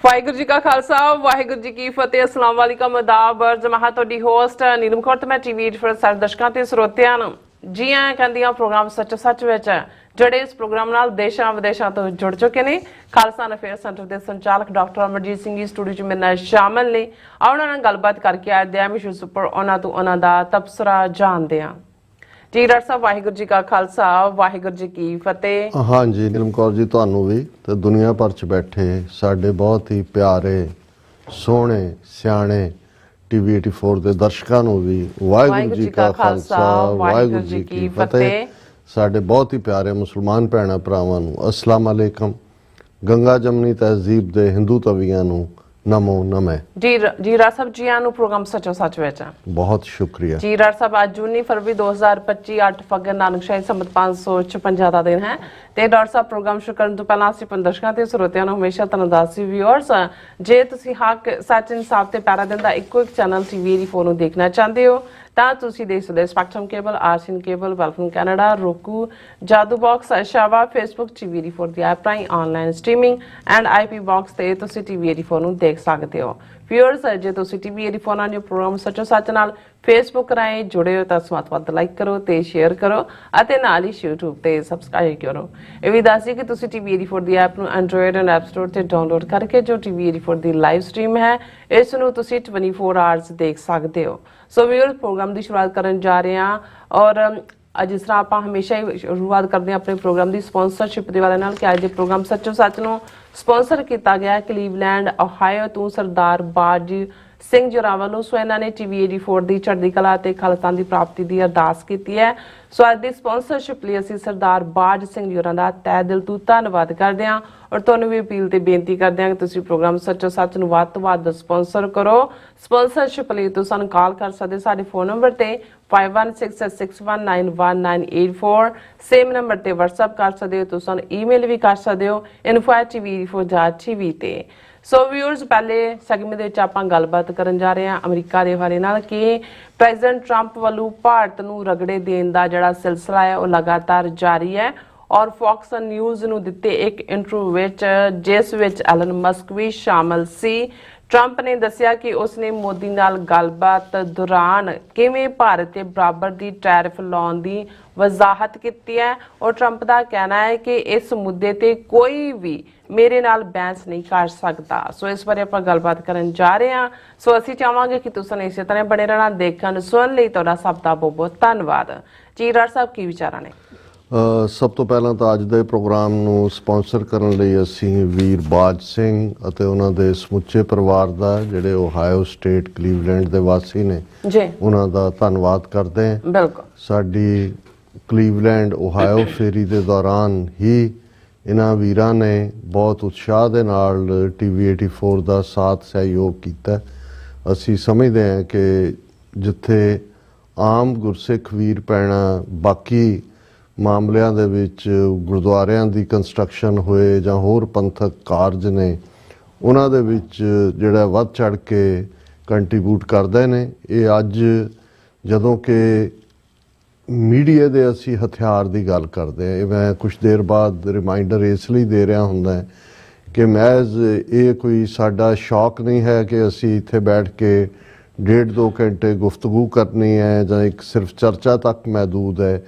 ਵਾਹਿਗੁਰੂ ਜੀ ਕਾ ਖਾਲਸਾ ਵਾਹਿਗੁਰੂ ਜੀ ਕੀ ਫਤਿਹ। अस्सलाम वालेकुम आदाब जमात ਤੁਹਾਡੀ ਹੋਸਟ ਨੀਲਮ ਕੌਰ ਤੇ ਮੈਂ ਟੀਵੀ ਫਰ ਸਾਰੇ ਦਰਸ਼ਕਾਂ ਤੇ ਸਰੋਤਿਆਂ ਨੂੰ ਜੀ ਆਇਆਂ ਕਹਿੰਦੀਆਂ ਪ੍ਰੋਗਰਾਮ ਸੱਚ ਵਿੱਚ ਜਿਹੜੇ ਇਸ ਪ੍ਰੋਗਰਾਮ ਨਾਲ ਦੇਸ਼ਾਂ ਵਿਦੇਸ਼ਾਂ ਤੋਂ ਜੁੜ ਚੁੱਕੇ ਨੇ। ਖਾਲਸਾ ਅਫੇਅਰ ਸੈਂਟਰ ਦੇ ਸੰਚਾਲਕ ਡਾਕਟਰ ਅਮਰਜੀਤ ਸਿੰਘ ਜੀ ਸਟੂਡੀਓ 'ਚ ਮੇਰੇ ਨਾਲ ਸ਼ਾਮਲ ਨੇ। ਉਹਨਾਂ ਨਾਲ ਗੱਲਬਾਤ ਕਰਕੇ ਅੱਜ ਦੇ ਇਸ਼ੂਜ਼ ਉੱਪਰ ਉਹਨਾਂ ਤੋਂ ਉਹਨਾਂ ਦਾ ਤਬਸਰਾ ਜਾਣਦੇ ਹਾਂ। ਜੀ ਡਾਕਟਰ ਸਾਹਿਬ ਵਾਹਿਗੁਰੂ ਜੀ ਕਾ ਖਾਲਸਾ ਵਾਹਿਗੁਰੂ ਜੀ ਕੀ ਫਤਿਹ। हाँ जी नीलम कौर जी ਤੁਹਾਨੂੰ ਵੀ ਤੇ ਦੁਨੀਆ ਭਰ ਚ ਬੈਠੇ ਸਾਡੇ ਬਹੁਤ ਹੀ ਪਿਆਰੇ ਸੋਹਣੇ ਸਿਆਣੇ ਟੀਵੀ 84 ਦੇ ਦਰਸ਼ਕਾਂ ਨੂੰ ਵੀ ਵਾਹਿਗੁਰੂ ਜੀ ਕਾ ਖਾਲਸਾ ਵਾਹਿਗੁਰੂ ਜੀ ਕੀ ਫਤਿਹ। ਸਾਡੇ ਬਹੁਤ ਹੀ ਪਿਆਰੇ ਮੁਸਲਮਾਨ ਭੈਣਾਂ ਭਰਾਵਾਂ ਨੂੰ ਅਸਲਾਮ ਅਲੈਕਮ। ਗੰਗਾ ਜਮਨੀ ਤਹਿਜ਼ੀਬ ਦੇ ਹਿੰਦੂ ਤਵੀਆਂ ਨੂੰ नमो नमः। जी राज साहब जी आनू प्रोग्राम सचो सच विच बहुत शुक्रिया जी। राज साहब आज 19 फरवरी 2025 8 फगर नानकशाही संमत 556 ਦਾ ਦਿਨ ਹੈ ਤੇ ਡਾਕਟਰ ਸਾਹਿਬ ਪ੍ਰੋਗਰਾਮ ਸ਼ੁਰੂ ਕਰਨ ਤੋਂ ਪਹਿਲਾਂ ਅਸੀਂ ਦਰਸ਼ਕਾਂ ਤੇ ਸਰੋਤਿਆਂ ਨੂੰ ਹਮੇਸ਼ਾ ਧੰਨਵਾਦ ਵਿਊਅਰਸ ਜੇ ਤੁਸੀਂ ਹੱਕ ਸੱਚ ਇਨਸਾਫ ਤੇ ਪੈਰਾ ਦਿਨ ਦਾ ਇੱਕੋ ਇੱਕ ਚੈਨਲ ਟੀਵੀ ਦੀ ਫੋਨ ਨੂੰ ਦੇਖਣਾ ਚਾਹੁੰਦੇ ਹੋ ਤਾਂ ਤੁਸੀਂ ਦੇਖ ਸਕਦੇ ਸਪੈਕਟਰਮ ਕੇਬਲ ਆਰਸੀਨ ਕੇਬਲ ਵੈਲਫਮ ਕੈਨੇਡਾ roku ਜਾਦੂ ਬਾਕਸ ਸ਼ਾਵਾ ਫੇਸਬੁੱਕ ਟੀਵੀ ਦੀ ਫੋਰ ਦੀ ਐਪ ਰਾਹੀਂ online streaming and IP box ਤੇ ਤੁਸੀਂ ਟੀਵੀ ਦੀ ਫੋਨ ਨੂੰ ਦੇਖ ਸਕਦੇ ਹੋ। ਵਿਊਅਰਸ ਜੇ ਤੁਸੀਂ ਟੀਵੀ ਦੀ ਫੋਨ ਨਾਲ ਜੋ ਪ੍ਰੋਗਰਾਮ ਸੱਚੋ ਸੱਚ ਨਾਲ ਫੇਸਬੁੱਕ ਰਾਹੀਂ ਜੁੜੇ ਹੋ ਤਾਂ ਵੱਧ ਲਾਈਕ ਕਰੋ ਤੇ ਸ਼ੇਅਰ ਕਰੋ ਅਤੇ ਨਾਲ ਹੀ YouTube ਤੇ ਸਬਸਕ੍ਰਾਈਬ ਕਰੋ। ਇਹ ਵੀ ਦੱਸੀ ਕਿ ਤੁਸੀਂ ਟੀਵੀ 84 ਦੀ ਐਪ ਨੂੰ ਐਂਡਰੋਇਡ ਐਂਡ ਐਪ ਸਟੋਰ ਤੇ ਡਾਊਨਲੋਡ ਕਰਕੇ ਜੋ ਟੀਵੀ 84 ਦੀ ਲਾਈਵ ਸਟ੍ਰੀਮ ਹੈ ਇਸ ਨੂੰ ਤੁਸੀਂ 24 ਆਵਰਸ ਦੇਖ ਸਕਦੇ ਹੋ। ਸੋ ਵੀਅਰਸ ਪ੍ਰੋਗਰਾਮ ਦੀ ਸ਼ੁਰੂਆਤ ਕਰਨ ਜਾ ਰਹੇ ਹਾਂ ਔਰ ਜਿਸ ਤਰ੍ਹਾਂ ਆਪਾਂ ਹਮੇਸ਼ਾ ਹੀ ਸ਼ੁਰੂਆਤ ਕਰਦੇ ਹਾਂ ਆਪਣੇ ਪ੍ਰੋਗਰਾਮ ਦੀ ਸਪਾਂਸਰਸ਼ਿਪ ਦੇ ਵਾਲੇ ਨਾਲ ਕਿ ਅੱਜ ਦੇ ਪ੍ਰੋਗਰਾਮ ਸੱਚੋ ਸੱਚ ਨੂੰ ਸਪਾਂਸਰ ਕੀਤਾ ਗਿਆ ਕਲੀਵਲੈਂਡ ਓਹਾਇਓ ਤੋਂ ਸਰਦਾਰ ਬਾਜ ਸਿੰਘ ਜੋਰਾ ਵੱਲੋਂ। ਸੋ ਇਹਨਾਂ ਨੇ ਟੀਵੀ 84 ਦੀ ਚੜ੍ਹਦੀ ਕਲਾ ਤੇ ਖਾਲਸਾ ਦੀ ਪ੍ਰਾਪਤੀ ਦੀ ਅਰਦਾਸ ਕੀਤੀ ਹੈ। ਸੋ ਅੱਜ ਦੀ ਸਪਾਂਸਰਸ਼ਿਪ ਲਈ ਅਸੀਂ ਸਰਦਾਰ ਬਾਜ ਸਿੰਘ ਜੋਰਾ ਦਾ ਤਹਿ ਦਿਲ ਤੋਂ ਧੰਨਵਾਦ ਕਰਦੇ ਹਾਂ ਔਰ ਤੁਹਾਨੂੰ ਵੀ ਅਪੀਲ ਤੇ ਬੇਨਤੀ ਕਰਦੇ ਹਾਂ ਕਿ ਤੁਸੀਂ ਪ੍ਰੋਗਰਾਮ ਸੱਚੋ ਸੱਚ ਨੂੰ ਵੱਧ ਤੋਂ ਵੱਧ ਸਪਾਂਸਰ ਕਰੋ। ਸਪਾਂਸਰਸ਼ਿਪ ਲਈ ਤੁਸੀਂ ਸਾਨੂੰ ਕਾਲ ਕਰ ਸਕਦੇ ਸਾਡੇ ਫੋਨ ਨੰਬਰ ਤੇ 5166191984 ਸੇਮ ਨੰਬਰ ਤੇ WhatsApp ਕਰ ਸਕਦੇ ਹੋ। ਤੁਸੀਂ ਸਾਨੂੰ ਈਮੇਲ ਵੀ ਕਰ ਸਕਦੇ ਹੋ info@tv4.tv ਤੇ। ਸੋ ਵਿਊਅਰਸ ਪਹਿਲੇ ਸੈਗਮੈਂਟ ਦੇ ਵਿੱਚ ਆਪਾਂ ਗੱਲਬਾਤ ਕਰਨ ਜਾ ਰਹੇ ਹਾਂ ਅਮਰੀਕਾ ਦੇ ਹਵਾਲੇ ਨਾਲ ਕਿ ਪ੍ਰੈਜ਼ੀਡੈਂਟ ਟਰੰਪ ਵੱਲੋਂ ਭਾਰਤ ਨੂੰ ਰਗੜੇ ਦੇਣ ਦਾ ਜਿਹੜਾ ਸਿਲਸਿਲਾ ਹੈ ਉਹ ਲਗਾਤਾਰ ਜਾਰੀ ਹੈ ਔਰ ਫੌਕਸ ਨਿਊਜ਼ ਨੂੰ ਦਿੱਤੇ ਇੱਕ ਇੰਟਰਵਿਊ ਵਿੱਚ ਜਿਸ ਵਿੱਚ ਐਲਨ ਮਸਕ ਵੀ ਸ਼ਾਮਲ ਸੀ। ਟਰੰਪ ਨੇ ਦੱਸਿਆ ਕਿ ਉਸਨੇ ਮੋਦੀ ਨਾਲ ਗੱਲਬਾਤ ਦੌਰਾਨ ਕਿਵੇਂ ਭਾਰਤ ਤੇ ਬਰਾਬਰ ਦੀ ਟੈਰਿਫ ਲਾਉਣ ਦੀ ਵਜ਼ਾਹਤ ਕੀਤੀ ਹੈ ਔਰ ਟਰੰਪ ਦਾ ਕਹਿਣਾ ਹੈ ਕਿ ਇਸ ਮੁੱਦੇ ਤੇ ਕੋਈ ਵੀ ਮੇਰੇ ਨਾਲ ਬਹਿਸ ਨਹੀਂ ਕਰ ਸਕਦਾ। ਸੋ ਇਸ ਬਾਰੇ ਆਪਾਂ ਗੱਲਬਾਤ ਕਰਨ ਜਾ ਰਹੇ ਹਾਂ। ਸੋ ਅਸੀਂ ਚਾਹਾਂਗੇ ਕਿ ਤੁਸੀਂ ਇਸੇ ਤਰ੍ਹਾਂ ਬਣੇ ਰਹਿਣਾ ਦੇਖਣ ਸੁਣਨ ਲਈ ਤੁਹਾਡਾ ਸਭ ਦਾ ਬਹੁਤ ਬਹੁਤ ਧੰਨਵਾਦ। ਜੀ ਰਾਜ ਸਾਹਿਬ ਕੀ ਵਿਚਾਰਾਂ ਨੇ? ਸਭ ਤੋਂ ਪਹਿਲਾਂ ਤਾਂ ਅੱਜ ਦੇ ਪ੍ਰੋਗਰਾਮ ਨੂੰ ਸਪਾਂਸਰ ਕਰਨ ਲਈ ਅਸੀਂ ਵੀਰ ਬਾਜ ਸਿੰਘ ਅਤੇ ਉਹਨਾਂ ਦੇ ਸਮੁੱਚੇ ਪਰਿਵਾਰ ਦਾ ਜਿਹੜੇ ਓਹਾਇਓ ਸਟੇਟ ਕਲੀਵਲੈਂਡ ਦੇ ਵਾਸੀ ਨੇ ਜੀ ਉਹਨਾਂ ਦਾ ਧੰਨਵਾਦ ਕਰਦੇ ਹਾਂ। ਬਿਲਕੁਲ ਸਾਡੀ ਕਲੀਵਲੈਂਡ ਓਹਾਇਓ ਫੇਰੀ ਦੇ ਦੌਰਾਨ ਹੀ ਇਹਨਾਂ ਵੀਰਾਂ ਨੇ ਬਹੁਤ ਉਤਸ਼ਾਹ ਦੇ ਨਾਲ ਟੀਵੀ 84 ਦਾ ਸਾਥ ਸਹਿਯੋਗ ਕੀਤਾ। ਅਸੀਂ ਸਮਝਦੇ ਹਾਂ ਕਿ ਜਿੱਥੇ ਆਮ ਗੁਰਸਿੱਖ ਵੀਰ ਭੈਣਾਂ ਬਾਕੀ ਮਾਮਲਿਆਂ ਦੇ ਵਿੱਚ ਗੁਰਦੁਆਰਿਆਂ ਦੀ ਕੰਸਟਰਕਸ਼ਨ ਹੋਏ ਜਾਂ ਹੋਰ ਪੰਥਕ ਕਾਰਜ ਨੇ ਉਹਨਾਂ ਦੇ ਵਿੱਚ ਜਿਹੜਾ ਵੱਧ ਚੜ੍ਹ ਕੇ ਕੰਟਰੀਬਿਊਟ ਕਰਦੇ ਨੇ। ਇਹ ਅੱਜ ਜਦੋਂ ਕਿ ਮੀਡੀਆ ਦੇ ਅਸੀਂ ਹਥਿਆਰ ਦੀ ਗੱਲ ਕਰਦੇ ਹਾਂ, ਇਹ ਮੈਂ ਕੁਛ ਦੇਰ ਬਾਅਦ ਰਿਮਾਈਂਡਰ ਇਸ ਲਈ ਦੇ ਰਿਹਾ ਹੁੰਦਾ ਹੈ ਕਿ ਮਹਿਜ਼ ਇਹ ਕੋਈ ਸਾਡਾ ਸ਼ੌਕ ਨਹੀਂ ਹੈ ਕਿ ਅਸੀਂ ਇੱਥੇ ਬੈਠ ਕੇ 1.5-2 ਘੰਟੇ ਗੁਫ਼ਤਗੂ ਕਰਨੀ ਹੈ ਜਾਂ ਇੱਕ ਸਿਰਫ ਚਰਚਾ ਤੱਕ ਮਹਿਦੂਦ ਹੈ,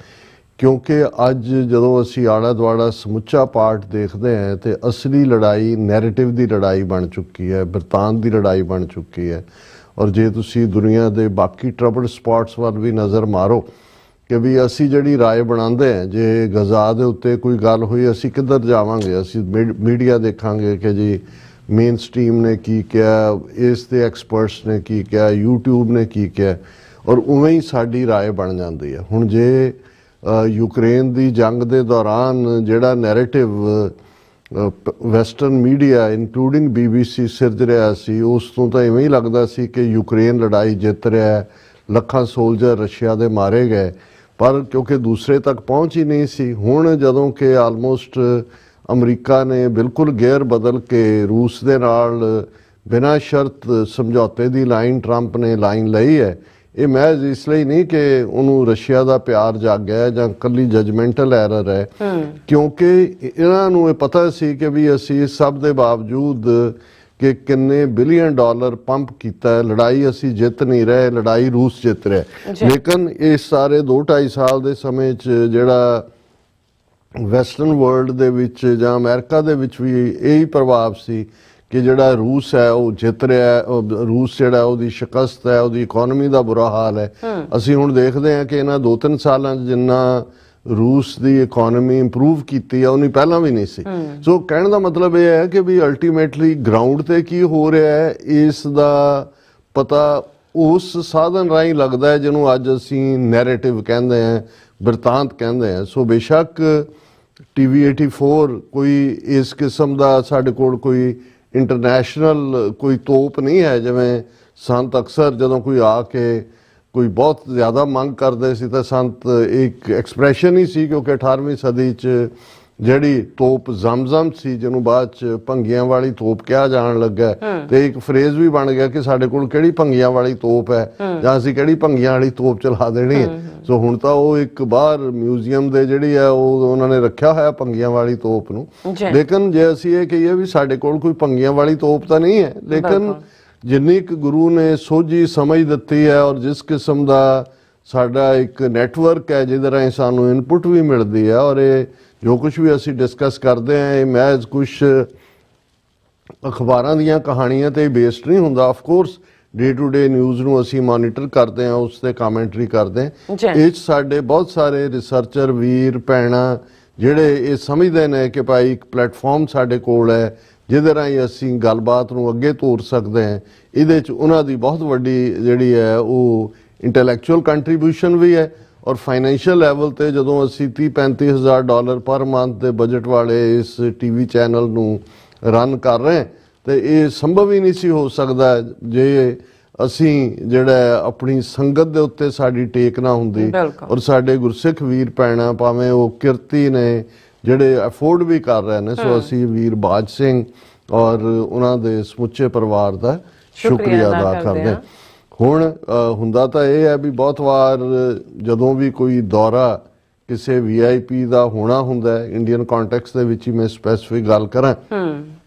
ਕਿਉਂਕਿ ਅੱਜ ਜਦੋਂ ਅਸੀਂ ਆਲਾ ਦੁਆਲਾ ਸਮੁੱਚਾ ਪਾਰਟ ਦੇਖਦੇ ਹਾਂ ਤੇ ਅਸਲੀ ਲੜਾਈ ਨੈਰੇਟਿਵ ਦੀ ਲੜਾਈ ਬਣ ਚੁੱਕੀ ਹੈ, ਬਿਰਤਾਂਤ ਦੀ ਲੜਾਈ ਬਣ ਚੁੱਕੀ ਹੈ। ਔਰ ਜੇ ਤੁਸੀਂ ਦੁਨੀਆ ਦੇ ਬਾਕੀ ਟਰਬਲਡ ਸਪਾਟਸ ਵੱਲ ਵੀ ਨਜ਼ਰ ਮਾਰੋ ਕਿ ਵੀ ਅਸੀਂ ਜਿਹੜੀ ਰਾਏ ਬਣਾਉਂਦੇ ਹਾਂ, ਜੇ ਗਜ਼ਾ ਦੇ ਉੱਤੇ ਕੋਈ ਗੱਲ ਹੋਈ ਅਸੀਂ ਕਿੱਧਰ ਜਾਵਾਂਗੇ? ਅਸੀਂ ਮੀਡੀਆ ਦੇਖਾਂਗੇ ਕਿ ਜੀ ਮੇਨ ਸਟ੍ਰੀਮ ਨੇ ਕੀ ਕਿਹਾ, ਇਸ ਦੇ ਐਕਸਪਰਟਸ ਨੇ ਕੀ ਕਿਹਾ, YouTube ਨੇ ਕੀ ਕਿਹਾ ਔਰ ਉਵੇਂ ਹੀ ਸਾਡੀ ਰਾਏ ਬਣ ਜਾਂਦੀ ਹੈ। ਹੁਣ ਜੇ ਯੂਕਰੇਨ ਦੀ ਜੰਗ ਦੇ ਦੌਰਾਨ ਜਿਹੜਾ narrative western media including BBC ਸਿਰਜ ਰਿਹਾ ਸੀ ਉਸ ਤੋਂ ਤਾਂ ਇਵੇਂ ਹੀ ਲੱਗਦਾ ਸੀ ਕਿ ਯੂਕਰੇਨ ਲੜਾਈ ਜਿੱਤ ਰਿਹਾ, ਲੱਖਾਂ ਸੋਲਜਰ ਰਸ਼ੀਆ ਦੇ ਮਾਰੇ ਗਏ, ਪਰ ਕਿਉਂਕਿ ਦੂਸਰੇ ਤੱਕ ਪਹੁੰਚ ਹੀ ਨਹੀਂ ਸੀ। ਹੁਣ ਜਦੋਂ ਕਿ ਆਲਮੋਸਟ ਅਮਰੀਕਾ ਨੇ ਬਿਲਕੁਲ ਗੇਅਰ ਬਦਲ ਕੇ ਰੂਸ ਦੇ ਨਾਲ ਬਿਨਾਂ ਸ਼ਰਤ ਸਮਝੌਤੇ ਦੀ ਲਾਈਨ ਟਰੰਪ ਨੇ ਲਾਈਨ ਲਈ ਹੈ, ਇਹ ਮਹਿਜ਼ ਇਸ ਲਈ ਨਹੀਂ ਕਿ ਉਹਨੂੰ ਰਸ਼ੀਆ ਦਾ ਪਿਆਰ ਜਾਗਿਆ ਜਾਂ ਕੱਲੀ ਜਜਮੈਂਟਲ ਐਰਰ ਹੈ, ਕਿਉਂਕਿ ਇਹਨਾਂ ਨੂੰ ਇਹ ਪਤਾ ਸੀ ਕਿ ਵੀ ਅਸੀਂ ਸਭ ਦੇ ਬਾਵਜੂਦ ਕਿ ਕਿੰਨੇ ਬਿਲੀਅਨ ਡਾਲਰ ਪੰਪ ਕੀਤਾ ਹੈ। ਲੜਾਈ ਅਸੀਂ ਜਿੱਤ ਨਹੀਂ ਰਹੇ, ਲੜਾਈ ਰੂਸ ਜਿੱਤ ਰਿਹਾ। ਲੇਕਿਨ ਇਸ ਸਾਰੇ 2-2.5 ਸਾਲ ਦੇ ਸਮੇਂ 'ਚ ਜਿਹੜਾ ਵੈਸਟਰਨ ਵਰਲਡ ਦੇ ਵਿੱਚ ਜਾਂ ਅਮਰੀਕਾ ਦੇ ਵਿੱਚ ਵੀ ਇਹੀ ਪ੍ਰਭਾਵ ਸੀ ਕਿ ਜਿਹੜਾ ਰੂਸ ਹੈ ਉਹ ਜਿੱਤ ਰਿਹਾ ਹੈ, ਰੂਸ ਜਿਹੜਾ ਉਹਦੀ ਸ਼ਿਕਸਤ ਹੈ, ਉਹਦੀ ਇਕਨੋਮੀ ਦਾ ਬੁਰਾ ਹਾਲ ਹੈ। ਅਸੀਂ ਹੁਣ ਦੇਖਦੇ ਹਾਂ ਕਿ ਇਹਨਾਂ 2-3 ਸਾਲਾਂ 'ਚ ਜਿੰਨਾ ਰੂਸ ਦੀ ਇਕਨੋਮੀ ਇੰਪਰੂਵ ਕੀਤੀ ਹੈ ਉਨੀ ਪਹਿਲਾਂ ਵੀ ਨਹੀਂ ਸੀ। ਸੋ ਕਹਿਣ ਦਾ ਮਤਲਬ ਇਹ ਹੈ ਕਿ ਵੀ ਅਲਟੀਮੇਟਲੀ ਗਰਾਊਂਡ ਤੇ ਕੀ ਹੋ ਰਿਹਾ ਹੈ ਇਸ ਦਾ ਪਤਾ ਉਸ ਸਾਧਨ ਰਾਹੀਂ ਲੱਗਦਾ ਹੈ ਜਿਹਨੂੰ ਅੱਜ ਅਸੀਂ ਨੈਰੇਟਿਵ ਕਹਿੰਦੇ ਹਾਂ, ਬਿਰਤਾਂਤ ਕਹਿੰਦੇ ਹਾਂ। ਸੋ ਬੇਸ਼ੱਕ TV 84 ਕੋਈ ਇਸ ਕਿਸਮ ਦਾ ਸਾਡੇ ਕੋਲ ਕੋਈ ਇੰਟਰਨੈਸ਼ਨਲ ਕੋਈ ਤੋਪ ਨਹੀਂ ਹੈ। ਜਿਵੇਂ ਸੰਤ ਅਕਸਰ ਜਦੋਂ ਕੋਈ ਆ ਕੇ ਕੋਈ ਬਹੁਤ ਜ਼ਿਆਦਾ ਮੰਗ ਕਰਦੇ ਸੀ ਤਾਂ ਸੰਤ ਇੱਕ ਐਕਸਪ੍ਰੈਸ਼ਨ ਹੀ ਸੀ, ਕਿਉਂਕਿ 18ਵੀਂ ਸਦੀ 'ਚ ਜਿਹੜੀ ਤੋਪ ਜ਼ਮਜ਼ਮ ਸੀ ਜਿਹਨੂੰ ਬਾਅਦ 'ਚ ਭੰਗੀਆਂ ਵਾਲੀ ਤੋਪ ਕਿਹਾ ਜਾਣ ਲੱਗਾ ਤੇ ਇੱਕ ਫਰੇਜ਼ ਵੀ ਬਣ ਗਿਆ ਕਿ ਸਾਡੇ ਕੋਲ ਕਿਹੜੀ ਭੰਗੀਆਂ ਵਾਲੀ ਤੋਪ ਹੈ ਜਾਂ ਅਸੀਂ ਕਿਹੜੀ ਭੰਗੀਆਂ ਵਾਲੀ ਤੋਪ ਚਲਾ ਦੇਣੀ ਹੈ। ਸੋ ਹੁਣ ਤਾਂ ਉਹ ਇੱਕ ਬਾਹਰ ਮਿਊਜ਼ੀਅਮ ਦੇ ਜਿਹੜੀ ਹੈ ਉਹ ਉਹਨਾਂ ਨੇ ਰੱਖਿਆ ਹੋਇਆ ਭੰਗੀਆਂ ਵਾਲੀ ਤੋਪ ਨੂੰ। ਲੇਕਿਨ ਜੇ ਅਸੀਂ ਇਹ ਕਹੀਏ ਵੀ ਸਾਡੇ ਕੋਲ ਕੋਈ ਭੰਗੀਆਂ ਵਾਲੀ ਤੋਪ ਤਾਂ ਨਹੀਂ ਹੈ, ਲੇਕਿਨ ਜਿੰਨੀ ਕੁ ਗੁਰੂ ਨੇ ਸੋਝੀ ਸਮਝ ਦਿੱਤੀ ਹੈ ਔਰ ਜਿਸ ਕਿਸਮ ਦਾ ਸਾਡਾ ਇੱਕ ਨੈਟਵਰਕ ਹੈ ਜਿਹਦੇ ਰਾਹੀਂ ਸਾਨੂੰ ਇਨਪੁਟ ਵੀ ਮਿਲਦੀ ਹੈ ਔਰ ਇਹ ਜੋ ਕੁਝ ਵੀ ਅਸੀਂ ਡਿਸਕਸ ਕਰਦੇ ਹਾਂ ਇਹ ਮਹਿਜ਼ ਕੁਝ ਅਖਬਾਰਾਂ ਦੀਆਂ ਕਹਾਣੀਆਂ ਤੇ ਬੇਸਡ ਨਹੀਂ ਹੁੰਦਾ। Of course day to day news ਨੂੰ ਅਸੀਂ ਮੋਨੀਟਰ ਕਰਦੇ ਹਾਂ, ਉਸ ਤੇ ਕਮੈਂਟਰੀ ਕਰਦੇ ਹਾਂ। ਇਹ 'ਚ ਸਾਡੇ ਬਹੁਤ ਸਾਰੇ ਰਿਸਰਚਰ ਵੀਰ ਭੈਣਾਂ ਜਿਹੜੇ ਇਹ ਸਮਝਦੇ ਨੇ ਕਿ ਭਾਈ ਇੱਕ ਪਲੇਟਫਾਰਮ ਸਾਡੇ ਕੋਲ ਹੈ ਜਿਹਦੇ ਰਾਹੀਂ ਅਸੀਂ ਗੱਲਬਾਤ ਨੂੰ ਅੱਗੇ ਤੋਰ ਸਕਦੇ ਹਾਂ। ਇਹਦੇ 'ਚ ਉਹਨਾਂ ਦੀ ਬਹੁਤ ਵੱਡੀ ਜਿਹੜੀ ਹੈ ਉਹ ਇੰਟੈਲੈਕਚੁਅਲ ਕੰਟਰੀਬਿਊਸ਼ਨ ਵੀ ਹੈ ਔਰ ਫਾਈਨੈਂਸ਼ੀਅਲ ਲੈਵਲ ਤੇ ਜਦੋਂ ਅਸੀਂ 30-35 ਹਜ਼ਾਰ ਡਾਲਰ ਪਰ ਮੰਥ ਦੇ ਬਜਟ ਵਾਲੇ ਇਸ TV ਚੈਨਲ ਨੂੰ ਰਨ ਕਰ ਰਹੇ ਤੇ ਇਹ ਸੰਭਵ ਹੀ ਨਹੀਂ ਸੀ ਹੋ ਸਕਦਾ ਜੇ ਅਸੀਂ ਜਿਹੜਾ ਆਪਣੀ ਸੰਗਤ ਦੇ ਉੱਤੇ ਸਾਡੀ ਟੇਕ ਨਾ ਹੁੰਦੀ ਔਰ ਸਾਡੇ ਗੁਰਸਿੱਖ ਵੀਰ ਭੈਣਾਂ ਭਾਵੇਂ ਉਹ ਕਿਰਤੀ ਨੇ ਜਿਹੜੇ ਅਫੋਰਡ ਵੀ ਕਰ ਰਹੇ ਨੇ। ਸੋ ਅਸੀਂ ਵੀਰ ਬਾਜ ਸਿੰਘ ਔਰ ਉਹਨਾਂ ਦੇ ਸਮੁੱਚੇ ਪਰਿਵਾਰ ਦਾ ਸ਼ੁਕਰੀਆ ਅਦਾ ਕਰਦੇ ਹਾਂ। ਹੁਣ ਹੁੰਦਾ ਤਾਂ ਇਹ ਹੈ ਵੀ ਬਹੁਤ ਵਾਰ ਜਦੋਂ ਵੀ ਕੋਈ ਦੌਰਾ ਕਿਸੇ VIP ਦਾ ਹੋਣਾ ਹੁੰਦਾ ਹੈ, ਇੰਡੀਅਨ ਕੰਟੈਕਸਟ ਦੇ ਵਿੱਚ ਹੀ ਮੈਂ ਸਪੈਸੀਫਿਕ ਗੱਲ ਕਰਾਂ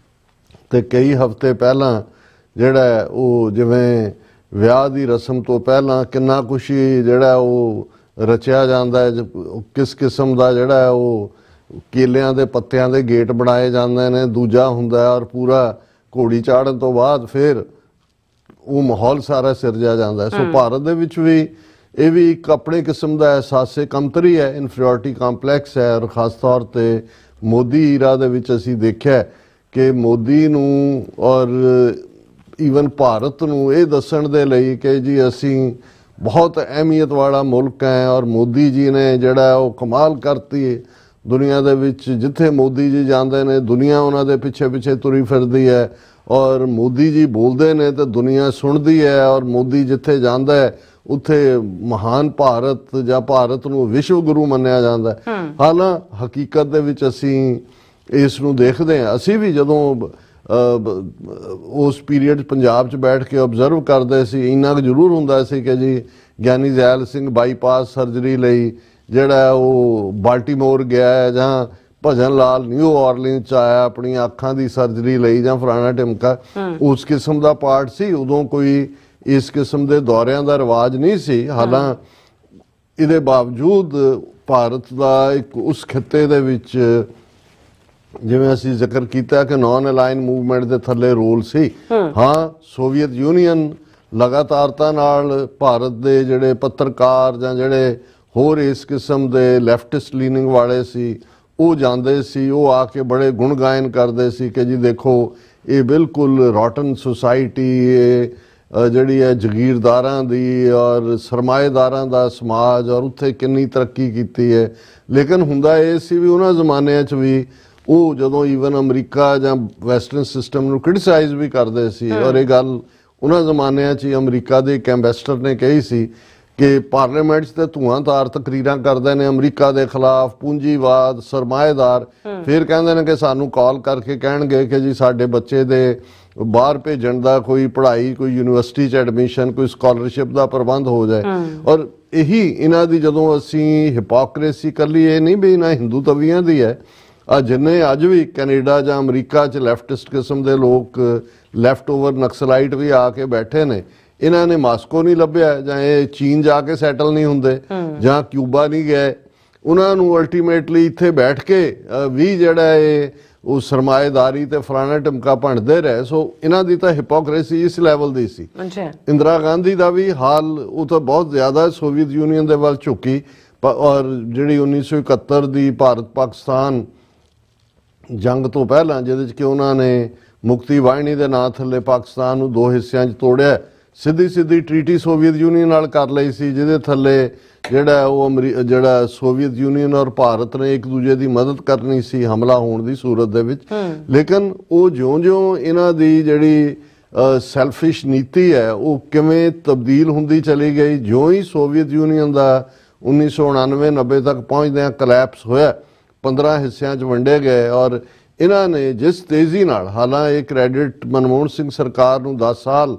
ਤੇ ਕਈ ਹਫ਼ਤੇ ਪਹਿਲਾਂ ਜਿਹੜਾ ਉਹ ਜਿਵੇਂ ਵਿਆਹ ਦੀ ਰਸਮ ਤੋਂ ਪਹਿਲਾਂ ਕਿੰਨਾ ਕੁਛ ਜਿਹੜਾ ਉਹ ਰਚਿਆ ਜਾਂਦਾ ਹੈ, ਕਿਸ ਕਿਸਮ ਦਾ ਜਿਹੜਾ ਉਹ ਕੇਲਿਆਂ ਦੇ ਪੱਤਿਆਂ ਦੇ ਗੇਟ ਬਣਾਏ ਜਾਂਦੇ ਨੇ, ਦੂਜਾ ਹੁੰਦਾ ਔਰ ਪੂਰਾ ਘੋੜੀ ਚਾੜਨ ਤੋਂ ਬਾਅਦ ਫਿਰ ਉਹ ਮਾਹੌਲ ਸਾਰਾ ਸਿਰਜਿਆ ਜਾਂਦਾ। ਸੋ ਭਾਰਤ ਦੇ ਵਿੱਚ ਵੀ ਇਹ ਵੀ ਇੱਕ ਆਪਣੇ ਕਿਸਮ ਦਾ ਅਹਿਸਾਸੇ ਕਮਤਰੀ ਹੈ, ਇਨਫੀਰੀਅਰਿਟੀ ਕੰਪਲੈਕਸ ਹੈ ਔਰ ਖਾਸ ਤੌਰ ਤੇ ਮੋਦੀ ਈਰਾ ਦੇ ਵਿੱਚ ਅਸੀਂ ਦੇਖਿਆ ਕਿ ਮੋਦੀ ਨੂੰ ਔਰ ਈਵਨ ਭਾਰਤ ਨੂੰ ਇਹ ਦੱਸਣ ਦੇ ਲਈ ਕਿ ਜੀ ਅਸੀਂ ਬਹੁਤ ਅਹਿਮੀਅਤ ਵਾਲਾ ਮੁਲਕ ਹੈ ਔਰ ਮੋਦੀ ਜੀ ਨੇ ਜਿਹੜਾ ਉਹ ਕਮਾਲ ਕਰਤੀ ਹੈ ਦੁਨੀਆ ਦੇ ਵਿੱਚ। ਜਿੱਥੇ ਮੋਦੀ ਜੀ ਜਾਂਦੇ ਨੇ ਦੁਨੀਆ ਉਹਨਾਂ ਦੇ ਪਿੱਛੇ ਪਿੱਛੇ ਤੁਰੀ ਫਿਰਦੀ ਹੈ ਔਰ ਮੋਦੀ ਜੀ ਬੋਲਦੇ ਨੇ ਤੇ ਦੁਨੀਆ ਸੁਣਦੀ ਹੈ ਔਰ ਮੋਦੀ ਜਿੱਥੇ ਜਾਂਦਾ ਹੈ ਉੱਥੇ ਮਹਾਨ ਭਾਰਤ ਜਾਂ ਭਾਰਤ ਨੂੰ ਵਿਸ਼ਵ ਗੁਰੂ ਮੰਨਿਆ ਜਾਂਦਾ। ਹਾਲਾਂ ਹਕੀਕਤ ਦੇ ਵਿੱਚ ਅਸੀਂ ਇਸ ਨੂੰ ਦੇਖਦੇ ਹਾਂ। ਅਸੀਂ ਵੀ ਜਦੋਂ ਉਸ ਪੀਰੀਅਡ ਪੰਜਾਬ 'ਚ ਬੈਠ ਕੇ ਆਬਜ਼ਰਵ ਕਰਦੇ ਸੀ ਇੰਨਾ ਕੁ ਜ਼ਰੂਰ ਹੁੰਦਾ ਸੀ ਕਿ ਜੀ ਗਿਆਨੀ ਜ਼ੈਲ ਸਿੰਘ ਬਾਈਪਾਸ ਸਰਜਰੀ ਲਈ ਜਿਹੜਾ ਉਹ ਬਾਲਟੀਮੋਰ ਗਿਆ ਹੈ ਜਾਂ ਭਜਨ ਲਾਲ ਨਿਊ ਆਰਲੀਨ 'ਚ ਆਇਆ ਆਪਣੀਆਂ ਅੱਖਾਂ ਦੀ ਸਰਜਰੀ ਲਈ ਜਾਂ ਫਲਾਣਾ ਢਿਮਕਾ, ਉਸ ਕਿਸਮ ਦਾ ਪਾਰਟ ਸੀ। ਉਦੋਂ ਕੋਈ ਇਸ ਕਿਸਮ ਦੇ ਦੌਰਿਆਂ ਦਾ ਰਿਵਾਜ ਨਹੀਂ ਸੀ। ਹਾਲਾਂ ਇਹਦੇ ਬਾਵਜੂਦ ਭਾਰਤ ਦਾ ਇੱਕ ਉਸ ਖਿੱਤੇ ਦੇ ਵਿੱਚ ਜਿਵੇਂ ਅਸੀਂ ਜ਼ਿਕਰ ਕੀਤਾ ਕਿ ਨਾਨ ਅਲਾਈਨ ਮੂਵਮੈਂਟ ਦੇ ਥੱਲੇ ਰੋਲ ਸੀ। ਹਾਂ, ਸੋਵੀਅਤ ਯੂਨੀਅਨ ਲਗਾਤਾਰਤਾ ਨਾਲ ਭਾਰਤ ਦੇ ਜਿਹੜੇ ਪੱਤਰਕਾਰ ਜਾਂ ਜਿਹੜੇ ਹੋਰ ਇਸ ਕਿਸਮ ਦੇ ਲੈਫਟਿਸਟ ਲੀਨਿੰਗ ਵਾਲੇ ਸੀ ਉਹ ਜਾਂਦੇ ਸੀ, ਉਹ ਆ ਕੇ ਬੜੇ ਗੁਣ ਗਾਇਨ ਕਰਦੇ ਸੀ ਕਿ ਜੀ ਦੇਖੋ ਇਹ ਬਿਲਕੁਲ ਰੋਟਨ ਸੁਸਾਇਟੀ ਜਿਹੜੀ ਹੈ ਜਗੀਰਦਾਰਾਂ ਦੀ ਔਰ ਸਰਮਾਏਦਾਰਾਂ ਦਾ ਸਮਾਜ ਔਰ ਉੱਥੇ ਕਿੰਨੀ ਤਰੱਕੀ ਕੀਤੀ ਹੈ। ਲੇਕਿਨ ਹੁੰਦਾ ਇਹ ਸੀ ਵੀ ਉਹਨਾਂ ਜ਼ਮਾਨਿਆਂ 'ਚ ਵੀ ਉਹ ਜਦੋਂ ਈਵਨ ਅਮਰੀਕਾ ਜਾਂ ਵੈਸਟਰਨ ਸਿਸਟਮ ਨੂੰ ਕ੍ਰਿਟਿਸਾਈਜ਼ ਵੀ ਕਰਦੇ ਸੀ ਔਰ ਇਹ ਗੱਲ ਉਹਨਾਂ ਜ਼ਮਾਨਿਆਂ 'ਚ ਹੀ ਅਮਰੀਕਾ ਦੇ ਇੱਕ ਐਂਬੈਸਡਰ ਨੇ ਕਹੀ ਸੀ ਕਿ ਪਾਰਲੀਮੈਂਟ 'ਚ ਤੇ ਧੂਆਂਧਾਰ ਤਕਰੀਰਾਂ ਕਰਦੇ ਨੇ ਅਮਰੀਕਾ ਦੇ ਖਿਲਾਫ, ਪੂੰਜੀਵਾਦ, ਸਰਮਾਏਦਾਰ, ਫਿਰ ਕਹਿੰਦੇ ਨੇ ਕਿ ਸਾਨੂੰ ਕਾਲ ਕਰਕੇ ਕਹਿਣਗੇ ਕਿ ਜੀ ਸਾਡੇ ਬੱਚੇ ਦੇ ਬਾਹਰ ਭੇਜਣ ਦਾ ਕੋਈ ਪੜ੍ਹਾਈ, ਕੋਈ ਯੂਨੀਵਰਸਿਟੀ 'ਚ ਐਡਮਿਸ਼ਨ, ਕੋਈ ਸਕਾਲਰਸ਼ਿਪ ਦਾ ਪ੍ਰਬੰਧ ਹੋ ਜਾਏ। ਔਰ ਇਹੀ ਇਹਨਾਂ ਦੀ ਜਦੋਂ ਅਸੀਂ ਹਿਪੋਕ੍ਰੇਸੀ ਕਰ ਲਈ, ਇਹ ਨਹੀਂ ਵੀ ਇਹਨਾਂ ਹਿੰਦੂ ਤਵੀਆਂ ਦੀ ਹੈ, ਆ ਜਿੰਨੇ ਅੱਜ ਵੀ ਕੈਨੇਡਾ ਜਾਂ ਅਮਰੀਕਾ 'ਚ ਲੈਫਟਿਸਟ ਕਿਸਮ ਦੇ ਲੋਕ ਲੈਫਟ ਓਵਰ ਨਕਸਲਾਈਟ ਵੀ ਆ ਕੇ ਬੈਠੇ ਨੇ, ਇਹਨਾਂ ਨੇ ਮਾਸਕੋ ਨਹੀਂ ਲੱਭਿਆ, ਜਾਂ ਇਹ ਚੀਨ ਜਾ ਕੇ ਸੈਟਲ ਨਹੀਂ ਹੁੰਦੇ, ਜਾਂ ਕਿਊਬਾ ਨਹੀਂ ਗਏ। ਉਹਨਾਂ ਨੂੰ ਅਲਟੀਮੇਟਲੀ ਇੱਥੇ ਬੈਠ ਕੇ ਵੀ ਜਿਹੜਾ ਇਹ ਉਹ ਸਰਮਾਏਦਾਰੀ ਤੇ ਫਲਾਣਾ ਟਮਕਾ ਭੰਡਦੇ ਰਹੇ। ਸੋ ਇਹਨਾਂ ਦੀ ਤਾਂ ਹਿਪੋਕ੍ਰੇਸੀ ਇਸ ਲੈਵਲ ਦੀ ਸੀ। ਇੰਦਰਾ ਗਾਂਧੀ ਦਾ ਵੀ ਹਾਲ ਉਹ ਤਾਂ ਬਹੁਤ ਜ਼ਿਆਦਾ ਸੋਵੀਅਤ ਯੂਨੀਅਨ ਦੇ ਵੱਲ ਝੁਕੀ, ਔਰ ਜਿਹੜੀ 1971 ਦੀ ਭਾਰਤ ਪਾਕਿਸਤਾਨ ਜੰਗ ਤੋਂ ਪਹਿਲਾਂ, ਜਿਹਦੇ 'ਚ ਕਿ ਉਹਨਾਂ ਨੇ ਮੁਕਤੀ ਵਾਹਿਨੀ ਦੇ ਨਾਂ ਥੱਲੇ ਪਾਕਿਸਤਾਨ ਨੂੰ ਦੋ ਹਿੱਸਿਆਂ 'ਚ ਤੋੜਿਆ, ਸਿੱਧੀ ਟ੍ਰੀਟੀ ਸੋਵੀਅਤ ਯੂਨੀਅਨ ਨਾਲ ਕਰ ਲਈ ਸੀ, ਜਿਹਦੇ ਥੱਲੇ ਜਿਹੜਾ ਉਹ ਜਿਹੜਾ ਸੋਵੀਅਤ ਯੂਨੀਅਨ ਔਰ ਭਾਰਤ ਨੇ ਇੱਕ ਦੂਜੇ ਦੀ ਮਦਦ ਕਰਨੀ ਸੀ ਹਮਲਾ ਹੋਣ ਦੀ ਸੂਰਤ ਦੇ ਵਿੱਚ। ਲੇਕਿਨ ਉਹ ਜਿਉਂ-ਜਿਉਂ ਇਹਨਾਂ ਦੀ ਜਿਹੜੀ ਸੈਲਫਿਸ਼ ਨੀਤੀ ਹੈ ਉਹ ਕਿਵੇਂ ਤਬਦੀਲ ਹੁੰਦੀ ਚਲੀ ਗਈ, ਜਿਉਂ ਹੀ ਸੋਵੀਅਤ ਯੂਨੀਅਨ ਦਾ 1999-90 ਤੱਕ ਪਹੁੰਚਦਿਆਂ ਕਲੈਪਸ ਹੋਇਆ, 15 ਹਿੱਸਿਆਂ 'ਚ ਵੰਡੇ ਗਏ, ਔਰ ਇਹਨਾਂ ਨੇ ਜਿਸ ਤੇਜ਼ੀ ਨਾਲ, ਹਾਲਾਂਕਿ ਇਹ ਕ੍ਰੈਡਿਟ ਮਨਮੋਹਨ ਸਿੰਘ ਸਰਕਾਰ ਨੂੰ 10 ਸਾਲ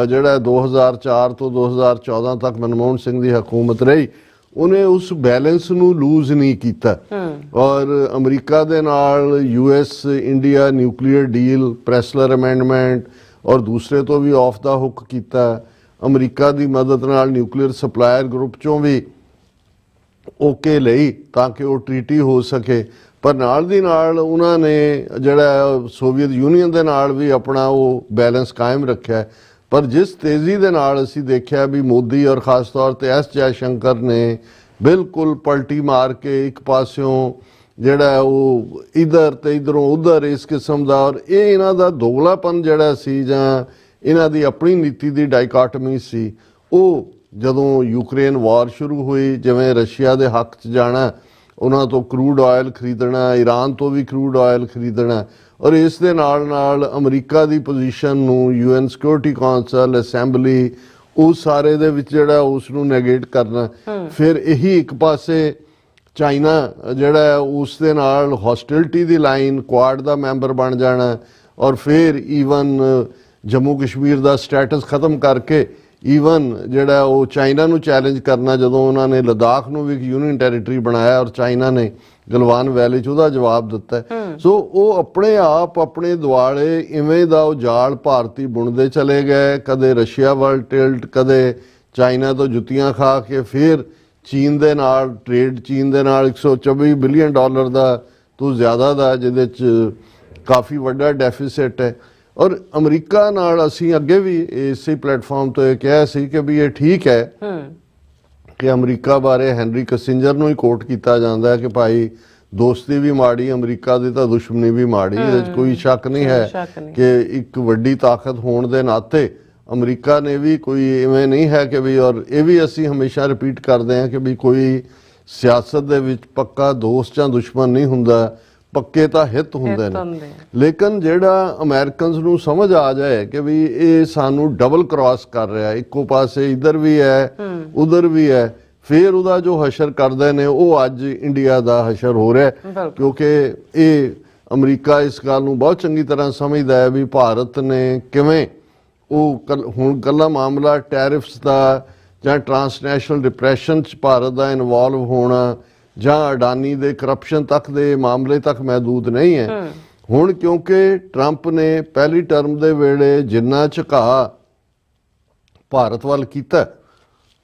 ਜਿਹੜਾ 2004 ਤੋਂ 2014 ਤੱਕ ਮਨਮੋਹਨ ਸਿੰਘ ਦੀ ਹਕੂਮਤ ਰਹੀ, ਉਹਨੇ ਉਸ ਬੈਲੈਂਸ ਨੂੰ ਲੂਜ਼ ਨਹੀਂ ਕੀਤਾ। ਔਰ ਅਮਰੀਕਾ ਦੇ ਨਾਲ US India nuclear deal, Pressler amendment ਔਰ ਦੂਸਰੇ ਤੋਂ ਵੀ ਆਫ ਦਾ ਹੁੱਕ ਕੀਤਾ। ਅਮਰੀਕਾ ਦੀ ਮਦਦ ਨਾਲ ਨਿਊਕਲੀਅਰ ਸਪਲਾਇਰ ਗਰੁੱਪ ਚੋਂ ਵੀ ਓਕੇ ਲਈ ਤਾਂ ਕਿ ਉਹ ਟ੍ਰੀਟੀ ਹੋ ਸਕੇ। ਪਰ ਨਾਲ ਦੀ ਨਾਲ ਉਹਨਾਂ ਨੇ ਜਿਹੜਾ ਸੋਵੀਅਤ ਯੂਨੀਅਨ ਦੇ ਨਾਲ ਵੀ ਆਪਣਾ ਉਹ ਬੈਲੈਂਸ ਕਾਇਮ ਰੱਖਿਆ। ਪਰ ਜਿਸ ਤੇਜ਼ੀ ਦੇ ਨਾਲ ਅਸੀਂ ਦੇਖਿਆ ਵੀ ਮੋਦੀ ਔਰ ਖਾਸ ਤੌਰ ਤੇ ਐਸ ਜੈ ਸ਼ੰਕਰ ਨੇ ਬਿਲਕੁਲ ਪਲਟੀ ਮਾਰ ਕੇ ਇੱਕ ਪਾਸਿਓਂ ਜਿਹੜਾ ਉਹ ਇਧਰ ਤੇ ਇਧਰੋਂ ਉਧਰ ਇਸ ਕਿਸਮ ਦਾ, ਔਰ ਇਹ ਇਹਨਾਂ ਦਾ ਦੋਗਲਾਪਨ ਜਿਹੜਾ ਸੀ ਜਾਂ ਇਹਨਾਂ ਦੀ ਆਪਣੀ ਨੀਤੀ ਦੀ ਡਾਈਕਾਟਮੀ ਸੀ, ਉਹ ਜਦੋਂ ਯੂਕਰੇਨ ਵਾਰ ਸ਼ੁਰੂ ਹੋਈ, ਜਿਵੇਂ ਰਸ਼ੀਆ ਦੇ ਹੱਕ 'ਚ ਜਾਣਾ, ਉਹਨਾਂ ਤੋਂ ਕਰੂਡ ਆਇਲ ਖਰੀਦਣਾ, ਈਰਾਨ ਤੋਂ ਵੀ ਕਰੂਡ ਆਇਲ ਖਰੀਦਣਾ, ਔਰ ਇਸ ਦੇ ਨਾਲ ਨਾਲ ਅਮਰੀਕਾ ਦੀ ਪੋਜੀਸ਼ਨ ਨੂੰ UN ਸਿਕਿਉਰਿਟੀ ਕੌਂਸਲ, ਅਸੈਂਬਲੀ, ਉਹ ਸਾਰੇ ਦੇ ਵਿੱਚ ਜਿਹੜਾ ਉਸ ਨੂੰ ਨੈਗੇਟ ਕਰਨਾ। ਫਿਰ ਇਹੀ ਇੱਕ ਪਾਸੇ ਚਾਈਨਾ ਜਿਹੜਾ ਉਸ ਦੇ ਨਾਲ ਹੌਸਟਿਲਿਟੀ ਦੀ ਲਾਈਨ, ਕੁਆਡ ਦਾ ਮੈਂਬਰ ਬਣ ਜਾਣਾ, ਔਰ ਫਿਰ ਈਵਨ ਜੰਮੂ ਕਸ਼ਮੀਰ ਦਾ ਸਟੇਟਸ ਖਤਮ ਕਰਕੇ ਈਵਨ ਜਿਹੜਾ ਉਹ ਚਾਈਨਾ ਨੂੰ ਚੈਲੰਜ ਕਰਨਾ, ਜਦੋਂ ਉਹਨਾਂ ਨੇ ਲਦਾਖ ਨੂੰ ਵੀ ਇੱਕ ਯੂਨੀਅਨ ਟੈਰੀਟਰੀ ਬਣਾਇਆ ਔਰ ਚਾਈਨਾ ਨੇ ਗਲਵਾਨ ਵੈਲੀ 'ਚ ਉਹਦਾ ਜਵਾਬ ਦਿੱਤਾ। ਸੋ ਉਹ ਆਪਣੇ ਆਪ ਆਪਣੇ ਦੁਆਲੇ ਇਵੇਂ ਦਾ ਉਹ ਜਾਲ ਭਾਰਤੀ ਬੁਣਦੇ ਚਲੇ ਗਏ, ਕਦੇ ਰਸ਼ੀਆ ਵੱਲ ਟਿਲਟ, ਕਦੇ ਚਾਈਨਾ ਤੋਂ ਜੁੱਤੀਆਂ ਖਾ ਕੇ ਫਿਰ ਚੀਨ ਦੇ ਨਾਲ ਟ੍ਰੇਡ, ਚੀਨ ਦੇ ਨਾਲ $124 ਬਿਲੀਅਨ ਦਾ ਤੋਂ ਜ਼ਿਆਦਾ ਦਾ, ਜਿਹਦੇ 'ਚ ਕਾਫੀ ਵੱਡਾ ਡੈਫਿਸਿਟ ਹੈ। ਔਰ ਅਮਰੀਕਾ ਨਾਲ ਅਸੀਂ ਅੱਗੇ ਵੀ ਇਸੇ ਪਲੇਟਫਾਰਮ ਤੋਂ ਇਹ ਕਿਹਾ ਸੀ ਕਿ ਵੀ ਇਹ ਠੀਕ ਹੈ ਕਿ ਅਮਰੀਕਾ ਬਾਰੇ ਹੈਨਰੀ ਕਿਸਿੰਜਰ ਨੂੰ ਹੀ ਕੋਟ ਕੀਤਾ ਜਾਂਦਾ ਹੈ ਕਿ ਭਾਈ ਦੋਸਤੀ ਵੀ ਮਾੜੀ, ਅਮਰੀਕਾ ਦੀ ਤਾਂ ਦੁਸ਼ਮਣੀ ਵੀ ਮਾੜੀ। ਇਹਦੇ 'ਚ ਕੋਈ ਸ਼ੱਕ ਨਹੀਂ ਹੈ ਕਿ ਇੱਕ ਵੱਡੀ ਤਾਕਤ ਹੋਣ ਦੇ ਨਾਤੇ ਅਮਰੀਕਾ ਨੇ ਵੀ ਕੋਈ ਇਵੇਂ ਨਹੀਂ ਹੈ ਕਿ ਵੀ, ਔਰ ਇਹ ਵੀ ਅਸੀਂ ਹਮੇਸ਼ਾ ਰਿਪੀਟ ਕਰਦੇ ਹਾਂ ਕਿ ਵੀ ਕੋਈ ਸਿਆਸਤ ਦੇ ਵਿੱਚ ਪੱਕਾ ਦੋਸਤ ਜਾਂ ਦੁਸ਼ਮਣ ਨਹੀਂ ਹੁੰਦਾ, ਪੱਕੇ ਤਾਂ ਹਿੱਤ ਹੁੰਦੇ ਨੇ। ਲੇਕਿਨ ਜਿਹੜਾ ਅਮਰੀਕਨਸ ਨੂੰ ਸਮਝ ਆ ਜਾਏ ਕਿ ਵੀ ਇਹ ਸਾਨੂੰ ਡਬਲ ਕ੍ਰਾਸ ਕਰ ਰਿਹਾ, ਇੱਕੋ ਪਾਸੇ ਇੱਧਰ ਵੀ ਹੈ ਉਧਰ ਵੀ ਹੈ, ਫਿਰ ਉਹਦਾ ਜੋ ਹਸ਼ਰ ਕਰਦੇ ਨੇ ਉਹ ਅੱਜ ਇੰਡੀਆ ਦਾ ਹਸ਼ਰ ਹੋ ਰਿਹਾ, ਕਿਉਂਕਿ ਇਹ ਅਮਰੀਕਾ ਇਸ ਗੱਲ ਨੂੰ ਬਹੁਤ ਚੰਗੀ ਤਰ੍ਹਾਂ ਸਮਝਦਾ ਹੈ ਵੀ ਭਾਰਤ ਨੇ ਕਿਵੇਂ ਉਹ ਹੁਣ ਕੱਲਾ ਮਾਮਲਾ ਟੈਰਿਫਸ ਦਾ ਜਾਂ ਟਰਾਂਸਨੈਸ਼ਨਲ ਡਿਪਰੈਸ਼ਨ 'ਚ ਭਾਰਤ ਦਾ ਇਨਵੋਲਵ ਹੋਣਾ ਜਾਂ ਅਡਾਨੀ ਦੇ ਕਰਪਸ਼ਨ ਤੱਕ ਦੇ ਮਾਮਲੇ ਤੱਕ ਮਹਿਦੂਦ ਨਹੀਂ ਹੈ। ਹੁਣ ਕਿਉਂਕਿ ਟਰੰਪ ਨੇ ਪਹਿਲੀ ਟਰਮ ਦੇ ਵੇਲੇ ਜਿੰਨਾ ਝੁਕਾਅ ਭਾਰਤ ਵੱਲ ਕੀਤਾ,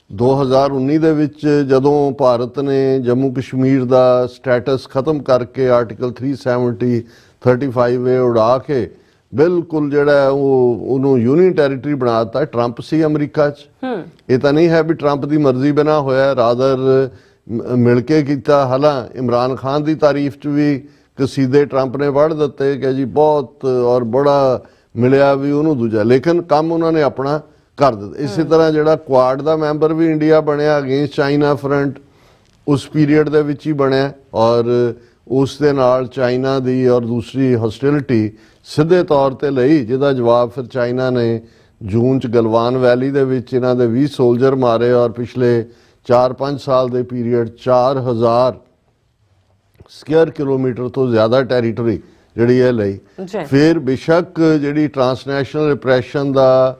2019 ਦੇ ਵਿੱਚ ਜਦੋਂ ਭਾਰਤ ਨੇ ਜੰਮੂ ਕਸ਼ਮੀਰ ਦਾ ਸਟੇਟਸ ਖਤਮ ਕਰਕੇ ਆਰਟੀਕਲ 370 35A ਉਡਾ ਕੇ ਬਿਲਕੁਲ ਜਿਹੜਾ ਉਹਨੂੰ ਯੂਨੀਅਨ ਟੈਰੀਟਰੀ ਬਣਾ ਦਿੱਤਾ, ਟਰੰਪ ਸੀ ਅਮਰੀਕਾ 'ਚ। ਇਹ ਤਾਂ ਨਹੀਂ ਹੈ ਵੀ ਟਰੰਪ ਦੀ ਮਰਜ਼ੀ ਬਿਨਾ ਹੋਇਆ, ਰਾਦਰ ਮਿਲ ਕੇ ਕੀਤਾ। ਹਾਲਾਂ ਇਮਰਾਨ ਖਾਨ ਦੀ ਤਾਰੀਫ 'ਚ ਵੀ ਕਸੀਦੇ ਟਰੰਪ ਨੇ ਪੜ੍ਹ ਦਿੱਤੇ ਕਿ ਜੀ ਬਹੁਤ ਔਰ ਬੜਾ ਮਿਲਿਆ ਵੀ ਉਹਨੂੰ ਦੂਜਾ, ਲੇਕਿਨ ਕੰਮ ਉਹਨਾਂ ਨੇ ਆਪਣਾ ਕਰ ਦਿੱਤਾ। ਇਸੇ ਤਰ੍ਹਾਂ ਜਿਹੜਾ ਕੁਆਡ ਦਾ ਮੈਂਬਰ ਵੀ ਇੰਡੀਆ ਬਣਿਆ ਅਗੇਂਸਟ ਚਾਈਨਾ ਫਰੰਟ, ਉਸ ਪੀਰੀਅਡ ਦੇ ਵਿੱਚ ਹੀ ਬਣਿਆ, ਔਰ ਉਸ ਦੇ ਨਾਲ ਚਾਈਨਾ ਦੀ ਔਰ ਦੂਸਰੀ ਹੌਸਟਿਲਿਟੀ ਸਿੱਧੇ ਤੌਰ ਤੇ ਲਈ, ਜਿਹਦਾ ਜਵਾਬ ਫਿਰ ਚਾਈਨਾ ਨੇ ਜੂਨ 'ਚ ਗਲਵਾਨ ਵੈਲੀ ਦੇ ਵਿੱਚ ਇਹਨਾਂ ਦੇ 20 ਸੋਲਜਰ ਮਾਰੇ, ਔਰ ਪਿਛਲੇ 4-5 ਸਾਲ ਦੇ ਪੀਰੀਅਡ 4000 ਸਕੁਅਰ ਕਿਲੋਮੀਟਰ ਤੋਂ ਜ਼ਿਆਦਾ ਟੈਰੀਟਰੀ ਜਿਹੜੀ ਹੈ ਲਈ। ਫਿਰ ਬੇਸ਼ੱਕ ਜਿਹੜੀ ਟਰਾਂਸਨੈਸ਼ਨਲ ਰਿਪਰੈਸ਼ਨ ਦਾ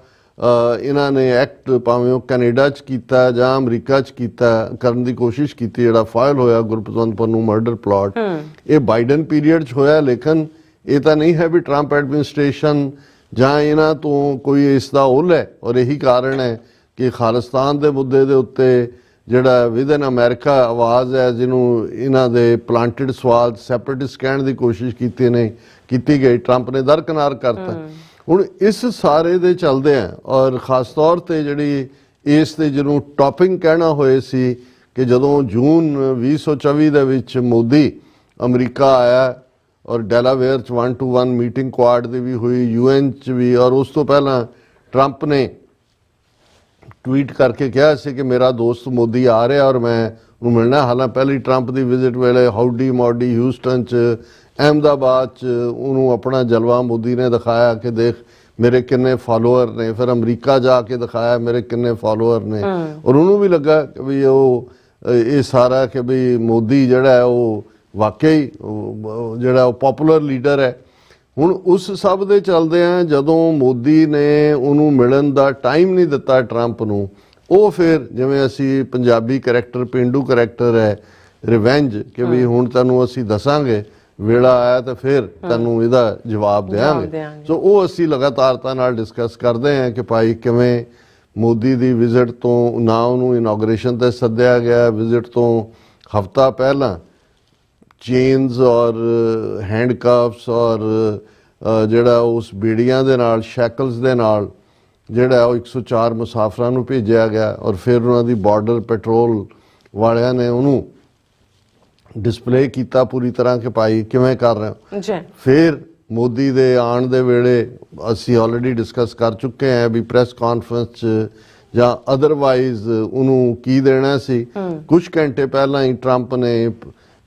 ਇਹਨਾਂ ਨੇ ਐਕਟ ਭਾਵੇਂ ਉਹ ਕੈਨੇਡਾ 'ਚ ਕੀਤਾ ਜਾਂ ਅਮਰੀਕਾ 'ਚ ਕੀਤਾ ਕਰਨ ਦੀ ਕੋਸ਼ਿਸ਼ ਕੀਤੀ, ਜਿਹੜਾ ਫਾਈਲ ਹੋਇਆ ਗੁਰਪਤਵੰਤ ਪੰਨੂ ਮਰਡਰ ਪਲਾਟ, ਇਹ ਬਾਈਡਨ ਪੀਰੀਅਡ 'ਚ ਹੋਇਆ। ਲੇਕਿਨ ਇਹ ਤਾਂ ਨਹੀਂ ਹੈ ਵੀ ਟਰੰਪ ਐਡਮਿਨਿਸਟ੍ਰੇਸ਼ਨ ਜਾਂ ਇਹਨਾਂ ਤੋਂ ਕੋਈ ਇਸ ਦਾ ਉਲ ਹੈ, ਔਰ ਇਹੀ ਕਾਰਨ ਹੈ ਕਿ ਖਾਲਿਸਤਾਨ ਦੇ ਮੁੱਦੇ ਦੇ ਉੱਤੇ ਜਿਹੜਾ ਵਿਦਨ ਅਮਰੀਕਾ ਆਵਾਜ਼ ਹੈ, ਜਿਹਨੂੰ ਇਹਨਾਂ ਦੇ ਪਲਾਂਟਡ ਸਵਾਲ ਸੈਪਰੇਟਿਸਟ ਕਹਿਣ ਦੀ ਕੋਸ਼ਿਸ਼ ਕੀਤੀ ਗਈ, ਟਰੰਪ ਨੇ ਦਰਕਨਾਰ ਕਰਤਾ। ਹੁਣ ਇਸ ਸਾਰੇ ਦੇ ਚੱਲਦੇ ਆ, ਔਰ ਖਾਸ ਤੌਰ ਤੇ ਜਿਹੜੀ ਇਸ ਤੇ ਜਿਹਨੂੰ ਟੌਪਿੰਗ ਕਹਿਣਾ ਹੋਏ ਸੀ ਕਿ ਜਦੋਂ ਜੂਨ 2024 ਦੇ ਵਿੱਚ ਮੋਦੀ ਅਮਰੀਕਾ ਆਇਆ ਔਰ ਡੈਲਾਵੇਅਰ 'ਚ 1-to-1 ਮੀਟਿੰਗ ਕੁਆਡ ਦੀ ਵੀ ਹੋਈ, UN 'ਚ ਵੀ, ਔਰ ਉਸ ਤੋਂ ਪਹਿਲਾਂ ਟਰੰਪ ਨੇ ਟਵੀਟ ਕਰਕੇ ਕਿਹਾ ਸੀ ਕਿ ਮੇਰਾ ਦੋਸਤ ਮੋਦੀ ਆ ਰਿਹਾ ਔਰ ਮੈਂ ਉਹਨੂੰ ਮਿਲਣਾ। ਹਾਲਾਂਕਿ ਪਹਿਲੀ ਟਰੰਪ ਦੀ ਵਿਜ਼ਿਟ ਵੇਲੇ ਹਾਊਡੀ ਮੋਡੀ ਹਿਊਸਟਨ 'ਚ, ਅਹਿਮਦਾਬਾਦ 'ਚ ਉਹਨੂੰ ਆਪਣਾ ਜਲਵਾ ਮੋਦੀ ਨੇ ਦਿਖਾਇਆ ਕਿ ਦੇਖ ਮੇਰੇ ਕਿੰਨੇ ਫਾਲੋਅਰ ਨੇ, ਫਿਰ ਅਮਰੀਕਾ ਜਾ ਕੇ ਦਿਖਾਇਆ ਮੇਰੇ ਕਿੰਨੇ ਫਾਲੋਅਰ ਨੇ, ਔਰ ਉਹਨੂੰ ਵੀ ਲੱਗਾ ਕਿ ਵੀ ਉਹ ਇਹ ਸਾਰਾ ਕਿ ਵੀ ਮੋਦੀ ਜਿਹੜਾ ਹੈ ਉਹ ਵਾਕਈ ਜਿਹੜਾ ਉਹ ਪਪੂਲਰ ਲੀਡਰ ਹੈ। ਹੁਣ ਉਸ ਸਭ ਦੇ ਚੱਲਦੇ ਆ ਜਦੋਂ ਮੋਦੀ ਨੇ ਉਹਨੂੰ ਮਿਲਣ ਦਾ ਟਾਈਮ ਨਹੀਂ ਦਿੱਤਾ ਟਰੰਪ ਨੂੰ, ਉਹ ਫਿਰ ਜਿਵੇਂ ਅਸੀਂ ਪੰਜਾਬੀ ਕਰੈਕਟਰ ਪੇਂਡੂ ਕਰੈਕਟਰ ਹੈ ਰਿਵੈਂਜ ਕਿ ਵੀ ਹੁਣ ਤੈਨੂੰ ਅਸੀਂ ਦੱਸਾਂਗੇ, ਵੇਲਾ ਆਇਆ ਤਾਂ ਫਿਰ ਤੈਨੂੰ ਇਹਦਾ ਜਵਾਬ ਦੇਵਾਂਗੇ। ਸੋ ਉਹ ਅਸੀਂ ਲਗਾਤਾਰਤਾ ਨਾਲ ਡਿਸਕਸ ਕਰਦੇ ਹਾਂ ਕਿ ਭਾਈ ਕਿਵੇਂ ਮੋਦੀ ਦੀ ਵਿਜ਼ਿਟ ਤੋਂ ਨਾ ਉਹਨੂੰ ਇਨੋਗ੍ਰੇਸ਼ਨ ਤੇ ਸੱਦਿਆ ਗਿਆ, ਵਿਜ਼ਿਟ ਤੋਂ ਹਫ਼ਤਾ ਪਹਿਲਾਂ ਚੇਨਸ ਔਰ ਹੈਂਡਕਫਸ ਔਰ ਜਿਹੜਾ ਉਸ ਬੀੜੀਆਂ ਦੇ ਨਾਲ ਸ਼ੈਕਲਸ ਦੇ ਨਾਲ ਜਿਹੜਾ ਉਹ 104 ਮੁਸਾਫਰਾਂ ਨੂੰ ਭੇਜਿਆ ਗਿਆ, ਔਰ ਫਿਰ ਉਹਨਾਂ ਦੀ ਬਾਰਡਰ ਪੈਟਰੋਲ ਵਾਲਿਆਂ ਨੇ ਉਹਨੂੰ ਡਿਸਪਲੇ ਕੀਤਾ ਪੂਰੀ ਤਰ੍ਹਾਂ ਕਿ ਭਾਈ ਕਿਵੇਂ ਕਰ ਰਹੇ ਹੋ ਜੀ। ਫਿਰ ਮੋਦੀ ਦੇ ਆਉਣ ਦੇ ਵੇਲੇ ਅਸੀਂ ਆਲਰੇਡੀ ਡਿਸਕਸ ਕਰ ਚੁੱਕੇ ਹਾਂ ਵੀ ਪ੍ਰੈਸ ਕਾਨਫਰੰਸ 'ਚ ਜਾਂ ਅਦਰਵਾਈਜ਼ ਉਹਨੂੰ ਕੀ ਦੇਣਾ ਸੀ। ਕੁਝ ਘੰਟੇ ਪਹਿਲਾਂ ਹੀ ਟਰੰਪ ਨੇ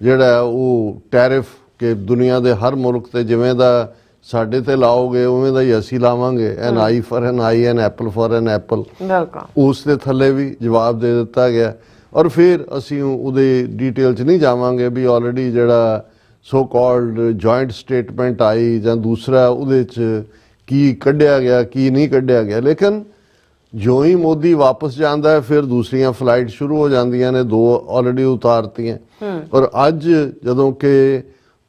ਜਿਹੜਾ ਉਹ ਟੈਰਿਫ ਕਿ ਦੁਨੀਆ ਦੇ ਹਰ ਮੁਲਕ ਤੇ ਜਿਵੇਂ ਦਾ ਸਾਡੇ ਤੇ ਲਾਓਗੇ ਉਵੇਂ ਦਾ ਹੀ ਅਸੀਂ ਲਾਵਾਂਗੇ, N I for N I N apple for N apple, ਉਸ ਦੇ ਥੱਲੇ ਵੀ ਜਵਾਬ ਦੇ ਦਿੱਤਾ ਗਿਆ। ਔਰ ਫਿਰ ਅਸੀਂ ਉਹਦੇ ਡਿਟੇਲ 'ਚ ਨਹੀਂ ਜਾਵਾਂਗੇ ਵੀ ਆਲਰੇਡੀ ਜਿਹੜਾ ਸੋ ਕਾਲਡ ਜੁਆਇੰਟ ਸਟੇਟਮੈਂਟ ਆਈ ਜਾਂ ਦੂਸਰਾ ਉਹਦੇ 'ਚ ਕੀ ਕੱਢਿਆ ਗਿਆ ਕੀ ਨਹੀਂ ਕੱਢਿਆ ਗਿਆ। ਲੇਕਿਨ ਜੋ ਹੀ ਮੋਦੀ ਵਾਪਸ ਜਾਂਦਾ ਹੈ ਫਿਰ ਦੂਸਰੀਆਂ ਫਲਾਈਟ ਸ਼ੁਰੂ ਹੋ ਜਾਂਦੀਆਂ ਨੇ, 2 ਆਲਰੇਡੀ ਉਤਾਰਤੀਆਂ। ਔਰ ਅੱਜ ਜਦੋਂ ਕਿ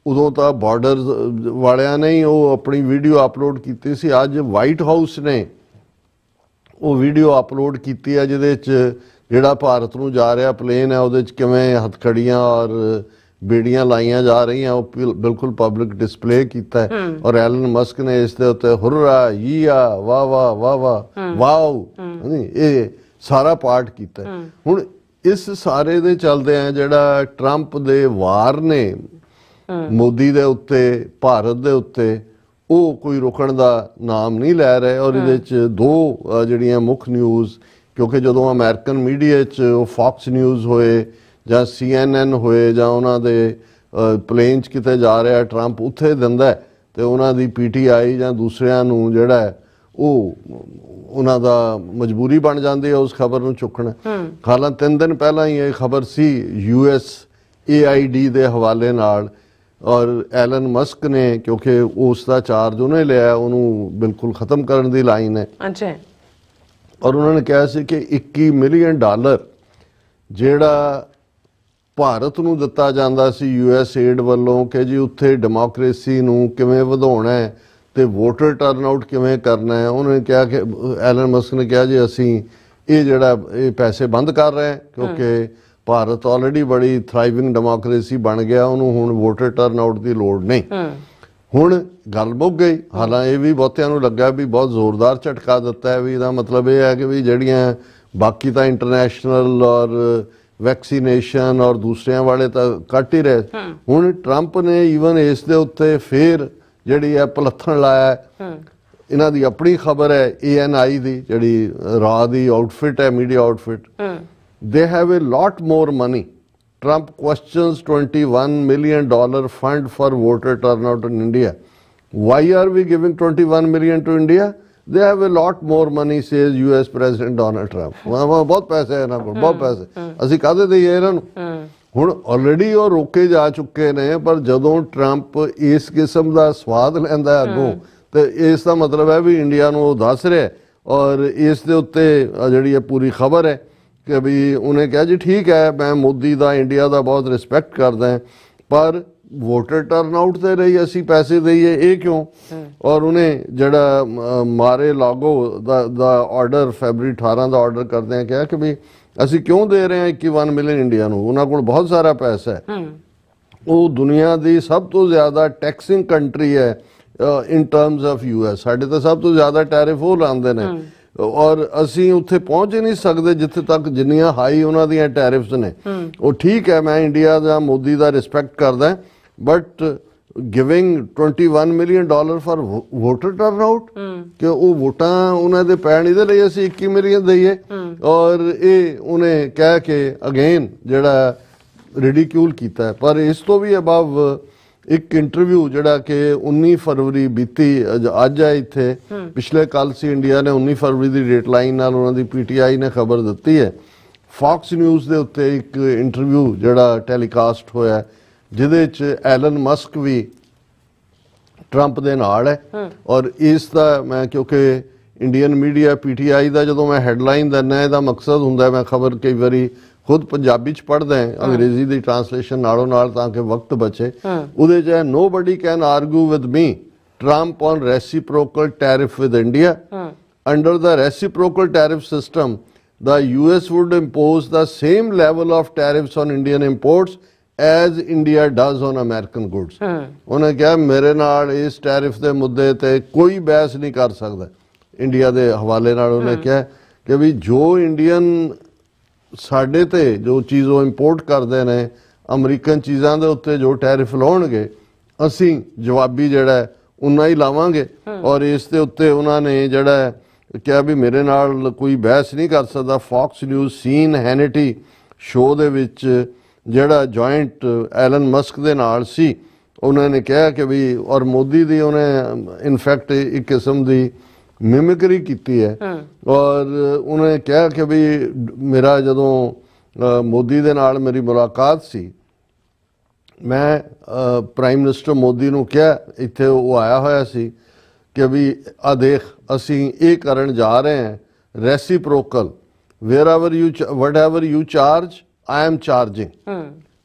ਉਦੋਂ ਤਾਂ ਬਾਰਡਰ ਵਾਲਿਆਂ ਨੇ ਹੀ ਉਹ ਆਪਣੀ ਵੀਡੀਓ ਅਪਲੋਡ ਕੀਤੀ ਸੀ, ਅੱਜ ਵਾਈਟ ਹਾਊਸ ਨੇ ਉਹ ਵੀਡੀਓ ਅਪਲੋਡ ਕੀਤੀ ਹੈ ਜਿਹਦੇ 'ਚ ਜਿਹੜਾ ਭਾਰਤ ਨੂੰ ਜਾ ਰਿਹਾ ਪਲੇਨ ਹੈ ਉਹਦੇ 'ਚ ਕਿਵੇਂ ਹੱਥਕੜੀਆਂ ਔਰ ਬੇੜੀਆਂ ਲਾਈਆਂ ਜਾ ਰਹੀਆਂ, ਉਹ ਬਿਲਕੁਲ ਪਬਲਿਕ ਡਿਸਪਲੇ ਕੀਤਾ ਹੈ। ਔਰ ਐਲਨ ਮਸਕ ਨੇ ਇਸ ਦੇ ਉੱਤੇ ਹੁਰਰਾ ਯੀਆ ਵਾਹ ਵਾਹ ਵਾਹ ਵਾਹ ਵਾਓ ਇਹ ਸਾਰਾ ਪਾਰਟ ਕੀਤਾ। ਹੁਣ ਇਸ ਸਾਰੇ ਦੇ ਚੱਲਦੇ ਆ ਜਿਹੜਾ ਟਰੰਪ ਦੇ ਵਾਰ ਨੇ ਮੋਦੀ ਦੇ ਉੱਤੇ ਭਾਰਤ ਦੇ ਉੱਤੇ, ਉਹ ਕੋਈ ਰੁਕਣ ਦਾ ਨਾਮ ਨਹੀਂ ਲੈ ਰਹੇ। ਔਰ ਇਹਦੇ 'ਚ 2 ਜਿਹੜੀਆਂ ਮੁੱਖ ਨਿਊਜ਼, ਕਿਉਂਕਿ ਜਦੋਂ ਅਮਰੀਕਨ ਮੀਡੀਆ 'ਚ ਉਹ ਫੌਕਸ ਨਿਊਜ਼ ਹੋਏ ਜਾਂ CNN ਹੋਏ ਜਾਂ ਉਹਨਾਂ ਦੇ ਪਲੇਨ 'ਚ ਕਿਤੇ ਜਾ ਰਿਹਾ ਟਰੰਪ ਉੱਥੇ ਦਿੰਦਾ ਤੇ ਉਹਨਾਂ ਦੀ PTI ਜਾਂ ਦੂਸਰਿਆਂ ਨੂੰ ਜਿਹੜਾ ਉਹ ਉਹਨਾਂ ਦਾ ਮਜਬੂਰੀ ਬਣ ਜਾਂਦੀ ਹੈ ਉਸ ਖਬਰ ਨੂੰ ਚੁੱਕਣਾ। ਹਾਲਾਂਕਿ 3 ਦਿਨ ਪਹਿਲਾਂ ਹੀ ਇਹ ਖਬਰ ਸੀ USAID ਦੇ ਹਵਾਲੇ ਨਾਲ, ਔਰ ਐਲਨ ਮਸਕ ਨੇ ਕਿਉਂਕਿ ਉਸ ਦਾ ਚਾਰਜ ਉਹਨੇ ਲਿਆ, ਉਹਨੂੰ ਬਿਲਕੁਲ ਖਤਮ ਕਰਨ ਦੀ ਲਾਈਨ ਹੈ। ਔਰ ਉਹਨਾਂ ਨੇ ਕਿਹਾ ਸੀ ਕਿ $21 ਮਿਲੀਅਨ ਜਿਹੜਾ ਭਾਰਤ ਨੂੰ ਦਿੱਤਾ ਜਾਂਦਾ ਸੀ USAID ਵੱਲੋਂ ਕਿ ਜੀ ਉੱਥੇ ਡੈਮੋਕ੍ਰੇਸੀ ਨੂੰ ਕਿਵੇਂ ਵਧਾਉਣਾ ਹੈ ਤੇ ਵੋਟਰ ਟਰਨਆਊਟ ਕਿਵੇਂ ਕਰਨਾ ਹੈ। ਉਹਨਾਂ ਨੇ ਕਿਹਾ ਕਿ ਐਲਨ ਮਸਕ ਨੇ ਕਿਹਾ ਜੀ ਅਸੀਂ ਇਹ ਪੈਸੇ ਬੰਦ ਕਰ ਰਹੇ ਹਾਂ ਕਿਉਂਕਿ ਭਾਰਤ ਆਲਰੇਡੀ ਬੜੀ ਥਰਾਈਵਿੰਗ ਡੈਮੋਕ੍ਰੇਸੀ ਬਣ ਗਿਆ, ਉਹਨੂੰ ਹੁਣ ਵੋਟਰ ਟਰਨਆਊਟ ਦੀ ਲੋੜ ਨਹੀਂ। ਹੁਣ ਗੱਲ ਮੁੱਕ ਗਈ। ਹਾਲਾਂਕਿ ਇਹ ਵੀ ਬਹੁਤਿਆਂ ਨੂੰ ਲੱਗਾ ਵੀ ਬਹੁਤ ਜ਼ੋਰਦਾਰ ਝਟਕਾ ਦਿੱਤਾ ਹੈ, ਵੀ ਇਹਦਾ ਮਤਲਬ ਇਹ ਹੈ ਕਿ ਵੀ ਜਿਹੜੀਆਂ ਬਾਕੀ ਤਾਂ ਇੰਟਰਨੈਸ਼ਨਲ ਔਰ ਵੈਕਸੀਨੇਸ਼ਨ ਔਰ ਦੂਸਰਿਆਂ ਵਾਲੇ ਤਾਂ ਕੱਟ ਹੀ ਰਹੇ। ਹੁਣ ਟਰੰਪ ਨੇ ਈਵਨ ਇਸ ਦੇ ਉੱਤੇ ਫਿਰ ਜਿਹੜੀ ਹੈ ਪਲੱਥਣ ਲਾਇਆ। ਇਹਨਾਂ ਦੀ ਆਪਣੀ ਖਬਰ ਹੈ ANI ਦੀ ਜਿਹੜੀ ਰਾਹ ਦੀ ਆਊਟਫਿਟ ਹੈ, media outfit, they have a lot more money. Trump questions $21 million fund for voter turnout in India. Why are we giving $21 million to India? They have a lot more money, says US President Donald Trump. ਬਹੁਤ ਪੈਸੇ ਇਹਨਾਂ ਕੋਲ, ਬਹੁਤ ਪੈਸੇ, ਅਸੀਂ ਕਾਹਦੇ ਦੇਈਏ ਇਹਨਾਂ ਨੂੰ। ਹੁਣ ਆਲਰੇਡੀ ਉਹ ਰੋਕੇ ਜਾ ਚੁੱਕੇ ਨੇ, ਪਰ ਜਦੋਂ ਟਰੰਪ ਇਸ ਕਿਸਮ ਦਾ ਸਵਾਦ ਲੈਂਦਾ ਅੱਗੋਂ ਤੇ ਇਸ ਦਾ ਮਤਲਬ ਹੈ ਵੀ ਇੰਡੀਆ ਨੂੰ ਉਹ ਦੱਸ ਰਿਹਾ ਔਰ ਇਸ ਦੇ ਉੱਤੇ ਜਿਹੜੀ ਇਹ ਪੂਰੀ ਖਬਰ ਹੈ ਕਿ ਵੀ ਉਹਨੇ ਕਿਹਾ ਜੀ ਠੀਕ ਹੈ ਮੈਂ ਮੋਦੀ ਦਾ ਇੰਡੀਆ ਦਾ ਬਹੁਤ ਰਿਸਪੈਕਟ ਕਰਦਾ ਹਾਂ ਪਰ ਵੋਟਰ ਟਰਨ ਆਊਟ ਤੇ ਰਹੀ ਅਸੀਂ ਪੈਸੇ ਦਈਏ ਇਹ ਕਿਉਂ। ਔਰ ਉਹਨੇ ਜਿਹੜਾ ਮਾਰੇ ਲਾਗੋ ਦਾ ਆਰਡਰ ਫੈਬਰੀ 18 ਦਾ ਆਰਡਰ ਕਰਦੇ ਆ ਕਿਹਾ ਕਿ ਵੀ ਅਸੀਂ ਕਿਉਂ ਦੇ ਰਹੇ ਹਾਂ 21 ਮਿਲੀਅਨ ਇੰਡੀਆ ਨੂੰ, ਉਹਨਾਂ ਕੋਲ ਬਹੁਤ ਸਾਰਾ ਪੈਸਾ ਹੈ, ਉਹ ਦੁਨੀਆ ਦੀ ਸਭ ਤੋਂ ਜ਼ਿਆਦਾ ਟੈਕਸਿੰਗ ਕੰਟਰੀ ਹੈ ਇਨ ਟਰਮਸ ਆਫ US, ਸਾਡੇ ਤਾਂ ਸਭ ਤੋਂ ਜ਼ਿਆਦਾ ਟੈਰਿਫ ਉਹ ਲਾਉਂਦੇ ਨੇ ਔਰ ਅਸੀਂ ਉੱਥੇ ਪਹੁੰਚ ਹੀ ਨਹੀਂ ਸਕਦੇ ਜਿੱਥੇ ਤੱਕ ਜਿੰਨੀਆਂ ਹਾਈ ਉਹਨਾਂ ਦੀਆਂ ਟੈਰਿਫਸ ਨੇ। ਉਹ ਠੀਕ ਹੈ ਮੈਂ ਇੰਡੀਆ ਦਾ ਮੋਦੀ ਦਾ ਰਿਸਪੈਕਟ ਕਰਦਾ but giving $21 million for voter turn out ਕਿ ਉਹ ਵੋਟਾਂ ਉਹਨਾਂ ਦੇ ਪੈਣ ਇਹਦੇ ਲਈ ਅਸੀਂ 21 ਮਿਲੀਅਨ ਦਈਏ। ਔਰ ਇਹ ਉਹਨੇ ਕਹਿ ਕੇ ਅਗੇਨ ਜਿਹੜਾ ਰਿਡੀਕਿਊਲ ਕੀਤਾ। ਪਰ ਇਸ ਤੋਂ ਵੀ ਅਬਵ ਇੱਕ ਇੰਟਰਵਿਊ ਜਿਹੜਾ ਕਿ 19 ਫਰਵਰੀ ਬੀਤੀ ਅੱਜ ਹੈ ਇੱਥੇ, ਪਿਛਲੇ ਕੱਲ ਸੀ ਇੰਡੀਆ ਨੇ 19 ਫਰਵਰੀ ਦੀ ਡੇਟ ਲਾਈਨ ਨਾਲ ਉਹਨਾਂ ਦੀ PTI ਨੇ ਖਬਰ ਦਿੱਤੀ ਹੈ। ਫੌਕਸ ਨਿਊਜ਼ ਦੇ ਉੱਤੇ ਇੱਕ ਇੰਟਰਵਿਊ ਜਿਹੜਾ ਟੈਲੀਕਾਸਟ ਹੋਇਆ ਜਿਹਦੇ 'ਚ ਐਲਨ ਮਸਕ ਵੀ ਟਰੰਪ ਦੇ ਨਾਲ ਹੈ। ਔਰ ਇਸ ਦਾ ਮੈਂ ਕਿਉਂਕਿ ਇੰਡੀਅਨ ਮੀਡੀਆ PTI ਦਾ ਜਦੋਂ ਮੈਂ ਹੈਡਲਾਈਨ ਦਿੰਦਾ ਇਹਦਾ ਮਕਸਦ ਹੁੰਦਾ ਮੈਂ ਖਬਰ ਕਈ ਵਾਰੀ ਖੁਦ ਪੰਜਾਬੀ 'ਚ ਪੜ੍ਹਦਾ ਅੰਗਰੇਜ਼ੀ ਦੀ ਟ੍ਰਾਂਸਲੇਸ਼ਨ ਨਾਲੋਂ ਨਾਲ ਤਾਂ ਕਿ ਵਕਤ ਬਚੇ। ਉਹਦੇ 'ਚ nobody can argue with me Trump on reciprocal tariff with India. Under the reciprocal tariff system, the US would impose the same level of tariffs on Indian imports as India does on American goods. ਉਹਨੇ ਕਿਹਾ ਮੇਰੇ ਨਾਲ ਇਸ tariff ਦੇ ਮੁੱਦੇ ਤੇ ਕੋਈ ਬਹਿਸ ਨਹੀਂ ਕਰ ਸਕਦਾ। ਇੰਡੀਆ ਦੇ ਹਵਾਲੇ ਨਾਲ ਉਹਨੇ ਕਿਹਾ ਕਿ ਵੀ ਜੋ ਇੰਡੀਅਨ ਸਾਡੇ ਤੇ ਜੋ ਚੀਜ਼ ਉਹ ਇੰਪੋਰਟ ਕਰਦੇ ਨੇ ਅਮਰੀਕਨ ਚੀਜ਼ਾਂ ਦੇ ਉੱਤੇ ਜੋ ਟੈਰਿਫ ਲਾਉਣਗੇ ਅਸੀਂ ਜਵਾਬੀ ਜਿਹੜਾ ਉਨਾ ਹੀ ਲਾਵਾਂਗੇ। ਔਰ ਇਸ ਦੇ ਉੱਤੇ ਉਹਨਾਂ ਨੇ ਜਿਹੜਾ ਕਿਹਾ ਵੀ ਮੇਰੇ ਨਾਲ ਕੋਈ ਬਹਿਸ ਨਹੀਂ ਕਰ ਸਕਦਾ। ਫੌਕਸ ਨਿਊਜ਼ ਸੀਨ ਹੈਨਿਟੀ ਸ਼ੋਅ ਦੇ ਵਿੱਚ ਜਿਹੜਾ ਜੁਆਇੰਟ ਐਲਨ ਮਸਕ ਦੇ ਨਾਲ ਸੀ ਉਹਨਾਂ ਨੇ ਕਿਹਾ ਕਿ ਵੀ ਔਰ ਮੋਦੀ ਦੀ ਉਹਨੇ ਇਨਫੈਕਟ ਇੱਕ ਕਿਸਮ ਦੀ ਮਿਮਿਕਰੀ ਕੀਤੀ ਹੈ। ਔਰ ਉਹਨੇ ਕਿਹਾ ਕਿ ਵੀ ਮੇਰਾ ਜਦੋਂ ਮੋਦੀ ਦੇ ਨਾਲ ਮੇਰੀ ਮੁਲਾਕਾਤ ਸੀ ਮੈਂ ਪ੍ਰਾਈਮ ਮਿਨਿਸਟਰ ਮੋਦੀ ਨੂੰ ਕਿਹਾ ਇੱਥੇ ਉਹ ਆਇਆ ਹੋਇਆ ਸੀ ਕਿ ਵੀ ਆ ਦੇਖ ਅਸੀਂ ਇਹ ਕਰਨ ਜਾ ਰਹੇ ਹਾਂ reciprocal whatever you charge I am charging.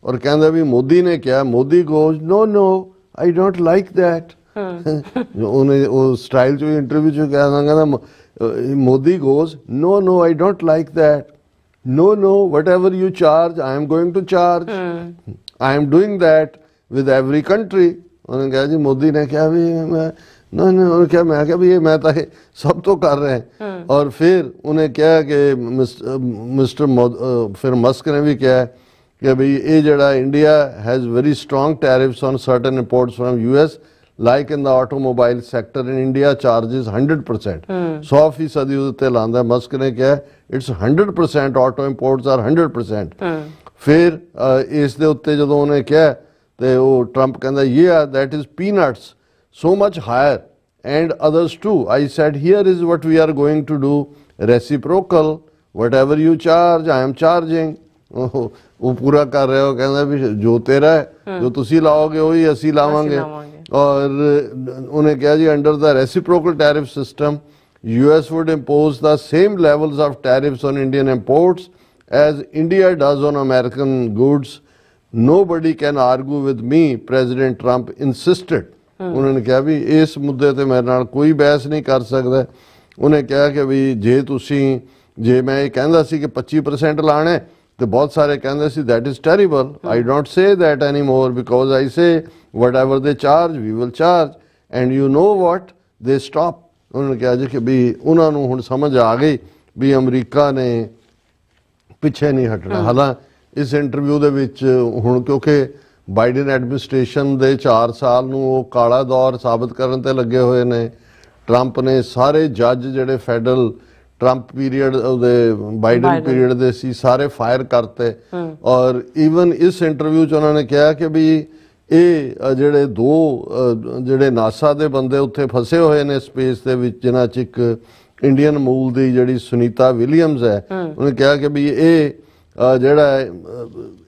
ਔਰ ਕਹਿੰਦਾ ਵੀ ਮੋਦੀ ਨੇ ਕਿਹਾ Modi goes no I don't like that. ਉਹਨੇ ਉਹ ਸਟਾਈਲ ਚ ਇੰਟਰਵਿਊ ਚ ਕਹਿੰਦਾ Modi goes no I don't like that. No whatever you charge I am going to charge. I am doing that with every country. ਉਹਨੇ ਕਿਹਾ ਜੀ ਮੋਦੀ ਨੇ ਕਿਹਾ ਵੀ ਉਹਨੇ ਕਿਹਾ ਮੈਂ ਕਿਹਾ ਵੀ ਇਹ ਮੈਂ ਤਾਂ ਇਹ ਸਭ ਤੋਂ ਕਰ ਰਿਹਾ। ਔਰ ਫਿਰ ਉਹਨੇ ਕਿਹਾ ਕਿ ਮਿਸਟਰ ਫਿਰ ਮਸਕ ਨੇ ਵੀ ਕਿਹਾ ਕਿ ਵੀ ਇਹ ਜਿਹੜਾ India has very strong tariffs on certain imports from US like in the automobile sector in India charges 100%. 100% ਉਹਦੇ ਤੇ ਲਾਉਂਦਾ। ਮਸਕ ਨੇ ਕਿਹਾ ਇਟਸ 100% auto imports are 100%. ਫਿਰ ਇਸ ਦੇ ਉੱਤੇ ਜਦੋਂ ਉਹਨੇ ਕਿਹਾ ਤੇ ਉਹ ਟਰੰਪ ਕਹਿੰਦਾ that is peanuts, so much higher and others too. I said here is what we are going to do, reciprocal, whatever you charge I am charging. ਉਹ ਪੂਰਾ ਕਰ ਰਿਹਾ। ਉਹ ਕਹਿੰਦਾ ਵੀ ਜੋ ਤੇਰਾ ਹੈ ਜੋ ਤੁਸੀਂ ਲਾਓਗੇ ਉਹੀ ਅਸੀਂ ਲਾਵਾਂਗੇ। ਔਰ ਉਹਨੇ ਕਿਹਾ ਜੀ under the reciprocal tariff system US would impose the same levels of tariffs on Indian imports as India does on American goods. Nobody can argue with me, President Trump insisted. ਉਹਨਾਂ ਨੇ ਕਿਹਾ ਵੀ ਇਸ ਮੁੱਦੇ ਤੇ ਮੇਰੇ ਨਾਲ ਕੋਈ ਬਹਿਸ ਨਹੀਂ ਕਰ ਸਕਦਾ। ਉਹਨੇ ਕਿਹਾ ਕਿ ਵੀ ਜੇ ਮੈਂ ਇਹ ਕਹਿੰਦਾ ਸੀ ਕਿ 25% ਲਾਣਾ ਤੇ ਬਹੁਤ ਸਾਰੇ ਕਹਿੰਦੇ ਸੀ that is terrible. I don't say that anymore because I say whatever they charge we will charge and you know what they stop. ਉਹਨਾਂ ਨੇ ਕਿਹਾ ਜੀ ਕਿ ਵੀ ਉਹਨਾਂ ਨੂੰ ਹੁਣ ਸਮਝ ਆ ਗਈ ਵੀ ਅਮਰੀਕਾ ਨੇ ਪਿੱਛੇ ਨਹੀਂ ਹਟਣਾ। ਹਾਲਾਂਕਿ ਇਸ ਇੰਟਰਵਿਊ ਦੇ ਵਿੱਚ ਹੁਣ ਕਿਉਂਕਿ ਬਾਈਡਨ ਐਡਮਿਨਿਸਟ੍ਰੇਸ਼ਨ ਦੇ 4 ਸਾਲ ਨੂੰ ਉਹ ਕਾਲਾ ਦੌਰ ਸਾਬਤ ਕਰਨ ਤੇ ਲੱਗੇ ਹੋਏ ਨੇ। ਟਰੰਪ ਨੇ ਸਾਰੇ ਜੱਜ ਜਿਹੜੇ ਫੈਡਰਲ ਟਰੰਪ ਪੀਰੀਅਡ ਉਹਦੇ ਬਾਈਡਨ ਪੀਰੀਅਡ ਦੇ ਸੀ ਸਾਰੇ ਫਾਇਰ ਕਰਤੇ। ਔਰ ਈਵਨ ਇਸ ਇੰਟਰਵਿਊ 'ਚ ਉਹਨਾਂ ਨੇ ਕਿਹਾ ਕਿ ਵੀ ਇਹ ਜਿਹੜੇ ਜਿਹੜੇ ਨਾਸਾ ਦੇ ਬੰਦੇ ਉੱਥੇ ਫਸੇ ਹੋਏ ਨੇ ਸਪੇਸ ਦੇ ਵਿੱਚ ਜਿਨ੍ਹਾਂ 'ਚ ਇੱਕ ਇੰਡੀਅਨ ਮੂਲ ਦੀ ਜਿਹੜੀ ਸੁਨੀਤਾ ਵਿਲੀਅਮਸ ਹੈ ਉਹਨੇ ਕਿਹਾ ਕਿ ਵੀ ਇਹ ਜਿਹੜਾ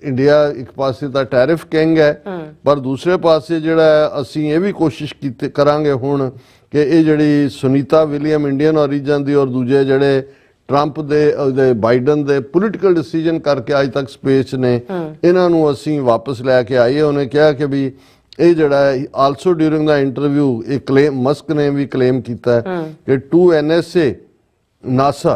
ਇੰਡੀਆ ਇੱਕ ਪਾਸੇ ਤਾਂ ਟੈਰਿਫ ਕਿੰਗ ਹੈ ਪਰ ਦੂਸਰੇ ਪਾਸੇ ਜਿਹੜਾ ਅਸੀਂ ਇਹ ਵੀ ਕੋਸ਼ਿਸ਼ ਕਰਾਂਗੇ ਹੁਣ ਕਿ ਇਹ ਜਿਹੜੀ ਸੁਨੀਤਾ ਵਿਲੀਅਮ ਇੰਡੀਅਨ origin ਦੀ ਔਰ ਦੂਜੇ ਜਿਹੜੇ ਟਰੰਪ ਦੇ ਬਾਈਡਨ ਦੇ ਪੋਲੀਟੀਕਲ ਡਿਸੀਜਨ ਕਰਕੇ ਅੱਜ ਤੱਕ ਸਪੇਸ 'ਚ ਨੇ, ਇਹਨਾਂ ਨੂੰ ਅਸੀਂ ਵਾਪਸ ਲੈ ਕੇ ਆਈਏ। ਉਹਨੇ ਕਿਹਾ ਕਿ ਵੀ ਇਹ ਜਿਹੜਾ ਹੈ ਆਲਸੋ ਡਿਊਰਿੰਗ ਦਾ ਇੰਟਰਵਿਊ ਇਹ ਕਲੇਮ ਮਸਕ ਨੇ ਵੀ ਕਲੇਮ ਕੀਤਾ ਹੈ ਕਿ 2 NSA NASA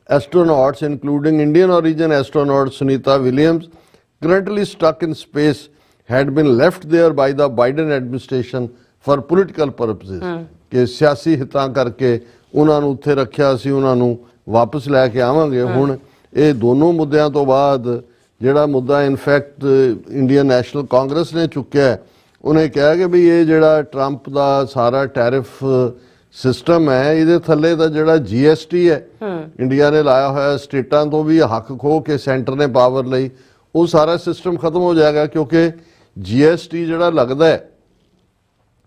astronauts including Indian origin astronaut Sunita Williams currently stuck in space had been left there by the Biden administration for political purposes ਕਿ ਸਿਆਸੀ ਹਿੱਤਾਂ ਕਰਕੇ ਉਹਨਾਂ ਨੂੰ ਉੱਥੇ ਰੱਖਿਆ ਸੀ, ਉਹਨਾਂ ਨੂੰ ਵਾਪਸ ਲੈ ਕੇ ਆਵਾਂਗੇ। ਹੁਣ ਇਹ ਦੋਨੋਂ ਮੁੱਦਿਆਂ ਤੋਂ ਬਾਅਦ ਜਿਹੜਾ ਮੁੱਦਾ ਇਨਫੈਕਟ ਇੰਡੀਅਨ ਨੈਸ਼ਨਲ ਕਾਂਗਰਸ ਨੇ ਚੁੱਕਿਆ, ਉਹਨੇ ਕਿਹਾ ਕਿ ਵੀ ਇਹ ਜਿਹੜਾ ਟਰੰਪ ਦਾ ਸਾਰਾ ਟੈਰਿਫ ਸਿਸਟਮ ਹੈ, ਇਹਦੇ ਥੱਲੇ ਦਾ ਜਿਹੜਾ GST ਹੈ ਇੰਡੀਆ ਨੇ ਲਾਇਆ ਹੋਇਆ, ਸਟੇਟਾਂ ਤੋਂ ਵੀ ਹੱਕ ਖੋਹ ਕੇ ਸੈਂਟਰ ਨੇ ਪਾਵਰ ਲਈ, ਉਹ ਸਾਰਾ ਸਿਸਟਮ ਖਤਮ ਹੋ ਜਾਏਗਾ। ਕਿਉਂਕਿ GST ਜਿਹੜਾ ਲੱਗਦਾ ਹੈ,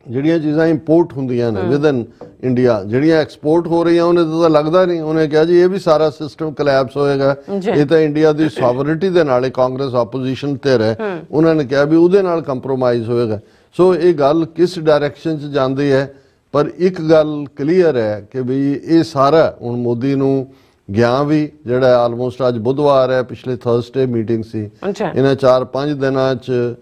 ਜਿਹੜੀਆਂ ਚੀਜ਼ਾਂ ਇੰਪੋਰਟ ਹੁੰਦੀਆਂ ਨੇ ਵਿਦਨ ਇੰਡੀਆ, ਜਿਹੜੀਆਂ ਐਕਸਪੋਰਟ ਹੋ ਰਹੀਆਂ ਉਹਨੇ ਤਾਂ ਲੱਗਦਾ ਨਹੀਂ। ਉਹਨੇ ਕਿਹਾ ਜੀ ਇਹ ਵੀ ਸਾਰਾ ਸਿਸਟਮ ਕੋਲੈਪਸ ਹੋਏਗਾ, ਇਹ ਤਾਂ ਇੰਡੀਆ ਦੀ ਸੋਵਰਨਿਟੀ ਦੇ ਨਾਲ ਕਾਂਗਰਸ ਆਪੋਜੀਸ਼ਨ ਤੇ ਰਹੇ, ਉਹਨਾਂ ਨੇ ਕਿਹਾ ਵੀ ਉਹਦੇ ਨਾਲ ਕੰਪਰੋਮਾਈਜ਼ ਹੋਏਗਾ। ਸੋ ਇਹ ਗੱਲ ਕਿਸ ਡਾਇਰੈਕਸ਼ਨ 'ਚ ਜਾਂਦੀ ਹੈ, ਪਰ ਇੱਕ ਗੱਲ ਕਲੀਅਰ ਹੈ ਕਿ ਵੀ ਇਹ ਸਾਰਾ ਹੁਣ ਮੋਦੀ ਨੂੰ ਗਿਆ ਵੀ, ਜਿਹੜਾ ਆਲਮੋਸਟ ਅੱਜ ਬੁੱਧਵਾਰ ਹੈ, ਪਿਛਲੇ ਥਰਸਡੇ ਮੀਟਿੰਗ ਸੀ, ਇਹਨਾਂ 4-5 ਦਿਨਾਂ 'ਚ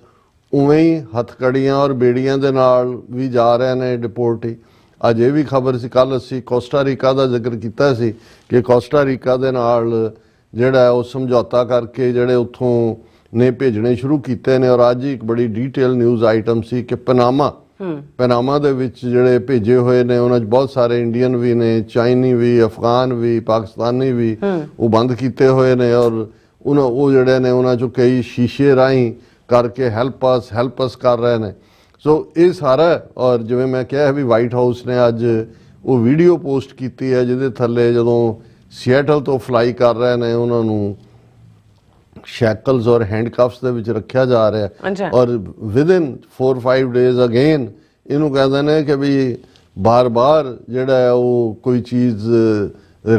ਉਵੇਂ ਹੀ ਹੱਥਕੜੀਆਂ ਔਰ ਬੇੜੀਆਂ ਦੇ ਨਾਲ ਵੀ ਜਾ ਰਹੇ ਨੇ ਡਿਪੋਰਟੀ। ਅੱਜ ਇਹ ਵੀ ਖਬਰ ਸੀ, ਕੱਲ ਅਸੀਂ ਕੋਸਟਾ ਰੀਕਾ ਦਾ ਜ਼ਿਕਰ ਕੀਤਾ ਸੀ ਕਿ ਕੋਸਟਾ ਰੀਕਾ ਦੇ ਨਾਲ ਜਿਹੜਾ ਉਹ ਸਮਝੌਤਾ ਕਰਕੇ ਜਿਹੜੇ ਉੱਥੋਂ ਨੇ ਭੇਜਣੇ ਸ਼ੁਰੂ ਕੀਤੇ ਨੇ। ਔਰ ਅੱਜ ਇੱਕ ਬੜੀ ਡੀਟੇਲ ਨਿਊਜ਼ ਆਈਟਮ ਸੀ ਕਿ ਪਨਾਮਾ ਦੇ ਵਿੱਚ ਜਿਹੜੇ ਭੇਜੇ ਹੋਏ ਨੇ ਉਹਨਾਂ 'ਚ ਬਹੁਤ ਸਾਰੇ ਇੰਡੀਅਨ ਵੀ ਨੇ, ਚਾਈਨੀ ਵੀ, ਅਫਗਾਨ ਵੀ, ਪਾਕਿਸਤਾਨੀ ਵੀ, ਉਹ ਬੰਦ ਕੀਤੇ ਹੋਏ ਨੇ। ਔਰ ਉਹ ਜਿਹੜੇ ਨੇ ਉਹਨਾਂ 'ਚੋਂ ਕਈ ਸ਼ੀਸ਼ੇ ਰਾਹੀਂ ਕਰਕੇ ਹੈਲਪ ਅਸ ਕਰ ਰਹੇ ਨੇ। ਸੋ ਇਹ ਸਾਰਾ, ਔਰ ਜਿਵੇਂ ਮੈਂ ਕਿਹਾ ਵੀ ਵਾਈਟ ਹਾਊਸ ਨੇ ਅੱਜ ਉਹ ਵੀਡੀਓ ਪੋਸਟ ਕੀਤੀ ਹੈ ਜਿਹਦੇ ਥੱਲੇ ਜਦੋਂ ਸੀਐਟਲ ਤੋਂ ਫਲਾਈ ਕਰ ਰਹੇ ਨੇ ਉਹਨਾਂ ਨੂੰ ਸ਼ੈਕਲਸ ਔਰ ਹੈਂਡਕਫਸ ਦੇ ਵਿੱਚ ਰੱਖਿਆ ਜਾ ਰਿਹਾ, ਔਰ ਵਿਦਿਨ 4-5 ਡੇਜ਼ ਅਗੇਨ ਇਹਨੂੰ ਕਹਿੰਦੇ ਨੇ ਕਿ ਵੀ ਬਾਰ-ਬਾਰ ਜਿਹੜਾ ਹੈ ਉਹ ਕੋਈ ਚੀਜ਼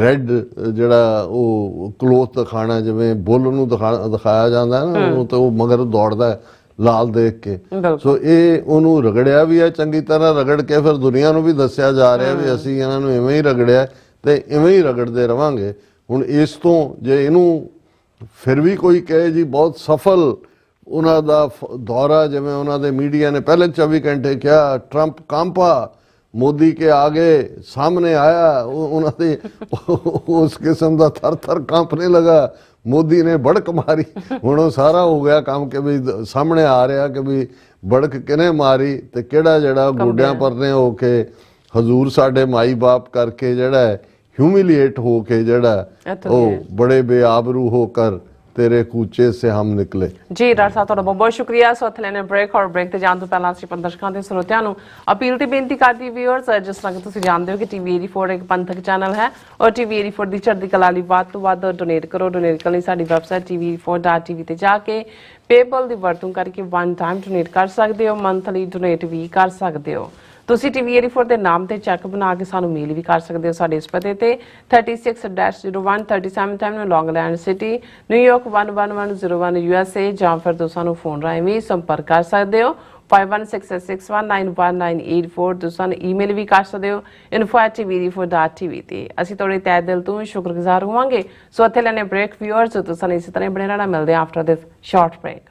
ਰੈੱਡ ਜਿਹੜਾ ਉਹ ਕਲੋਥ ਦਿਖਾਣਾ, ਜਿਵੇਂ ਬੁੱਲ ਨੂੰ ਦਿਖਾਇਆ ਜਾਂਦਾ ਨਾ, ਉਹ ਤਾਂ ਉਹ ਮਗਰ ਦੌੜਦਾ ਲਾਲ ਦੇਖ ਕੇ। ਸੋ ਇਹ ਉਹਨੂੰ ਰਗੜਿਆ ਵੀ ਹੈ ਚੰਗੀ ਤਰ੍ਹਾਂ, ਰਗੜ ਕੇ ਫਿਰ ਦੁਨੀਆ ਨੂੰ ਵੀ ਦੱਸਿਆ ਜਾ ਰਿਹਾ ਵੀ ਅਸੀਂ ਇਹਨਾਂ ਨੂੰ ਇਵੇਂ ਹੀ ਰਗੜਿਆ ਤੇ ਇਵੇਂ ਹੀ ਰਗੜਦੇ ਰਵਾਂਗੇ। ਹੁਣ ਇਸ ਤੋਂ ਜੇ ਇਹਨੂੰ ਫਿਰ ਵੀ ਕੋਈ ਕਹੇ ਜੀ ਬਹੁਤ ਸਫਲ ਉਹਨਾਂ ਦਾ ਦੌਰਾ, ਜਿਵੇਂ ਉਹਨਾਂ ਦੇ ਮੀਡੀਆ ਨੇ ਪਹਿਲੇ 24 ਘੰਟੇ ਕਿਹਾ ਟਰੰਪ ਕਾਂਪਾ, ਮੋਦੀ ਕੇ ਆਗੇ ਸਾਹਮਣੇ ਆਇਆ, ਉਹਨਾਂ ਦੇ ਉਸ ਕਿਸਮ ਦਾ ਥਰ ਕਾਂਪਨੇ ਲਗਾ, ਮੋਦੀ ਨੇ ਬੜਕ ਮਾਰੀ। ਹੁਣ ਉਹ ਸਾਰਾ ਹੋ ਗਿਆ ਕੰਮ ਕਿ ਵੀ ਸਾਹਮਣੇ ਆ ਰਿਹਾ ਕਿ ਵੀ ਬੜਕ ਕਿਨੇ ਮਾਰੀ ਤੇ ਕਿਹੜਾ ਜਿਹੜਾ ਗੋਡਿਆਂ ਪਰਨੇ ਹੋ ਕੇ ਹਜ਼ੂਰ ਸਾਡੇ ਮਾਈ ਬਾਪ ਕਰਕੇ ਜਿਹੜਾ ਹਿਊਮਿਲੀਏਟ ਹੋ ਕੇ ਜਿਹੜਾ ਉਹ ਬੜੇ ਬੇਆਬਰੂ ਹੋ ਕਰ ਤੇਰੇ ਕੂਚੇ ਸੇ ਹਮ ਨਿਕਲੇ। ਜੀ ਡਾਕਟਰ ਸਾਹਿਬ ਤੁਹਾਡਾ ਬਹੁਤ ਬਹੁਤ ਸ਼ੁਕਰੀਆ। ਸੋ ਇੱਥੇ ਲੈਣੇ ਬ੍ਰੇਕ, ਔਰ ਬ੍ਰੇਕ ਤੇ ਜਾਣ ਤੋਂ ਪਹਿਲਾਂ ਅਸੀਂ ਦਰਸ਼ਕਾਂ ਤੇ ਸਰੋਤਿਆਂ ਨੂੰ ਅਪੀਲ ਤੇ ਬੇਨਤੀ ਕਰਦੀ ਵੀਅਰਸ, ਜਿਸ ਤਰ੍ਹਾਂ ਕਿ ਤੁਸੀਂ ਜਾਣਦੇ ਹੋ ਕਿ TV 84 ਇੱਕ ਪੰਥਕ ਚੈਨਲ ਹੈ ਔਰ TV 84 ਦੀ ਚੜ੍ਹਦੀ ਕਲਾ ਲਈ ਵੱਧ ਤੋਂ ਵੱਧ ਡੋਨੇਟ ਕਰੋ। ਡੋਨੇਟ ਕਰਨ ਲਈ ਸਾਡੀ ਵੈਬਸਾਈਟ tv84.tv ਤੇ ਜਾ ਕੇ ਪੇਪਲ ਦੀ ਵਰਤੋਂ ਕਰਕੇ 1 ਟਾਈਮ ਡੋਨੇਟ ਕਰ ਸਕਦੇ ਹੋ, ਮੰਥਲੀ ਡੋਨੇਟ ਵੀ ਕਰ ਸਕਦੇ ਹੋ। ਤੁਸੀਂ TV 84 ਦੇ ਨਾਮ ਤੇ ਚੈੱਕ ਬਣਾ ਕੇ ਸਾਨੂੰ ਮੇਲ ਵੀ ਕਰ ਸਕਦੇ ਹੋ ਸਾਡੇ ਇਸ ਪਤੇ ਤੇ 36-01 37 time long island city, New York 11101 USA, ਜਾਂ ਫਿਰ ਤੁਸੀਂ ਸਾਨੂੰ ਫੋਨ ਰਾਹੀਂ ਵੀ ਸੰਪਰਕ ਕਰ ਸਕਦੇ ਹੋ 5166191984। ਤੁਸੀਂ ਸਾਨੂੰ ਈਮੇਲ ਵੀ ਕਰ ਸਕਦੇ ਹੋ info@tv84.tv ਤੇ। ਅਸੀਂ ਤੁਹਾਡੇ ਤਹਿ ਦਿਲ ਤੋਂ ਸ਼ੁਕਰਗੁਜ਼ਾਰ ਹੋਵਾਂਗੇ। ਸੋ ਇੱਥੇ ਲੈਣੇ ਬ੍ਰੇਕ ਵੀਅਰਸ, ਤੁਸੀਂ ਇਸੇ ਤਰ੍ਹਾਂ ਬਣੇ ਰਹਿਣਾ। ਮਿਲਦੇ ਹਾਂ after this short break.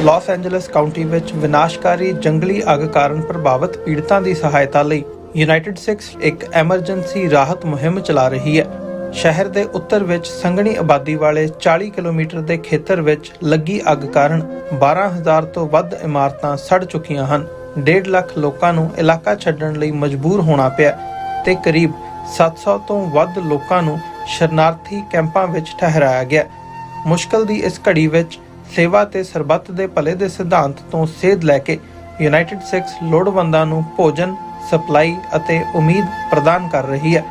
Los Angeles County ਵਿੱਚ ਵਿਨਾਸ਼ਕਾਰੀ ਜੰਗਲੀ ਅੱਗ ਕਾਰਨ ਪ੍ਰਭਾਵਿਤ ਪੀੜਤਾਂ ਦੀ ਸਹਾਇਤਾ ਲਈ ਯੂਨਾਈਟਿਡ ਸਿਕਸ ਇੱਕ ਐਮਰਜੈਂਸੀ ਰਾਹਤ ਮੁਹਿੰਮ ਚਲਾ ਰਹੀ ਹੈ। ਸ਼ਹਿਰ ਦੇ ਉੱਤਰ ਵਿੱਚ ਸੰਘਣੀ ਆਬਾਦੀ ਵਾਲੇ 40 ਕਿਲੋਮੀਟਰ ਦੇ ਖੇਤਰ ਵਿੱਚ ਲੱਗੀ ਅੱਗ ਕਾਰਨ 12,000 ਤੋਂ ਵੱਧ ਇਮਾਰਤਾਂ ਸੜ ਚੁੱਕੀਆਂ ਹਨ। 1.5 ਲੱਖ ਲੋਕਾਂ ਨੂੰ ਇਲਾਕਾ ਛੱਡਣ ਲਈ ਮਜਬੂਰ ਹੋਣਾ ਪਿਆ ਤੇ ਕਰੀਬ 700 ਤੋਂ ਵੱਧ ਲੋਕਾਂ ਨੂੰ ਸ਼ਰਨਾਰਥੀ ਕੈਂਪਾਂ ਵਿੱਚ ਠਹਿਰਾਇਆ ਗਿਆ। ਮੁਸ਼ਕਲ ਦੀ ਇਸ ਘੜੀ ਵਿੱਚ ਸੇਵਾ ਤੇ ਸਰਬੱਤ ਦੇ ਭਲੇ ਦੇ ਸਿਧਾਂਤ ਤੋਂ ਸੇਧ ਲੈ ਕੇ ਯੂਨਾਈਟਿਡ ਸਿਕਸ ਲੋੜਵੰਦਾਂ ਨੂੰ ਭੋਜਨ, ਸਪਲਾਈ ਅਤੇ ਉਮੀਦ ਪ੍ਰਦਾਨ ਕਰ ਰਹੀ ਹੈ।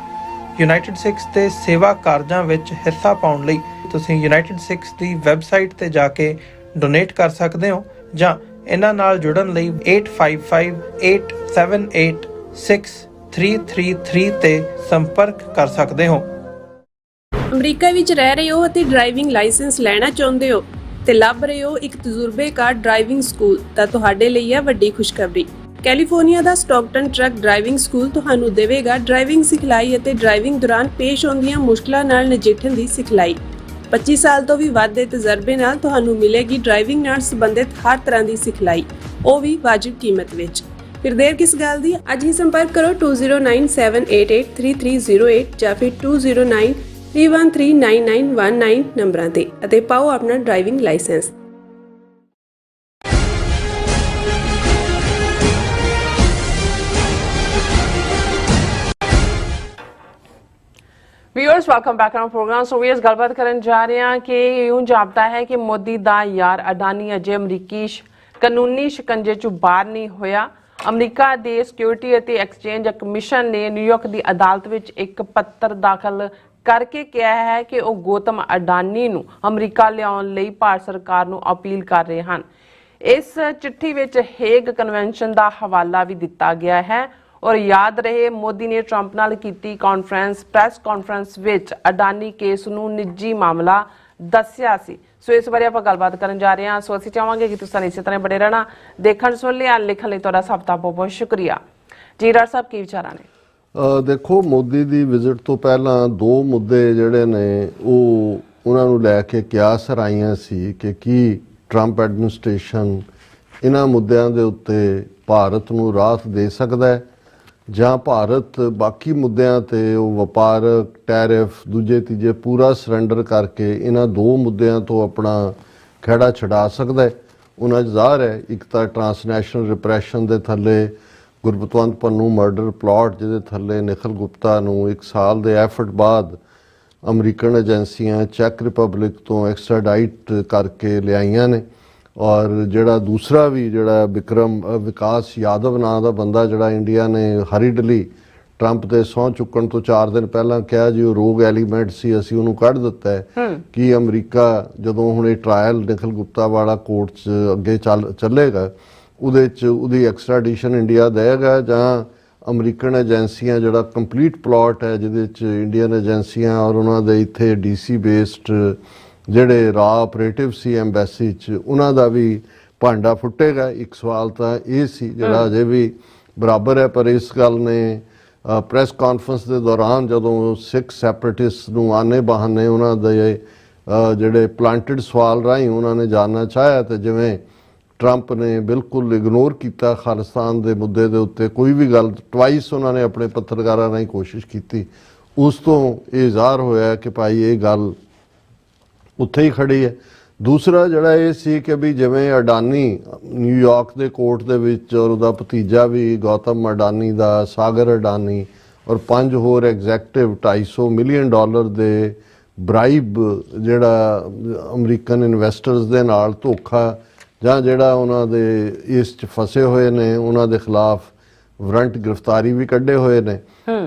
ਯੂਨਾਈਟਿਡ ਸਿਕਸ ਦੇ ਸੇਵਾ ਕਾਰਜਾਂ ਵਿੱਚ ਹਿੱਸਾ ਪਾਉਣ ਲਈ ਤੁਸੀਂ ਯੂਨਾਈਟਿਡ ਸਿਕਸ ਦੀ ਵੈਬਸਾਈਟ ਤੇ ਜਾ ਕੇ ਡੋਨੇਟ ਕਰ ਸਕਦੇ ਹੋ ਜਾਂ ਇਹਨਾਂ ਨਾਲ ਜੁੜਨ ਲਈ 8558786333 ਤੇ ਸੰਪਰਕ ਕਰ ਸਕਦੇ ਹੋ। ਅਮਰੀਕਾ ਵਿੱਚ ਰਹਿ ਰਹੇ ਹੋ ਅਤੇ ਡਰਾਈਵਿੰਗ ਲਾਇਸੈਂਸ ਲੈਣਾ ਚਾਹੁੰਦੇ ਹੋ ਤੇ ਲੱਭ ਰਹੇ ਹੋ ਇੱਕ ਤਜਰਬੇਕਾਰ ਡਰਾਈਵਿੰਗ ਸਕੂਲ ਤਾਂ ਤੁਹਾਡੇ ਲਈ ਹੈ ਵੱਡੀ ਖੁਸ਼ਖਬਰੀ। ਕੈਲੀਫੋਰਨੀਆ ਦਾ ਸਟਾਕਟਨ ਟਰੱਕ ਡਰਾਈਵਿੰਗ ਸਕੂਲ ਤੁਹਾਨੂੰ ਦੇਵੇਗਾ ਡਰਾਈਵਿੰਗ ਸਿਖਲਾਈ ਅਤੇ ਡਰਾਈਵਿੰਗ ਦੌਰਾਨ ਪੇਸ਼ ਆਉਂਦੀਆਂ ਮੁਸ਼ਕਲਾਂ ਨਾਲ ਨਜਿੱਠਣ ਦੀ ਸਿਖਲਾਈ। 25 ਸਾਲ ਤੋਂ ਵੀ ਵੱਧ ਦੇ ਤਜਰਬੇ ਨਾਲ ਤੁਹਾਨੂੰ ਮਿਲੇਗੀ ਡਰਾਈਵਿੰਗ ਨਾਲ ਸੰਬੰਧਿਤ ਹਰ ਤਰ੍ਹਾਂ ਦੀ ਸਿਖਲਾਈ, ਉਹ ਵੀ ਵਾਜਿਬ ਕੀਮਤ ਵਿੱਚ। ਫਿਰ ਦੇਰ ਕਿਸ ਗੱਲ ਦੀ, ਅੱਜ ਹੀ ਸੰਪਰਕ ਕਰੋ 2097883308 ਜਾਂ ਫਿਰ 2093139919 ਨੰਬਰਾਂ ਤੇ ਅਤੇ ਪਾਓ ਆਪਣਾ driving licence. Viewers welcome back on programme. So viewers गलबात करन जा रहे हैं कि यूं जापता है कि मोदी दा यार अडानी अजे अमरीकी कानूनी शिकंजे चों बाहर नहीं होया। अमरीका दे सिक्योरिटी ਅਤੇ एक्सचेंज कमीशन ने न्यूयॉर्क ਦੀ ਅਦਾਲਤ ਵਿੱਚ ਇੱਕ ਪੱਤਰ ਦਾਖਲ ਕਰਕੇ ਕਿਹਾ ਹੈ ਕਿ ਉਹ ਗੌਤਮ ਅਡਾਨੀ ਨੂੰ ਅਮਰੀਕਾ ਲਿਆਉਣ ਲਈ ਭਾਰਤ ਸਰਕਾਰ ਨੂੰ ਅਪੀਲ ਕਰ ਰਹੇ ਹਨ। ਇਸ ਚਿੱਠੀ ਵਿੱਚ ਹੇਗ ਕਨਵੈਨਸ਼ਨ ਦਾ ਹਵਾਲਾ ਵੀ ਦਿੱਤਾ ਗਿਆ ਹੈ। और याद रहे मोदी ने ट्रंप नाल कीती प्रैस कॉन्फ्रेंस विच अडानी केस नूं निजी मामला दस्सिया सी। सो इस बारे आपां गलबात करन जा रहे हैं। सो असीं चाहांगे कि तुसीं इसे तरह बने रहना। देखण सुन लिया लिखण लई तुहाडा सब दा बहुत बहुत शुक्रिया जी। डॉक्टर साहब की विचारां ने? देखो, मोदी दी विजिट तो पहला दो मुद्दे जिहड़े ने उन्हां नूं लै के कियास राइयां सी कि की ट्रंप एडमिनिस्ट्रेशन इन्हां मुद्दिआं दे उत्ते भारत नूं राहत दे सकदा है ਜਾਂ ਭਾਰਤ ਬਾਕੀ ਮੁੱਦਿਆਂ ਤੇ ਉਹ ਵਪਾਰਕ ਟੈਰਿਫ ਦੂਜੇ ਤੀਜੇ ਪੂਰਾ ਸਰੈਂਡਰ ਕਰਕੇ ਇਹਨਾਂ ਦੋ ਮੁੱਦਿਆਂ ਤੋਂ ਆਪਣਾ ਖਹਿੜਾ ਛਡਾ ਸਕਦਾ ਹੈ। ਉਹਨਾਂ 'ਚ ਜ਼ਾਹਰ ਹੈ ਇੱਕ ਤਾਂ ਟਰਾਂਸਨੈਸ਼ਨਲ ਰਿਪਰੈਸ਼ਨ ਦੇ ਥੱਲੇ ਗੁਰਬਤਵੰਤ ਪੰਨੂ ਮਰਡਰ ਪਲਾਟ, ਜਿਹਦੇ ਥੱਲੇ ਨਿਖਿਲ ਗੁਪਤਾ ਨੂੰ 1 ਸਾਲ ਦੇ ਐਫਰਟ ਬਾਅਦ ਅਮਰੀਕਨ ਏਜੰਸੀਆਂ ਚੈੱਕ ਰਿਪਬਲਿਕ ਤੋਂ ਐਕਸਟ੍ਰਾਡਾਈਟ ਕਰਕੇ ਲਿਆਈਆਂ ਨੇ। ਔਰ ਜਿਹੜਾ ਦੂਸਰਾ ਵੀ ਜਿਹੜਾ ਵਿਕਾਸ ਯਾਦਵ ਨਾਂ ਦਾ ਬੰਦਾ ਜਿਹੜਾ ਇੰਡੀਆ ਨੇ ਹਰੀਡਲੀ ਟਰੰਪ ਦੇ ਸਹੁੰ ਚੁੱਕਣ ਤੋਂ 4 ਦਿਨ ਪਹਿਲਾਂ ਕਿਹਾ ਜੀ ਉਹ ਰੋਗ ਐਲੀਮੈਂਟ ਸੀ, ਅਸੀਂ ਉਹਨੂੰ ਕੱਢ ਦਿੱਤਾ ਹੈ। ਕਿ ਅਮਰੀਕਾ ਜਦੋਂ ਹੁਣ ਇਹ ਟਰਾਇਲ ਨਿਖਿਲ ਗੁਪਤਾ ਵਾਲਾ ਕੋਰਟ 'ਚ ਅੱਗੇ ਚੱਲੇਗਾ ਉਹਦੇ 'ਚ ਉਹਦੀ ਐਕਸਟ੍ਰਾਡੀਸ਼ਨ ਇੰਡੀਆ ਦੇਗਾ ਜਾਂ ਅਮਰੀਕਨ ਏਜੰਸੀਆਂ ਜਿਹੜਾ ਕੰਪਲੀਟ ਪਲਾਟ ਹੈ ਜਿਹਦੇ 'ਚ ਇੰਡੀਅਨ ਏਜੰਸੀਆਂ ਔਰ ਉਹਨਾਂ ਦੇ ਇੱਥੇ DC ਬੇਸਡ ਜਿਹੜੇ ਰਾ ਆਪਰੇਟਿਵ ਸੀ ਐਮਬੈਸੀ 'ਚ ਉਹਨਾਂ ਦਾ ਵੀ ਭਾਂਡਾ ਫੁੱਟੇਗਾ। ਇੱਕ ਸਵਾਲ ਤਾਂ ਇਹ ਸੀ ਜਿਹੜਾ ਅਜੇ ਵੀ ਬਰਾਬਰ ਹੈ, ਪਰ ਇਸ ਗੱਲ ਨੇ ਪ੍ਰੈਸ ਕਾਨਫਰੰਸ ਦੇ ਦੌਰਾਨ ਜਦੋਂ ਸਿੱਖ ਸੈਪਰੇਟਿਸਟ ਨੂੰ ਆਨੇ ਬਹਾਨੇ ਉਹਨਾਂ ਦੇ ਜਿਹੜੇ ਪਲਾਂਟਡ ਸਵਾਲ ਰਾਹੀਂ ਉਹਨਾਂ ਨੇ ਜਾਣਨਾ ਚਾਹਿਆ ਤੇ ਜਿਵੇਂ ਟਰੰਪ ਨੇ ਬਿਲਕੁਲ ਇਗਨੋਰ ਕੀਤਾ ਖਾਲਿਸਤਾਨ ਦੇ ਮੁੱਦੇ ਦੇ ਉੱਤੇ ਕੋਈ ਵੀ ਗੱਲ, ਟਵਾਈਸ ਉਹਨਾਂ ਨੇ ਆਪਣੇ ਪੱਤਰਕਾਰਾਂ ਰਾਹੀਂ ਕੋਸ਼ਿਸ਼ ਕੀਤੀ। ਉਸ ਤੋਂ ਇਹ ਜ਼ਾਹਰ ਹੋਇਆ ਕਿ ਭਾਈ ਇਹ ਗੱਲ ਉੱਥੇ ਹੀ ਖੜੀ ਹੈ। ਦੂਸਰਾ ਜਿਹੜਾ ਇਹ ਸੀ ਕਿ ਵੀ ਜਿਵੇਂ ਅਡਾਨੀ ਨਿਊਯਾਰਕ ਦੇ ਕੋਰਟ ਦੇ ਵਿੱਚ ਔਰ ਉਹਦਾ ਭਤੀਜਾ ਵੀ ਗੌਤਮ ਅਡਾਨੀ ਦਾ ਸਾਗਰ ਅਡਾਨੀ ਔਰ 5 ਹੋਰ ਐਗਜ਼ੈਕਟਿਵ $250 ਮਿਲੀਅਨ ਦੇ ਬ੍ਰਾਈਬ ਜਿਹੜਾ ਅਮਰੀਕਨ ਇਨਵੈਸਟਰਸ ਦੇ ਨਾਲ ਧੋਖਾ ਜਾਂ ਜਿਹੜਾ ਉਹਨਾਂ ਦੇ ਇਸ 'ਚ ਫਸੇ ਹੋਏ ਨੇ ਉਹਨਾਂ ਦੇ ਖਿਲਾਫ ਵਾਰੰਟ ਗ੍ਰਿਫਤਾਰੀ ਵੀ ਕੱਢੇ ਹੋਏ ਨੇ।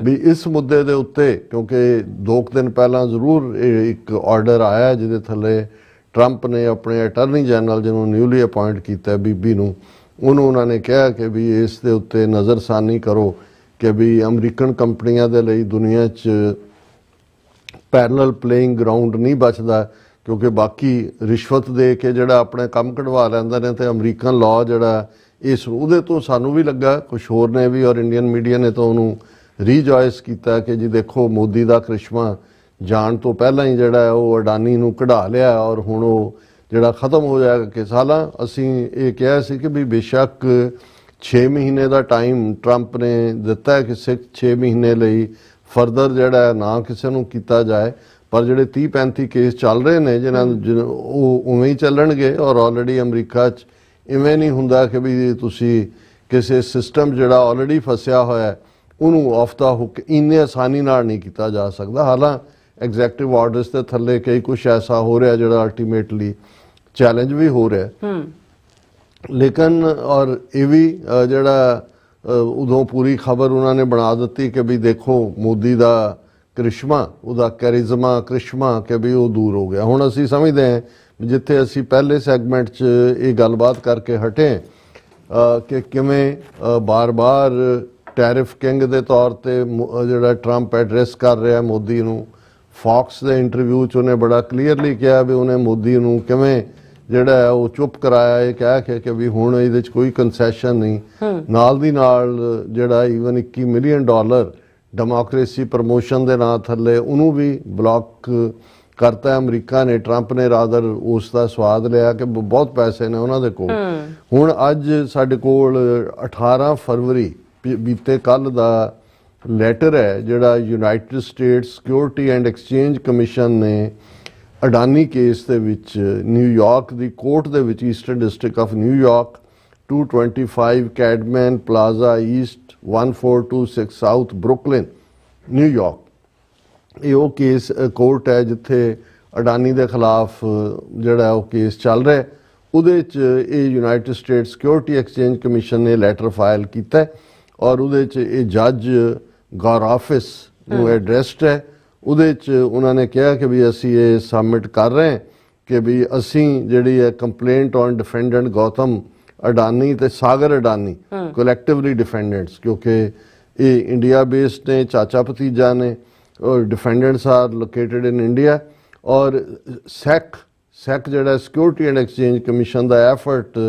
ਵੀ ਇਸ ਮੁੱਦੇ ਦੇ ਉੱਤੇ ਕਿਉਂਕਿ 2 ਦਿਨ ਪਹਿਲਾਂ ਜ਼ਰੂਰ ਇੱਕ ਆਰਡਰ ਆਇਆ ਜਿਹਦੇ ਥੱਲੇ ਟਰੰਪ ਨੇ ਆਪਣੇ ਅਟਾਰਨੀ ਜਨਰਲ ਜਿਹਨੂੰ ਨਿਊਲੀ ਅਪਾਇੰਟ ਕੀਤਾ ਬੀਬੀ ਨੂੰ, ਉਹਨੂੰ ਉਹਨਾਂ ਨੇ ਕਿਹਾ ਕਿ ਵੀ ਇਸ ਦੇ ਉੱਤੇ ਨਜ਼ਰਸਾਨੀ ਕਰੋ ਕਿ ਵੀ ਅਮਰੀਕਨ ਕੰਪਨੀਆਂ ਦੇ ਲਈ ਦੁਨੀਆ 'ਚ ਪੈਰਲਲ ਪਲੇਇੰਗ ਗਰਾਊਂਡ ਨਹੀਂ ਬਚਦਾ ਕਿਉਂਕਿ ਬਾਕੀ ਰਿਸ਼ਵਤ ਦੇ ਕੇ ਜਿਹੜਾ ਆਪਣੇ ਕੰਮ ਕਢਵਾ ਲੈਂਦੇ ਨੇ ਤੇ ਅਮਰੀਕਨ ਲਾਅ ਜਿਹੜਾ ਇਸ ਉਹਦੇ ਤੋਂ ਸਾਨੂੰ ਵੀ ਲੱਗਾ, ਕੁਛ ਹੋਰ ਨੇ ਵੀ ਔਰ ਇੰਡੀਅਨ ਮੀਡੀਆ ਨੇ ਤਾਂ ਉਹਨੂੰ ਰੀਜੋਇਸ ਕੀਤਾ ਕਿ ਜੀ ਦੇਖੋ ਮੋਦੀ ਦਾ ਕ੍ਰਿਸ਼ਮਾ ਜਾਣ ਤੋਂ ਪਹਿਲਾਂ ਹੀ ਜਿਹੜਾ ਉਹ ਅਡਾਨੀ ਨੂੰ ਕਢਾ ਲਿਆ ਔਰ ਹੁਣ ਉਹ ਜਿਹੜਾ ਖਤਮ ਹੋ ਜਾਏਗਾ ਕਿ ਸਾਲਾਂ। ਅਸੀਂ ਇਹ ਕਿਹਾ ਸੀ ਕਿ ਵੀ ਬੇਸ਼ੱਕ 6 ਮਹੀਨੇ ਦਾ ਟਾਈਮ ਟਰੰਪ ਨੇ ਦਿੱਤਾ ਹੈ ਕਿ 6 ਮਹੀਨੇ ਲਈ ਫਰਦਰ ਜਿਹੜਾ ਨਾ ਕਿਸੇ ਨੂੰ ਕੀਤਾ ਜਾਏ, ਪਰ ਜਿਹੜੇ 30-35 ਕੇਸ ਚੱਲ ਰਹੇ ਨੇ ਜਿਹਨਾਂ ਉਹ ਉਵੇਂ ਹੀ ਚੱਲਣਗੇ ਔਰ ਆਲਰੇਡੀ ਅਮਰੀਕਾ 'ਚ ਇਵੇਂ ਨਹੀਂ ਹੁੰਦਾ ਕਿ ਵੀ ਤੁਸੀਂ ਕਿਸੇ ਸਿਸਟਮ ਜਿਹੜਾ ਆਲਰੇਡੀ ਫਸਿਆ ਹੋਇਆ ਉਹਨੂੰ ਆਫ ਦਾ ਹੁੱਕ ਇੰਨੇ ਆਸਾਨੀ ਨਾਲ ਨਹੀਂ ਕੀਤਾ ਜਾ ਸਕਦਾ। ਹਾਲਾਂਕਿ ਐਗਜ਼ੈਕਟਿਵ ਆਰਡਰਸ ਦੇ ਥੱਲੇ ਕਈ ਕੁਛ ਐਸਾ ਹੋ ਰਿਹਾ ਜਿਹੜਾ ਅਲਟੀਮੇਟਲੀ ਚੈਲੰਜ ਵੀ ਹੋ ਰਿਹਾ ਲੇਕਿਨ ਔਰ ਇਹ ਵੀ ਜਿਹੜਾ ਉਦੋਂ ਪੂਰੀ ਖਬਰ ਉਹਨਾਂ ਨੇ ਬਣਾ ਦਿੱਤੀ ਕਿ ਵੀ ਦੇਖੋ ਮੋਦੀ ਦਾ ਕ੍ਰਿਸ਼ਮਾ ਉਹਦਾ ਕੈਰਿਜ਼ਮਾ ਕ੍ਰਿਸ਼ਮਾ ਕਿ ਵੀ ਉਹ ਦੂਰ ਹੋ ਗਿਆ। ਹੁਣ ਅਸੀਂ ਸਮਝਦੇ ਹਾਂ ਜਿੱਥੇ ਅਸੀਂ ਪਹਿਲੇ ਸੈਗਮੈਂਟ 'ਚ ਇਹ ਗੱਲਬਾਤ ਕਰਕੇ ਹਟੇ ਕਿ ਕਿਵੇਂ ਬਾਰ-ਬਾਰ ਟੈਰਿਫ ਕਿੰਗ ਦੇ ਤੌਰ ਤੇ ਜਿਹੜਾ ਟਰੰਪ ਐਡਰੈਸ ਕਰ ਰਿਹਾ ਮੋਦੀ ਨੂੰ, ਫੌਕਸ ਦੇ ਇੰਟਰਵਿਊ 'ਚ ਉਹਨੇ ਬੜਾ ਕਲੀਅਰਲੀ ਕਿਹਾ ਵੀ ਉਹਨੇ ਮੋਦੀ ਨੂੰ ਕਿਵੇਂ ਜਿਹੜਾ ਹੈ ਉਹ ਚੁੱਪ ਕਰਾਇਆ, ਇਹ ਕਹਿ ਕੇ ਕਿ ਵੀ ਹੁਣ ਇਹਦੇ 'ਚ ਕੋਈ ਕੰਸੈਸ਼ਨ ਨਹੀਂ। ਨਾਲ ਦੀ ਨਾਲ ਜਿਹੜਾ ਈਵਨ $21 ਮਿਲੀਅਨ ਡੈਮੋਕ੍ਰੇਸੀ ਪ੍ਰਮੋਸ਼ਨ ਦੇ ਨਾਂ ਥੱਲੇ ਉਹਨੂੰ ਵੀ ਬਲੌਕ ਕਰਤਾ ਅਮਰੀਕਾ ਨੇ, ਟਰੰਪ ਨੇ ਰਾਦਰ ਉਸ ਦਾ ਸਵਾਦ ਲਿਆ ਕਿ ਬਹੁਤ ਪੈਸੇ ਨੇ ਉਹਨਾਂ ਦੇ ਕੋਲ। ਹੁਣ ਅੱਜ ਸਾਡੇ ਕੋਲ 18 ਫਰਵਰੀ ਬੀਤੇ ਕੱਲ ਦਾ ਲੈਟਰ ਹੈ ਜਿਹੜਾ United States security and exchange commission ਨੇ ਅਡਾਨੀ ਕੇਸ ਦੇ ਵਿੱਚ ਨਿਊਯਾਰਕ ਦੀ ਕੋਰਟ ਦੇ ਵਿੱਚ eastern district of New York 225 Cadman plaza east 1426 south Brooklyn New York, ਇਹ ਉਹ ਕੇਸ ਕੋਰਟ ਹੈ ਜਿੱਥੇ ਅਡਾਨੀ ਦੇ ਖਿਲਾਫ ਜਿਹੜਾ ਉਹ ਕੇਸ ਚੱਲ ਰਿਹਾ। ਉਹਦੇ 'ਚ ਇਹ United state security exchange commission ਨੇ ਲੈਟਰ ਫਾਈਲ ਕੀਤਾ ਔਰ ਉਹਦੇ 'ਚ ਇਹ ਜੱਜ ਗੌਰਾਫਿਸ ਨੂੰ ਐਡਰੈਸਡ ਹੈ। ਉਹਦੇ 'ਚ ਉਹਨਾਂ ਨੇ ਕਿਹਾ ਕਿ ਵੀ ਅਸੀਂ ਇਹ ਸਬਮਿਟ ਕਰ ਰਹੇ ਹਾਂ ਕਿ ਵੀ ਅਸੀਂ ਜਿਹੜੀ ਹੈ ਕੰਪਲੇਂਟ ਔਨ ਡਿਫੈਂਡੈਂਟ ਗੌਤਮ ਅਡਾਨੀ ਤੇ ਸਾਗਰ ਅਡਾਨੀ ਕੋਲੈਕਟਿਵਲੀ ਡਿਫੈਂਡੈਂਟਸ, ਕਿਉਂਕਿ ਇਹ ਇੰਡੀਆ ਬੇਸਡ ਨੇ, ਚਾਚਾ ਭਤੀਜਾ ਨੇ, ਔਰ ਡਿਫੈਂਡੈਂਟਸ ਆਰ ਲੋਕੇਟਡ ਇਨ ਇੰਡੀਆ। ਔਰ ਸੈਕ ਜਿਹੜਾ security and exchange commission the effort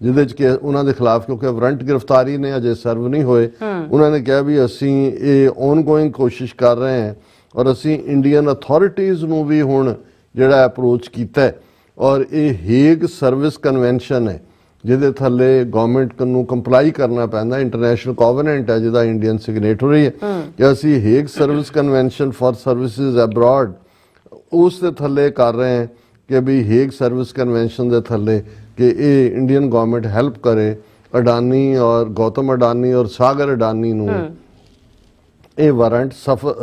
ਜਿਹਦੇ 'ਚ ਕਿ ਉਹਨਾਂ ਦੇ ਖਿਲਾਫ ਕਿਉਂਕਿ ਵਾਰੰਟ ਗ੍ਰਿਫਤਾਰੀ ਨੇ ਅਜੇ ਸਰਵ ਨਹੀਂ ਹੋਏ, ਉਹਨਾਂ ਨੇ ਕਿਹਾ ਵੀ ਅਸੀਂ ਇਹ ਔਨਗੋਇੰਗ ਕੋਸ਼ਿਸ਼ ਕਰ ਰਹੇ ਹਾਂ ਔਰ ਅਸੀਂ ਇੰਡੀਅਨ ਅਥਾਰਟੀਜ਼ ਨੂੰ ਵੀ ਹੁਣ ਜਿਹੜਾ ਅਪਰੋਚ ਕੀਤਾ ਔਰ ਇਹ ਹੇਗ ਸਰਵਿਸ ਕਨਵੈਨਸ਼ਨ ਹੈ ਜਿਹਦੇ ਥੱਲੇ ਗਵਰਨਮੈਂਟ ਨੂੰ ਕੰਪਲਾਈ ਕਰਨਾ ਪੈਂਦਾ, ਇੰਟਰਨੈਸ਼ਨਲ ਕੋਵੈਨੈਂਟ ਹੈ ਜਿਹਦਾ ਇੰਡੀਅਨ ਸਿਗਨੇਟਰੀ ਹੈ ਕਿ ਅਸੀਂ Hague service convention for services abroad ਉਸ ਦੇ ਥੱਲੇ ਕਰ ਰਹੇ ਹਾਂ ਕਿ ਵੀ ਹੇਗ ਸਰਵਿਸ ਕਨਵੈਨਸ਼ਨ ਦੇ ਥੱਲੇ ਕਿ ਇਹ ਇੰਡੀਅਨ ਗਵਰਨਮੈਂਟ ਹੈਲਪ ਕਰੇ ਅਡਾਨੀ ਔਰ ਗੌਤਮ ਅਡਾਨੀ ਔਰ ਸਾਗਰ ਅਡਾਨੀ ਨੂੰ ਇਹ ਵਾਰੰਟ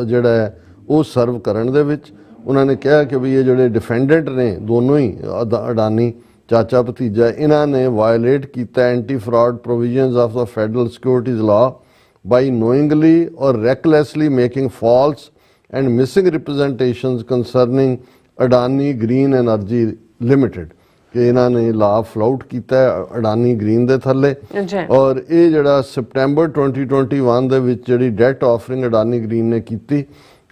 ਜਿਹੜਾ ਹੈ ਉਹ ਸਰਵ ਕਰਨ ਦੇ ਵਿੱਚ। ਉਹਨਾਂ ਨੇ ਕਿਹਾ ਕਿ ਵੀ ਇਹ ਜਿਹੜੇ ਡਿਫੈਂਡੈਂਟ ਨੇ ਦੋਨੋਂ ਹੀ ਅਡਾਨੀ ਚਾਚਾ ਭਤੀਜਾ, ਇਹਨਾਂ ਨੇ ਵਾਇਲੇਟ ਕੀਤਾ anti fraud provisions of the federal securities law by knowingly or recklessly making false and missing representations concerning Adani green energy limited, ਕਿ ਇਹਨਾਂ ਨੇ ਲਾਅ ਫਲਾਊਟ ਕੀਤਾ ਅਡਾਨੀ ਗ੍ਰੀਨ ਦੇ ਥੱਲੇ। ਔਰ ਇਹ ਜਿਹੜਾ ਸਪਟੈਂਬਰ 2021 ਦੇ ਵਿੱਚ ਜਿਹੜੀ ਡੈਟ ਆਫਰਿੰਗ ਅਡਾਨੀ ਗ੍ਰੀਨ ਨੇ ਕੀਤੀ,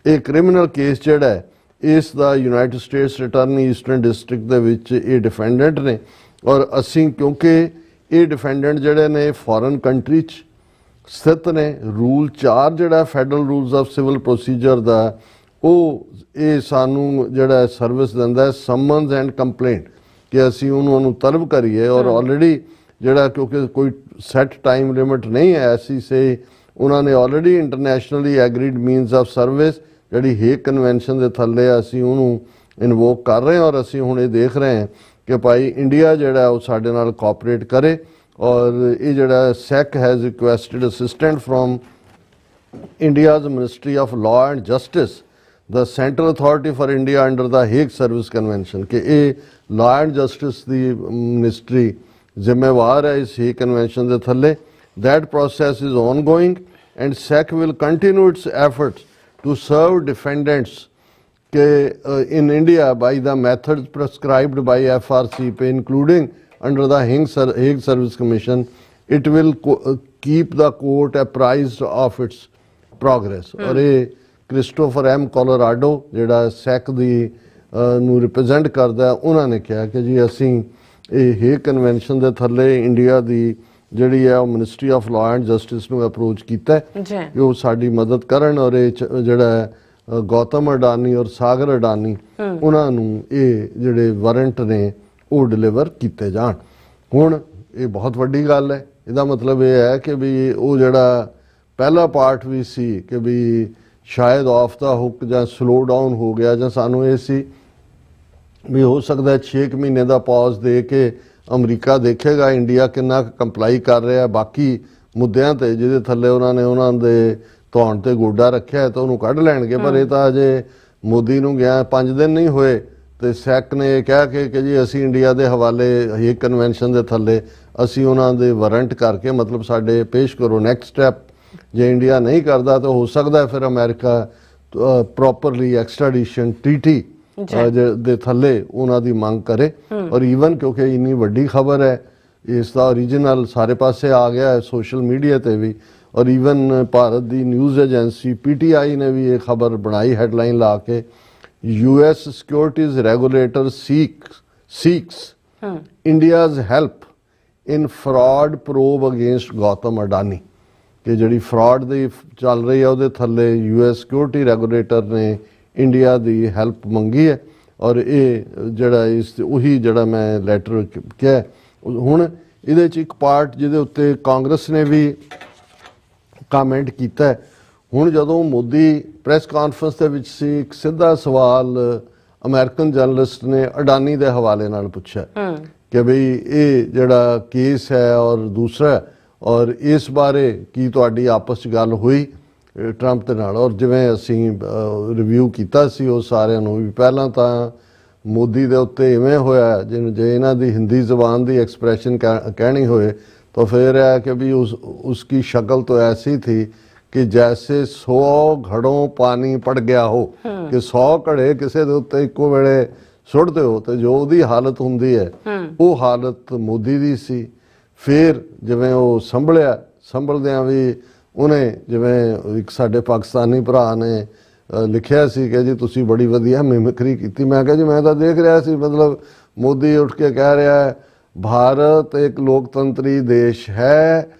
ਇਹ ਕ੍ਰਿਮੀਨਲ ਕੇਸ ਜਿਹੜਾ ਹੈ ਇਸ ਦਾ ਯੂਨਾਈਟਿਡ ਸਟੇਟਸ ਰਿਟਰਨੀ ਈਸਟਰਨ ਡਿਸਟ੍ਰਿਕਟ ਦੇ ਵਿੱਚ ਇਹ ਡਿਫੈਂਡੈਂਟ ਨੇ ਔਰ ਅਸੀਂ ਕਿਉਂਕਿ ਇਹ ਡਿਫੈਂਡੈਂਟ ਜਿਹੜੇ ਨੇ ਫੋਰਨ ਕੰਟਰੀ 'ਚ ਸਥਿਤ ਨੇ, ਰੂਲ 4 ਜਿਹੜਾ federal rules of civil procedure ਦਾ ਉਹ ਇਹ ਸਾਨੂੰ ਜਿਹੜਾ ਸਰਵਿਸ ਦਿੰਦਾ ਸਮਨਸ ਐਂਡ ਕੰਪਲੇਂਟ ਕਿ ਅਸੀਂ ਉਹਨੂੰ ਤਲਬ ਕਰੀਏ ਔਰ ਆਲਰੇਡੀ ਜਿਹੜਾ ਕਿਉਂਕਿ ਕੋਈ ਸੈਟ ਟਾਈਮ ਲਿਮਿਟ ਨਹੀਂ ਹੈ ਐਸੀ ਸੇ ਉਹਨਾਂ ਨੇ already internationally agreed means of service ਜਿਹੜੀ ਹੇਗ ਕਨਵੈਨਸ਼ਨ ਦੇ ਥੱਲੇ ਅਸੀਂ ਉਹਨੂੰ ਇਨਵੋਕ ਕਰ ਰਹੇ ਹਾਂ ਔਰ ਅਸੀਂ ਹੁਣ ਇਹ ਦੇਖ ਰਹੇ ਹਾਂ ਕਿ ਭਾਈ ਇੰਡੀਆ ਜਿਹੜਾ ਉਹ ਸਾਡੇ ਨਾਲ ਕੋਆਪਰੇਟ ਕਰੇ। ਔਰ ਇਹ ਜਿਹੜਾ SEC has requested assistant from India's ministry of law and justice the central authority for India under the Hague Service Convention ਕਿ ਇਹ law and justice the ministry ਜ਼ਿੰਮੇਵਾਰ ਹੈ ਇਸ Hague Convention ਦੇ ਥੱਲੇ। That process is ongoing and SEC will continue its efforts to serve defendants in India by the methods prescribed by FRCP including under the Hague Service Commission. It will keep the court apprised of its progress। ਔਰ ਇਹ Christopher M Colorado ਜਿਹੜਾ ਸੈਕ ਦੀ ਨੂੰ represent ਕਰਦਾ ਉਹਨਾਂ ਨੇ ਕਿਹਾ ਕਿ ਜੀ ਅਸੀਂ ਇਹ ਹੇਗ ਕਨਵੈਨਸ਼ਨ ਦੇ ਥੱਲੇ ਇੰਡੀਆ ਦੀ ਜਿਹੜੀ ਹੈ ਉਹ ministry of law and justice ਨੂੰ ਅਪਰੋਚ ਕੀਤਾ ਕਿ ਉਹ ਸਾਡੀ ਮਦਦ ਕਰਨ ਔਰ ਇਹ ਜਿਹੜਾ ਗੌਤਮ ਅਡਾਨੀ ਔਰ ਸਾਗਰ ਅਡਾਨੀ ਉਹਨਾਂ ਨੂੰ ਇਹ ਜਿਹੜੇ ਵਾਰੰਟ ਨੇ ਉਹ ਡਿਲੀਵਰ ਕੀਤੇ ਜਾਣ। ਹੁਣ ਇਹ ਬਹੁਤ ਵੱਡੀ ਗੱਲ ਹੈ, ਇਹਦਾ ਮਤਲਬ ਇਹ ਹੈ ਕਿ ਵੀ ਉਹ ਜਿਹੜਾ ਪਹਿਲਾ ਪਾਰਟ ਵੀ ਸੀ ਕਿ ਵੀ ਸ਼ਾਇਦ ਆਫ ਦਾ ਹੁੱਕ ਜਾਂ ਸਲੋ ਡਾਊਨ ਹੋ ਗਿਆ ਜਾਂ ਸਾਨੂੰ ਇਹ ਸੀ ਵੀ ਹੋ ਸਕਦਾ 6 ਮਹੀਨੇ ਦਾ ਪੌਜ਼ ਦੇ ਕੇ ਅਮਰੀਕਾ ਦੇਖੇਗਾ ਇੰਡੀਆ ਕਿੰਨਾ ਕੰਪਲਾਈ ਕਰ ਰਿਹਾ ਬਾਕੀ ਮੁੱਦਿਆਂ ਤੇ ਜਿਹਦੇ ਥੱਲੇ ਉਹਨਾਂ ਦੇ ਧੌਣ ਤੇ ਗੋਡਾ ਰੱਖਿਆ ਤਾਂ ਉਹਨੂੰ ਕੱਢ ਲੈਣਗੇ। ਪਰ ਇਹ ਤਾਂ ਅਜੇ ਮੋਦੀ ਨੂੰ ਗਿਆ 5 ਦਿਨ ਨਹੀਂ ਹੋਏ ਤੇ ਸੈਕ ਨੇ ਇਹ ਕਿਹਾ ਕਿ ਜੀ ਅਸੀਂ ਇੰਡੀਆ ਦੇ ਹਵਾਲੇ ਹੇਗ ਕਨਵੈਨਸ਼ਨ ਦੇ ਥੱਲੇ ਅਸੀਂ ਉਹਨਾਂ ਦੇ ਵਾਰੰਟ ਕਰਕੇ ਮਤਲਬ ਸਾਡੇ ਪੇਸ਼ ਕਰੋ ਨੈਕਸਟ ਸਟੈਪ। ਜੇ ਇੰਡੀਆ ਨਹੀਂ ਕਰਦਾ ਤਾਂ ਹੋ ਸਕਦਾ ਫਿਰ ਅਮਰੀਕਾ ਪ੍ਰੋਪਰਲੀ ਐਕਸਟ੍ਰੈਡੀਸ਼ਨ ਟ੍ਰੀਟੀ ਦੇ ਥੱਲੇ ਉਹਨਾਂ ਦੀ ਮੰਗ ਕਰੇ। ਔਰ ਈਵਨ ਕਿਉਂਕਿ ਇੰਨੀ ਵੱਡੀ ਖਬਰ ਹੈ ਇਸ ਦਾ ਓਰੀਜਨਲ ਸਾਰੇ ਪਾਸੇ ਆ ਗਿਆ ਹੈ ਸੋਸ਼ਲ ਮੀਡੀਆ ਤੇ ਵੀ ਔਰ ਈਵਨ ਭਾਰਤ ਦੀ ਨਿਊਜ਼ ਏਜੰਸੀ PTI ਨੇ ਵੀ ਇਹ ਖਬਰ ਬਣਾਈ ਹੈਡਲਾਈਨ ਲਾ ਕੇ US securities regulator seeks India's help in fraud probe against Gautam Adani। ਕਿ ਜਿਹੜੀ ਫਰਾਡ ਦੀ ਚੱਲ ਰਹੀ ਹੈ ਉਹਦੇ ਥੱਲੇ US ਸਿਕਿਉਰਿਟੀ ਰੈਗੂਲੇਟਰ ਨੇ ਇੰਡੀਆ ਦੀ ਹੈਲਪ ਮੰਗੀ ਹੈ। ਔਰ ਇਹ ਜਿਹੜਾ ਇਸ ਉਹੀ ਜਿਹੜਾ ਮੈਂ ਲੈਟਰ ਕਿਹਾ ਹੁਣ ਇਹਦੇ 'ਚ ਇੱਕ ਪਾਰਟ ਜਿਹਦੇ ਉੱਤੇ ਕਾਂਗਰਸ ਨੇ ਵੀ ਕਮੈਂਟ ਕੀਤਾ ਹੈ। ਹੁਣ ਜਦੋਂ ਮੋਦੀ ਪ੍ਰੈਸ ਕਾਨਫਰੰਸ ਦੇ ਵਿੱਚ ਸੀ, ਇੱਕ ਸਿੱਧਾ ਸਵਾਲ ਅਮਰੀਕਨ ਜਰਨਲਿਸਟ ਨੇ ਅਡਾਨੀ ਦੇ ਹਵਾਲੇ ਨਾਲ ਪੁੱਛਿਆ ਕਿ ਬਈ ਇਹ ਜਿਹੜਾ ਕੇਸ ਹੈ ਔਰ ਦੂਸਰਾ ਔਰ ਇਸ ਬਾਰੇ ਕੀ ਤੁਹਾਡੀ ਆਪਸ 'ਚ ਗੱਲ ਹੋਈ ਟਰੰਪ ਦੇ ਨਾਲ। ਔਰ ਜਿਵੇਂ ਅਸੀਂ ਰਿਵਿਊ ਕੀਤਾ ਸੀ ਉਹ ਸਾਰਿਆਂ ਨੂੰ ਵੀ, ਪਹਿਲਾਂ ਤਾਂ ਮੋਦੀ ਦੇ ਉੱਤੇ ਇਵੇਂ ਹੋਇਆ ਜਿਵੇਂ ਜੇ ਇਹਨਾਂ ਦੀ ਹਿੰਦੀ ਜ਼ਬਾਨ ਦੀ ਐਕਸਪ੍ਰੈਸ਼ਨ ਕਹਿਣੀ ਹੋਏ ਤਾਂ ਫਿਰ ਹੈ ਕਿ ਵੀ ਉਸकी शक्ल तो ऐसी थी कि जैसे 100 घड़ों पानी पड़ गया हो कि 100 घड़े ਕਿਸੇ ਦੇ ਉੱਤੇ ਇੱਕੋ ਵੇਲੇ ਸੁੱਟਦੇ ਹੋ ਤੇ ਜੋ ਉਹਦੀ ਹਾਲਤ ਹੁੰਦੀ ਹੈ ਉਹ ਹਾਲਤ ਮੋਦੀ ਦੀ ਸੀ। ਫਿਰ ਜਿਵੇਂ ਉਹ ਸੰਭਲਦਿਆਂ ਵੀ ਉਹਨੇ ਜਿਵੇਂ ਇੱਕ ਸਾਡੇ ਪਾਕਿਸਤਾਨੀ ਭਰਾ ਨੇ ਲਿਖਿਆ ਸੀ ਕਿ ਜੀ ਤੁਸੀਂ ਬੜੀ ਵਧੀਆ ਮਿਮਿਕਰੀ ਕੀਤੀ। ਮੈਂ ਕਿਹਾ ਜੀ ਮੈਂ ਤਾਂ ਦੇਖ ਰਿਹਾ ਸੀ, ਮਤਲਬ ਮੋਦੀ ਉੱਠ ਕੇ ਕਹਿ ਰਿਹਾ ਹੈ भारत एक लोकतंत्री देश है,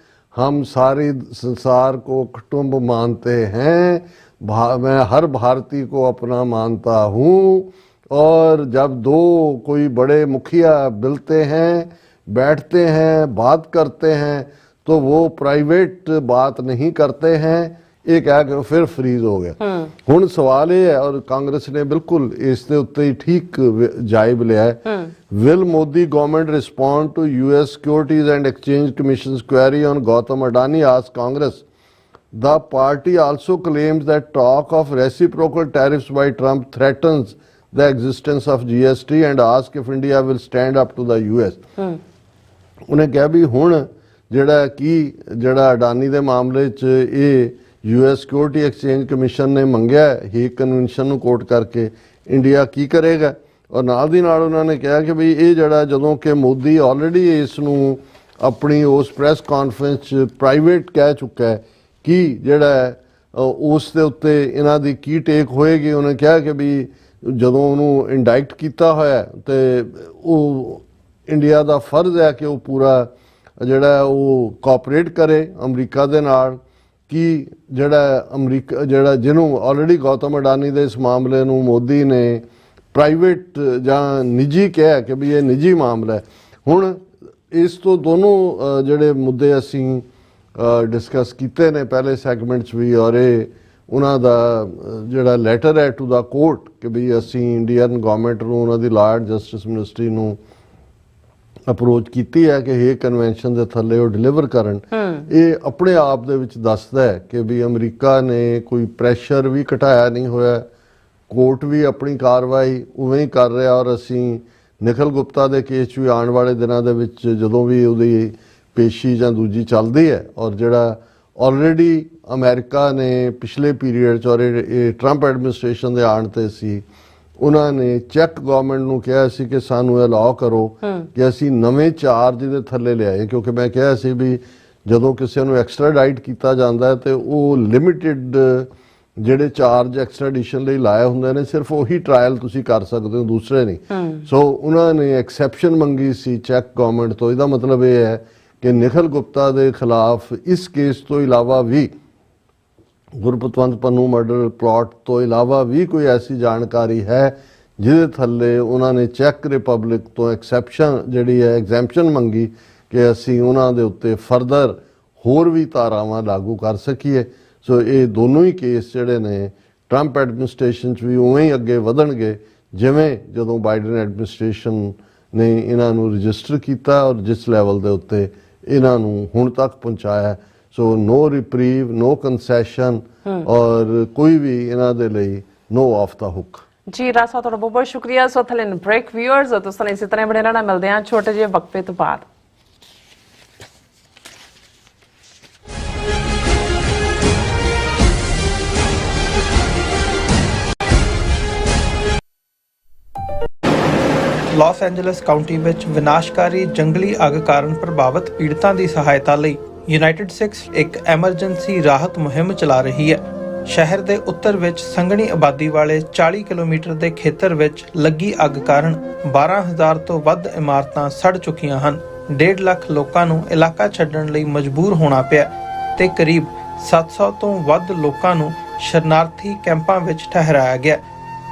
हम सारी संसार को कुटुंब मानते हैं, मैं हर भारतीय को अपना मानता हूँ और जब दो कोई बड़े मुखिया मिलते हैं, बैठते हैं, बात करते हैं तो वो प्राइवेट बात नहीं करते हैं। ਇਹ ਕਹਿ ਕੇ ਫਿਰ ਫਰੀਜ਼ ਹੋ ਗਿਆ। ਹੁਣ ਸਵਾਲ ਇਹ ਹੈ ਔਰ ਕਾਂਗਰਸ ਨੇ ਬਿਲਕੁਲ ਇਸ ਦੇ ਉੱਤੇ ਠੀਕ ਜਾਇਬ ਲਿਆ ਹੈ। Will Modi government respond to US securities and exchange commissions query on Gautam Adani ਆਸ Congress. The party also claims that talk of reciprocal tariffs by Trump threatens the existence of GST and ask if India will stand up to the US। ਉਹਨੇ ਕਿਹਾ ਵੀ ਹੁਣ ਜਿਹੜਾ ਅਡਾਨੀ ਦੇ ਮਾਮਲੇ 'ਚ ਇਹ US security exchange commission ਨੇ ਮੰਗਿਆ ਹੇਗ ਕਨਵੈਨਸ਼ਨ ਨੂੰ ਕੋਟ ਕਰਕੇ ਇੰਡੀਆ ਕੀ ਕਰੇਗਾ। ਔਰ ਨਾਲ ਦੀ ਨਾਲ ਉਹਨਾਂ ਨੇ ਕਿਹਾ ਕਿ ਵੀ ਇਹ ਜਿਹੜਾ ਜਦੋਂ ਕਿ ਮੋਦੀ ਆਲਰੇਡੀ ਇਸ ਨੂੰ ਆਪਣੀ ਉਸ ਪ੍ਰੈਸ ਕਾਨਫਰੰਸ 'ਚ ਪ੍ਰਾਈਵੇਟ ਕਹਿ ਚੁੱਕਾ ਹੈ ਕਿ ਜਿਹੜਾ ਉਸ ਦੇ ਉੱਤੇ ਇਹਨਾਂ ਦੀ ਕੀ ਟੇਕ ਹੋਏਗੀ। ਉਹਨੇ ਕਿਹਾ ਕਿ ਵੀ ਜਦੋਂ ਉਹਨੂੰ ਇੰਡਾਇਕਟ ਕੀਤਾ ਹੋਇਆ ਤੇ ਉਹ ਇੰਡੀਆ ਦਾ ਫਰਜ਼ ਹੈ ਕਿ ਉਹ ਪੂਰਾ ਜਿਹੜਾ ਉਹ ਕੋਆਪਰੇਟ ਕਰੇ ਅਮਰੀਕਾ ਦੇ ਨਾਲ ਕਿ ਜਿਹੜਾ ਜਿਹਨੂੰ ਆਲਰੇਡੀ ਗੌਤਮ ਅਡਾਨੀ ਦੇ ਇਸ ਮਾਮਲੇ ਨੂੰ ਮੋਦੀ ਨੇ ਪ੍ਰਾਈਵੇਟ ਜਾਂ ਨਿੱਜੀ ਕਿਹਾ ਕਿ ਵੀ ਇਹ ਨਿੱਜੀ ਮਾਮਲਾ ਹੈ। ਹੁਣ ਇਸ ਤੋਂ ਦੋਨੋਂ ਜਿਹੜੇ ਮੁੱਦੇ ਅਸੀਂ ਡਿਸਕਸ ਕੀਤੇ ਨੇ ਪਹਿਲੇ ਸੈਗਮੈਂਟ 'ਚ ਵੀ ਔਰ ਇਹ ਉਹਨਾਂ ਦਾ ਜਿਹੜਾ ਲੈਟਰ ਹੈ ਟੂ ਦਾ ਕੋਰਟ ਕਿ ਵੀ ਅਸੀਂ ਇੰਡੀਅਨ ਗਵਰਨਮੈਂਟ ਨੂੰ ਉਹਨਾਂ ਦੀ ਲਾਅ ਐਂਡ ਜਸਟਿਸ ਮਿਨਿਸਟਰੀ ਨੂੰ ਅਪਰੋਚ ਕੀਤੀ ਹੈ ਕਿ ਹੇਗ ਕਨਵੈਨਸ਼ਨ ਦੇ ਥੱਲੇ ਉਹ ਡਿਲੀਵਰ ਕਰਨ। ਇਹ ਆਪਣੇ ਆਪ ਦੇ ਵਿੱਚ ਦੱਸਦਾ ਹੈ ਕਿ ਵੀ ਅਮਰੀਕਾ ਨੇ ਕੋਈ ਪ੍ਰੈਸ਼ਰ ਵੀ ਘਟਾਇਆ ਨਹੀਂ ਹੋਇਆ, ਕੋਰਟ ਵੀ ਆਪਣੀ ਕਾਰਵਾਈ ਉਵੇਂ ਹੀ ਕਰ ਰਿਹਾ। ਔਰ ਅਸੀਂ ਨਿਖਿਲ ਗੁਪਤਾ ਦੇ ਕੇਸ 'ਚ ਵੀ ਆਉਣ ਵਾਲੇ ਦਿਨਾਂ ਦੇ ਵਿੱਚ ਜਦੋਂ ਵੀ ਉਹਦੀ ਪੇਸ਼ੀ ਜਾਂ ਦੂਜੀ ਚੱਲਦੀ ਹੈ ਔਰ ਜਿਹੜਾ ਆਲਰੇਡੀ ਅਮਰੀਕਾ ਨੇ ਪਿਛਲੇ ਪੀਰੀਅਡ 'ਚ ਔਰ ਇਹ ਟਰੰਪ ਐਡਮਿਨਿਸਟ੍ਰੇਸ਼ਨ ਦੇ ਆਉਣ 'ਤੇ ਸੀ ਉਹਨਾਂ ਨੇ ਚੈੱਕ ਗਵਰਨਮੈਂਟ ਨੂੰ ਕਿਹਾ ਸੀ ਕਿ ਸਾਨੂੰ ਅਲਾਓ ਕਰੋ ਕਿ ਅਸੀਂ ਨਵੇਂ ਚਾਰਜ ਦੇ ਥੱਲੇ ਲਿਆਏ। ਕਿਉਂਕਿ ਮੈਂ ਕਿਹਾ ਸੀ ਵੀ ਜਦੋਂ ਕਿਸੇ ਨੂੰ ਐਕਸਟ੍ਰਾਡਾਈਟ ਕੀਤਾ ਜਾਂਦਾ ਹੈ ਤੇ ਉਹ ਲਿਮਿਟਿਡ ਜਿਹੜੇ ਚਾਰਜ ਐਕਸਟ੍ਰਾਡੀਸ਼ਨ ਲਈ ਲਾਏ ਹੁੰਦੇ ਨੇ ਸਿਰਫ ਉਹੀ ਟ੍ਰਾਇਲ ਤੁਸੀਂ ਕਰ ਸਕਦੇ ਹੋ, ਦੂਸਰੇ ਨਹੀਂ। ਸੋ ਉਹਨਾਂ ਨੇ ਐਕਸੈਪਸ਼ਨ ਮੰਗੀ ਸੀ ਚੈੱਕ ਗਵਰਨਮੈਂਟ ਤੋਂ। ਇਹਦਾ ਮਤਲਬ ਇਹ ਹੈ ਕਿ ਨਿਖਿਲ ਗੁਪਤਾ ਦੇ ਖਿਲਾਫ ਇਸ ਕੇਸ ਤੋਂ ਇਲਾਵਾ ਵੀ ਗੁਰਪਤਵੰਤ ਪੰਨੂ ਮਰਡਰ ਪਲਾਟ ਤੋਂ ਇਲਾਵਾ ਵੀ ਕੋਈ ਐਸੀ ਜਾਣਕਾਰੀ ਹੈ ਜਿਹਦੇ ਥੱਲੇ ਉਹਨਾਂ ਨੇ ਚੈੱਕ ਰਿਪਬਲਿਕ ਤੋਂ ਜਿਹੜੀ ਹੈ ਐਗਜ਼ੈਂਪਸ਼ਨ ਮੰਗੀ ਕਿ ਅਸੀਂ ਉਹਨਾਂ ਦੇ ਉੱਤੇ ਫਰਦਰ ਹੋਰ ਵੀ ਧਾਰਾਵਾਂ ਲਾਗੂ ਕਰ ਸਕੀਏ। ਸੋ ਇਹ ਦੋਨੋਂ ਹੀ ਕੇਸ ਜਿਹੜੇ ਨੇ ਟਰੰਪ ਐਡਮਿਨਿਸਟ੍ਰੇਸ਼ਨ 'ਚ ਵੀ ਉਵੇਂ ਹੀ ਅੱਗੇ ਵਧਣਗੇ ਜਿਵੇਂ ਜਦੋਂ ਬਾਈਡਨ ਐਡਮਿਨਿਸਟ੍ਰੇਸ਼ਨ ਨੇ ਇਹਨਾਂ ਨੂੰ ਰਜਿਸਟਰ ਕੀਤਾ ਔਰ ਜਿਸ ਲੈਵਲ ਦੇ ਉੱਤੇ ਇਹਨਾਂ ਨੂੰ ਹੁਣ ਤੱਕ ਪਹੁੰਚਾਇਆ। ਸੋ ਨੋ ਰਿਪਰੀਵ, ਨੋ ਕੰਸੈਸ਼ਨ ਔਰ ਕੋਈ ਵੀ ਇਹਨਾਂ ਦੇ ਲਈ ਨੋ ਆਫ ਦਾ ਹੁੱਕ। ਜੀ ਰਾਸਾ ਤੁਹਾਡਾ ਬਹੁਤ ਬਹੁਤ ਸ਼ੁਕਰੀਆ। ਸੋ ਥਲੇ ਬ੍ਰੇਕ ਵਿਊਅਰਸ ਤੁਸੀਂ ਇਸੇ ਤਰ੍ਹਾਂ ਬਣੇ ਰਹਿਣਾ, ਮਿਲਦੇ ਹਾਂ ਛੋਟੇ ਜਿਹੇ ਵਕਫੇ ਤੋਂ ਬਾਅਦ। ਲਾਸ ਐਂਜਲਸ ਕਾਉਂਟੀ ਵਿੱਚ ਵਿਨਾਸ਼ਕਾਰੀ ਜੰਗਲੀ ਅੱਗ ਕਾਰਨ ਪ੍ਰਭਾਵਿਤ ਪੀੜਤਾਂ ਦੀ ਸਹਾਇਤਾ ਲਈ ਯੂਨਾਈਟਿਡ ਸਿਕਸ ਇੱਕ ਐਮਰਜੈਂਸੀ ਰਾਹਤ ਮੁਹਿੰਮ ਚਲਾ ਰਹੀ ਹੈ। ਸ਼ਹਿਰ ਦੇ ਉੱਤਰ ਵਿੱਚ ਸੰਘਣੀ ਆਬਾਦੀ ਵਾਲੇ 40 ਕਿਲੋਮੀਟਰ ਦੇ ਖੇਤਰ ਵਿੱਚ ਲੱਗੀ ਅੱਗ ਕਾਰਨ 12,000 ਤੋਂ ਵੱਧ ਇਮਾਰਤਾਂ ਸੜ ਚੁੱਕੀਆਂ ਹਨ। 1.5 ਲੱਖ ਲੋਕਾਂ ਨੂੰ ਇਲਾਕਾ ਛੱਡਣ ਲਈ ਮਜਬੂਰ ਹੋਣਾ ਪਿਆ ਤੇ ਕਰੀਬ 700 ਤੋਂ ਵੱਧ ਲੋਕਾਂ ਨੂੰ ਸ਼ਰਨਾਰਥੀ ਕੈਂਪਾਂ ਵਿੱਚ ਠਹਿਰਾਇਆ ਗਿਆ।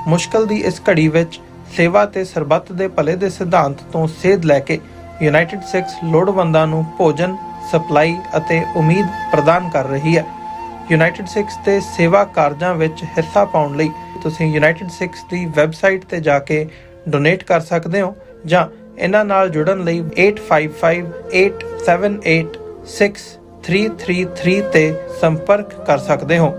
ਮੁਸ਼ਕਲ ਦੀ ਇਸ ਘੜੀ ਵਿੱਚ ਸੇਵਾ ਤੇ ਸਰਬੱਤ ਦੇ ਭਲੇ ਦੇ ਸਿਧਾਂਤ ਤੋਂ ਸੇਧ ਲੈ ਕੇ ਯੂਨਾਈਟਿਡ ਸਿੱਖਸ ਲੋੜਵੰਦਾਂ ਨੂੰ ਭੋਜਨ, ਸਪਲਾਈ ਅਤੇ ਉਮੀਦ ਪ੍ਰਦਾਨ ਕਰ ਰਹੀ ਹੈ। ਯੂਨਾਈਟਿਡ ਸਿੱਖਸ ਦੇ ਸੇਵਾ ਕਾਰਜਾਂ ਵਿੱਚ ਹਿੱਸਾ ਪਾਉਣ ਲਈ ਤੁਸੀਂ ਯੂਨਾਈਟਿਡ ਸਿੱਖਸ ਦੀ ਵੈਬਸਾਈਟ ਤੇ ਜਾ ਕੇ ਡੋਨੇਟ ਕਰ ਸਕਦੇ ਹੋ ਜਾਂ ਇਹਨਾਂ ਨਾਲ ਜੁੜਨ ਲਈ 8558786333 ਤੇ ਸੰਪਰਕ ਕਰ ਸਕਦੇ ਹੋ।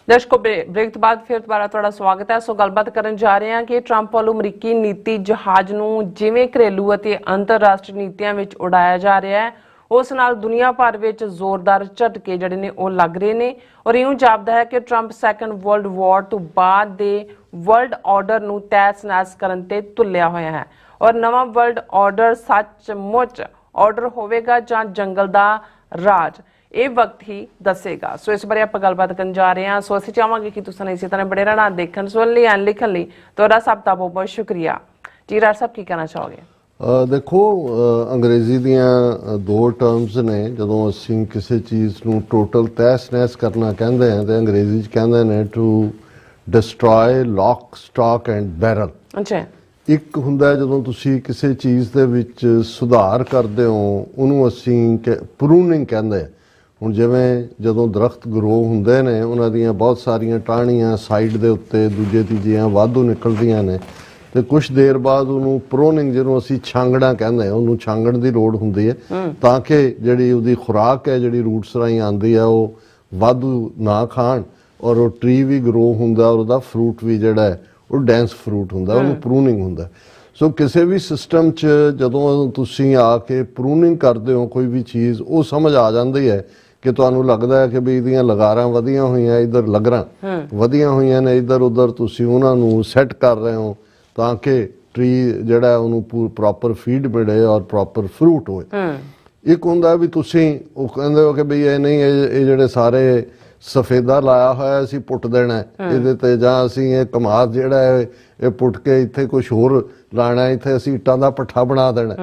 ਦਰਸ਼ਕੋ, ਬ੍ਰੇਕ ਤੋਂ ਬਾਅਦ ਫਿਰ ਦੁਬਾਰਾ ਤੁਹਾਡਾ ਸਵਾਗਤ ਹੈ। ਸੋ ਗੱਲਬਾਤ ਕਰਨ ਜਾ ਰਹੇ ਹਾਂ ਕਿ ਟਰੰਪ ਵੱਲੋਂ ਅਮਰੀਕੀ ਨੀਤੀ ਜਹਾਜ਼ ਨੂੰ ਜਿਵੇਂ ਘਰੇਲੂ ਅਤੇ ਅੰਤਰਰਾਸ਼ਟਰੀ ਨੀਤੀਆਂ ਵਿੱਚ ਉਡਾਇਆ ਜਾ ਰਿਹਾ ਹੈ, ਉਸ ਨਾਲ ਦੁਨੀਆ ਭਰ ਵਿੱਚ ਜ਼ੋਰਦਾਰ ਝਟਕੇ ਜਿਹੜੇ ਨੇ ਉਹ ਲੱਗ ਰਹੇ ਨੇ। ਔਰ ਇਉਂ ਜਾਪਦਾ ਹੈ ਕਿ ਟਰੰਪ ਸੈਕੰਡ ਵਰਲਡ ਵਾਰ ਤੋਂ ਬਾਅਦ ਦੇ ਵਰਲਡ ਆਰਡਰ ਨੂੰ ਤਹਿਸ-ਨਹਿਸ ਕਰਨ ਤੇ ਤੁਲਿਆ ਹੋਇਆ ਹੈ ਔਰ ਨਵਾਂ ਵਰਲਡ ਆਰਡਰ ਸੱਚਮੁੱਚ ਆਰਡਰ ਹੋਵੇਗਾ ਜਾਂ ਜੰਗਲ ਦਾ ਰਾਜ, ਇਹ ਵਕਤ ਹੀ ਦੱਸੇਗਾ। ਸੋ ਇਸ ਬਾਰੇ ਆਪਾਂ ਗੱਲਬਾਤ ਕਰਨ ਜਾ ਰਹੇ ਹਾਂ। ਸੋ ਅਸੀਂ ਚਾਹਾਂਗੇ ਕਿ ਤੁਸੀਂ ਇਸੇ ਤਰ੍ਹਾਂ ਬੜੇ ਰਹਿਣਾ ਦੇਖਣ ਸੁਣਨ ਲਈ ਐਂਡ ਲਿਖਣ ਲਈ ਤੁਹਾਡਾ ਸਭ ਦਾ ਬਹੁਤ ਬਹੁਤ ਸ਼ੁਕਰੀਆ ਜੀ। ਰਾਜ ਸਾਹਿਬ, ਕੀ ਕਹਿਣਾ ਚਾਹੋਗੇ? ਦੇਖੋ, ਅੰਗਰੇਜ਼ੀ ਦੀਆਂ ਦੋ ਟਰਮਸ ਨੇ। ਜਦੋਂ ਅਸੀਂ ਕਿਸੇ ਚੀਜ਼ ਨੂੰ ਟੋਟਲ ਤਹਿਸ-ਨਹਿਸ ਕਰਨਾ ਕਹਿੰਦੇ ਹਾਂ ਤੇ ਅੰਗਰੇਜ਼ੀ 'ਚ ਕਹਿੰਦੇ ਨੇ to destroy lock, stock and barrel. ਅੱਛਾ। ਇੱਕ ਹੁੰਦਾ ਜਦੋਂ ਤੁਸੀਂ ਕਿਸੇ ਚੀਜ਼ ਦੇ ਵਿੱਚ ਸੁਧਾਰ ਕਰਦੇ ਹੋ, ਉਹਨੂੰ ਅਸੀਂ ਪ੍ਰੂਨਿੰਗ ਕਹਿੰਦੇ ਹਾਂ। ਹੁਣ ਜਿਵੇਂ ਜਦੋਂ ਦਰਖਤ ਗਰੋ ਹੁੰਦੇ ਨੇ, ਉਹਨਾਂ ਦੀਆਂ ਬਹੁਤ ਸਾਰੀਆਂ ਟਾਹਣੀਆਂ ਸਾਈਡ ਦੇ ਉੱਤੇ ਦੂਜੇ ਤੀਜੀਆਂ ਵਾਧੂ ਨਿਕਲਦੀਆਂ ਨੇ ਤੇ ਕੁਝ ਦੇਰ ਬਾਅਦ ਉਹਨੂੰ ਪ੍ਰੂਨਿੰਗ, ਜਿਹਨੂੰ ਅਸੀਂ ਛਾਂਗਣਾ ਕਹਿੰਦੇ ਹਾਂ, ਉਹਨੂੰ ਛਾਂਗਣ ਦੀ ਲੋੜ ਹੁੰਦੀ ਹੈ ਤਾਂ ਕਿ ਜਿਹੜੀ ਉਹਦੀ ਖੁਰਾਕ ਹੈ, ਜਿਹੜੀ ਰੂਟਸ ਰਾਹੀਂ ਆਉਂਦੀ ਹੈ, ਉਹ ਵਾਧੂ ਨਾ ਖਾਣ ਔਰ ਉਹ ਟਰੀ ਵੀ ਗਰੋ ਹੁੰਦਾ ਔਰ ਉਹਦਾ ਫਰੂਟ ਵੀ ਜਿਹੜਾ ਹੈ ਉਹ ਡੈਂਸ ਫਰੂਟ ਹੁੰਦਾ, ਉਹਨੂੰ ਪ੍ਰੂਨਿੰਗ ਹੁੰਦਾ। ਸੋ ਕਿਸੇ ਵੀ ਸਿਸਟਮ 'ਚ ਜਦੋਂ ਤੁਸੀਂ ਆ ਕੇ ਪ੍ਰੂਨਿੰਗ ਕਰਦੇ ਹੋ ਕੋਈ ਵੀ ਚੀਜ਼, ਉਹ ਸਮਝ ਆ ਜਾਂਦੀ ਹੈ ਕਿ ਤੁਹਾਨੂੰ ਲੱਗਦਾ ਹੈ ਕਿ ਵੀ ਇਹਦੀਆਂ ਲਗਾਰਾਂ ਵਧੀਆਂ ਹੋਈਆਂ, ਇੱਧਰ ਲਗਰਾਂ ਵਧੀਆਂ ਹੋਈਆਂ ਨੇ, ਇੱਧਰ ਉੱਧਰ ਤੁਸੀਂ ਉਹਨਾਂ ਨੂੰ ਸੈੱਟ ਕਰ ਰਹੇ ਹੋ ਤਾਂ ਕਿ ਟਰੀ ਜਿਹੜਾ ਉਹਨੂੰ ਪ੍ਰੋਪਰ ਫੀਡ ਮਿਲੇ ਔਰ ਪ੍ਰੋਪਰ ਫਰੂਟ ਹੋਏ। ਇੱਕ ਹੁੰਦਾ ਵੀ ਤੁਸੀਂ ਉਹ ਕਹਿੰਦੇ ਹੋ ਕਿ ਬਈ ਇਹ ਨਹੀਂ, ਇਹ ਜਿਹੜੇ ਸਾਰੇ ਸਫੇਦਾ ਲਾਇਆ ਹੋਇਆ ਅਸੀਂ ਪੁੱਟ ਦੇਣਾ ਇਹਦੇ ਤੇ, ਜਾਂ ਅਸੀਂ ਇਹ ਕਮਾਦ ਜਿਹੜਾ ਹੈ ਇਹ ਪੁੱਟ ਕੇ ਇੱਥੇ ਕੁਝ ਹੋਰ ਲਾਣਾ, ਇੱਥੇ ਅਸੀਂ ਇੱਟਾਂ ਦਾ ਪੱਠਾ ਬਣਾ ਦੇਣਾ।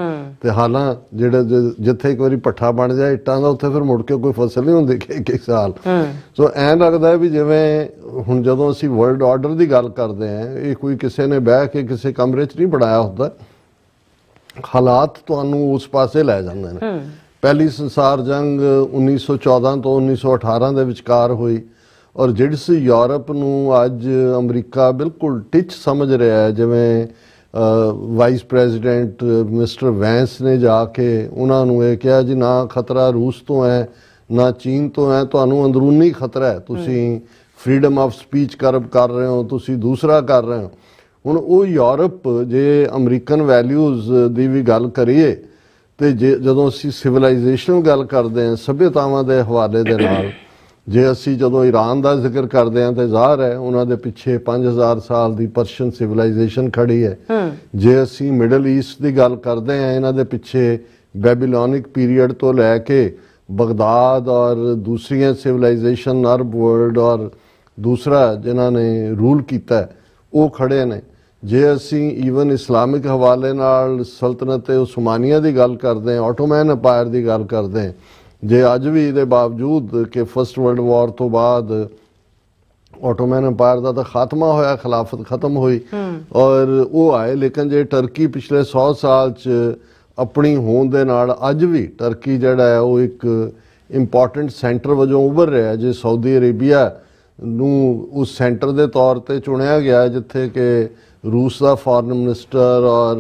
ਤੇ ਹਾਲਾਂ ਜਿਹੜੇ ਜਿੱਥੇ ਇੱਕ ਵਾਰੀ ਪੱਠਾ ਬਣ ਜਾਏ ਇੱਟਾਂ ਦਾ, ਉੱਥੇ ਫਿਰ ਮੁੜ ਕੇ ਕੋਈ ਫਸਲ ਨਹੀਂ ਹੁੰਦੀ ਇੱਕ ਸਾਲ। ਸੋ ਐਂ ਲੱਗਦਾ ਵੀ ਜਿਵੇਂ ਹੁਣ ਜਦੋਂ ਅਸੀਂ ਵਰਲਡ ਆਰਡਰ ਦੀ ਗੱਲ ਕਰਦੇ ਹਾਂ, ਇਹ ਕੋਈ ਕਿਸੇ ਨੇ ਬਹਿ ਕੇ ਕਿਸੇ ਕਮਰੇ 'ਚ ਨਹੀਂ ਬਣਾਇਆ ਹੁੰਦਾ, ਹਾਲਾਤ ਤੁਹਾਨੂੰ ਉਸ ਪਾਸੇ ਲੈ ਜਾਂਦੇ ਨੇ। ਪਹਿਲੀ ਸੰਸਾਰ ਜੰਗ 1914 ਤੋਂ 1918 ਦੇ ਵਿਚਕਾਰ ਹੋਈ ਔਰ ਜਿਸ ਯੂਰਪ ਨੂੰ ਅੱਜ ਅਮਰੀਕਾ ਬਿਲਕੁਲ ਟਿੱਚ ਸਮਝ ਰਿਹਾ ਹੈ, ਜਿਵੇਂ ਵਾਈਸ ਪ੍ਰੈਜ਼ੀਡੈਂਟ ਮਿਸਟਰ ਵੈਂਸ ਨੇ ਜਾ ਕੇ ਉਹਨਾਂ ਨੂੰ ਇਹ ਕਿਹਾ ਜੀ ਨਾ ਖਤਰਾ ਰੂਸ ਤੋਂ ਹੈ ਨਾ ਚੀਨ ਤੋਂ ਹੈ, ਤੁਹਾਨੂੰ ਅੰਦਰੂਨੀ ਖਤਰਾ ਹੈ, ਤੁਸੀਂ ਫਰੀडम ਆਫ ਸਪੀਚ ਕਰ ਰਹੇ ਹੋ, ਤੁਸੀਂ ਦੂਸਰਾ ਕਰ ਰਹੇ ਹੋ। ਹੁਣ ਉਹ ਯੂਰਪ, ਜੇ ਅਮਰੀਕਨ ਵੈਲਿਊਜ਼ ਦੀ ਵੀ ਗੱਲ ਕਰੀਏ ਤੇ ਜਦੋਂ ਅਸੀਂ ਸਿਵਲਾਈਜੇਸ਼ਨ ਗੱਲ ਕਰਦੇ ਹਾਂ ਸਭਿਅਤਾਵਾਂ ਦੇ ਹਵਾਲੇ ਦੇ ਨਾਲ, ਜੇ ਅਸੀਂ ਜਦੋਂ ਈਰਾਨ ਦਾ ਜ਼ਿਕਰ ਕਰਦੇ ਹਾਂ ਤੇ ਜ਼ਾਹਰ ਹੈ ਉਹਨਾਂ ਦੇ ਪਿੱਛੇ 5000 ਸਾਲ ਦੀ ਪਰਸ਼ੀਅਨ ਸਿਵਲਾਈਜੇਸ਼ਨ ਖੜੀ ਹੈ। ਜੇ ਅਸੀਂ ਮਿਡਲ ਈਸਟ ਦੀ ਗੱਲ ਕਰਦੇ ਹਾਂ, ਇਹਨਾਂ ਦੇ ਪਿੱਛੇ ਬੈਬੀਲੋਨਿਕ ਪੀਰੀਅਡ ਤੋਂ ਲੈ ਕੇ ਬਗਦਾਦ ਔਰ ਦੂਸਰੀਆਂ ਸਿਵਲਾਈਜੇਸ਼ਨ, ਅਰਬ ਵਰਲਡ ਔਰ ਦੂਸਰਾ ਜਿਨ੍ਹਾਂ ਨੇ ਰੂਲ ਕੀਤਾ ਉਹ ਖੜੇ ਨੇ। ਜੇ ਅਸੀਂ ਈਵਨ ਇਸਲਾਮਿਕ ਹਵਾਲੇ ਨਾਲ ਸਲਤਨਤ ਉਸਮਾਨੀਆ ਦੀ ਗੱਲ ਕਰਦੇ ਹਾਂ, ਆਟੋਮੈਨ ਅੰਪਾਇਰ ਦੀ ਗੱਲ ਕਰਦੇ ਹਾਂ, ਜੇ ਅੱਜ ਵੀ ਇਹਦੇ ਬਾਵਜੂਦ ਕਿ ਫਸਟ ਵਰਲਡ ਵਾਰ ਤੋਂ ਬਾਅਦ ਆਟੋਮੈਨ ਅੰਪਾਇਰ ਦਾ ਤਾਂ ਖਾਤਮਾ ਹੋਇਆ, ਖਿਲਾਫਤ ਖਤਮ ਹੋਈ ਔਰ ਉਹ ਆਏ, ਲੇਕਿਨ ਜੇ ਟਰਕੀ ਪਿਛਲੇ 100 ਸਾਲ 'ਚ ਆਪਣੀ ਹੋਂਦ ਦੇ ਨਾਲ ਅੱਜ ਵੀ ਟਰਕੀ ਜਿਹੜਾ ਹੈ ਉਹ ਇੱਕ ਇੰਪੋਰਟੈਂਟ ਸੈਂਟਰ ਵਜੋਂ ਉੱਭਰ ਰਿਹਾ। ਜੇ ਸਾਊਦੀ ਅਰੇਬੀਆ ਨੂੰ ਉਸ ਸੈਂਟਰ ਦੇ ਤੌਰ ਤੇ ਚੁਣਿਆ ਗਿਆ ਜਿੱਥੇ ਕਿ ਰੂਸ ਦਾ ਫੋਰਨ ਮਿਨਿਸਟਰ ਔਰ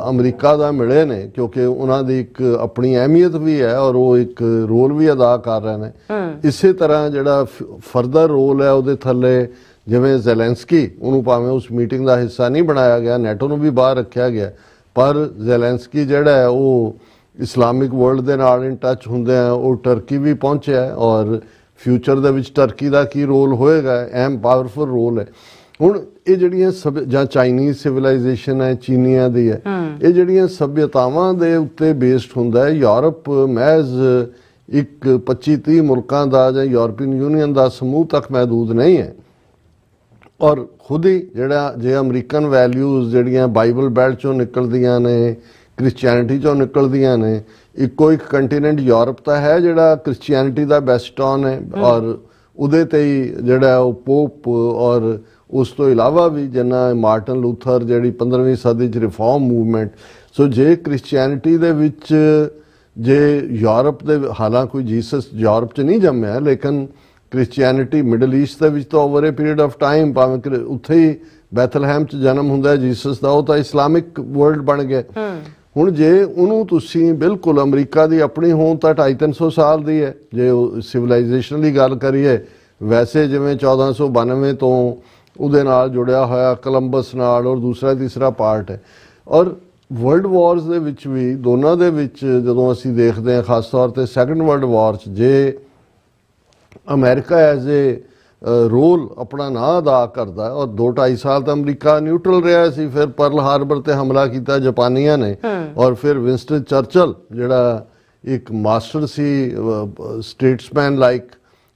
ਅਮਰੀਕਾ ਦਾ ਮਿਲੇ ਨੇ, ਕਿਉਂਕਿ ਉਹਨਾਂ ਦੀ ਇੱਕ ਆਪਣੀ ਅਹਿਮੀਅਤ ਵੀ ਹੈ ਔਰ ਉਹ ਇੱਕ ਰੋਲ ਵੀ ਅਦਾ ਕਰ ਰਹੇ ਨੇ। ਇਸੇ ਤਰ੍ਹਾਂ ਜਿਹੜਾ ਫਰਦਰ ਰੋਲ ਹੈ ਉਹਦੇ ਥੱਲੇ, ਜਿਵੇਂ ਜ਼ੈਲੈਂਸਕੀ, ਉਹਨੂੰ ਭਾਵੇਂ ਉਸ ਮੀਟਿੰਗ ਦਾ ਹਿੱਸਾ ਨਹੀਂ ਬਣਾਇਆ ਗਿਆ, ਨੈਟੋ ਨੂੰ ਵੀ ਬਾਹਰ ਰੱਖਿਆ ਗਿਆ, ਪਰ ਜ਼ੈਲੈਂਸਕੀ ਜਿਹੜਾ ਹੈ ਉਹ ਇਸਲਾਮਿਕ ਵਰਲਡ ਦੇ ਨਾਲ ਇਨ ਟੱਚ ਹੁੰਦੇ ਆ, ਉਹ ਟਰਕੀ ਵੀ ਪਹੁੰਚਿਆ ਔਰ ਫਿਊਚਰ ਦੇ ਵਿੱਚ ਟਰਕੀ ਦਾ ਕੀ ਰੋਲ ਹੋਏਗਾ, ਅਹਿਮ ਪਾਵਰਫੁਲ ਰੋਲ ਹੈ। ਹੁਣ ਇਹ ਜਿਹੜੀਆਂ ਜਾਂ ਚਾਈਨੀਜ਼ ਸਿਵਲਾਈਜੇਸ਼ਨ ਹੈ, ਚੀਨੀਆਂ ਦੀ ਹੈ, ਇਹ ਜਿਹੜੀਆਂ ਸਭਿਅਤਾਵਾਂ ਦੇ ਉੱਤੇ ਬੇਸਡ ਹੁੰਦਾ ਹੈ। ਯੂਰਪ ਮਹਿਜ਼ ਇੱਕ 25-30 ਮੁਲਕਾਂ ਦਾ ਜਾਂ ਯੂਰਪੀਅਨ ਯੂਨੀਅਨ ਦਾ ਸਮੂਹ ਤੱਕ ਮਹਿਦੂਦ ਨਹੀਂ ਹੈ। ਔਰ ਖੁਦ ਹੀ ਜਿਹੜਾ ਜੇ ਅਮਰੀਕਨ ਵੈਲਿਊਜ਼ ਜਿਹੜੀਆਂ ਬਾਈਬਲ ਬੈਲਟ ਚੋਂ ਨਿਕਲਦੀਆਂ ਨੇ, ਕ੍ਰਿਸਚੀਅਨਿਟੀ ਚੋਂ ਨਿਕਲਦੀਆਂ ਨੇ, ਇੱਕੋ ਇੱਕ ਕੰਟੀਨੈਂਟ ਯੂਰਪ ਤਾਂ ਹੈ ਜਿਹੜਾ ਕ੍ਰਿਸਚੀਅਨਿਟੀ ਦਾ ਬੈਸਟਨ ਹੈ, ਔਰ ਉਹਦੇ ਤੇ ਹੀ ਜਿਹੜਾ ਉਹ ਪੋਪ, ਔਰ ਉਸ ਤੋਂ ਇਲਾਵਾ ਵੀ ਜਿੰਨਾ ਮਾਰਟਨ ਲੂਥਰ ਜਿਹੜੀ 15ਵੀਂ ਸਦੀ 'ਚ ਰਿਫਾਰਮ ਮੂਵਮੈਂਟ। ਸੋ ਜੇ ਕ੍ਰਿਸਚੀਅਨਿਟੀ ਦੇ ਵਿੱਚ ਜੇ ਯੂਰਪ ਦੇ, ਹਾਲਾਂਕਿ ਕੋਈ ਜੀਸਸ ਯੂਰਪ 'ਚ ਨਹੀਂ ਜੰਮਿਆ, ਲੇਕਿਨ ਕ੍ਰਿਸਚੀਅਨਿਟੀ ਮਿਡਲ ਈਸਟ ਦੇ ਵਿੱਚ ਤਾਂ over A period of time, ਭਾਵੇਂ ਉੱਥੇ ਹੀ ਬੈਥਲਹੈਮ 'ਚ ਜਨਮ ਹੁੰਦਾ ਹੈ ਜੀਸਸ ਦਾ, ਉਹ ਤਾਂ ਇਸਲਾਮਿਕ ਵਰਲਡ ਬਣ ਗਿਆ। ਹੁਣ ਜੇ ਉਹਨੂੰ ਤੁਸੀਂ ਬਿਲਕੁਲ ਅਮਰੀਕਾ ਦੀ ਆਪਣੀ ਹੋਣ ਤਾਂ 250-300 ਸਾਲ ਦੀ ਹੈ ਜੇ ਸਿਵਲਾਈਜੇਸ਼ਨ ਦੀ ਗੱਲ ਕਰੀਏ। ਵੈਸੇ ਜਿਵੇਂ 1492 ਤੋਂ ਉਹਦੇ ਨਾਲ ਜੁੜਿਆ ਹੋਇਆ ਕੋਲੰਬਸ ਨਾਲ, ਔਰ ਦੂਸਰਾ ਤੀਸਰਾ ਪਾਰਟ ਹੈ। ਔਰ ਵਰਲਡ ਵਾਰਸ ਦੇ ਵਿੱਚ ਵੀ, ਦੋਨਾਂ ਦੇ ਵਿੱਚ ਜਦੋਂ ਅਸੀਂ ਦੇਖਦੇ ਹਾਂ, ਖਾਸ ਤੌਰ ਤੇ ਸੈਕੰਡ ਵਰਲਡ ਵਾਰ 'ਚ ਜੇ ਅਮਰੀਕਾ ਐਜ਼ ਏ ਰੋਲ ਆਪਣਾ ਨਾ ਅਦਾ ਕਰਦਾ, ਔਰ 2-2.5 ਸਾਲ ਤਾਂ ਅਮਰੀਕਾ ਨਿਊਟਰਲ ਰਿਹਾ ਸੀ, ਫਿਰ ਪਰਲ ਹਾਰਬਰ ਤੇ ਹਮਲਾ ਕੀਤਾ ਜਾਪਾਨੀਆਂ ਨੇ, ਔਰ ਫਿਰ ਵਿੰਸਟਨ ਚਰਚਲ ਜਿਹੜਾ ਇੱਕ ਮਾਸਟਰ ਸੀ ਸਟੇਟਸਮੈਨ ਲਾਈਕ,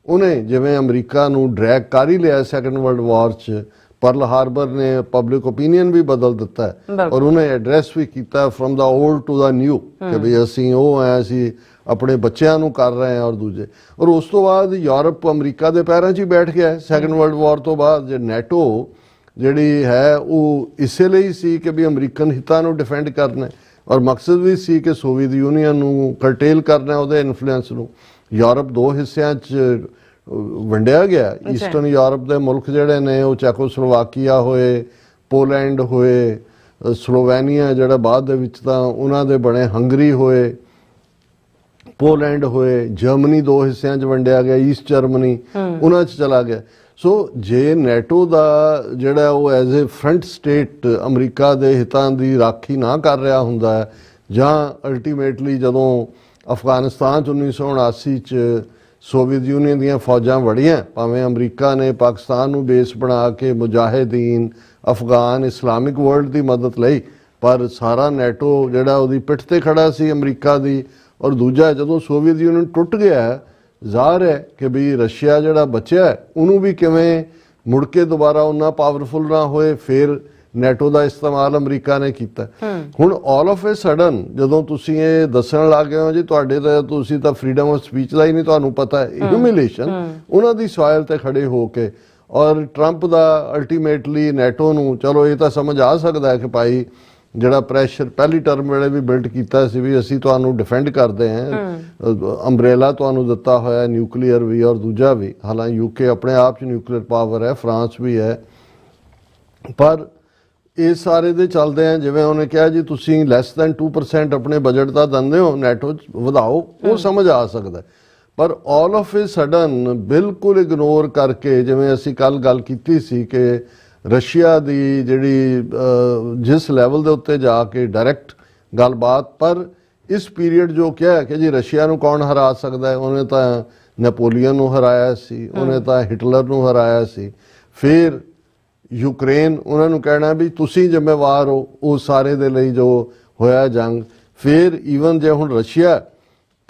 ਉਹਨੇ ਜਿਵੇਂ ਅਮਰੀਕਾ ਨੂੰ ਡਰੈਗ ਕਰ ਹੀ ਲਿਆ ਸੈਕੰਡ ਵਰਲਡ ਵਾਰ 'ਚ। ਪਰਲ ਹਾਰਬਰ ਨੇ ਪਬਲਿਕ ਓਪੀਨੀਅਨ ਵੀ ਬਦਲ ਦਿੱਤਾ ਹੈ, ਔਰ ਉਹਨੇ ਐਡਰੈਸ ਵੀ ਕੀਤਾ from the old to the new ਕਿ ਵੀ ਅਸੀਂ ਉਹ ਹੈ, ਅਸੀਂ ਆਪਣੇ ਬੱਚਿਆਂ ਨੂੰ ਕਰ ਰਹੇ ਹਾਂ, ਔਰ ਦੂਜੇ। ਔਰ ਉਸ ਤੋਂ ਬਾਅਦ ਯੂਰਪ ਅਮਰੀਕਾ ਦੇ ਪੈਰਾਂ 'ਚ ਹੀ ਬੈਠ ਗਿਆ ਸੈਕੰਡ ਵਰਲਡ ਵਾਰ ਤੋਂ ਬਾਅਦ। ਜੇ ਨੈਟੋ ਜਿਹੜੀ ਹੈ ਉਹ ਇਸੇ ਲਈ ਸੀ ਕਿ ਵੀ ਅਮਰੀਕਨ ਹਿੱਤਾਂ ਨੂੰ ਡਿਫੈਂਡ ਕਰਨਾ, ਔਰ ਮਕਸਦ ਵੀ ਸੀ ਕਿ ਸੋਵੀਅਤ ਯੂਨੀਅਨ ਨੂੰ ਕਰਟੇਲ ਕਰਨਾ, ਉਹਦੇ ਇਨਫਲੂਐਂਸ ਨੂੰ। ਯੂਰਪ 2 ਹਿੱਸਿਆਂ 'ਚ ਵੰਡਿਆ ਗਿਆ। ਈਸਟਰਨ ਯੂਰਪ ਦੇ ਮੁਲਕ ਜਿਹੜੇ ਨੇ ਉਹ ਚੈਕੋਸਲੋਵਾਕੀਆ ਹੋਏ, ਪੋਲੈਂਡ ਹੋਏ, ਸਲੋਵੇਨੀਆ ਜਿਹੜਾ ਬਾਅਦ ਦੇ ਵਿੱਚ ਤਾਂ ਉਹਨਾਂ ਦੇ ਬਣੇ, ਹੰਗਰੀ ਹੋਏ, ਪੋਲੈਂਡ ਹੋਏ, ਜਰਮਨੀ 2 ਹਿੱਸਿਆਂ 'ਚ ਵੰਡਿਆ ਗਿਆ, ਈਸਟ ਜਰਮਨੀ ਉਹਨਾਂ 'ਚ ਚਲਾ ਗਿਆ। ਸੋ ਜੇ ਨੈਟੋ ਦਾ ਜਿਹੜਾ ਉਹ as a front state America ਦੇ ਹਿੱਤਾਂ ਦੀ ਰਾਖੀ ਨਾ ਕਰ ਰਿਹਾ ਹੁੰਦਾ ਹੈ, ਜਾਂ ਅਲਟੀਮੇਟਲੀ ਜਦੋਂ ਅਫਗਾਨਿਸਤਾਨ 'ਚ 1979 'ਚ ਸੋਵੀਅਤ ਯੂਨੀਅਨ ਦੀਆਂ ਫੌਜਾਂ ਵੜੀਆਂ, ਭਾਵੇਂ ਅਮਰੀਕਾ ਨੇ ਪਾਕਿਸਤਾਨ ਨੂੰ ਬੇਸ ਬਣਾ ਕੇ ਮੁਜਾਹਿਦੀਨ ਅਫਗਾਨ ਇਸਲਾਮਿਕ ਵਰਲਡ ਦੀ ਮਦਦ ਲਈ, ਪਰ ਸਾਰਾ ਨੈਟੋ ਜਿਹੜਾ ਉਹਦੀ ਪਿੱਠ ਤੇ ਖੜਾ ਸੀ ਅਮਰੀਕਾ ਦੀ। ਔਰ ਦੂਜਾ, ਜਦੋਂ ਸੋਵੀਅਤ ਯੂਨੀਅਨ ਟੁੱਟ ਗਿਆ, ਜ਼ਾਹਰ ਹੈ ਕਿ ਵੀ ਰਸ਼ੀਆ ਜਿਹੜਾ ਬਚਿਆ ਉਹਨੂੰ ਵੀ ਕਿਵੇਂ ਮੁੜ ਕੇ ਦੁਬਾਰਾ ਉਹਨਾਂ ਪਾਵਰਫੁਲ ਨਾ ਹੋਏ, ਫਿਰ ਨੈਟੋ ਦਾ ਇਸਤੇਮਾਲ ਅਮਰੀਕਾ ਨੇ ਕੀਤਾ। ਹੁਣ ਆਲ ਆਫ ਏ ਸਡਨ ਜਦੋਂ ਤੁਸੀਂ ਇਹ ਦੱਸਣ ਲੱਗ ਗਏ ਹੋ ਜੀ ਤੁਹਾਡੇ ਤਾਂ, ਤੁਸੀਂ ਤਾਂ ਫਰੀडम ਆਫ ਸਪੀਚ ਦਾ ਹੀ ਨਹੀਂ ਤੁਹਾਨੂੰ ਪਤਾ, ਹਿਊਮਿਲੇਸ਼ਨ ਉਹਨਾਂ ਦੀ ਸੋਇਲ ਤੇ ਖੜੇ ਹੋ ਕੇ। ਔਰ ਟਰੰਪ ਦਾ ਅਲਟੀਮੇਟਲੀ ਨੈਟੋ ਨੂੰ, ਚਲੋ ਇਹ ਤਾਂ ਸਮਝ ਆ ਸਕਦਾ ਹੈ ਕਿ ਭਾਈ ਜਿਹੜਾ ਪ੍ਰੈਸ਼ਰ ਪਹਿਲੀ ਟਰਮ ਵੇਲੇ ਵੀ ਬਿਲਡ ਕੀਤਾ ਸੀ ਵੀ ਅਸੀਂ ਤੁਹਾਨੂੰ ਡਿਫੈਂਡ ਕਰਦੇ ਹਾਂ, ਅੰਬਰੇਲਾ ਤੁਹਾਨੂੰ ਦਿੱਤਾ ਹੋਇਆ ਨਿਊਕਲੀਅਰ ਵੀ ਔਰ ਦੂਜਾ ਵੀ। ਹਾਲਾਂਕਿ ਯੂਕੇ ਆਪਣੇ ਆਪ 'ਚ ਨਿਊਕਲੀਅਰ ਪਾਵਰ ਹੈ, ਫਰਾਂਸ ਵੀ ਹੈ, ਪਰ ਇਹ ਸਾਰੇ ਦੇ ਚੱਲਦੇ ਆ। ਜਿਵੇਂ ਉਹਨੇ ਕਿਹਾ ਜੀ ਤੁਸੀਂ ਲੈਸ ਦੈਨ 2% ਆਪਣੇ ਬਜਟ ਦਾ ਦਿੰਦੇ ਹੋ, ਨੈਟੋ 'ਚ ਵਧਾਓ, ਉਹ ਸਮਝ ਆ ਸਕਦਾ। ਪਰ ਆਲ ਆਫ ਏ ਸਡਨ ਬਿਲਕੁਲ ਇਗਨੋਰ ਕਰਕੇ, ਜਿਵੇਂ ਅਸੀਂ ਕੱਲ ਗੱਲ ਕੀਤੀ ਸੀ ਕਿ ਰਸ਼ੀਆ ਦੀ ਜਿਹੜੀ ਜਿਸ ਲੈਵਲ ਦੇ ਉੱਤੇ ਜਾ ਕੇ ਡਾਇਰੈਕਟ ਗੱਲਬਾਤ, ਪਰ ਇਸ ਪੀਰੀਅਡ ਜੋ ਕਿਹਾ ਕਿ ਜੀ ਰਸ਼ੀਆ ਨੂੰ ਕੌਣ ਹਰਾ ਸਕਦਾ ਹੈ, ਉਹਨੇ ਤਾਂ ਨੈਪੋਲੀਅਨ ਨੂੰ ਹਰਾਇਆ ਸੀ, ਉਹਨੇ ਤਾਂ ਹਿਟਲਰ ਨੂੰ ਹਰਾਇਆ ਸੀ। ਫਿਰ ਯੂਕਰੇਨ, ਉਹਨਾਂ ਨੂੰ ਕਹਿਣਾ ਵੀ ਤੁਸੀਂ ਜ਼ਿੰਮੇਵਾਰ ਹੋ ਉਹ ਸਾਰੇ ਦੇ ਲਈ ਜੋ ਹੋਇਆ ਜੰਗ। ਫਿਰ ਈਵਨ ਜੇ ਹੁਣ ਰਸ਼ੀਆ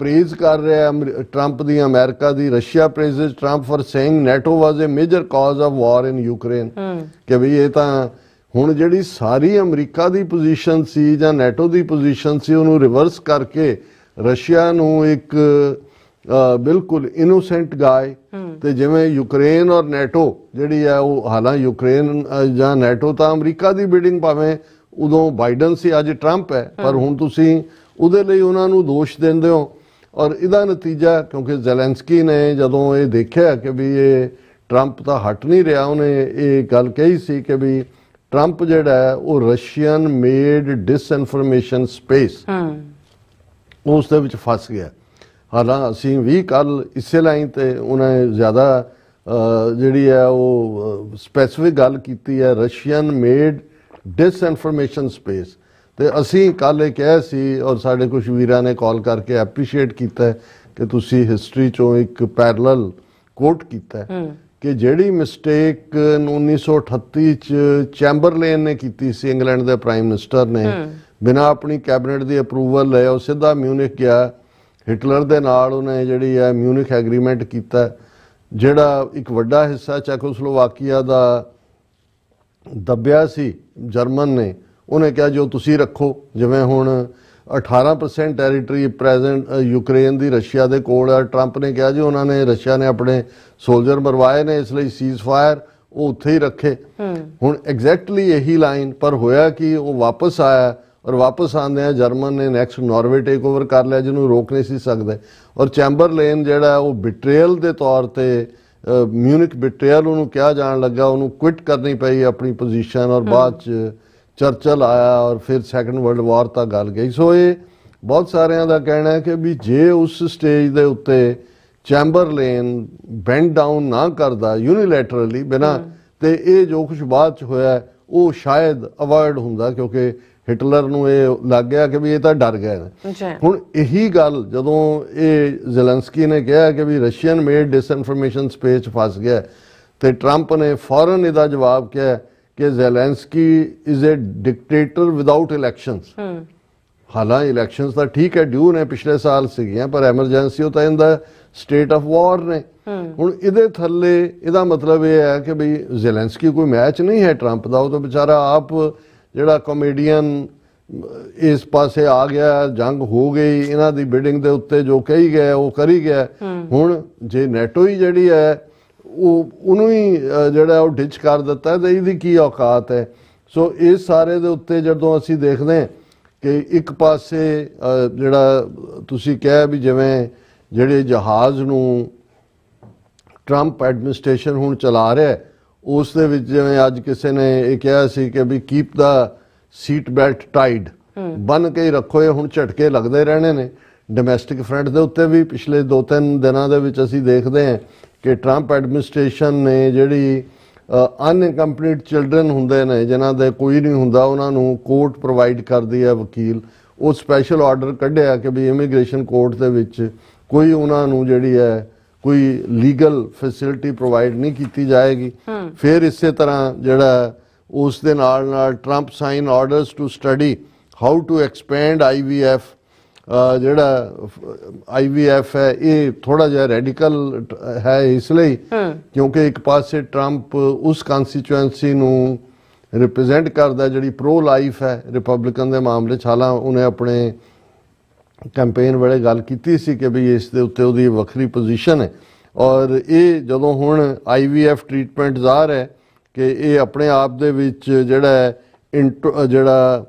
ਪ੍ਰੇਜ਼ ਕਰ ਰਿਹਾ ਟਰੰਪ ਦੀ, ਅਮਰੀਕਾ ਦੀ, Russia praises Trump for saying NATO was a major cause of war in Ukraine, ਕਿ ਵੀ ਇਹ ਤਾਂ ਹੁਣ ਜਿਹੜੀ ਸਾਰੀ ਅਮਰੀਕਾ ਦੀ ਪੋਜੀਸ਼ਨ ਸੀ ਜਾਂ ਨੈਟੋ ਦੀ ਪੋਜੀਸ਼ਨ ਸੀ ਉਹਨੂੰ ਰਿਵਰਸ ਕਰਕੇ ਰਸ਼ੀਆ ਨੂੰ ਇੱਕ ਬਿਲਕੁਲ ਇਨੋਸੈਂਟ ਗਾਏ। ਤੇ ਜਿਵੇਂ ਯੂਕਰੇਨ ਔਰ ਨੈਟੋ ਜਿਹੜੀ ਹੈ ਉਹ, ਹਾਲਾਂਕਿ ਯੂਕਰੇਨ ਜਾਂ ਨੈਟੋ ਤਾਂ ਅਮਰੀਕਾ ਦੀ ਬਿਡਿੰਗ, ਭਾਵੇਂ ਉਦੋਂ ਬਾਈਡਨ ਸੀ ਅੱਜ ਟਰੰਪ ਹੈ, ਪਰ ਹੁਣ ਤੁਸੀਂ ਉਹਦੇ ਲਈ ਉਹਨਾਂ ਨੂੰ ਦੋਸ਼ ਦਿੰਦੇ ਹੋ। ਔਰ ਇਹਦਾ ਨਤੀਜਾ, ਕਿਉਂਕਿ ਜ਼ੈਲੈਂਸਕੀ ਨੇ ਜਦੋਂ ਇਹ ਦੇਖਿਆ ਕਿ ਵੀ ਇਹ ਟਰੰਪ ਤਾਂ ਹਟ ਨਹੀਂ ਰਿਹਾ, ਉਹਨੇ ਇਹ ਗੱਲ ਕਹੀ ਸੀ ਕਿ ਵੀ ਟਰੰਪ ਜਿਹੜਾ ਹੈ ਉਹ ਰਸ਼ੀਅਨ ਮੇਡ ਡਿਸਇਨਫੋਰਮੇਸ਼ਨ ਸਪੇਸ, ਉਸ ਦੇ ਵਿੱਚ ਫਸ ਗਿਆ। ਹਾਲਾਂਕਿ ਅਸੀਂ ਵੀ ਕੱਲ ਇਸੇ ਲਾਈਨ ਤੇ ਉਹਨਾਂ ਜ਼ਿਆਦਾ ਜਿਹੜੀ ਹੈ ਉਹ ਸਪੈਸੀਫਿਕ ਗੱਲ ਕੀਤੀ ਹੈ, ਰਸ਼ੀਅਨ ਮੇਡ ਡਿਸਇਨਫੋਰਮੇਸ਼ਨ ਸਪੇਸ। ਤੇ ਅਸੀਂ ਕੱਲ ਇਹ ਕਿਹਾ ਸੀ, ਔਰ ਸਾਡੇ ਕੁਝ ਵੀਰਾਂ ਨੇ ਕਾਲ ਕਰਕੇ ਐਪਰੀਸ਼ੀਏਟ ਕੀਤਾ ਕਿ ਤੁਸੀਂ ਹਿਸਟਰੀ ਚੋਂ ਇੱਕ ਪੈਰਲਲ ਕੋਟ ਕੀਤਾ ਕਿ ਜਿਹੜੀ ਮਿਸਟੇਕ 1938 ਚ ਚੈਂਬਰਲੇਨ ਨੇ ਕੀਤੀ ਸੀ, ਇੰਗਲੈਂਡ ਦੇ ਪ੍ਰਾਈਮ ਮਿਨਿਸਟਰ ਨੇ, ਬਿਨਾਂ ਆਪਣੀ ਕੈਬਨਿਟ ਦੀ ਅਪਰੂਵਲ ਲਏ ਉਹ ਸਿੱਧਾ ਮਿਊਨਿਕ ਗਿਆ, ਹਿਟਲਰ ਦੇ ਨਾਲ ਉਹਨੇ ਜਿਹੜੀ ਹੈ ਮਿਊਨਿਕ ਐਗਰੀਮੈਂਟ ਕੀਤਾ, ਜਿਹੜਾ ਇੱਕ ਵੱਡਾ ਹਿੱਸਾ ਚੈਕੋਸਲੋਵਾਕੀਆ ਦਾ ਦੱਬਿਆ ਸੀ ਜਰਮਨ ਨੇ। ਉਹਨੇ ਕਿਹਾ ਜੋ ਤੁਸੀਂ ਰੱਖੋ, ਜਿਵੇਂ ਹੁਣ 18% ਟੈਰੀਟਰੀ ਪ੍ਰੈਜ਼ੈਂਟ ਯੂਕਰੇਨ ਦੀ ਰਸ਼ੀਆ ਦੇ ਕੋਲ ਹੈ। ਟਰੰਪ ਨੇ ਕਿਹਾ ਜੀ ਉਹਨਾਂ ਨੇ, ਰਸ਼ੀਆ ਨੇ ਆਪਣੇ ਸੋਲਜਰ ਮਰਵਾਏ ਨੇ, ਇਸ ਲਈ ਸੀਜ਼ ਫਾਇਰ ਉਹ ਉੱਥੇ ਹੀ ਰੱਖੇ। ਹੁਣ ਐਗਜ਼ੈਕਟਲੀ ਇਹੀ ਲਾਈਨ ਪਰ ਹੋਇਆ ਕਿ ਉਹ ਵਾਪਸ ਆਇਆ, ਔਰ ਵਾਪਸ ਆਉਂਦਿਆਂ ਜਰਮਨ ਨੇ ਨੈਕਸਟ ਨਾਰਵੇ ਟੇਕ ਓਵਰ ਕਰ ਲਿਆ, ਜਿਹਨੂੰ ਰੋਕ ਨਹੀਂ ਸੀ ਸਕਦੇ। ਔਰ ਚੈਂਬਰਲੇਨ ਜਿਹੜਾ ਉਹ ਬਿਟਰੇਅਲ ਦੇ ਤੌਰ ਤੇ, ਮਿਊਨਿਕ ਬਿਟਰੇਅਲ ਉਹਨੂੰ ਕਿਹਾ ਜਾਣ ਲੱਗਾ, ਉਹਨੂੰ ਕੁਇਟ ਕਰਨੀ ਪਈ ਆਪਣੀ ਪੋਜੀਸ਼ਨ, ਔਰ ਬਾਅਦ ਚ ਚਰਚਲ ਆਇਆ ਔਰ ਫਿਰ ਸੈਕੰਡ ਵਰਲਡ ਵਾਰ ਤੱਕ ਗੱਲ ਗਈ। ਸੋ ਇਹ ਬਹੁਤ ਸਾਰਿਆਂ ਦਾ ਕਹਿਣਾ ਹੈ ਕਿ ਵੀ ਜੇ ਉਸ ਸਟੇਜ ਦੇ ਉੱਤੇ ਚੈਂਬਰਲੇਨ ਬੈਂਡ ਡਾਊਨ ਨਾ ਕਰਦਾ ਯੂਨੀਲੈਟਰਲੀ ਬਿਨਾਂ, ਤੇ ਇਹ ਜੋ ਕੁਝ ਬਾਅਦ ਚ ਹੋਇਆ ਉਹ ਸ਼ਾਇਦ ਅਵੋਇਡ ਹੁੰਦਾ, ਕਿਉਂਕਿ ਹਿਟਲਰ ਨੂੰ ਇਹ ਲੱਗ ਗਿਆ ਕਿ ਵੀ ਇਹ ਤਾਂ ਡਰ ਗਏ ਨੇ। ਹੁਣ ਇਹੀ ਗੱਲ ਜਦੋਂ ਇਹ ਜ਼ੈਲੈਂਸਕੀ ਨੇ ਕਿਹਾ ਕਿ ਵੀ ਰਸ਼ੀਅਨ ਮੇਡ ਡਿਸਇਨਫੋਰਮੇਸ਼ਨ ਸਪੇਸ 'ਚ ਫਸ ਗਿਆ, ਤੇ ਟਰੰਪ ਨੇ ਫੌਰਨ ਇਹਦਾ ਜਵਾਬ ਕਿਹਾ ਕਿ Zelensky is a dictator without elections. ਹਾਲਾਂਕਿ ਇਲੈਕਸ਼ਨਸ ਤਾਂ ਠੀਕ ਹੈ, ਡਿਊ ਨੇ ਪਿਛਲੇ ਸਾਲ ਸੀਗੀਆਂ, ਪਰ ਐਮਰਜੈਂਸੀ ਉਹ ਤਾਂ ਇਹਦਾ ਸਟੇਟ ਆਫ ਵਾਰ ਨੇ। ਹੁਣ ਇਹਦੇ ਥੱਲੇ ਇਹਦਾ ਮਤਲਬ ਇਹ ਹੈ ਕਿ ਵੀ ਜ਼ੈਲੈਂਸਕੀ ਕੋਈ ਮੈਚ ਨਹੀਂ ਹੈ ਟਰੰਪ ਦਾ, ਉਹ ਤਾਂ ਵਿਚਾਰਾ ਆਪ ਜਿਹੜਾ ਕਾਮੇਡੀਅਨ ਇਸ ਪਾਸੇ ਆ ਗਿਆ, ਜੰਗ ਹੋ ਗਈ, ਇਹਨਾਂ ਦੀ ਬਿਡਿੰਗ ਦੇ ਉੱਤੇ ਜੋ ਕਹੀ ਗਿਆ ਉਹ ਕਰੀ ਗਿਆ। ਹੁਣ ਜੇ ਨੈਟੋ ਹੀ ਜਿਹੜੀ ਹੈ ਉਹਨੂੰ ਹੀ ਜਿਹੜਾ ਉਹ ਡਿਚ ਕਰ ਦਿੱਤਾ ਤੇ ਇਹਦੀ ਕੀ ਔਕਾਤ ਹੈ। ਸੋ ਇਸ ਸਾਰੇ ਦੇ ਉੱਤੇ ਜਦੋਂ ਅਸੀਂ ਦੇਖਦੇ ਹਾਂ ਕਿ ਇੱਕ ਪਾਸੇ ਜਿਹੜਾ ਤੁਸੀਂ ਕਿਹਾ ਵੀ ਜਿਵੇਂ ਜਿਹੜੇ ਜਹਾਜ਼ ਨੂੰ ਟਰੰਪ ਐਡਮਿਨਿਸਟ੍ਰੇਸ਼ਨ ਹੁਣ ਚਲਾ ਰਿਹਾ, ਉਸ ਦੇ ਵਿੱਚ ਜਿਵੇਂ ਅੱਜ ਕਿਸੇ ਨੇ ਇਹ ਕਿਹਾ ਸੀ ਕਿ we keep the seat belt tied, ਬੰਨ ਕੇ ਹੀ ਰੱਖੋ, ਇਹ ਹੁਣ ਝਟਕੇ ਲੱਗਦੇ ਰਹਿਣੇ ਨੇ। ਡੋਮੈਸਟਿਕ ਫਰੰਟ ਦੇ ਉੱਤੇ ਵੀ ਪਿਛਲੇ 2-3 ਦਿਨਾਂ ਦੇ ਵਿੱਚ ਅਸੀਂ ਦੇਖਦੇ ਹਾਂ ਕਿ ਟਰੰਪ ਐਡਮਿਨਿਸਟ੍ਰੇਸ਼ਨ ਨੇ ਜਿਹੜੀ ਅਨਕੰਪਲੀਟ ਚਿਲਡਰਨ ਹੁੰਦੇ ਨੇ, ਜਿਨ੍ਹਾਂ ਦੇ ਕੋਈ ਨਹੀਂ ਹੁੰਦਾ, ਉਹਨਾਂ ਨੂੰ ਕੋਰਟ ਪ੍ਰੋਵਾਈਡ ਕਰਦੀ ਹੈ ਵਕੀਲ, ਉਹ ਸਪੈਸ਼ਲ ਆਰਡਰ ਕੱਢਿਆ ਕਿ ਵੀ ਇਮੀਗ੍ਰੇਸ਼ਨ ਕੋਰਟ ਦੇ ਵਿੱਚ ਕੋਈ ਉਹਨਾਂ ਨੂੰ ਜਿਹੜੀ ਹੈ ਕੋਈ ਲੀਗਲ ਫੈਸਿਲਿਟੀ ਪ੍ਰੋਵਾਈਡ ਨਹੀਂ ਕੀਤੀ ਜਾਏਗੀ। ਫਿਰ ਇਸੇ ਤਰ੍ਹਾਂ ਜਿਹੜਾ ਉਸ ਦੇ ਨਾਲ ਨਾਲ Trump sign orders to study how to expand IVF, ਜਿਹੜਾ IVF ਹੈ ਇਹ ਥੋੜਾ ਜਿਹਾ ਰੈਡੀਕਲ ਹੈ ਇਸ ਲਈ ਕਿਉਂਕਿ ਇੱਕ ਪਾਸੇ ਟਰੰਪ ਉਸ ਕਨਸਟੀਚੁਐਂਸੀ ਨੂੰ ਰਿਪਰੈਜ਼ੈਂਟ ਕਰਦਾ ਜਿਹੜੀ ਪ੍ਰੋ ਲਾਈਫ ਹੈ ਰਿਪਬਲਿਕਨ ਦੇ ਮਾਮਲੇ 'ਚ। ਹਾਲਾਂ ਉਹਨੇ ਆਪਣੇ ਕੈਂਪੇਨ ਵੇਲੇ ਗੱਲ ਕੀਤੀ ਸੀ ਕਿ ਵੀ ਇਸ ਦੇ ਉੱਤੇ ਉਹਦੀ ਵੱਖਰੀ ਪੋਜੀਸ਼ਨ ਹੈ, ਔਰ ਇਹ ਜਦੋਂ ਹੁਣ IVF ਟ੍ਰੀਟਮੈਂਟ ਜ਼ਾਹਰ ਹੈ ਕਿ ਇਹ ਆਪਣੇ ਆਪ ਦੇ ਵਿੱਚ ਜਿਹੜਾ ਜਿਹੜਾ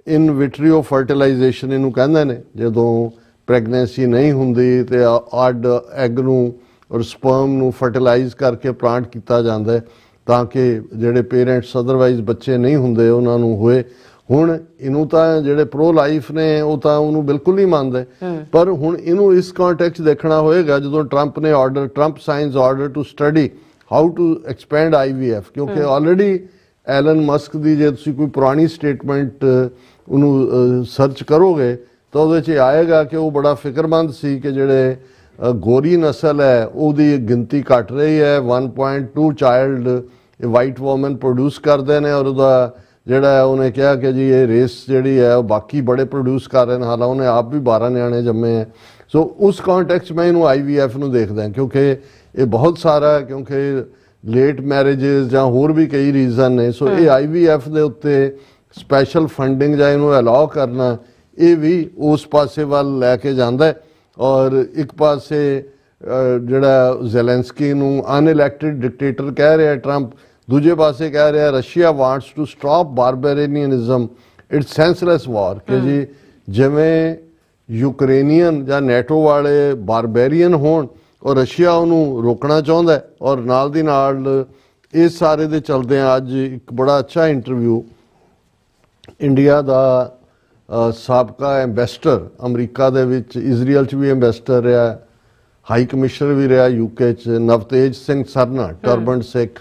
ਇਨ ਵਿਟਰੀਓ ਫਰਟੀਲਾਈਜੇਸ਼ਨ ਇਹਨੂੰ ਕਹਿੰਦੇ ਨੇ, ਜਦੋਂ ਪ੍ਰੈਗਨੈਂਸੀ ਨਹੀਂ ਹੁੰਦੀ ਤੇ ਅੱਡ ਐਗ ਨੂੰ ਔਰ ਸਪਰਮ ਨੂੰ ਫਰਟੀਲਾਈਜ਼ ਕਰਕੇ ਪਲਾਂਟ ਕੀਤਾ ਜਾਂਦਾ ਤਾਂ ਕਿ ਜਿਹੜੇ ਪੇਰੈਂਟਸ ਅਦਰਵਾਈਜ਼ ਬੱਚੇ ਨਹੀਂ ਹੁੰਦੇ ਉਹਨਾਂ ਨੂੰ ਹੋਏ। ਹੁਣ ਇਹਨੂੰ ਤਾਂ ਜਿਹੜੇ ਪ੍ਰੋ ਲਾਈਫ ਨੇ ਉਹ ਤਾਂ ਉਹਨੂੰ ਬਿਲਕੁਲ ਨਹੀਂ ਮੰਨਦੇ, ਪਰ ਹੁਣ ਇਹਨੂੰ ਇਸ ਕੰਟੈਕਸਟ ਦੇਖਣਾ ਹੋਏਗਾ ਜਦੋਂ Trump signs order to study how to expand IVF, ਕਿਉਂਕਿ ਆਲਰੇਡੀ ਐਲਨ ਮਸਕ ਦੀ ਜੇ ਤੁਸੀਂ ਕੋਈ ਪੁਰਾਣੀ ਸਟੇਟਮੈਂਟ ਉਹਨੂੰ ਸਰਚ ਕਰੋਗੇ ਤਾਂ ਉਹਦੇ 'ਚ ਆਏਗਾ ਕਿ ਉਹ ਬੜਾ ਫਿਕਰਮੰਦ ਸੀ ਕਿ ਜਿਹੜੇ ਗੋਰੀ ਨਸਲ ਹੈ ਉਹਦੀ ਗਿਣਤੀ ਘਟ ਰਹੀ ਹੈ। 1.2 ਚਾਈਲਡ ਵਾਈਟ ਵੂਮਨ ਪ੍ਰੋਡਿਊਸ ਕਰਦੇ ਨੇ, ਔਰ ਉਹਦਾ ਜਿਹੜਾ ਉਹਨੇ ਕਿਹਾ ਕਿ ਜੀ ਇਹ ਰੇਸ ਜਿਹੜੀ ਹੈ ਉਹ ਬਾਕੀ ਬੜੇ ਪ੍ਰੋਡਿਊਸ ਕਰ ਰਹੇ ਨੇ, ਹਾਲਾਂ ਉਹਨੇ ਆਪ ਵੀ 12 ਨਿਆਣੇ ਜੰਮੇ ਹੈ। ਸੋ ਉਸ ਕੰਟੈਕਸਟ ਮੈਂ ਇਹਨੂੰ IVF ਨੂੰ ਦੇਖਦਾ ਕਿਉਂਕਿ ਇਹ ਬਹੁਤ ਸਾਰਾ, ਕਿਉਂਕਿ ਲੇਟ ਮੈਰਿਜਸ ਜਾਂ ਹੋਰ ਵੀ ਕਈ ਰੀਜ਼ਨ ਨੇ। ਸੋ ਇਹ IVF ਦੇ ਉੱਤੇ ਸਪੈਸ਼ਲ ਫੰਡਿੰਗ ਜਾਂ ਇਹਨੂੰ ਅਲਾਉ ਕਰਨਾ ਇਹ ਵੀ ਉਸ ਪਾਸੇ ਵੱਲ ਲੈ ਕੇ ਜਾਂਦਾ ਹੈ। ਔਰ ਇੱਕ ਪਾਸੇ ਜਿਹੜਾ ਜ਼ੈਲੈਂਸਕੀ ਨੂੰ ਅਨਇਲੈਕਟਿਡ ਡਿਕਟੇਟਰ ਕਹਿ ਰਿਹਾ ਟਰੰਪ, ਦੂਜੇ ਪਾਸੇ ਕਹਿ ਰਿਹਾ Russia wants to stop barbarianism, it's senseless war, ਕਿ ਜੀ ਜਿਵੇਂ ਯੂਕਰੇਨੀਅਨ ਜਾਂ ਨੈਟੋ ਵਾਲੇ ਬਾਰਬੇਰੀਅਨ ਹੋਣ ਔਰ ਰਸ਼ੀਆ ਉਹਨੂੰ ਰੋਕਣਾ ਚਾਹੁੰਦਾ ਹੈ। ਔਰ ਨਾਲ ਦੀ ਨਾਲ ਇਸ ਸਾਰੇ ਦੇ ਚਲਦੇ ਆ ਅੱਜ ਇੱਕ ਬੜਾ ਅੱਛਾ ਇੰਟਰਵਿਊ ਇੰਡੀਆ ਦਾ ਸਾਬਕਾ ਐਂਬੈਸਡਰ ਅਮਰੀਕਾ ਦੇ ਵਿੱਚ, ਇਜ਼ਰਾਈਲ 'ਚ ਵੀ ਐਂਬੈਸਡਰ ਰਿਹਾ, ਹਾਈ ਕਮਿਸ਼ਨਰ ਵੀ ਰਿਹਾ UK 'ਚ, ਨਵਤੇਜ ਸਿੰਘ ਸਰਨਾ ਟਰਬਨ ਸਿੱਖ,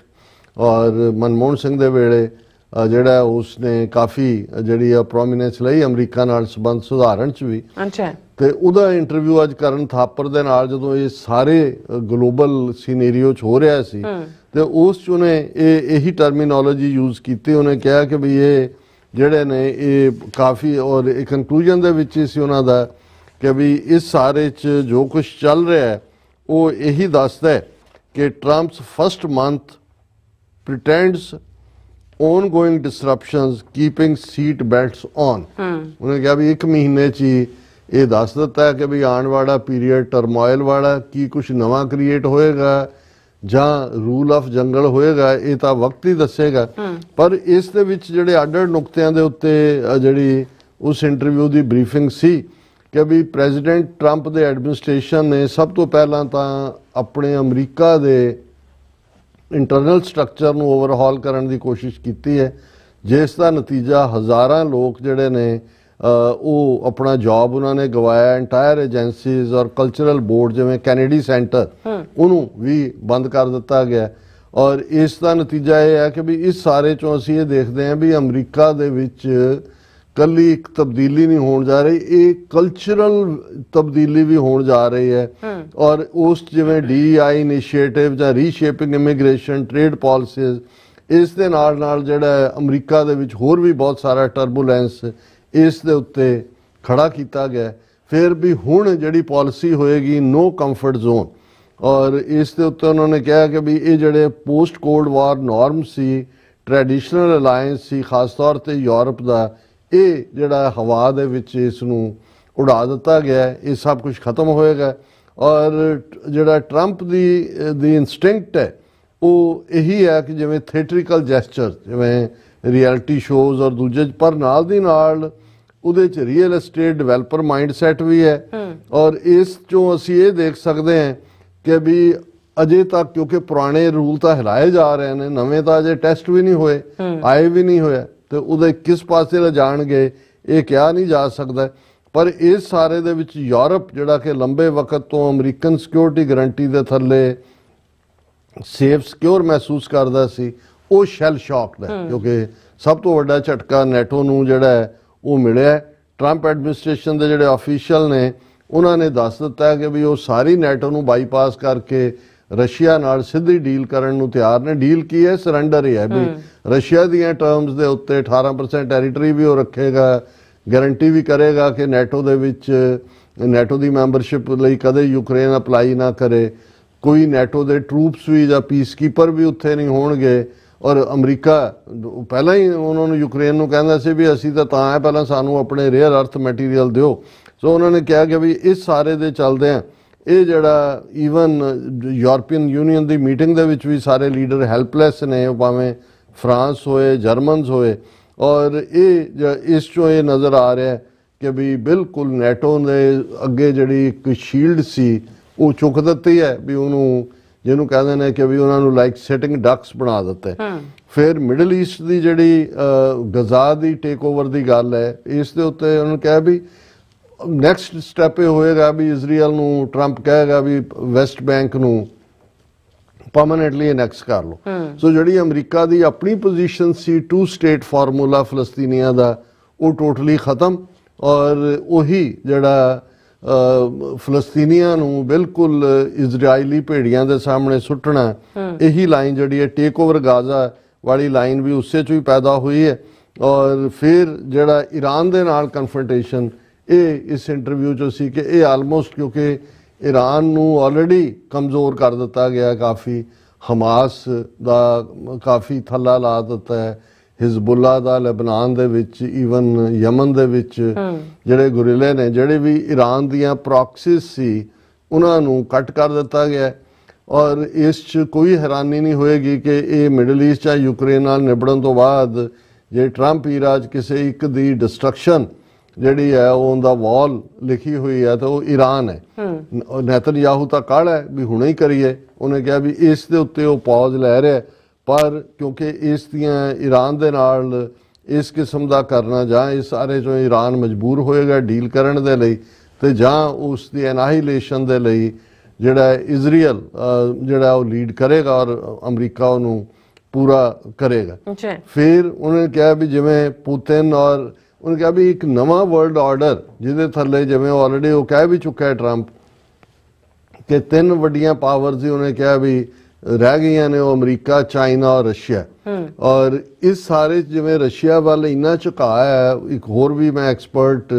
ਔਰ ਮਨਮੋਹਨ ਸਿੰਘ ਦੇ ਵੇਲੇ ਜਿਹੜਾ ਉਸਨੇ ਕਾਫੀ ਜਿਹੜੀ ਆ ਪ੍ਰੋਮੀਨੈਂਸ ਲਈ ਅਮਰੀਕਾ ਨਾਲ ਸੰਬੰਧ ਸੁਧਾਰਨ 'ਚ ਵੀ। ਅੱਛਾ। ਤੇ ਉਹਦਾ ਇੰਟਰਵਿਊ ਅੱਜ ਕਰਨ ਥਾਪਰ ਦੇ ਨਾਲ ਜਦੋਂ ਇਹ ਸਾਰੇ ਗਲੋਬਲ ਸੀਨੇਰੀਓ 'ਚ ਹੋ ਰਿਹਾ ਸੀ ਤੇ ਉਸ 'ਚ ਉਹਨੇ ਇਹੀ ਟਰਮੀਨੋਲੋਜੀ ਯੂਜ਼ ਕੀਤੀ। ਉਹਨੇ ਕਿਹਾ ਕਿ ਵੀ ਇਹ ਜਿਹੜੇ ਨੇ ਇਹ ਕਾਫੀ, ਔਰ ਇਹ ਕਨਕਲੂਜਨ ਦੇ ਵਿੱਚ ਹੀ ਸੀ ਉਹਨਾਂ ਦਾ ਕਿ ਵੀ ਇਸ ਸਾਰੇ 'ਚ ਜੋ ਕੁਝ ਚੱਲ ਰਿਹਾ ਹੈ ਉਹ ਇਹੀ ਦੱਸਦਾ ਹੈ ਕਿ Trump's first month pretends ongoing disruptions keeping seat belts on। ਉਹਨੇ ਕਿਹਾ ਵੀ 1 ਮਹੀਨੇ 'ਚ ਹੀ ਇਹ ਦੱਸ ਦਿੱਤਾ ਹੈ ਕਿ ਵੀ ਆਉਣ ਵਾਲਾ ਪੀਰੀਅਡ ਟਰਮੋਇਲ ਵਾਲਾ, ਕੀ ਕੁਝ ਨਵਾਂ ਕ੍ਰੀਏਟ ਹੋਏਗਾ ਜਾਂ ਰੂਲ ਆਫ ਜੰਗਲ ਹੋਏਗਾ ਇਹ ਤਾਂ ਵਕਤ ਹੀ ਦੱਸੇਗਾ। ਪਰ ਇਸ ਦੇ ਵਿੱਚ ਜਿਹੜੇ ਅੱਡ-ਅੱਡ ਨੁਕਤਿਆਂ ਦੇ ਉੱਤੇ ਜਿਹੜੀ ਉਸ ਇੰਟਰਵਿਊ ਦੀ ਬਰੀਫਿੰਗ ਸੀ ਕਿ ਵੀ ਪ੍ਰੈਜ਼ੀਡੈਂਟ ਟਰੰਪ ਦੇ ਐਡਮਿਨਿਸਟ੍ਰੇਸ਼ਨ ਨੇ ਸਭ ਤੋਂ ਪਹਿਲਾਂ ਤਾਂ ਆਪਣੇ ਅਮਰੀਕਾ ਦੇ ਇੰਟਰਨਲ ਸਟਰਕਚਰ ਨੂੰ ਓਵਰਹਾਲ ਕਰਨ ਦੀ ਕੋਸ਼ਿਸ਼ ਕੀਤੀ ਹੈ, ਜਿਸ ਦਾ ਨਤੀਜਾ ਹਜ਼ਾਰਾਂ ਲੋਕ ਜਿਹੜੇ ਨੇ ਉਹ ਆਪਣਾ ਜੌਬ ਉਹਨਾਂ ਨੇ ਗਵਾਇਆ। ਐਂਟਾਇਰ ਏਜੰਸੀਜ਼ ਔਰ ਕਲਚਰਲ ਬੋਰਡ ਜਿਵੇਂ ਕੈਨੇਡੀ ਸੈਂਟਰ ਉਹਨੂੰ ਵੀ ਬੰਦ ਕਰ ਦਿੱਤਾ ਗਿਆ। ਔਰ ਇਸ ਦਾ ਨਤੀਜਾ ਇਹ ਹੈ ਕਿ ਵੀ ਇਸ ਸਾਰੇ ਚੋਂ ਅਸੀਂ ਇਹ ਦੇਖਦੇ ਹਾਂ ਵੀ ਅਮਰੀਕਾ ਦੇ ਵਿੱਚ ਕੱਲੀ ਇੱਕ ਤਬਦੀਲੀ ਨਹੀਂ ਹੋਣ ਜਾ ਰਹੀ, ਇਹ ਕਲਚਰਲ ਤਬਦੀਲੀ ਵੀ ਹੋਣ ਜਾ ਰਹੀ ਹੈ। ਔਰ ਉਸ ਜਿਵੇਂ DEI ਇਨੀਸ਼ੀਏਟਿਵ ਜਾਂ ਰੀਸ਼ੇਪਿੰਗ ਇਮੀਗ੍ਰੇਸ਼ਨ ਟ੍ਰੇਡ ਪਾਲਿਸੀਜ਼, ਇਸ ਦੇ ਨਾਲ ਨਾਲ ਜਿਹੜਾ ਅਮਰੀਕਾ ਦੇ ਵਿੱਚ ਹੋਰ ਵੀ ਬਹੁਤ ਸਾਰਾ ਟਰਬੂਲੈਂਸ ਇਸ ਦੇ ਉੱਤੇ ਖੜਾ ਕੀਤਾ ਗਿਆ। ਫਿਰ ਵੀ ਹੁਣ ਜਿਹੜੀ ਪਾਲਿਸੀ ਹੋਏਗੀ ਨੋ ਕੰਫਰਟ ਜ਼ੋਨ, ਔਰ ਇਸ ਦੇ ਉੱਤੇ ਉਹਨਾਂ ਨੇ ਕਿਹਾ ਕਿ ਵੀ ਇਹ ਜਿਹੜੇ ਪੋਸਟ ਕੋਲਡ ਵਾਰ ਨਾਰਮ ਸੀ, ਟ੍ਰੈਡੀਸ਼ਨਲ ਅਲਾਇੰਸ ਸੀ, ਖਾਸ ਤੌਰ ਤੇ ਯੂਰਪ ਦਾ, ਇਹ ਜਿਹੜਾ ਹਵਾ ਦੇ ਵਿੱਚ ਇਸ ਨੂੰ ਉਡਾ ਦਿੱਤਾ ਗਿਆ, ਇਹ ਸਭ ਕੁਝ ਖਤਮ ਹੋਏਗਾ। ਔਰ ਜਿਹੜਾ ਟਰੰਪ ਦੀ ਇਨਸਟਿੰਕਟ ਹੈ ਉਹ ਇਹੀ ਹੈ ਕਿ ਜਿਵੇਂ ਥੀਏਟ੍ਰਿਕਲ ਜੈਸਚਰ, ਜਿਵੇਂ ਰਿਐਲਿਟੀ ਸ਼ੋਜ਼ ਔਰ ਦੂਜੇ, ਪਰ ਨਾਲ ਦੀ ਨਾਲ ਉਹਦੇ 'ਚ ਰੀਅਲ ਏਸਟੇਟ ਡਿਵੈਲਪਰ ਮਾਈਂਡਸੈਟ ਵੀ ਹੈ। ਔਰ ਇਸ 'ਚੋਂ ਅਸੀਂ ਇਹ ਦੇਖ ਸਕਦੇ ਹਾਂ ਕਿ ਵੀ ਅਜੇ ਤੱਕ ਕਿਉਂਕਿ ਪੁਰਾਣੇ ਰੂਲ ਤਾਂ ਹਿਲਾਏ ਜਾ ਰਹੇ ਨੇ, ਨਵੇਂ ਤਾਂ ਅਜੇ ਟੈਸਟ ਵੀ ਨਹੀਂ ਹੋਏ, ਆਏ ਵੀ ਨਹੀਂ ਹੋਇਆ, ਤੇ ਉਹਦੇ ਕਿਸ ਪਾਸੇ ਲਿਜਾਣਗੇ ਇਹ ਕਿਹਾ ਨਹੀਂ ਜਾ ਸਕਦਾ। ਪਰ ਇਸ ਸਾਰੇ ਦੇ ਵਿੱਚ ਯੂਰਪ ਜਿਹੜਾ ਕਿ ਲੰਬੇ ਵਕਤ ਤੋਂ ਅਮਰੀਕਨ ਸਿਕਿਉਰਿਟੀ ਗਰੰਟੀ ਦੇ ਥੱਲੇ ਸੇਫ ਸਿਕਿਉਰ ਮਹਿਸੂਸ ਕਰਦਾ ਸੀ, ਉਹ ਸ਼ੈਲ ਸ਼ੌਕਡ ਹੈ ਕਿਉਂਕਿ ਸਭ ਤੋਂ ਵੱਡਾ ਝਟਕਾ ਨੈਟੋ ਨੂੰ ਜਿਹੜਾ ਹੈ ਉਹ ਮਿਲਿਆ। ਟਰੰਪ ਐਡਮਿਨਿਸਟ੍ਰੇਸ਼ਨ ਦੇ ਜਿਹੜੇ ਆਫੀਸ਼ੀਅਲ ਨੇ ਉਹਨਾਂ ਨੇ ਦੱਸ ਦਿੱਤਾ ਕਿ ਵੀ ਉਹ ਸਾਰੀ ਨੈਟੋ ਨੂੰ ਬਾਈਪਾਸ ਕਰਕੇ ਰਸ਼ੀਆ ਨਾਲ ਸਿੱਧੀ ਡੀਲ ਕਰਨ ਨੂੰ ਤਿਆਰ ਨੇ। ਡੀਲ ਕੀ ਹੈ? ਸਰੈਂਡਰ ਹੀ ਹੈ ਵੀ ਰਸ਼ੀਆ ਦੀਆਂ ਟਰਮਸ ਦੇ ਉੱਤੇ 18% ਟੈਰੀਟਰੀ ਵੀ ਉਹ ਰੱਖੇਗਾ, ਗਾਰੰਟੀ ਵੀ ਕਰੇਗਾ ਕਿ ਨੈਟੋ ਦੇ ਵਿੱਚ ਨੈਟੋ ਦੀ ਮੈਂਬਰਸ਼ਿਪ ਲਈ ਕਦੇ ਯੂਕਰੇਨ ਅਪਲਾਈ ਨਾ ਕਰੇ, ਕੋਈ ਨੈਟੋ ਦੇ ਟਰੂਪਸ ਵੀ ਜਾਂ ਪੀਸਕੀਪਰ ਵੀ ਉੱਥੇ ਨਹੀਂ ਹੋਣਗੇ। ਔਰ ਅਮਰੀਕਾ ਪਹਿਲਾਂ ਹੀ ਉਹਨਾਂ ਨੂੰ ਯੂਕਰੇਨ ਨੂੰ ਕਹਿੰਦਾ ਸੀ ਵੀ ਅਸੀਂ ਤਾਂ ਹੈ, ਪਹਿਲਾਂ ਸਾਨੂੰ ਆਪਣੇ ਰੇਅਰ ਅਰਥ ਮਟੀਰੀਅਲ ਦਿਓ। ਸੋ ਉਹਨਾਂ ਨੇ ਕਿਹਾ ਕਿ ਵੀ ਇਸ ਸਾਰੇ ਦੇ ਚੱਲਦਿਆਂ ਇਹ ਜਿਹੜਾ ਈਵਨ ਯੂਰਪੀਅਨ ਯੂਨੀਅਨ ਦੀ ਮੀਟਿੰਗ ਦੇ ਵਿੱਚ ਵੀ ਸਾਰੇ ਲੀਡਰ ਹੈਲਪਲੈਸ ਨੇ, ਭਾਵੇਂ ਫਰਾਂਸ ਹੋਏ, ਜਰਮਨਸ ਹੋਏ। ਔਰ ਇਸ ਚੋਂ ਇਹ ਨਜ਼ਰ ਆ ਰਿਹਾ ਕਿ ਵੀ ਬਿਲਕੁਲ ਨੈਟੋ ਦੇ ਅੱਗੇ ਜਿਹੜੀ ਇੱਕ ਸ਼ੀਲਡ ਸੀ ਉਹ ਚੁੱਕ ਦਿੱਤੀ ਹੈ, ਵੀ ਉਹਨੂੰ ਜਿਹਨੂੰ ਕਹਿੰਦੇ ਨੇ ਕਿ ਵੀ ਉਹਨਾਂ ਨੂੰ ਲਾਈਕ ਸੈਟਿੰਗ ਡਕਸ ਬਣਾ ਦਿੱਤਾ। ਫਿਰ ਮਿਡਲ ਈਸਟ ਦੀ ਜਿਹੜੀ ਗਜ਼ਾ ਦੀ ਟੇਕ ਓਵਰ ਦੀ ਗੱਲ ਹੈ, ਇਸ ਦੇ ਉੱਤੇ ਉਹਨਾਂ ਨੇ ਕਿਹਾ ਵੀ ਨੈਕਸਟ ਸਟੈਪ ਇਹ ਹੋਏਗਾ ਵੀ ਇਜ਼ਰਾਈਲ ਨੂੰ ਟਰੰਪ ਕਹੇਗਾ ਵੀ ਵੈਸਟ ਬੈਂਕ ਨੂੰ ਪਰਮਾਨੈਂਟਲੀ ਐਨੈਕਸ ਕਰ ਲਓ। ਸੋ ਜਿਹੜੀ ਅਮਰੀਕਾ ਦੀ ਆਪਣੀ ਪੋਜੀਸ਼ਨ ਸੀ 2 ਸਟੇਟ ਫਾਰਮੂਲਾ ਫਲਸਤੀਨੀਆਂ ਦਾ, ਉਹ ਟੋਟਲੀ ਖਤਮ। ਔਰ ਉਹੀ ਜਿਹੜਾ ਫਲਸਤੀਨੀਆਂ ਨੂੰ ਬਿਲਕੁਲ ਇਜ਼ਰਾਈਲੀ ਭੇੜੀਆਂ ਦੇ ਸਾਹਮਣੇ ਸੁੱਟਣਾ, ਇਹੀ ਲਾਈਨ ਜਿਹੜੀ ਹੈ ਟੇਕ ਓਵਰ ਗਾਜ਼ਾ ਵਾਲੀ ਲਾਈਨ ਵੀ ਉਸੇ 'ਚੋਂ ਹੀ ਪੈਦਾ ਹੋਈ ਹੈ। ਔਰ ਫਿਰ ਜਿਹੜਾ ਈਰਾਨ ਦੇ ਨਾਲ ਕਨਫਰੰਟੇਸ਼ਨ, ਇਹ ਇਸ ਇੰਟਰਵਿਊ 'ਚ ਸੀ ਕਿ ਇਹ ਆਲਮੋਸਟ ਕਿਉਂਕਿ ਈਰਾਨ ਨੂੰ ਆਲਰੇਡੀ ਕਮਜ਼ੋਰ ਕਰ ਦਿੱਤਾ ਗਿਆ, ਕਾਫੀ ਹਮਾਸ ਦਾ ਕਾਫੀ ਥੱਲਾ ਲਾ ਦਿੱਤਾ ਹੈ, ਹਿਜ਼ਬੁੱਲਾ ਦਾ ਲੈਬਨਾਨ ਦੇ ਵਿੱਚ, ਈਵਨ ਯਮਨ ਦੇ ਵਿੱਚ ਜਿਹੜੇ ਗੁਰਿਲੇ ਨੇ, ਜਿਹੜੇ ਵੀ ਈਰਾਨ ਦੀਆਂ ਪ੍ਰੌਕਸੀਜ਼ ਸੀ ਉਹਨਾਂ ਨੂੰ ਕੱਟ ਕਰ ਦਿੱਤਾ ਗਿਆ। ਔਰ ਇਸ 'ਚ ਕੋਈ ਹੈਰਾਨੀ ਨਹੀਂ ਹੋਏਗੀ ਕਿ ਇਹ ਮਿਡਲ ਈਸਟ ਜਾਂ ਯੂਕਰੇਨ ਨਾਲ ਨਿਬੜਨ ਤੋਂ ਬਾਅਦ ਜੇ ਟਰੰਪ ਈਰਾ 'ਚ ਕਿਸੇ ਇੱਕ ਦੀ ਡਿਸਟਰਕਸ਼ਨ ਜਿਹੜੀ ਹੈ ਉਹ ਉਹਦਾ ਵਾਲ ਲਿਖੀ ਹੋਈ ਹੈ ਤਾਂ ਉਹ ਈਰਾਨ ਹੈ। ਨੇਤਨਯਾਹੂ ਤਾਂ ਕਾਹਲਾ ਹੈ ਵੀ ਹੁਣੇ ਹੀ ਕਰੀਏ, ਉਹਨੇ ਕਿਹਾ ਵੀ ਇਸ ਦੇ ਉੱਤੇ ਉਹ ਪੌਜ਼ ਲੈ ਰਿਹਾ। ਪਰ ਕਿਉਂਕਿ ਇਸ ਦੀਆਂ ਈਰਾਨ ਦੇ ਨਾਲ ਇਸ ਕਿਸਮ ਦਾ ਕਰਨਾ, ਜਾਂ ਇਸ ਸਾਰੇ 'ਚੋਂ ਈਰਾਨ ਮਜਬੂਰ ਹੋਏਗਾ ਡੀਲ ਕਰਨ ਦੇ ਲਈ, ਤੇ ਜਾਂ ਉਸ ਦੀ ਐਨਾਹੀਲੇਸ਼ਨ ਦੇ ਲਈ ਜਿਹੜਾ ਇਜ਼ਰਾਈਲ ਜਿਹੜਾ ਉਹ ਲੀਡ ਕਰੇਗਾ ਔਰ ਅਮਰੀਕਾ ਉਹਨੂੰ ਪੂਰਾ ਕਰੇਗਾ। ਜੀ ਫਿਰ ਉਹਨੇ ਕਿਹਾ ਵੀ ਜਿਵੇਂ ਪੁਤਿਨ ਔਰ ਉਹਨੇ ਕਿਹਾ ਵੀ ਇੱਕ ਨਵਾਂ ਵਰਲਡ ਆਰਡਰ ਜਿਹਦੇ ਥੱਲੇ ਜਿਵੇਂ ਆਲਰੇਡੀ ਉਹ ਕਹਿ ਵੀ ਚੁੱਕਾ ਹੈ ਟਰੰਪ ਕਿ 3 ਵੱਡੀਆਂ ਪਾਵਰਸ ਹੀ ਉਹਨੇ ਕਿਹਾ ਵੀ ਰਹਿ ਗਈਆਂ ਨੇ, ਉਹ ਅਮਰੀਕਾ, ਚਾਈਨਾ ਔਰ ਰਸ਼ੀਆ। ਔਰ ਇਸ ਸਾਰੇ 'ਚ ਜਿਵੇਂ ਰਸ਼ੀਆ ਵੱਲ ਇੰਨਾ ਝੁਕਾਅ ਹੈ, ਇੱਕ ਹੋਰ ਵੀ ਮੈਂ ਐਕਸਪਰਟ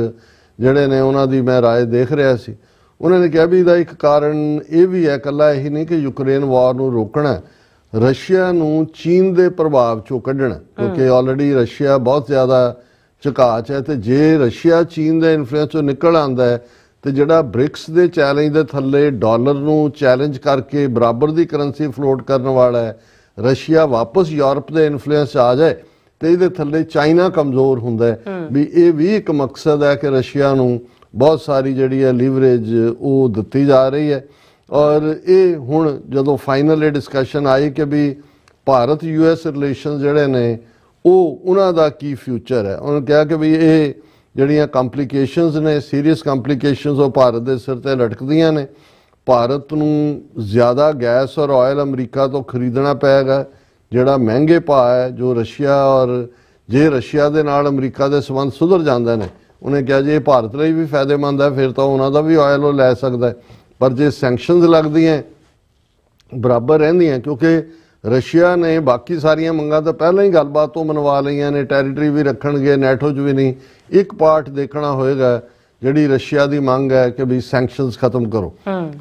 ਜਿਹੜੇ ਨੇ ਉਹਨਾਂ ਦੀ ਮੈਂ ਰਾਏ ਦੇਖ ਰਿਹਾ ਸੀ, ਉਹਨਾਂ ਨੇ ਕਿਹਾ ਵੀ ਇਹਦਾ ਇੱਕ ਕਾਰਨ ਇਹ ਵੀ ਹੈ, ਇਕੱਲਾ ਇਹੀ ਨਹੀਂ ਕਿ ਯੂਕਰੇਨ ਵਾਰ ਨੂੰ ਰੋਕਣਾ, ਰਸ਼ੀਆ ਨੂੰ ਚੀਨ ਦੇ ਪ੍ਰਭਾਵ ਚੋਂ ਕੱਢਣਾ, ਕਿਉਂਕਿ ਆਲਰੇਡੀ ਰਸ਼ੀਆ ਬਹੁਤ ਜ਼ਿਆਦਾ ਝੁਕਾਅ 'ਚ ਹੈ। ਤੇ ਜੇ ਰਸ਼ੀਆ ਚੀਨ ਦੇ ਇਨਫਲੂਐਂਸ ਚੋਂ ਨਿਕਲ ਆਉਂਦਾ ਹੈ ਤੇ ਜਿਹੜਾ ਬ੍ਰਿਕਸ ਦੇ ਚੈਲੰਜ ਦੇ ਥੱਲੇ ਡਾਲਰ ਨੂੰ ਚੈਲੰਜ ਕਰਕੇ ਬਰਾਬਰ ਦੀ ਕਰੰਸੀ ਫਲੋਟ ਕਰਨ ਵਾਲਾ ਹੈ, ਰਸ਼ੀਆ ਵਾਪਸ ਯੂਰਪ ਦੇ ਇਨਫਲੂਐਂਸ 'ਚ ਆ ਜਾਏ ਤੇ ਇਹਦੇ ਥੱਲੇ ਚਾਈਨਾ ਕਮਜ਼ੋਰ ਹੁੰਦਾ ਹੈ। ਵੀ ਇਹ ਵੀ ਇੱਕ ਮਕਸਦ ਹੈ ਕਿ ਰਸ਼ੀਆ ਨੂੰ ਬਹੁਤ ਸਾਰੀ ਜਿਹੜੀ ਹੈ ਲੀਵਰੇਜ ਉਹ ਦਿੱਤੀ ਜਾ ਰਹੀ ਹੈ। ਔਰ ਇਹ ਹੁਣ ਜਦੋਂ ਫਾਈਨਲ ਇਹ ਡਿਸਕਸ਼ਨ ਆਈ ਕਿ ਵੀ ਭਾਰਤ US ਰਿਲੇਸ਼ਨ ਜਿਹੜੇ ਨੇ ਉਹ ਉਹਨਾਂ ਦਾ ਕੀ ਫਿਊਚਰ ਹੈ, ਉਹਨੇ ਕਿਹਾ ਕਿ ਵੀ ਇਹ ਜਿਹੜੀਆਂ ਕੰਪਲਿਕੇਸ਼ਨਸ ਨੇ, ਸੀਰੀਅਸ ਕੰਪਲਿਕੇਸ਼ਨਸ, ਉਹ ਭਾਰਤ ਦੇ ਸਿਰ ਤੇ ਲਟਕਦੀਆਂ ਨੇ। ਭਾਰਤ ਨੂੰ ਜ਼ਿਆਦਾ ਗੈਸ ਔਰ ਆਇਲ ਅਮਰੀਕਾ ਤੋਂ ਖਰੀਦਣਾ ਪਏਗਾ, ਜਿਹੜਾ ਮਹਿੰਗੇ ਭਾਅ ਹੈ ਜੋ ਰਸ਼ੀਆ, ਔਰ ਜੇ ਰਸ਼ੀਆ ਦੇ ਨਾਲ ਅਮਰੀਕਾ ਦੇ ਸੰਬੰਧ ਸੁਧਰ ਜਾਂਦੇ ਨੇ, ਉਹਨੇ ਕਿਹਾ ਜੇ ਭਾਰਤ ਲਈ ਵੀ ਫਾਇਦੇਮੰਦ ਹੈ ਫਿਰ ਤਾਂ ਉਹਨਾਂ ਦਾ ਵੀ ਆਇਲ ਉਹ ਲੈ ਸਕਦਾ ਹੈ। ਪਰ ਜੇ ਸੈਂਕਸ਼ਨਸ ਲੱਗਦੀਆਂ ਬਰਾਬਰ ਰਹਿੰਦੀਆਂ, ਕਿਉਂਕਿ ਰਸ਼ੀਆ ਨੇ ਬਾਕੀ ਸਾਰੀਆਂ ਮੰਗਾਂ ਤਾਂ ਪਹਿਲਾਂ ਹੀ ਗੱਲਬਾਤ ਤੋਂ ਮਨਵਾ ਲਈਆਂ ਨੇ, ਟੈਰੀਟਰੀ ਵੀ ਰੱਖਣਗੇ, ਨੈਟੋ 'ਚ ਵੀ ਨਹੀਂ। ਇੱਕ ਪਾਰਟ ਦੇਖਣਾ ਹੋਏਗਾ ਜਿਹੜੀ ਰਸ਼ੀਆ ਦੀ ਮੰਗ ਹੈ ਕਿ ਵੀ ਸੈਂਕਸ਼ਨਸ ਖਤਮ ਕਰੋ।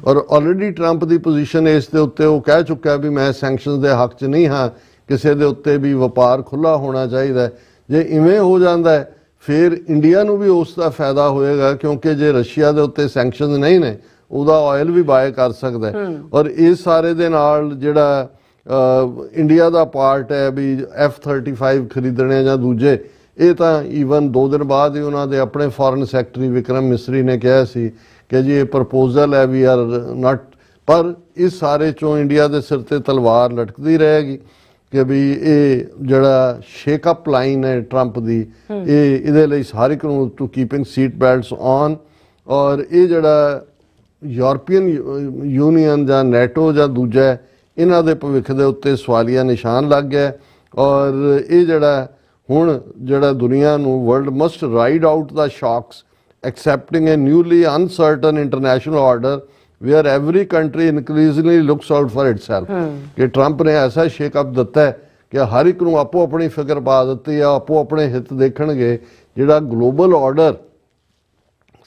ਔਰ ਆਲਰੇਡੀ ਟਰੰਪ ਦੀ ਪੋਜੀਸ਼ਨ ਇਸ ਦੇ ਉੱਤੇ ਉਹ ਕਹਿ ਚੁੱਕਾ ਵੀ ਮੈਂ ਸੈਂਕਸ਼ਨਸ ਦੇ ਹੱਕ 'ਚ ਨਹੀਂ ਹਾਂ, ਕਿਸੇ ਦੇ ਉੱਤੇ ਵੀ ਵਪਾਰ ਖੁੱਲ੍ਹਾ ਹੋਣਾ ਚਾਹੀਦਾ। ਜੇ ਇਵੇਂ ਹੋ ਜਾਂਦਾ ਹੈ ਫਿਰ ਇੰਡੀਆ ਨੂੰ ਵੀ ਉਸ ਦਾ ਫਾਇਦਾ ਹੋਏਗਾ, ਕਿਉਂਕਿ ਜੇ ਰਸ਼ੀਆ ਦੇ ਉੱਤੇ ਸੈਂਕਸ਼ਨਸ ਨਹੀਂ ਨੇ ਉਹਦਾ ਆਇਲ ਵੀ ਬਾਏ ਕਰ ਸਕਦਾ ਹੈ। ਔਰ ਇਸ ਸਾਰੇ ਦੇ ਨਾਲ ਜਿਹੜਾ ਇੰਡੀਆ ਦਾ ਪਾਰਟ ਹੈ ਵੀ F-35 ਖਰੀਦਣੇ ਜਾਂ ਦੂਜੇ, ਇਹ ਤਾਂ ਈਵਨ 2 ਦਿਨ ਬਾਅਦ ਹੀ ਉਹਨਾਂ ਦੇ ਆਪਣੇ ਫੋਰਨ ਸੈਕਟਰੀ ਵਿਕਰਮ ਮਿਸਰੀ ਨੇ ਕਿਹਾ ਸੀ ਕਿ ਜੀ ਇਹ ਪ੍ਰਪੋਜ਼ਲ ਹੈ, ਵੀ ਆਰ ਨਾਟ। ਪਰ ਇਸ ਸਾਰੇ ਚੋਂ ਇੰਡੀਆ ਦੇ ਸਿਰ ਤੇ ਤਲਵਾਰ ਲਟਕਦੀ ਰਹੇਗੀ ਕਿ ਵੀ ਇਹ ਜਿਹੜਾ ਸ਼ੇਕਅਪ ਲਾਈਨ ਹੈ ਟਰੰਪ ਦੀ, ਇਹਦੇ ਲਈ ਹਰ ਇੱਕ ਨੂੰ to keeping seat belts on. ਔਰ ਇਹ ਜਿਹੜਾ ਯੂਰਪੀਅਨ ਯੂਨੀਅਨ ਜਾਂ ਨੈਟੋ ਜਾਂ ਦੂਜਾ, ਇਹਨਾਂ ਦੇ ਭਵਿੱਖ ਦੇ ਉੱਤੇ ਸਵਾਲੀਆ ਨਿਸ਼ਾਨ ਲੱਗ ਗਿਆ। ਔਰ ਇਹ ਜਿਹੜਾ ਹੁਣ ਜਿਹੜਾ ਦੁਨੀਆ ਨੂੰ world must ride out the shocks accepting a newly uncertain international order where every country increasingly looks out for itself। ਕਿ ਟਰੰਪ ਨੇ ਐਸਾ ਸ਼ੇਕਅਪ ਦਿੱਤਾ ਹੈ ਕਿ ਹਰ ਇੱਕ ਨੂੰ ਆਪੋ ਆਪਣੀ ਫਿਕਰ ਪਾ ਦਿੱਤੀ ਆ, ਆਪੋ ਆਪਣੇ ਹਿੱਤ ਦੇਖਣਗੇ। ਜਿਹੜਾ global order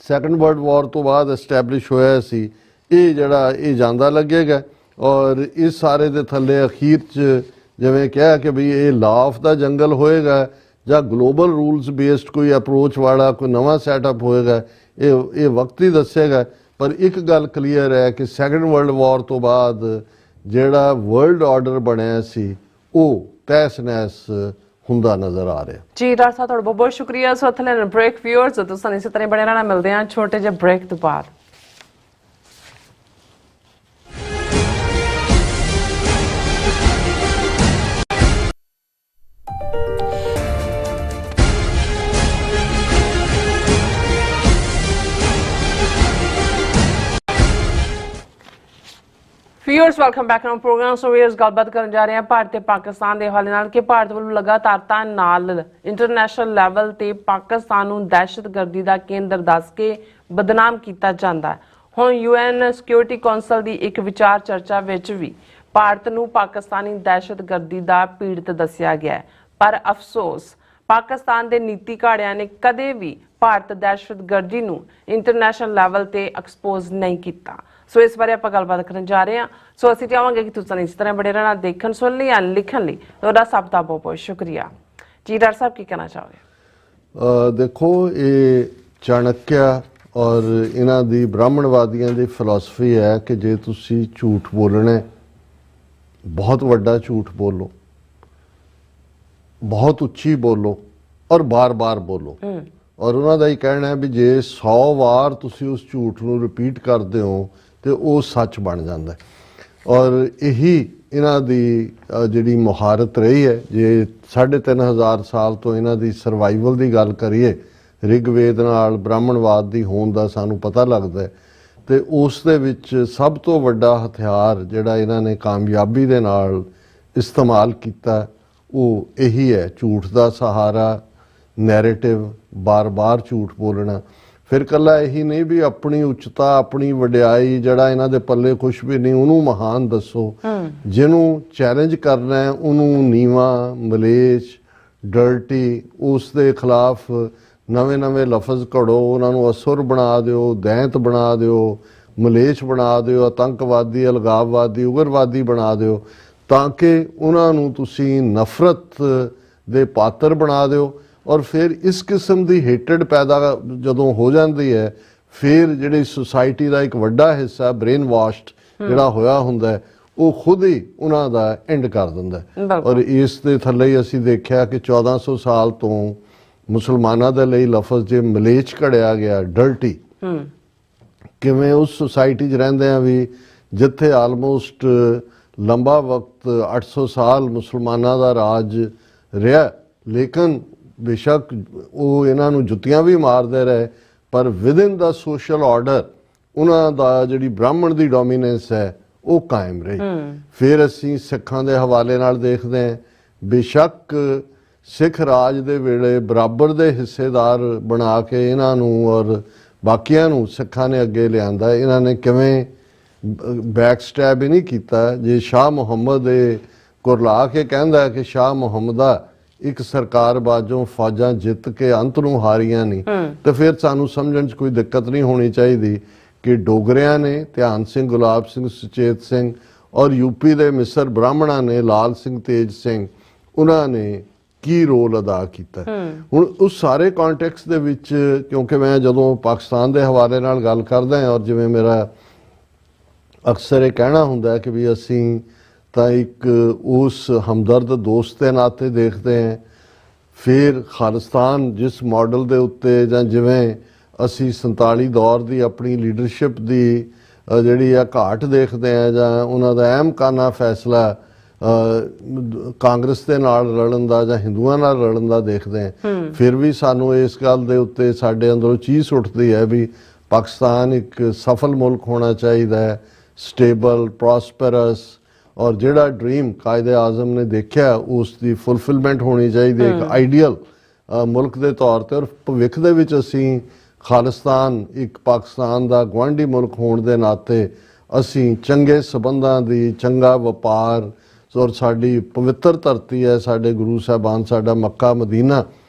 second world war ਤੋਂ ਬਾਅਦ ਐਸਟੈਬਲਿਸ਼ ਹੋਇਆ ਸੀ, ਇਹ ਜਿਹੜਾ ਇਹ ਜਾਂਦਾ ਲੱਗੇਗਾ। ਔਰ ਇਸ ਸਾਰੇ ਦੇ ਥੱਲੇ ਅਖੀਰ 'ਚ ਜਿਵੇਂ ਕਿਹਾ ਕਿ ਵੀ ਇਹ ਲਾਅ ਆਫ ਦਾ ਜੰਗਲ ਹੋਏਗਾ ਜਾਂ ਗਲੋਬਲ ਰੂਲਸ ਬੇਸਡ ਕੋਈ ਅਪਰੋਚ ਵਾਲਾ ਕੋਈ ਨਵਾਂ ਸੈਟਅਪ ਹੋਏਗਾ, ਇਹ ਵਕਤ ਹੀ ਦੱਸੇਗਾ। ਪਰ ਇੱਕ ਗੱਲ ਕਲੀਅਰ ਹੈ ਕਿ ਸੈਕੰਡ ਵਰਲਡ ਵਾਰ ਤੋਂ ਬਾਅਦ ਜਿਹੜਾ ਵਰਲਡ ਆਰਡਰ ਬਣਿਆ ਸੀ ਉਹ ਤਹਿਸ ਨਹਿਸ ਹੁੰਦਾ ਨਜ਼ਰ ਆ ਰਿਹਾ। ਜੀ ਡਾਕਟਰ ਸਾਹਿਬ ਤੁਹਾਡਾ ਬਹੁਤ ਬਹੁਤ ਸ਼ੁਕਰੀਆ। ਸੋ ਇੱਥੇ ਬ੍ਰੇਕ ਵਿਊਅਰਸ, ਤੁਸੀਂ ਇਸੇ ਤਰ੍ਹਾਂ ਬਣੇ ਰਹਿਣਾ। ਮਿਲਦੇ ਹਾਂ ਛੋਟੇ ਜਿਹੇ ਬ੍ਰੇਕ ਤੋਂ ਬਾਅਦ। Viewers welcome back to programme. So viewers ਗੱਲਬਾਤ ਕਰਨ ਜਾ ਰਹੇ ਹਾਂ ਭਾਰਤ ਤੇ ਪਾਕਿਸਤਾਨ ਦੇ ਹਵਾਲੇ ਨਾਲ ਕਿ ਭਾਰਤ ਵੱਲੋਂ ਲਗਾਤਾਰਤਾ ਨਾਲ ਇੰਟਰਨੈਸ਼ਨਲ ਲੈਵਲ ਤੇ ਪਾਕਿਸਤਾਨ ਨੂੰ ਦਹਿਸ਼ਤਗਰਦੀ ਦਾ ਕੇਂਦਰ ਦੱਸ ਕੇ ਬਦਨਾਮ ਕੀਤਾ ਜਾਂਦਾ ਹੈ। ਹੁਣ UN ਸਿਕਿਉਰਿਟੀ ਕੌਂਸਲ ਦੀ ਇੱਕ ਵਿਚਾਰ ਚਰਚਾ ਵਿੱਚ ਵੀ ਭਾਰਤ ਨੂੰ ਪਾਕਿਸਤਾਨੀ ਦਹਿਸ਼ਤਗਰਦੀ ਦਾ ਪੀੜਤ ਦੱਸਿਆ ਗਿਆ ਹੈ। ਪਰ ਅਫਸੋਸ ਪਾਕਿਸਤਾਨ ਦੇ ਨੀਤੀ ਘਾੜਿਆਂ ਨੇ ਕਦੇ ਵੀ ਭਾਰਤ ਦਹਿਸ਼ਤਗਰਦੀ ਨੂੰ ਇੰਟਰਨੈਸ਼ਨਲ ਲੈਵਲ ਤੇ ਐਕਸਪੋਜ਼ ਨਹੀਂ ਕੀਤਾ। ਸੋ ਇਸ ਬਾਰੇ ਆਪਾਂ ਗੱਲਬਾਤ ਕਰਨ ਜਾ ਰਹੇ ਹਾਂ। ਸੋ ਅਸੀਂ ਚਾਹਾਂਗੇ ਕਿ ਤੁਸੀਂ ਇਸ ਤਰ੍ਹਾਂ ਬੜੇ ਰਹਿਣਾ, ਦੇਖਣ ਸੁਣ ਲਈ ਜਾਂ ਲਿਖਣ ਲਈ। ਤੁਹਾਡਾ ਸਭ ਦਾ ਬਹੁਤ ਬਹੁਤ ਸ਼ੁਕਰੀਆ। ਜੀ ਡਾਕਟਰ ਸਾਹਿਬ ਕੀ ਕਹਿਣਾ ਚਾਹੋਗੇ? ਦੇਖੋ, ਇਹ ਚਾਣਕਿਆ ਔਰ ਇਹਨਾਂ ਦੀ ਬ੍ਰਾਹਮਣਵਾਦੀਆਂ ਦੀ ਫਿਲਾਸਫੀ ਹੈ ਕਿ ਜੇ ਤੁਸੀਂ ਝੂਠ ਬੋਲਣਾ, ਬਹੁਤ ਵੱਡਾ ਝੂਠ ਬੋਲੋ, ਬਹੁਤ ਉੱਚੀ ਬੋਲੋ ਔਰ ਬਾਰ-ਬਾਰ ਬੋਲੋ। ਔਰ ਉਹਨਾਂ ਦਾ ਹੀ ਕਹਿਣਾ ਹੈ ਵੀ ਜੇ 100 ਵਾਰ ਤੁਸੀਂ ਉਸ ਝੂਠ ਨੂੰ ਰਿਪੀਟ ਕਰਦੇ ਹੋ ਤੇ ਉਹ ਸੱਚ ਬਣ ਜਾਂਦਾ ਹੈ। ਔਰ ਇਹੀ ਇਹਨਾਂ ਦੀ ਜਿਹੜੀ ਮੁਹਾਰਤ ਰਹੀ ਹੈ। ਜੇ 3500 ਸਾਲ ਤੋਂ ਇਹਨਾਂ ਦੀ ਸਰਵਾਈਵਲ ਦੀ ਗੱਲ ਕਰੀਏ, ਰਿਗਵੇਦ ਨਾਲ ਬ੍ਰਾਹਮਣਵਾਦ ਦੀ ਹੋਂਦ ਦਾ ਸਾਨੂੰ ਪਤਾ ਲੱਗਦਾ ਹੈ। ਤੇ ਉਸ ਦੇ ਵਿੱਚ ਸਭ ਤੋਂ ਵੱਡਾ ਹਥਿਆਰ ਜਿਹੜਾ ਇਹਨਾਂ ਨੇ ਕਾਮਯਾਬੀ ਦੇ ਨਾਲ ਇਸਤੇਮਾਲ ਕੀਤਾ ਉਹ ਇਹੀ ਹੈ, ਝੂਠ ਦਾ ਸਹਾਰਾ, ਨੈਰੇਟਿਵ, ਬਾਰ-ਬਾਰ ਝੂਠ ਬੋਲਣਾ। ਫਿਰ ਕੱਲਾ ਇਹੀ ਨਹੀਂ ਵੀ ਆਪਣੀ ਉੱਚਤਾ, ਆਪਣੀ ਵਡਿਆਈ, ਜਿਹੜਾ ਇਹਨਾਂ ਦੇ ਪੱਲੇ ਕੁਛ ਵੀ ਨਹੀਂ, ਉਹਨੂੰ ਮਹਾਨ ਦੱਸੋ। ਜਿਹਨੂੰ ਚੈਲੰਜ ਕਰਨਾ ਹੈ ਉਹਨੂੰ ਨੀਵਾਂ, ਮਲੇਛ, ਡਰਟੀ, ਉਸ ਦੇ ਖਿਲਾਫ ਨਵੇਂ-ਨਵੇਂ ਲਫ਼ਜ਼ ਘੜੋ, ਉਹਨਾਂ ਨੂੰ ਅਸੁਰ ਬਣਾ ਦਿਓ, ਦੈਂਤ ਬਣਾ ਦਿਓ, ਮਲੇਛ ਬਣਾ ਦਿਓ, ਆਤੰਕਵਾਦੀ, ਅਲਗਾਵਵਾਦੀ, ਉਗਰਵਾਦੀ ਬਣਾ ਦਿਓ, ਤਾਂ ਕਿ ਉਹਨਾਂ ਨੂੰ ਤੁਸੀਂ ਨਫ਼ਰਤ ਦੇ ਪਾਤਰ ਬਣਾ ਦਿਓ। ਔਰ ਫਿਰ ਇਸ ਕਿਸਮ ਦੀ ਹੇਟਡ ਪੈਦਾ ਜਦੋਂ ਹੋ ਜਾਂਦੀ ਹੈ, ਫਿਰ ਜਿਹੜੀ ਸੁਸਾਇਟੀ ਦਾ ਇੱਕ ਵੱਡਾ ਹਿੱਸਾ ਬ੍ਰੇਨ ਵਾਸ਼ਡ ਜਿਹੜਾ ਹੋਇਆ ਹੁੰਦਾ ਹੈ, ਉਹ ਖੁਦ ਹੀ ਉਹਨਾਂ ਦਾ ਐਂਡ ਕਰ ਦਿੰਦਾ ਹੈ। ਔਰ ਇਸ ਦੇ ਥੱਲੇ ਹੀ ਅਸੀਂ ਦੇਖਿਆ ਕਿ 1400 ਸਾਲ ਤੋਂ ਮੁਸਲਮਾਨਾਂ ਦੇ ਲਈ ਲਫ਼ਜ਼ ਜੇ ਮਲੇਛ ਘੜਿਆ ਗਿਆ, ਡਰਟੀ, ਕਿਵੇਂ ਉਸ ਸੁਸਾਇਟੀ 'ਚ ਰਹਿੰਦੇ ਆ ਵੀ ਜਿੱਥੇ ਆਲਮੋਸਟ ਲੰਬਾ ਵਕਤ 800 ਸਾਲ ਮੁਸਲਮਾਨਾਂ ਦਾ ਰਾਜ ਰਿਹਾ, ਲੇਕਿਨ ਬੇਸ਼ੱਕ ਉਹ ਇਹਨਾਂ ਨੂੰ ਜੁੱਤੀਆਂ ਵੀ ਮਾਰਦੇ ਰਹੇ, ਪਰ ਵਿਦਿਨ ਦਾ ਸੋਸ਼ਲ ਆਰਡਰ ਉਹਨਾਂ ਦਾ ਜਿਹੜੀ ਬ੍ਰਾਹਮਣ ਦੀ ਡੋਮੀਨੈਂਸ ਹੈ ਉਹ ਕਾਇਮ ਰਹੀ। ਫਿਰ ਅਸੀਂ ਸਿੱਖਾਂ ਦੇ ਹਵਾਲੇ ਨਾਲ ਦੇਖਦੇ ਹਾਂ, ਬੇਸ਼ੱਕ ਸਿੱਖ ਰਾਜ ਦੇ ਵੇਲੇ ਬਰਾਬਰ ਦੇ ਹਿੱਸੇਦਾਰ ਬਣਾ ਕੇ ਇਹਨਾਂ ਨੂੰ ਔਰ ਬਾਕੀਆਂ ਨੂੰ ਸਿੱਖਾਂ ਨੇ ਅੱਗੇ ਲਿਆਂਦਾ। ਇਹਨਾਂ ਨੇ ਕਿਵੇਂ ਬੈਕ ਸਟੈਬ ਹੀ ਨਹੀਂ ਕੀਤਾ। ਜੇ ਸ਼ਾਹ ਮੁਹੰਮਦ ਇਹ ਕੁਰਲਾ ਕੇ ਕਹਿੰਦਾ ਕਿ ਸ਼ਾਹ ਮੁਹੰਮਦਾ ਇੱਕ ਸਰਕਾਰ ਬਾਜੋਂ ਫੌਜਾਂ ਜਿੱਤ ਕੇ ਅੰਤ ਨੂੰ ਹਾਰੀਆਂ ਨਹੀਂ, ਤੇ ਫਿਰ ਸਾਨੂੰ ਸਮਝਣ 'ਚ ਕੋਈ ਦਿੱਕਤ ਨਹੀਂ ਹੋਣੀ ਚਾਹੀਦੀ ਕਿ ਡੋਗਰਿਆਂ ਨੇ ਧਿਆਨ ਸਿੰਘ, ਗੁਲਾਬ ਸਿੰਘ, ਸੁਚੇਤ ਸਿੰਘ, ਔਰ ਯੂਪੀ ਦੇ ਮਿਸਰ ਬ੍ਰਾਹਮਣਾਂ ਨੇ ਲਾਲ ਸਿੰਘ, ਤੇਜ ਸਿੰਘ, ਉਹਨਾਂ ਨੇ ਕੀ ਰੋਲ ਅਦਾ ਕੀਤਾ। ਹੁਣ ਉਸ ਸਾਰੇ ਕੰਟੈਕਸਟ ਦੇ ਵਿੱਚ, ਕਿਉਂਕਿ ਮੈਂ ਜਦੋਂ ਪਾਕਿਸਤਾਨ ਦੇ ਹਵਾਲੇ ਨਾਲ ਗੱਲ ਕਰਦਾ ਹਾਂ, ਔਰ ਜਿਵੇਂ ਮੇਰਾ ਅਕਸਰ ਇਹ ਕਹਿਣਾ ਹੁੰਦਾ ਕਿ ਵੀ ਅਸੀਂ ਤਾਂ ਇੱਕ ਉਸ ਹਮਦਰਦ ਦੋਸਤ ਦੇ ਨਾਤੇ ਦੇਖਦੇ ਹਾਂ, ਫਿਰ ਖਾਲਿਸਤਾਨ ਜਿਸ ਮਾਡਲ ਦੇ ਉੱਤੇ, ਜਾਂ ਜਿਵੇਂ ਅਸੀਂ 47 ਦੌਰ ਦੀ ਆਪਣੀ ਲੀਡਰਸ਼ਿਪ ਦੀ ਜਿਹੜੀ ਆ ਘਾਟ ਦੇਖਦੇ ਹਾਂ, ਜਾਂ ਉਹਨਾਂ ਦਾ ਅਹਿਮਕਾਨਾ ਫੈਸਲਾ ਕਾਂਗਰਸ ਦੇ ਨਾਲ ਰਲਣ ਦਾ ਜਾਂ ਹਿੰਦੂਆਂ ਨਾਲ ਰਲਣ ਦਾ ਦੇਖਦੇ ਹਾਂ, ਫਿਰ ਵੀ ਸਾਨੂੰ ਇਸ ਗੱਲ ਦੇ ਉੱਤੇ ਸਾਡੇ ਅੰਦਰੋਂ ਚੀਜ਼ ਉੱਠਦੀ ਹੈ ਵੀ ਪਾਕਿਸਤਾਨ ਇੱਕ ਸਫਲ ਮੁਲਕ ਹੋਣਾ ਚਾਹੀਦਾ ਹੈ, ਸਟੇਬਲ, ਪ੍ਰੋਸਪਰਸ, ਔਰ ਜਿਹੜਾ ਡ੍ਰੀਮ ਕਾਇਦੇ ਆਜ਼ਮ ਨੇ ਦੇਖਿਆ ਉਸ ਦੀ ਫੁਲਫਿਲਮੈਂਟ ਹੋਣੀ ਚਾਹੀਦੀ ਹੈ, ਇੱਕ ਆਈਡੀਅਲ ਮੁਲਕ ਦੇ ਤੌਰ ਤੇ। ਔਰ ਭਵਿੱਖ ਦੇ ਵਿੱਚ ਅਸੀਂ ਖਾਲਿਸਤਾਨ ਇੱਕ ਪਾਕਿਸਤਾਨ ਦਾ ਗੁਆਂਢੀ ਮੁਲਕ ਹੋਣ ਦੇ ਨਾਤੇ ਅਸੀਂ ਚੰਗੇ ਸਬੰਧਾਂ ਦੀ, ਚੰਗਾ ਵਪਾਰ, ਔਰ ਸਾਡੀ ਪਵਿੱਤਰ ਧਰਤੀ ਹੈ, ਸਾਡੇ ਗੁਰੂ ਸਾਹਿਬਾਨ, ਸਾਡਾ ਮੱਕਾ ਮਦੀਨਾ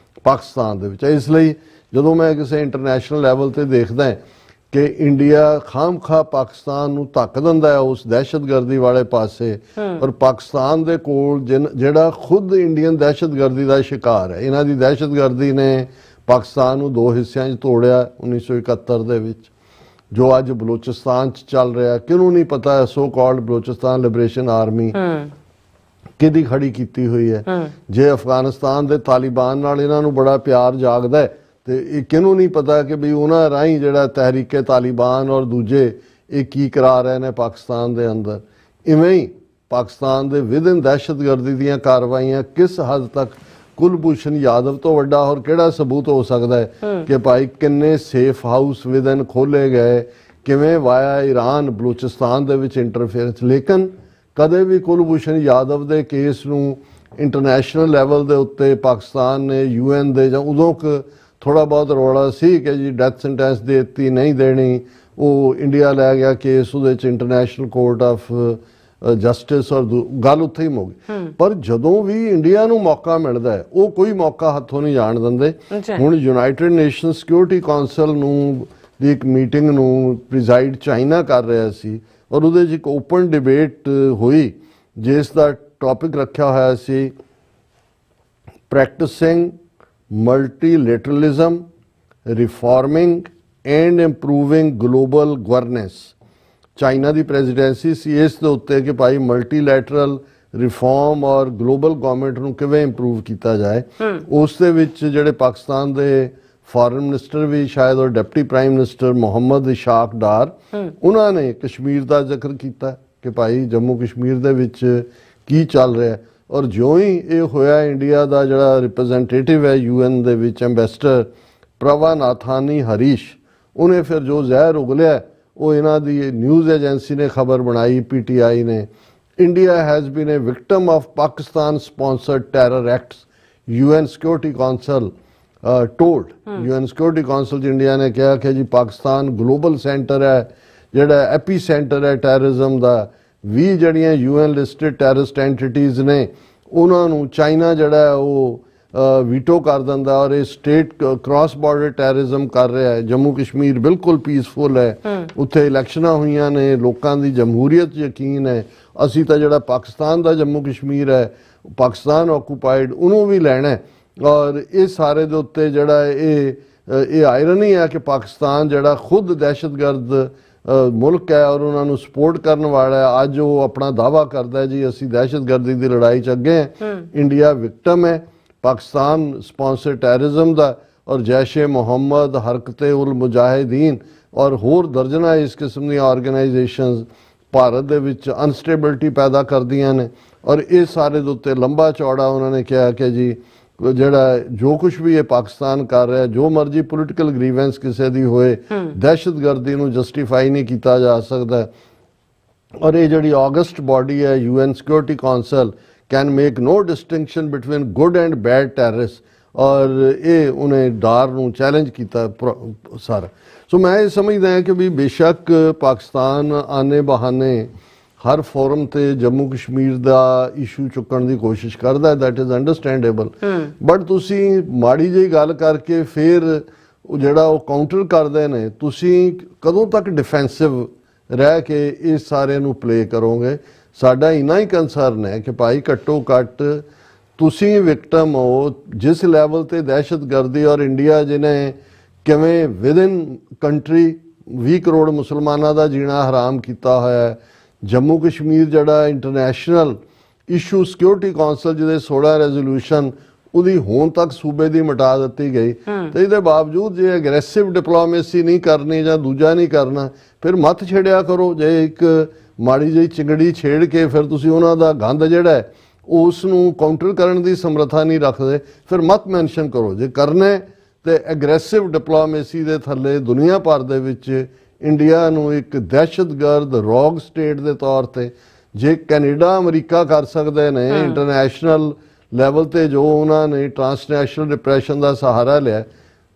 ਪਾਕਿਸਤਾਨ ਦੇ ਵਿੱਚ ਹੈ। ਇਸ ਲਈ ਜਦੋਂ ਮੈਂ ਕਿਸੇ ਇੰਟਰਨੈਸ਼ਨਲ ਲੈਵਲ ਤੇ ਦੇਖਦਾ ਕਿ ਇੰਡੀਆ ਖਾਮਖਾ ਪਾਕਿਸਤਾਨ ਨੂੰ ਧੱਕ ਦਿੰਦਾ ਹੈ ਉਸ ਦਹਿਸ਼ਤਗਰਦੀ ਵਾਲੇ ਪਾਸੇ, ਔਰ ਪਾਕਿਸਤਾਨ ਦੇ ਕੋਲ ਜਿਹੜਾ ਖੁਦ ਇੰਡੀਅਨ ਦਹਿਸ਼ਤਗਰਦੀ ਦਾ ਸ਼ਿਕਾਰ ਹੈ, ਇਹਨਾਂ ਦੀ ਦਹਿਸ਼ਤਗਰਦੀ ਨੇ ਪਾਕਿਸਤਾਨ ਨੂੰ ਦੋ ਹਿੱਸਿਆਂ 'ਚ ਤੋੜਿਆ 1971 ਦੇ ਵਿੱਚ। ਜੋ ਅੱਜ ਬਲੋਚਿਸਤਾਨ 'ਚ ਚੱਲ ਰਿਹਾ, ਕਿਹਨੂੰ ਨਹੀਂ ਪਤਾ so called Balochistan liberation army ਕਿਹਦੀ ਖੜੀ ਕੀਤੀ ਹੋਈ ਹੈ। ਜੇ ਅਫਗਾਨਿਸਤਾਨ ਦੇ ਤਾਲਿਬਾਨ ਨਾਲ ਇਹਨਾਂ ਨੂੰ ਬੜਾ ਪਿਆਰ ਜਾਗਦਾ ਹੈ, ਤੇ ਇਹ ਕਿਹਨੂੰ ਨਹੀਂ ਪਤਾ ਕਿ ਵੀ ਉਹਨਾਂ ਰਾਹੀਂ ਜਿਹੜਾ ਤਹਿਰੀਕੇ ਤਾਲਿਬਾਨ ਔਰ ਦੂਜੇ ਇਹ ਕੀ ਕਰਾ ਰਹੇ ਨੇ ਪਾਕਿਸਤਾਨ ਦੇ ਅੰਦਰ। ਇਵੇਂ ਹੀ ਪਾਕਿਸਤਾਨ ਦੇ ਵਿਦਿਨ ਦਹਿਸ਼ਤਗਰਦੀ ਦੀਆਂ ਕਾਰਵਾਈਆਂ ਕਿਸ ਹੱਦ ਤੱਕ ਕੁਲਭੂਸ਼ਣ ਯਾਦਵ ਤੋਂ ਵੱਡਾ ਹੋਰ ਕਿਹੜਾ ਸਬੂਤ ਹੋ ਸਕਦਾ ਹੈ ਕਿ ਭਾਈ ਕਿੰਨੇ ਸੇਫ ਹਾਊਸ ਵਿਦਿਨ ਖੋਲੇ ਗਏ, ਕਿਵੇਂ ਵਾਇਆ ਈਰਾਨ ਬਲੂਚਿਸਤਾਨ ਦੇ ਵਿੱਚ ਇੰਟਰਫੇਰੈਂਸ। ਲੇਕਿਨ ਕਦੇ ਵੀ ਕੁਲਭੂਸ਼ਣ ਯਾਦਵ ਦੇ ਕੇਸ ਨੂੰ ਇੰਟਰਨੈਸ਼ਨਲ ਲੈਵਲ ਦੇ ਉੱਤੇ ਪਾਕਿਸਤਾਨ ਨੇ UN ਦੇ, ਜਾਂ ਉਦੋਂ ਥੋੜਾ ਬਹੁਤ ਰੌਲਾ ਸੀ ਕਿ ਜੀ ਡੈਥ ਸੈਂਟੈਂਸ ਦੇ ਦਿੱਤੀ, ਨਹੀਂ ਦੇਣੀ, ਉਹ ਇੰਡੀਆ ਲੈ ਗਿਆ ਕੇਸ ਉਹਦੇ 'ਚ ਇੰਟਰਨੈਸ਼ਨਲ ਕੋਰਟ ਆਫ ਜਸਟਿਸ, ਔਰ ਗੱਲ ਉੱਥੇ ਹੀ ਮੁੱਕ ਗਈ। ਪਰ ਜਦੋਂ ਵੀ ਇੰਡੀਆ ਨੂੰ ਮੌਕਾ ਮਿਲਦਾ ਹੈ ਉਹ ਕੋਈ ਮੌਕਾ ਹੱਥੋਂ ਨਹੀਂ ਜਾਣ ਦਿੰਦੇ। ਹੁਣ ਯੂਨਾਈਟਿਡ ਨੇਸ਼ਨ ਸਿਕਿਉਰਿਟੀ ਕਾਉਂਸਲ ਨੂੰ ਦੀ ਇੱਕ ਮੀਟਿੰਗ ਨੂੰ ਪ੍ਰੀਜ਼ਾਈਡ ਚਾਈਨਾ ਕਰ ਰਿਹਾ ਸੀ, ਔਰ ਉਹਦੇ 'ਚ ਇੱਕ ਓਪਨ ਡਿਬੇਟ ਹੋਈ ਜਿਸ ਦਾ ਟੌਪਿਕ ਰੱਖਿਆ ਹੋਇਆ ਸੀ practising multilateralism, reforming and improving global governance. China ਦੀ ਪ੍ਰੈਜ਼ੀਡੈਂਸੀ ਸੀ ਇਸ ਦੇ ਉੱਤੇ ਕਿ ਭਾਈ ਮਲਟੀਲੈਟਰਲ ਰਿਫਾਰਮ ਔਰ ਗਲੋਬਲ ਗਵਰਨਮੈਂਟ ਨੂੰ ਕਿਵੇਂ ਇੰਪਰੂਵ ਕੀਤਾ ਜਾਏ। ਉਸ ਦੇ ਵਿੱਚ ਜਿਹੜੇ ਪਾਕਿਸਤਾਨ ਦੇ ਫੋਰਨ ਮਿਨਿਸਟਰ ਵੀ ਸ਼ਾਇਦ, ਔਰ deputy prime minister Muhammad Ishaq ਡਾਰ, ਉਹਨਾਂ ਨੇ ਕਸ਼ਮੀਰ ਦਾ ਜ਼ਿਕਰ ਕੀਤਾ ਕਿ ਭਾਈ ਜੰਮੂ ਕਸ਼ਮੀਰ ਦੇ ਵਿੱਚ ਕੀ ਚੱਲ ਰਿਹਾ। ਔਰ ਜਿਉਂ ਹੀ ਇਹ ਹੋਇਆ, ਇੰਡੀਆ ਦਾ ਜਿਹੜਾ ਰਿਪਰੈਜ਼ੈਂਟੇਟਿਵ ਹੈ UN ਦੇ ਵਿੱਚ, ਐਂਬੈਸਡਰ ਪ੍ਰਵਾਨਾਥਾਨੀ ਹਰੀਸ਼, ਉਹਨੇ ਫਿਰ ਜੋ ਜ਼ਹਿਰ ਉਗਲਿਆ ਉਹ ਇਹਨਾਂ ਦੀ ਨਿਊਜ਼ ਏਜੰਸੀ ਨੇ ਖਬਰ ਬਣਾਈ, PTI ਨੇ, India has been a victim of Pakistan-sponsored terror acts. UN Security Council told UN Security Council 'ਚ ਇੰਡੀਆ ਨੇ ਕਿਹਾ ਕਿ ਜੀ ਪਾਕਿਸਤਾਨ ਗਲੋਬਲ ਸੈਂਟਰ ਹੈ, ਜਿਹੜਾ ਐਪੀ ਸੈਂਟਰ ਹੈ ਟੈਰਰਿਜ਼ਮ ਦਾ। 20 ਜਿਹੜੀਆਂ UN ਲਿਸਟਡ ਟੈਰਰਿਸਟ ਐਂਟੀਟੀਜ਼ ਨੇ ਉਹਨਾਂ ਨੂੰ ਚਾਈਨਾ ਜਿਹੜਾ ਉਹ ਵੀਟੋ ਕਰ ਦਿੰਦਾ, ਔਰ ਇਹ ਸਟੇਟ ਕ੍ਰਾਸ ਬਾਰਡਰ ਟੈਰਰਿਜ਼ਮ ਕਰ ਰਿਹਾ ਹੈ। ਜੰਮੂ ਕਸ਼ਮੀਰ ਬਿਲਕੁਲ ਪੀਸਫੁਲ ਹੈ, ਉੱਥੇ ਇਲੈਕਸ਼ਨਾਂ ਹੋਈਆਂ ਨੇ, ਲੋਕਾਂ ਦੀ ਜਮਹੂਰੀਅਤ 'ਚ ਯਕੀਨ ਹੈ। ਅਸੀਂ ਤਾਂ ਜਿਹੜਾ ਪਾਕਿਸਤਾਨ ਦਾ ਜੰਮੂ ਕਸ਼ਮੀਰ ਹੈ, ਪਾਕਿਸਤਾਨ ਆਕੂਪਾਈਡ, ਉਹਨੂੰ ਵੀ ਲੈਣਾ ਹੈ। ਔਰ ਇਹ ਸਾਰੇ ਦੇ ਉੱਤੇ ਜਿਹੜਾ ਇਹ ਆਇਰਨੀ ਹੈ ਕਿ ਪਾਕਿਸਤਾਨ ਜਿਹੜਾ ਖੁਦ ਦਹਿਸ਼ਤਗਰਦ ਮੁਲਕ ਹੈ ਔਰ ਉਹਨਾਂ ਨੂੰ ਸਪੋਰਟ ਕਰਨ ਵਾਲਾ ਹੈ, ਅੱਜ ਉਹ ਆਪਣਾ ਦਾਅਵਾ ਕਰਦਾ ਹੈ ਜੀ ਅਸੀਂ ਦਹਿਸ਼ਤਗਰਦੀ ਦੀ ਲੜਾਈ 'ਚ ਅੱਗੇ ਹਾਂ। ਇੰਡੀਆ ਵਿਕਟਮ ਹੈ ਪਾਕਿਸਤਾਨ ਸਪਾਂਸਰ ਟੈਰਰਿਜ਼ਮ ਦਾ, ਔਰ ਜੈਸ਼ ਏ ਮੁਹੰਮਦ, ਹਰਕਤੇ ਉਲ ਮੁਜਾਹਿਦੀਨ ਔਰ ਹੋਰ ਦਰਜਨਾਂ ਇਸ ਕਿਸਮ ਦੀਆਂ ਆਰਗੇਨਾਈਜੇਸ਼ਨਸ ਭਾਰਤ ਦੇ ਵਿੱਚ ਅਨਸਟੇਬਿਲਿਟੀ ਪੈਦਾ ਕਰਦੀਆਂ ਨੇ। ਔਰ ਇਹ ਸਾਰੇ ਦੇ ਉੱਤੇ ਲੰਬਾ ਚੌੜਾ ਉਹਨਾਂ ਨੇ ਕਿਹਾ ਕਿ ਜੀ ਜਿਹੜਾ ਜੋ ਕੁਛ ਵੀ ਇਹ ਪਾਕਿਸਤਾਨ ਕਰ ਰਿਹਾ, ਜੋ ਮਰਜ਼ੀ ਪੋਲੀਟੀਕਲ ਗ੍ਰੀਵੈਂਸ ਕਿਸੇ ਦੀ ਹੋਏ, ਦਹਿਸ਼ਤਗਰਦੀ ਨੂੰ ਜਸਟੀਫਾਈ ਨਹੀਂ ਕੀਤਾ ਜਾ ਸਕਦਾ। ਔਰ ਇਹ ਜਿਹੜੀ ਆਗਸਟ ਬਾਡੀ ਹੈ UN security council can make no distinction between good and bad terrorists, ਔਰ ਇਹ ਉਹਨੇ ਡਾਰ ਨੂੰ ਚੈਲੰਜ ਕੀਤਾ ਸਾਰਾ। ਸੋ ਮੈਂ ਇਹ ਸਮਝਦਾ ਹਾਂ ਕਿ ਵੀ ਬੇਸ਼ੱਕ ਪਾਕਿਸਤਾਨ ਆਨੇ ਬਹਾਨੇ ਹਰ ਫੋਰਮ ਤੇ ਜੰਮੂ ਕਸ਼ਮੀਰ ਦਾ ਇਸ਼ੂ ਚੁੱਕਣ ਦੀ ਕੋਸ਼ਿਸ਼ ਕਰਦਾ ਹੈ, ਦੈਟ ਇਜ਼ ਅੰਡਰਸਟੈਂਡੇਬਲ, ਬਟ ਤੁਸੀਂ ਮਾੜੀ ਜਿਹੀ ਗੱਲ ਕਰਕੇ ਫਿਰ ਉਹ ਜਿਹੜਾ ਉਹ ਕਾਊਂਟਰ ਕਰਦੇ ਨੇ, ਤੁਸੀਂ ਕਦੋਂ ਤੱਕ ਡਿਫੈਂਸਿਵ ਰਹਿ ਕੇ ਇਸ ਸਾਰੇ ਨੂੰ ਪਲੇ ਕਰੋਗੇ? ਸਾਡਾ ਇੰਨਾ ਹੀ ਕੰਸਰਨ ਹੈ ਕਿ ਭਾਈ ਘੱਟੋ ਘੱਟ ਤੁਸੀਂ ਵਿਕਟਮ ਹੋ ਜਿਸ ਲੈਵਲ ਤੇ ਦਹਿਸ਼ਤਗਰਦੀ, ਔਰ ਇੰਡੀਆ ਜਿਹਨੇ ਕਿਵੇਂ ਵਿਦਿਨ ਕੰਟਰੀ 20 ਕਰੋੜ ਮੁਸਲਮਾਨਾਂ ਦਾ ਜੀਣਾ ਹਰਾਮ ਕੀਤਾ ਹੋਇਆ ਹੈ। ਜੰਮੂ ਕਸ਼ਮੀਰ ਜਿਹੜਾ ਇੰਟਰਨੈਸ਼ਨਲ ਇਸ਼ੂ ਸਿਕਿਉਰਿਟੀ ਕਾਉਂਸਲ ਜਿਹਦੇ 16 ਰੈਜ਼ੋਲੂਸ਼ਨ ਉਹਦੀ ਹੁਣ ਤੱਕ ਸੂਬੇ ਦੀ ਮਿਟਾ ਦਿੱਤੀ ਗਈ, ਤੇ ਇਹਦੇ ਬਾਵਜੂਦ ਜੇ ਅਗਰੈਸਿਵ ਡਿਪਲੋਮੇਸੀ ਨਹੀਂ ਕਰਨੀ ਜਾਂ ਦੂਜਾ ਨਹੀਂ ਕਰਨਾ, ਫਿਰ ਮੱਤ ਛੇੜਿਆ ਕਰੋ। ਜੇ ਇੱਕ ਮਾੜੀ ਜਿਹੀ ਚਿੰਗੜੀ ਛੇੜ ਕੇ ਫਿਰ ਤੁਸੀਂ ਉਹਨਾਂ ਦਾ ਗੰਦ ਜਿਹੜਾ ਹੈ ਉਸ ਨੂੰ ਕਾਊਂਟਰ ਕਰਨ ਦੀ ਸਮਰੱਥਾ ਨਹੀਂ ਰੱਖਦੇ, ਫਿਰ ਮਤ ਮੈਂਸ਼ਨ ਕਰੋ। ਜੇ ਕਰਨੇ ਤੇ ਐਗਰੈਸਿਵ ਡਿਪਲੋਮੇਸੀ ਦੇ ਥੱਲੇ ਦੁਨੀਆ ਭਰ ਦੇ ਵਿੱਚ ਇੰਡੀਆ ਨੂੰ ਇੱਕ ਦਹਿਸ਼ਤਗਰਦ ਰੌਗ ਸਟੇਟ ਦੇ ਤੌਰ ਤੇ, ਜੇ ਕੈਨੇਡਾ ਅਮਰੀਕਾ ਕਰ ਸਕਦੇ ਨੇ ਇੰਟਰਨੈਸ਼ਨਲ ਲੈਵਲ ਤੇ ਜੋ ਉਹਨਾਂ ਨੇ ਟਰਾਂਸਨੈਸ਼ਨਲ ਡਿਪਰੈਸ਼ਨ ਦਾ ਸਹਾਰਾ ਲਿਆ,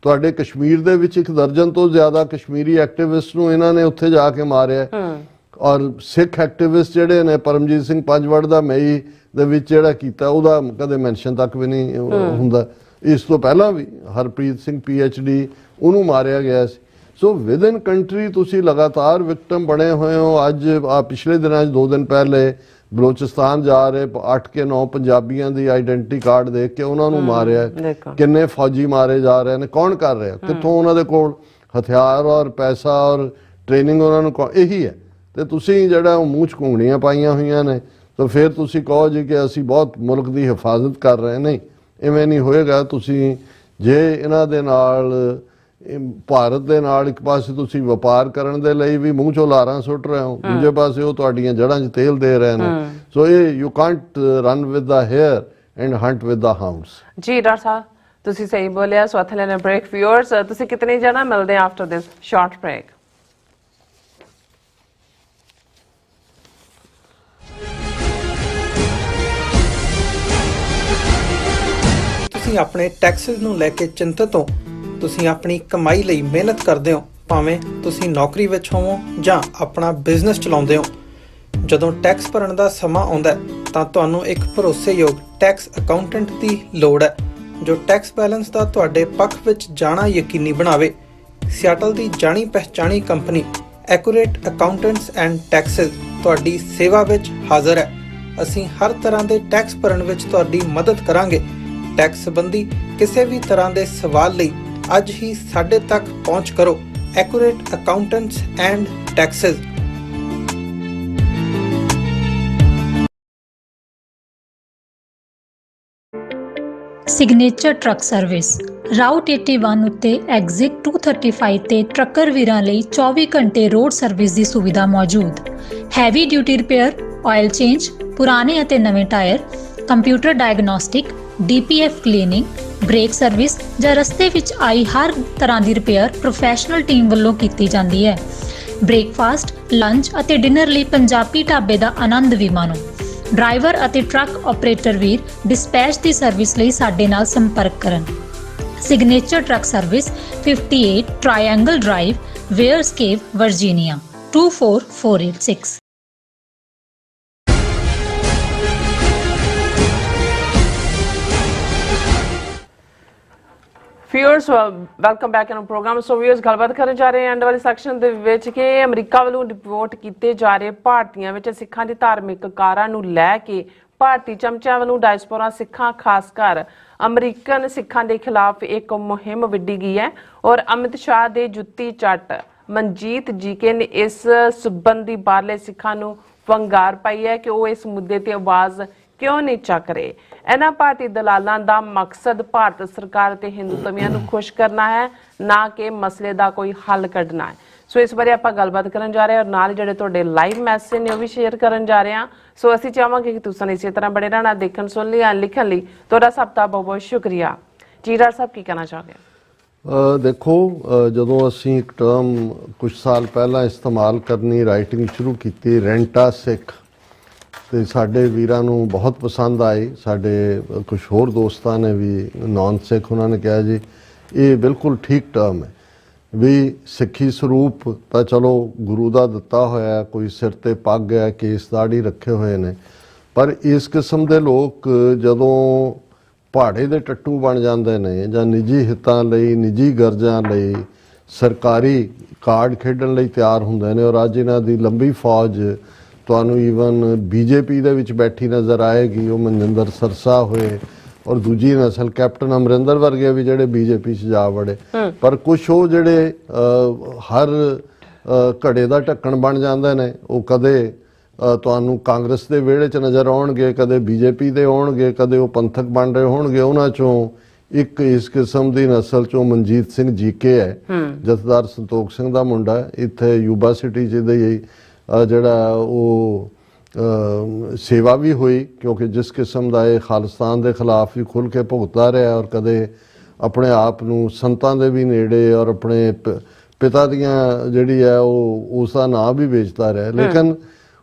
ਤੁਹਾਡੇ ਕਸ਼ਮੀਰ ਦੇ ਵਿੱਚ 1 ਦਰਜਨ ਤੋਂ ਜ਼ਿਆਦਾ ਕਸ਼ਮੀਰੀ ਐਕਟਿਵਿਸਟ ਨੂੰ ਇਹਨਾਂ ਨੇ ਉੱਥੇ ਜਾ ਕੇ ਮਾਰਿਆ। ਔਰ ਸਿੱਖ ਐਕਟਿਵਿਸਟ ਜਿਹੜੇ ਨੇ ਪਰਮਜੀਤ ਸਿੰਘ ਪੰਜਵੜ ਦਾ ਮਈ ਦੇ ਵਿੱਚ ਜਿਹੜਾ ਕੀਤਾ ਉਹਦਾ ਕਦੇ ਮੈਂਸ਼ਨ ਤੱਕ ਵੀ ਨਹੀਂ ਹੁੰਦਾ। ਇਸ ਤੋਂ ਪਹਿਲਾਂ ਵੀ ਹਰਪ੍ਰੀਤ ਸਿੰਘ PhD ਉਹਨੂੰ ਮਾਰਿਆ ਗਿਆ ਸੀ। ਸੋ ਵਿਦਨ ਕੰਟਰੀ ਤੁਸੀਂ ਲਗਾਤਾਰ ਵਿਕਟਮ ਬਣੇ ਹੋਏ ਹੋ। ਅੱਜ ਪਿਛਲੇ ਦਿਨਾਂ 'ਚ 2 ਦਿਨ ਪਹਿਲੇ ਬਲੋਚਿਸਤਾਨ ਜਾ ਰਹੇ 8 ਕੇ 9 ਪੰਜਾਬੀਆਂ ਦੀ ਆਈਡੈਂਟੀ ਕਾਰਡ ਦੇਖ ਕੇ ਉਹਨਾਂ ਨੂੰ ਮਾਰਿਆ। ਕਿੰਨੇ ਫੌਜੀ ਮਾਰੇ ਜਾ ਰਹੇ ਨੇ, ਕੌਣ ਕਰ ਰਿਹਾ, ਕਿੱਥੋਂ ਉਹਨਾਂ ਦੇ ਕੋਲ ਹਥਿਆਰ ਔਰ ਪੈਸਾ ਔਰ ਟ੍ਰੇਨਿੰਗ ਉਹਨਾਂ ਨੂੰ ਇਹੀ ਹੈ। ਤੇ ਤੁਸੀਂ ਜਿਹੜਾ ਉਹ ਮੂੰਹ 'ਚ ਘੁੰਗਣੀਆਂ ਪਾਈਆਂ ਹੋਈਆਂ ਨੇ, ਤਾਂ ਫਿਰ ਤੁਸੀਂ ਕਹੋ ਜੀ ਕਿ ਅਸੀਂ ਬਹੁਤ ਮੁਲਕ ਦੀ ਹਿਫਾਜ਼ਤ ਕਰ ਰਹੇ। ਨਹੀਂ, ਇਵੇਂ ਨਹੀਂ ਹੋਏਗਾ। ਤੁਸੀਂ ਜੇ ਇਹਨਾਂ ਦੇ ਨਾਲ ਭਾਰਤ ਦੇ ਨਾਲ ਇੱਕ ਪਾਸੇ ਤੁਸੀਂ ਵਪਾਰ ਕਰਨ ਦੇ ਲਈ ਵੀ ਮੂੰਹ 'ਚੋਂ ਲਾਰਾਂ ਸੁੱਟ ਰਹੇ ਹੋ, ਦੂਜੇ ਪਾਸੇ ਉਹ ਤੁਹਾਡੀਆਂ ਜੜ੍ਹਾਂ 'ਚ ਤੇਲ ਦੇ ਰਹੇ ਨੇ। ਸੋ ਇਹ you can't run with the hare and hunt with the hounds. ਜੀ ਡਾਕਟਰ ਸਾਹਿਬ ਤੁਸੀਂ ਸਹੀ ਬੋਲਿਆ। ਸੋ ਇੱਥੇ ਲੈਣਾ ਬ੍ਰੇਕ। ਵਿਊਅਰਸ ਤੁਸੀਂ ਕਿਤਨੇ ਜਣਾ ਮਿਲਦੇ ਆ ਆਫਟਰ ਦਿਸ ਸ਼ਾਰਟ ਬ੍ਰੇਕ। ਤੁਸੀਂ ਆਪਣੇ ਟੈਕਸਸ ਨੂੰ ਲੈ ਕੇ ਚਿੰਤਤ ਹੋ, ਤੁਸੀਂ ਆਪਣੀ ਕਮਾਈ ਲਈ ਮਿਹਨਤ ਕਰਦੇ ਹੋ, ਭਾਵੇਂ ਤੁਸੀਂ ਨੌਕਰੀ ਵਿੱਚ ਹੋਵੋ ਜਾਂ ਆਪਣਾ ਬਿਜ਼ਨਸ ਚਲਾਉਂਦੇ ਹੋ। ਜਦੋਂ ਟੈਕਸ ਭਰਨ ਦਾ ਸਮਾਂ ਆਉਂਦਾ ਤਾਂ ਤੁਹਾਨੂੰ ਇੱਕ ਭਰੋਸੇਯੋਗ ਟੈਕਸ ਅਕਾਊਂਟੈਂਟ ਦੀ ਲੋੜ ਹੈ ਜੋ ਟੈਕਸ ਬੈਲੈਂਸ ਦਾ ਤੁਹਾਡੇ ਪੱਖ ਵਿੱਚ ਜਾਣਾ ਯਕੀਨੀ ਬਣਾਵੇ। ਸਿਆਟਲ ਦੀ ਜਾਣੀ ਪਹਿਚਾਣੀ company accurate accountants and taxes ਤੁਹਾਡੀ ਸੇਵਾ ਵਿੱਚ ਹਾਜ਼ਰ ਹੈ। ਅਸੀਂ ਹਰ ਤਰ੍ਹਾਂ ਦੇ ਟੈਕਸ ਭਰਨ ਵਿੱਚ ਤੁਹਾਡੀ ਮਦਦ ਕਰਾਂਗੇ। ਟੈਕਸ ਸੰਬੰਧੀ ਕਿਸੇ ਵੀ ਤਰ੍ਹਾਂ ਦੇ ਸਵਾਲ ਲਈ ਅੱਜ ਹੀ ਸਾਡੇ ਤੱਕ ਪਹੁੰਚ ਕਰੋ। Accurate accountants and Texas. Signature Truck service route 81 ਉੱਤੇ ਐਗਜ਼ਿਟ 235 ਤੇ ਟਰੱਕਰ ਵੀਰਾਂ ਲਈ 24 ਘੰਟੇ ਰੋਡ ਸਰਵਿਸ ਦੀ ਸੁਵਿਧਾ ਮੌਜੂਦ। Heavy duty repair, oil change, ਪੁਰਾਣੇ ਅਤੇ ਨਵੇਂ tyre, computer diagnostic, DPF cleaning, brake service ਜਾਂ ਰਸਤੇ ਵਿੱਚ ਆਈ ਹਰ ਤਰ੍ਹਾਂ ਦੀ ਰਿਪੇਅਰ ਪ੍ਰੋਫੈਸ਼ਨਲ ਟੀਮ ਵੱਲੋਂ ਕੀਤੀ ਜਾਂਦੀ ਹੈ। ਬ੍ਰੇਕਫਾਸਟ, ਲੰਚ ਅਤੇ ਡਿਨਰ ਲਈ ਪੰਜਾਬੀ ਢਾਬੇ ਦਾ ਆਨੰਦ ਵੀ ਮਾਣੋ। ਡਰਾਈਵਰ ਅਤੇ ਟਰੱਕ ਆਪਰੇਟਰ ਵੀਰ ਡਿਸਪੈਚ ਦੀ ਸਰਵਿਸ ਲਈ ਸਾਡੇ ਨਾਲ ਸੰਪਰਕ ਕਰਨ। Signature Truck Service 58 Triangle Drive, Weyers Cave, Virginia 24486। Viewers welcome back in programme. So viewers ਗੱਲਬਾਤ ਕਰਨ ਜਾ ਰਹੇ ਹਾਂ ਐਂਡ ਵਾਲੇ ਸੈਕਸ਼ਨ ਦੇ ਵਿੱਚ ਕਿ ਅਮਰੀਕਾ ਵੱਲੋਂ ਡਿਪੋਰਟ ਕੀਤੇ ਜਾ ਰਹੇ ਭਾਰਤੀਆਂ ਵਿੱਚ ਸਿੱਖਾਂ ਦੀ ਧਾਰਮਿਕ ਕਾਰਾਂ ਨੂੰ ਲੈ ਕੇ ਭਾਰਤੀ ਚਮਚਿਆਂ ਵੱਲੋਂ ਡਾਇਸਪੋਰਾ ਸਿੱਖਾਂ ਖਾਸ ਕਰ ਅਮਰੀਕਨ ਸਿੱਖਾਂ ਦੇ ਖਿਲਾਫ ਇੱਕ ਮੁਹਿੰਮ ਵਿੱਢੀ ਗਈ ਹੈ ਔਰ ਅਮਿਤ ਸ਼ਾਹ ਦੇ ਜੁੱਤੀ ਚੱਟ ਮਨਜੀਤ ਜੀਕੇ ਨੇ ਇਸ ਸੰਬੰਧੀ ਬਾਹਰਲੇ ਸਿੱਖਾਂ ਨੂੰ ਵੰਗਾਰ ਪਾਈ ਹੈ ਕਿ ਉਹ ਇਸ ਮੁੱਦੇ ਤੇ ਆਵਾਜ਼ ਕਿਉਂ ਨਹੀਂ ਚੱਕ ਰਹੇ। ਇਹਨਾਂ ਭਾਰਤੀ ਦਲਾਲਾਂ ਦਾ ਮਕਸਦ ਭਾਰਤ ਸਰਕਾਰ ਤੇ ਹਿੰਦੂ ਧਰਮੀਆਂ ਨੂੰ ਖੁਸ਼ ਕਰਨਾ ਹੈ, ਨਾ ਕਿ ਮਸਲੇ ਦਾ ਕੋਈ ਹੱਲ ਕੱਢਣਾ ਹੈ। ਸੋ ਇਸ ਬਾਰੇ ਆਪਾਂ ਗੱਲਬਾਤ ਕਰਨ ਜਾ ਰਹੇ ਹਾਂ ਔਰ ਨਾਲ ਜਿਹੜੇ ਤੁਹਾਡੇ ਲਾਈਵ ਮੈਸੇਜ ਨੇ ਉਹ ਵੀ ਸ਼ੇਅਰ ਕਰਨ ਜਾ ਰਹੇ ਹਾਂ। ਸੋ ਅਸੀਂ ਚਾਹਾਂਗੇ ਕਿ ਤੁਸੀਂ ਇਸੇ ਤਰ੍ਹਾਂ ਬੜੇ ਰਹਿਣਾ, ਦੇਖਣ ਸੁਣ ਲਈ ਲਿਖਣ ਲਈ ਤੁਹਾਡਾ ਸਭ ਦਾ ਬਹੁਤ ਬਹੁਤ ਸ਼ੁਕਰੀਆ। ਜੀ ਡਾਕਟਰ ਸਾਹਿਬ ਕੀ ਕਹਿਣਾ ਚਾਹੁੰਦੇ ਹੋ? ਦੇਖੋ, ਜਦੋਂ ਅਸੀਂ ਇੱਕ ਟਰਮ ਕੁਝ ਸਾਲ ਪਹਿਲਾਂ ਇਸਤੇਮਾਲ ਕਰਨੀ ਰਾਈਟਿੰਗ ਸ਼ੁਰੂ ਕੀਤੀ, ਰੈਂਟਾ ਸਿੱਖ, ਤੇ ਸਾਡੇ ਵੀਰਾਂ ਨੂੰ ਬਹੁਤ ਪਸੰਦ ਆਈ। ਸਾਡੇ ਕੁਝ ਹੋਰ ਦੋਸਤਾਂ ਨੇ ਵੀ ਨੌਨ ਸਿੱਖ, ਉਹਨਾਂ ਨੇ ਕਿਹਾ ਜੀ ਇਹ ਬਿਲਕੁਲ ਠੀਕ ਟਰਮ ਹੈ ਵੀ ਸਿੱਖੀ ਸਰੂਪ ਤਾਂ ਚਲੋ ਗੁਰੂ ਦਾ ਦਿੱਤਾ ਹੋਇਆ, ਕੋਈ ਸਿਰ ਤੇ ਪੱਗ ਹੈ, ਕੇਸ ਦਾੜੀ ਰੱਖੇ ਹੋਏ ਨੇ, ਪਰ ਇਸ ਕਿਸਮ ਦੇ ਲੋਕ ਜਦੋਂ ਪਹਾੜੇ ਦੇ ਟੱਟੂ ਬਣ ਜਾਂਦੇ ਨੇ ਜਾਂ ਨਿੱਜੀ ਹਿੱਤਾਂ ਲਈ, ਨਿੱਜੀ ਗਰਜਾਂ ਲਈ ਸਰਕਾਰੀ ਕਾਰਡ ਖੇਡਣ ਲਈ ਤਿਆਰ ਹੁੰਦੇ ਨੇ, ਔਰ ਅੱਜ ਇਹਨਾਂ ਦੀ ਲੰਬੀ ਫੌਜ ਤੁਹਾਨੂੰ ਈਵਨ ਬੀਜੇਪੀ ਦੇ ਵਿੱਚ ਬੈਠੀ ਨਜ਼ਰ ਆਏਗੀ। ਉਹ ਮਨਜਿੰਦਰ ਸਰਸਾ ਹੋਏ ਔਰ ਦੂਜੀ ਨਸਲ ਕੈਪਟਨ ਅਮਰਿੰਦਰ ਵਰਗੇ ਵੀ ਜਿਹੜੇ ਬੀਜੇਪੀ 'ਚ ਜਾ ਵੜੇ, ਪਰ ਕੁਛ ਉਹ ਜਿਹੜੇ ਹਰ ਘੜੇ ਦਾ ਢੱਕਣ ਬਣ ਜਾਂਦੇ ਨੇ, ਉਹ ਕਦੇ ਤੁਹਾਨੂੰ ਕਾਂਗਰਸ ਦੇ ਵਿਹੜੇ 'ਚ ਨਜ਼ਰ ਆਉਣਗੇ, ਕਦੇ ਬੀਜੇਪੀ ਦੇ ਆਉਣਗੇ, ਕਦੇ ਉਹ ਪੰਥਕ ਬਣ ਰਹੇ ਹੋਣਗੇ। ਉਹਨਾਂ 'ਚੋਂ ਇੱਕ ਇਸ ਕਿਸਮ ਦੀ ਨਸਲ 'ਚੋਂ ਮਨਜੀਤ ਸਿੰਘ ਜੀਕੇ ਹੈ, ਜਥੇਦਾਰ ਸੰਤੋਖ ਸਿੰਘ ਦਾ ਮੁੰਡਾ, ਇੱਥੇ ਯੂਬਾ ਸਿਟੀ 'ਚ ਦੇ ਜਿਹੜਾ ਉਹ ਸੇਵਾ ਵੀ ਹੋਈ, ਕਿਉਂਕਿ ਜਿਸ ਕਿਸਮ ਦਾ ਇਹ ਖਾਲਿਸਤਾਨ ਦੇ ਖਿਲਾਫ ਵੀ ਖੁੱਲ੍ਹ ਕੇ ਭੁਗਤਦਾ ਰਿਹਾ ਔਰ ਕਦੇ ਆਪਣੇ ਆਪ ਨੂੰ ਸੰਤਾਂ ਦੇ ਵੀ ਨੇੜੇ ਔਰ ਆਪਣੇ ਪਿਤਾ ਦੀਆਂ ਜਿਹੜੀ ਹੈ ਉਹ ਉਸ ਦਾ ਨਾਂ ਵੀ ਵੇਚਦਾ ਰਿਹਾ। ਲੇਕਿਨ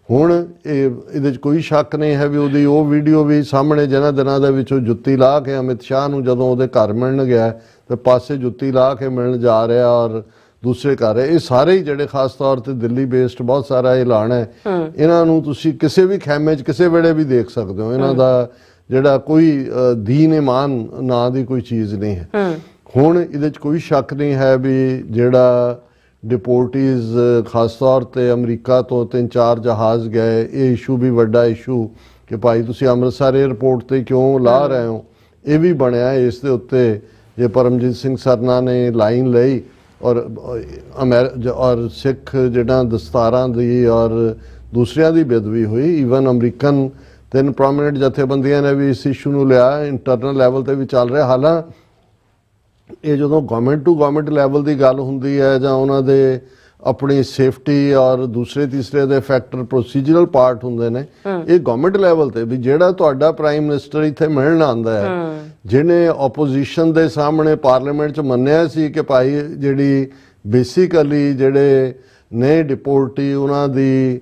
ਹੁਣ ਇਹਦੇ 'ਚ ਕੋਈ ਸ਼ੱਕ ਨਹੀਂ ਹੈ ਵੀ ਉਹਦੀ ਉਹ ਵੀਡੀਓ ਵੀ ਸਾਹਮਣੇ ਜਿਹਨਾਂ ਦਿਨਾਂ ਦੇ ਵਿੱਚ ਉਹ ਜੁੱਤੀ ਲਾ ਕੇ ਅਮਿਤ ਸ਼ਾਹ ਨੂੰ ਜਦੋਂ ਉਹਦੇ ਘਰ ਮਿਲਣ ਗਿਆ ਤੇ ਪਾਸੇ ਜੁੱਤੀ ਲਾ ਕੇ ਮਿਲਣ ਜਾ ਰਿਹਾ ਔਰ ਦੂਸਰੇ ਘਰ ਹੈ। ਇਹ ਸਾਰੇ ਹੀ ਜਿਹੜੇ ਖਾਸ ਤੌਰ ਤੇ ਦਿੱਲੀ ਬੇਸਡ ਬਹੁਤ ਸਾਰਾ ਐਲਾਨ ਹੈ, ਇਹਨਾਂ ਨੂੰ ਤੁਸੀਂ ਕਿਸੇ ਵੀ ਖੈਮੇ 'ਚ ਕਿਸੇ ਵੇਲੇ ਵੀ ਦੇਖ ਸਕਦੇ ਹੋ। ਇਹਨਾਂ ਦਾ ਜਿਹੜਾ ਕੋਈ ਦੀਨ ਇਮਾਨ ਨਾਂ ਦੀ ਕੋਈ ਚੀਜ਼ ਨਹੀਂ ਹੈ। ਹੁਣ ਇਹਦੇ 'ਚ ਕੋਈ ਸ਼ੱਕ ਨਹੀਂ ਹੈ ਵੀ ਜਿਹੜਾ ਡਿਪੋਰਟੀਜ਼ ਖਾਸ ਤੌਰ ਤੇ ਅਮਰੀਕਾ ਤੋਂ 3-4 ਜਹਾਜ਼ ਗਏ, ਇਹ ਇਸ਼ੂ ਵੀ ਵੱਡਾ ਇਸ਼ੂ ਕਿ ਭਾਈ ਤੁਸੀਂ ਅੰਮ੍ਰਿਤਸਰ ਏਅਰਪੋਰਟ ਤੇ ਕਿਉਂ ਲਾ ਰਹੇ ਹੋ, ਇਹ ਵੀ ਬਣਿਆ। ਇਸ ਦੇ ਉੱਤੇ ਜੇ ਪਰਮਜੀਤ ਸਿੰਘ ਸਰਨਾ ਨੇ ਲਾਈਨ ਲਈ ਔਰ ਸਿੱਖ ਜਿਹੜਾ ਦਸਤਾਰਾਂ ਦੀ ਔਰ ਦੂਸਰਿਆਂ ਦੀ ਬੇਅਦਬੀ ਹੋਈ, ਈਵਨ ਅਮਰੀਕਨ 3 ਪ੍ਰੋਮੀਨੈਂਟ ਜਥੇਬੰਦੀਆਂ ਨੇ ਵੀ ਇਸ ਇਸ਼ੂ ਨੂੰ ਲਿਆ, ਇੰਟਰਨਲ ਲੈਵਲ ਤੇ ਵੀ ਚੱਲ ਰਿਹਾ। ਹਾਲਾਂ ਇਹ ਜਦੋਂ ਗਵਰਨਮੈਂਟ ਟੂ ਗਵਰਨਮੈਂਟ ਲੈਵਲ ਦੀ ਗੱਲ ਹੁੰਦੀ ਹੈ ਜਾਂ ਉਹਨਾਂ ਦੇ ਆਪਣੀ ਸੇਫਟੀ ਔਰ ਦੂਸਰੇ ਤੀਸਰੇ ਦੇ ਫੈਕਟਰ ਪ੍ਰੋਸੀਜਰਲ ਪਾਰਟ ਹੁੰਦੇ ਨੇ, ਇਹ ਗਵਰਨਮੈਂਟ ਲੈਵਲ ਤੇ ਵੀ ਜਿਹੜਾ ਤੁਹਾਡਾ ਪ੍ਰਾਈਮ ਮਿਨਿਸਟਰ ਇੱਥੇ ਮਿਲਣ ਆਉਂਦਾ ਹੈ, ਜਿਹਨੇ ਆਪੋਜੀਸ਼ਨ ਦੇ ਸਾਹਮਣੇ ਪਾਰਲੀਮੈਂਟ 'ਚ ਮੰਨਿਆ ਸੀ ਕਿ ਭਾਈ ਜਿਹੜੀ ਬੇਸਿਕਲੀ ਜਿਹੜੇ ਨੇ ਡਿਪੋਰਟੀ ਉਹਨਾਂ ਦੀ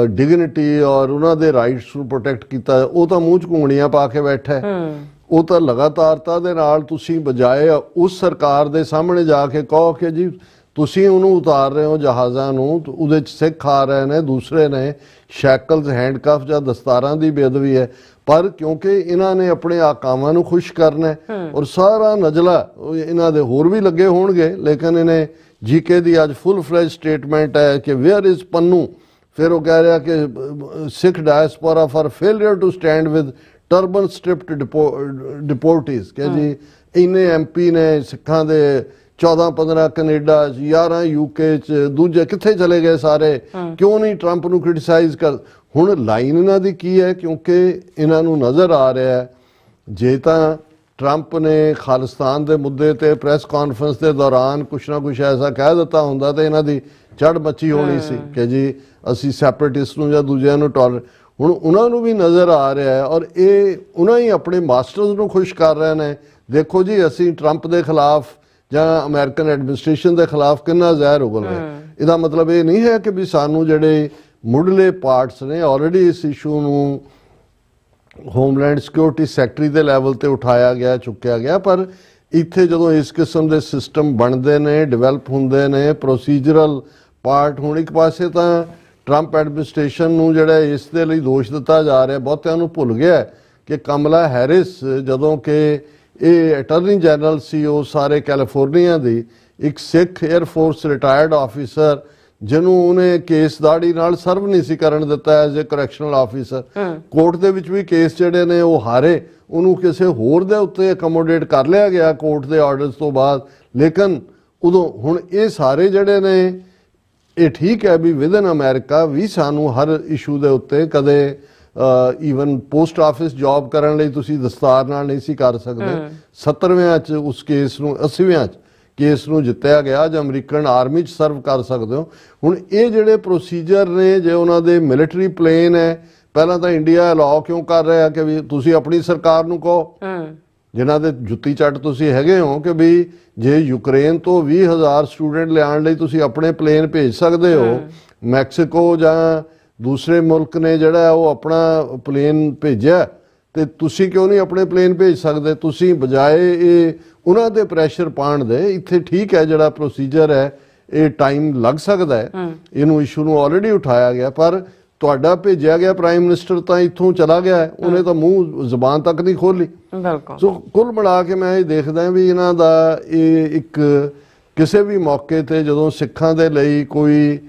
ਡਿਗਨਿਟੀ ਔਰ ਉਹਨਾਂ ਦੇ ਰਾਈਟਸ ਨੂੰ ਪ੍ਰੋਟੈਕਟ ਕੀਤਾ, ਉਹ ਤਾਂ ਮੂੰਹ 'ਚ ਘੂੰਗਣੀਆਂ ਪਾ ਕੇ ਬੈਠਾ ਹੈ। ਉਹ ਤਾਂ ਲਗਾਤਾਰਤਾ ਦੇ ਨਾਲ ਤੁਸੀਂ ਬਜਾਏ ਉਸ ਸਰਕਾਰ ਦੇ ਸਾਹਮਣੇ ਜਾ ਕੇ ਕਹੋ ਕਿ ਜੀ ਤੁਸੀਂ ਉਹਨੂੰ ਉਤਾਰ ਰਹੇ ਹੋ ਜਹਾਜ਼ਾਂ ਨੂੰ, ਉਹਦੇ 'ਚ ਸਿੱਖ ਆ ਰਹੇ ਨੇ, ਦੂਸਰੇ ਨੇ ਸ਼ੈਕਲਸ, ਹੈਂਡਕਫ ਜਾਂ ਦਸਤਾਰਾਂ ਦੀ ਬੇਅਦਬੀ ਹੈ, ਪਰ ਕਿਉਂਕਿ ਇਹਨਾਂ ਨੇ ਆਪਣੇ ਆਕਾਵਾਂ ਨੂੰ ਖੁਸ਼ ਕਰਨਾ ਔਰ ਸਾਰਾ ਨਜਲਾ ਇਹਨਾਂ ਦੇ ਹੋਰ ਵੀ ਲੱਗੇ ਹੋਣਗੇ, ਲੇਕਿਨ ਇਹਨੇ ਜੀਕੇ ਦੀ ਅੱਜ ਫੁੱਲ ਫਲੈਜ ਸਟੇਟਮੈਂਟ ਹੈ ਕਿ ਵੇਅਰ ਇਜ਼ ਪੰਨੂ। ਫਿਰ ਉਹ ਕਹਿ ਰਿਹਾ ਕਿ Sikh diaspora for failure to stand with turban stripped deportees, ਕਿ ਜੀ ਇੰਨੇ MP ਨੇ ਸਿੱਖਾਂ ਦੇ 14-15 ਕੈਨੇਡਾ 'ਚ, 11 UK 'ਚ, ਦੂਜੇ ਕਿੱਥੇ ਚਲੇ ਗਏ ਸਾਰੇ, ਕਿਉਂ ਨਹੀਂ ਟਰੰਪ ਨੂੰ ਕ੍ਰਿਟਿਸਾਈਜ਼ ਕਰ। ਹੁਣ ਲਾਈਨ ਇਹਨਾਂ ਦੀ ਕੀ ਹੈ, ਕਿਉਂਕਿ ਇਹਨਾਂ ਨੂੰ ਨਜ਼ਰ ਆ ਰਿਹਾ ਹੈ ਜੇ ਤਾਂ ਟਰੰਪ ਨੇ ਖਾਲਿਸਤਾਨ ਦੇ ਮੁੱਦੇ ਤੇ ਪ੍ਰੈਸ ਕਾਨਫਰੰਸ ਦੇ ਦੌਰਾਨ ਕੁਛ ਨਾ ਕੁਛ ਐਸਾ ਕਹਿ ਦਿੱਤਾ ਹੁੰਦਾ ਤੇ ਇਹਨਾਂ ਦੀ ਚੜ੍ਹ ਮੱਚੀ ਹੋਣੀ ਸੀ ਕਿ ਜੀ ਅਸੀਂ ਸੈਪਰੇਟਿਸਟ ਨੂੰ ਜਾਂ ਦੂਜਿਆਂ ਨੂੰ ਹੁਣ ਉਹਨਾਂ ਨੂੰ ਵੀ ਨਜ਼ਰ ਆ ਰਿਹਾ ਹੈ ਔਰ ਇਹ ਉਹਨਾਂ ਹੀ ਆਪਣੇ ਮਾਸਟਰਸ ਨੂੰ ਖੁਸ਼ ਕਰ ਰਹੇ ਨੇ। ਦੇਖੋ ਜੀ ਅਸੀਂ ਟਰੰਪ ਦੇ ਖਿਲਾਫ ਜਾਂ ਅਮਰੀਕਨ ਐਡਮਿਨਿਸਟ੍ਰੇਸ਼ਨ ਦੇ ਖਿਲਾਫ ਕਿੰਨਾ ਜ਼ਹਿਰ ਉਗਲ ਰਿਹਾ। ਇਹਦਾ ਮਤਲਬ ਇਹ ਨਹੀਂ ਹੈ ਕਿ ਵੀ ਸਾਨੂੰ ਜਿਹੜੇ ਮੁੱਢਲੇ ਪਾਰਟਸ ਨੇ ਆਲਰੇਡੀ ਇਸ ਇਸ਼ੂ ਨੂੰ ਹੋਮਲੈਂਡ ਸਿਕਿਉਰਿਟੀ ਸੈਕਟਰੀ ਦੇ ਲੈਵਲ ਤੇ ਉਠਾਇਆ ਗਿਆ, ਚੁੱਕਿਆ ਗਿਆ। ਪਰ ਇੱਥੇ ਜਦੋਂ ਇਸ ਕਿਸਮ ਦੇ ਸਿਸਟਮ ਬਣਦੇ ਨੇ, ਡਿਵੈਲਪ ਹੁੰਦੇ ਨੇ, ਪ੍ਰੋਸੀਜਰਲ ਪਾਰਟ, ਹੁਣ ਇੱਕ ਪਾਸੇ ਤਾਂ ਟਰੰਪ ਐਡਮਿਨਿਸਟ੍ਰੇਸ਼ਨ ਨੂੰ ਜਿਹੜਾ ਇਸ ਦੇ ਲਈ ਦੋਸ਼ ਦਿੱਤਾ ਜਾ ਰਿਹਾ, ਬਹੁਤਿਆਂ ਨੂੰ ਭੁੱਲ ਗਿਆ ਕਿ ਕਮਲਾ ਹੈਰਿਸ ਜਦੋਂ ਕਿ ਇਹ ਅਟਾਰਨੀ ਜਨਰਲ ਸੀ ਉਹ ਸਾਰੇ ਕੈਲੀਫੋਰਨੀਆ ਦੀ, ਇੱਕ ਸਿੱਖ 에ਅਰਫੋਰਸ ਰਿਟਾਇਰਡ ਆਫੀਸਰ ਜਿਹਨੂੰ ਉਹਨੇ ਕੇਸ ਦਾੜੀ ਨਾਲ ਸਰਵ ਨਹੀਂ ਸੀ ਕਰਨ ਦਿੱਤਾ as a correctional officer, court ਦੇ ਵਿੱਚ ਵੀ ਕੇਸ ਜਿਹੜੇ ਨੇ ਉਹ ਹਾਰੇ, ਉਹਨੂੰ ਕਿਸੇ ਹੋਰ ਦੇ ਉੱਤੇ ਅਕਮੋਡੇਟ ਕਰ ਲਿਆ ਗਿਆ ਕੋਰਟ ਦੇ ਆਰਡਰਸ ਤੋਂ ਬਾਅਦ। ਲੇਕਿਨ ਉਦੋਂ ਹੁਣ ਇਹ ਸਾਰੇ ਜਿਹੜੇ ਨੇ, ਇਹ ਠੀਕ ਹੈ ਵੀ ਵਿਦਨ ਅਮਰੀਕਾ ਵੀ ਸਾਨੂੰ ਹਰ ਇਸ਼ੂ ਦੇ ਉੱਤੇ ਕਦੇ ਈਵਨ ਪੋਸਟ ਆਫਿਸ ਜੌਬ ਕਰਨ ਲਈ ਤੁਸੀਂ ਦਸਤਾਰ ਨਾਲ ਨਹੀਂ ਸੀ ਕਰ ਸਕਦੇ। 70ਵਿਆਂ 'ਚ ਉਸ ਕੇਸ ਨੂੰ, 80ਵਿਆਂ 'ਚ ਕੇਸ ਨੂੰ ਜਿੱਤਿਆ ਗਿਆ, ਅੱਜ ਅਮਰੀਕਨ ਆਰਮੀ 'ਚ ਸਰਵ ਕਰ ਸਕਦੇ ਹੋ। ਹੁਣ ਇਹ ਜਿਹੜੇ ਪ੍ਰੋਸੀਜਰ ਨੇ, ਜੇ ਉਹਨਾਂ ਦੇ ਮਿਲਟਰੀ ਪਲੇਨ ਹੈ, ਪਹਿਲਾਂ ਤਾਂ ਇੰਡੀਆ ਅਲਾਓ ਕਿਉਂ ਕਰ ਰਿਹਾ ਕਿ ਵੀ ਤੁਸੀਂ ਆਪਣੀ ਸਰਕਾਰ ਨੂੰ ਕਹੋ, ਜਿਨ੍ਹਾਂ ਦੇ ਜੁੱਤੀ ਚੱਟ ਤੁਸੀਂ ਹੈਗੇ ਹੋ, ਕਿ ਵੀ ਜੇ ਯੂਕਰੇਨ ਤੋਂ 20,000 ਸਟੂਡੈਂਟ ਲਿਆਉਣ ਲਈ ਤੁਸੀਂ ਆਪਣੇ ਪਲੇਨ ਭੇਜ ਸਕਦੇ ਹੋ, ਮੈਕਸੀਕੋ ਜਾਂ ਦੂਸਰੇ ਮੁਲਕ ਨੇ ਜਿਹੜਾ ਉਹ ਆਪਣਾ ਪਲੇਨ ਭੇਜਿਆ, ਤੇ ਤੁਸੀਂ ਕਿਉਂ ਨਹੀਂ ਆਪਣੇ ਪਲੇਨ ਭੇਜ ਸਕਦੇ? ਤੁਸੀਂ ਬਜਾਏ ਇਹ ਉਹਨਾਂ ਦੇ ਪ੍ਰੈਸ਼ਰ ਪਾਉਣ ਦੇ, ਇੱਥੇ ਠੀਕ ਹੈ ਜਿਹੜਾ ਪ੍ਰੋਸੀਜਰ ਹੈ ਇਹ ਟਾਈਮ ਲੱਗ ਸਕਦਾ ਹੈ, ਇਹਨੂੰ ਇਸ਼ੂ ਨੂੰ ਆਲਰੇਡੀ ਉਠਾਇਆ ਗਿਆ, ਪਰ ਤੁਹਾਡਾ ਭੇਜਿਆ ਗਿਆ ਪ੍ਰਾਈਮ ਮਿਨਿਸਟਰ ਤਾਂ ਇੱਥੋਂ ਚਲਾ ਗਿਆ, ਉਹਨੇ ਤਾਂ ਮੂੰਹ ਜ਼ੁਬਾਨ ਤੱਕ ਨਹੀਂ ਖੋਲੀ। ਬਿਲਕੁਲ। ਸੋ ਕੁੱਲ ਮਿਲਾ ਕੇ ਮੈਂ ਇਹ ਦੇਖਦਾ ਵੀ ਇਹਨਾਂ ਦਾ ਇਹ ਇੱਕ ਕਿਸੇ ਵੀ ਮੌਕੇ ਤੇ ਜਦੋਂ ਸਿੱਖਾਂ ਦੇ ਲਈ ਕੋਈ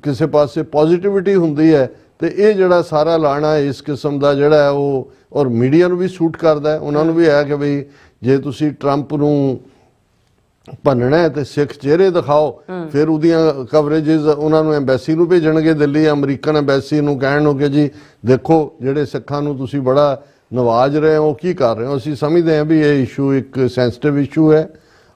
ਕਿਸੇ ਪਾਸੇ ਪੋਜ਼ਿਟਿਵਿਟੀ ਹੁੰਦੀ ਹੈ, ਤੇ ਇਹ ਜਿਹੜਾ ਸਾਰਾ ਲਾਣਾ ਇਸ ਕਿਸਮ ਦਾ ਜਿਹੜਾ ਹੈ ਉਹ, ਔਰ ਮੀਡੀਆ ਨੂੰ ਵੀ ਸੂਟ ਕਰਦਾ ਹੈ, ਉਹਨਾਂ ਨੂੰ ਵੀ ਹੈ ਕਿ ਬਈ ਜੇ ਤੁਸੀਂ ਟਰੰਪ ਨੂੰ ਭੰਨਣਾ ਹੈ ਤੇ ਸਿੱਖ ਚਿਹਰੇ ਦਿਖਾਓ, ਫਿਰ ਉਹਦੀਆਂ ਕਵਰੇਜਸ ਉਹਨਾਂ ਨੂੰ ਐਮਬੈਸੀ ਨੂੰ ਭੇਜਣਗੇ, ਦਿੱਲੀ ਅਮਰੀਕਨ ਐਮਬੈਸੀ ਨੂੰ, ਕਹਿਣ ਨੂੰ ਕਿ ਜੀ ਦੇਖੋ ਜਿਹੜੇ ਸਿੱਖਾਂ ਨੂੰ ਤੁਸੀਂ ਬੜਾ ਨਵਾਜ ਰਹੇ ਹੋ, ਕੀ ਕਰ ਰਹੇ ਹੋ। ਅਸੀਂ ਸਮਝਦੇ ਹਾਂ ਵੀ ਇਹ ਇਸ਼ੂ ਇੱਕ ਸੈਂਸਿਟਿਵ ਇਸ਼ੂ ਹੈ,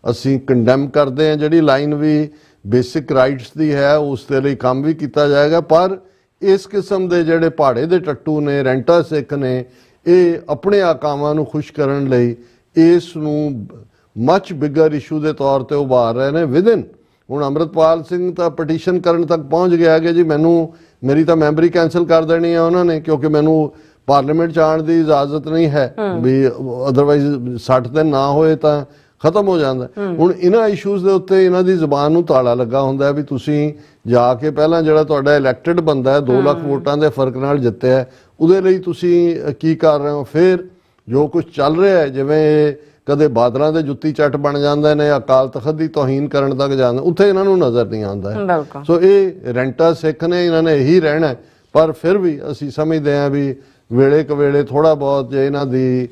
ਅਸੀਂ ਕੰਡੈਮ ਕਰਦੇ ਹਾਂ, ਜਿਹੜੀ ਲਾਈਨ ਵੀ ਬੇਸਿਕ ਰਾਈਟਸ ਦੀ ਹੈ ਉਸ ਦੇ ਲਈ ਕੰਮ ਵੀ ਕੀਤਾ ਜਾਏਗਾ, ਪਰ ਇਸ ਕਿਸਮ ਦੇ ਜਿਹੜੇ ਪਹਾੜੇ ਦੇ ਟੱਟੂ ਨੇ, ਰੈਂਟਾ ਸਿੱਖ ਨੇ, ਇਹ ਆਪਣੇ ਆਕਾਵਾਂ ਨੂੰ ਖੁਸ਼ ਕਰਨ ਲਈ ਇਸ ਨੂੰ ਮਚ ਬਿਗਰ ਇਸ਼ੂ ਦੇ ਤੌਰ ਤੇ ਉਭਾਰ ਰਹੇ ਨੇ ਵਿਦਨ। ਹੁਣ ਅੰਮ੍ਰਿਤਪਾਲ ਸਿੰਘ ਤਾਂ ਪਟੀਸ਼ਨ ਕਰਨ ਤੱਕ ਪਹੁੰਚ ਗਿਆ ਕਿ ਜੀ ਮੇਰੀ ਤਾਂ ਮੈਂਬਰੀ ਕੈਂਸਲ ਕਰ ਦੇਣੀ ਹੈ ਉਹਨਾਂ ਨੇ, ਕਿਉਂਕਿ ਮੈਨੂੰ ਪਾਰਲੀਮੈਂਟ 'ਚ ਆਉਣ ਦੀ ਇਜਾਜ਼ਤ ਨਹੀਂ ਹੈ, ਵੀ ਅਦਰਵਾਈਜ਼ 60 ਦਿਨ ਨਾ ਹੋਏ ਤਾਂ ਖਤਮ ਹੋ ਜਾਂਦਾ। ਹੁਣ ਇਹਨਾਂ ਇਸ਼ੂਜ਼ ਦੇ ਉੱਤੇ ਇਹਨਾਂ ਦੀ ਜ਼ੁਬਾਨ ਨੂੰ ਤਾਲਾ ਲੱਗਾ ਹੁੰਦਾ ਵੀ ਤੁਸੀਂ ਜਾ ਕੇ ਪਹਿਲਾਂ ਜਿਹੜਾ ਤੁਹਾਡਾ ਇਲੈਕਟਡ ਬੰਦਾ ਹੈ 2 ਲੱਖ ਵੋਟਾਂ ਦੇ ਫਰਕ ਨਾਲ ਜਿੱਤਿਆ, ਉਹਦੇ ਲਈ ਤੁਸੀਂ ਕੀ ਕਰ ਰਹੇ ਹੋ। ਫਿਰ ਜੋ ਕੁਝ ਚੱਲ ਰਿਹਾ ਹੈ, ਜਿਵੇਂ ਕਦੇ ਬਾਦਲਾਂ ਦੇ ਜੁੱਤੀ ਚੱਟ ਬਣ ਜਾਂਦੇ ਨੇ, ਅਕਾਲ ਤਖਤ ਦੀ ਤੋਹੀਨ ਕਰਨ ਤੱਕ ਜਾਂਦੇ, ਉੱਥੇ ਇਹਨਾਂ ਨੂੰ ਨਜ਼ਰ ਨਹੀਂ ਆਉਂਦਾ। ਸੋ ਇਹ ਰੈਂਟਾ ਸਿੱਖ ਨੇ, ਇਹਨਾਂ ਨੇ ਇਹੀ ਰਹਿਣਾ, ਪਰ ਫਿਰ ਵੀ ਅਸੀਂ ਸਮਝਦੇ ਹਾਂ ਵੀ ਵੇਲੇ ਕਵੇਲੇ ਥੋੜਾ ਬਹੁਤ ਜੇ ਇਹਨਾਂ ਦੀ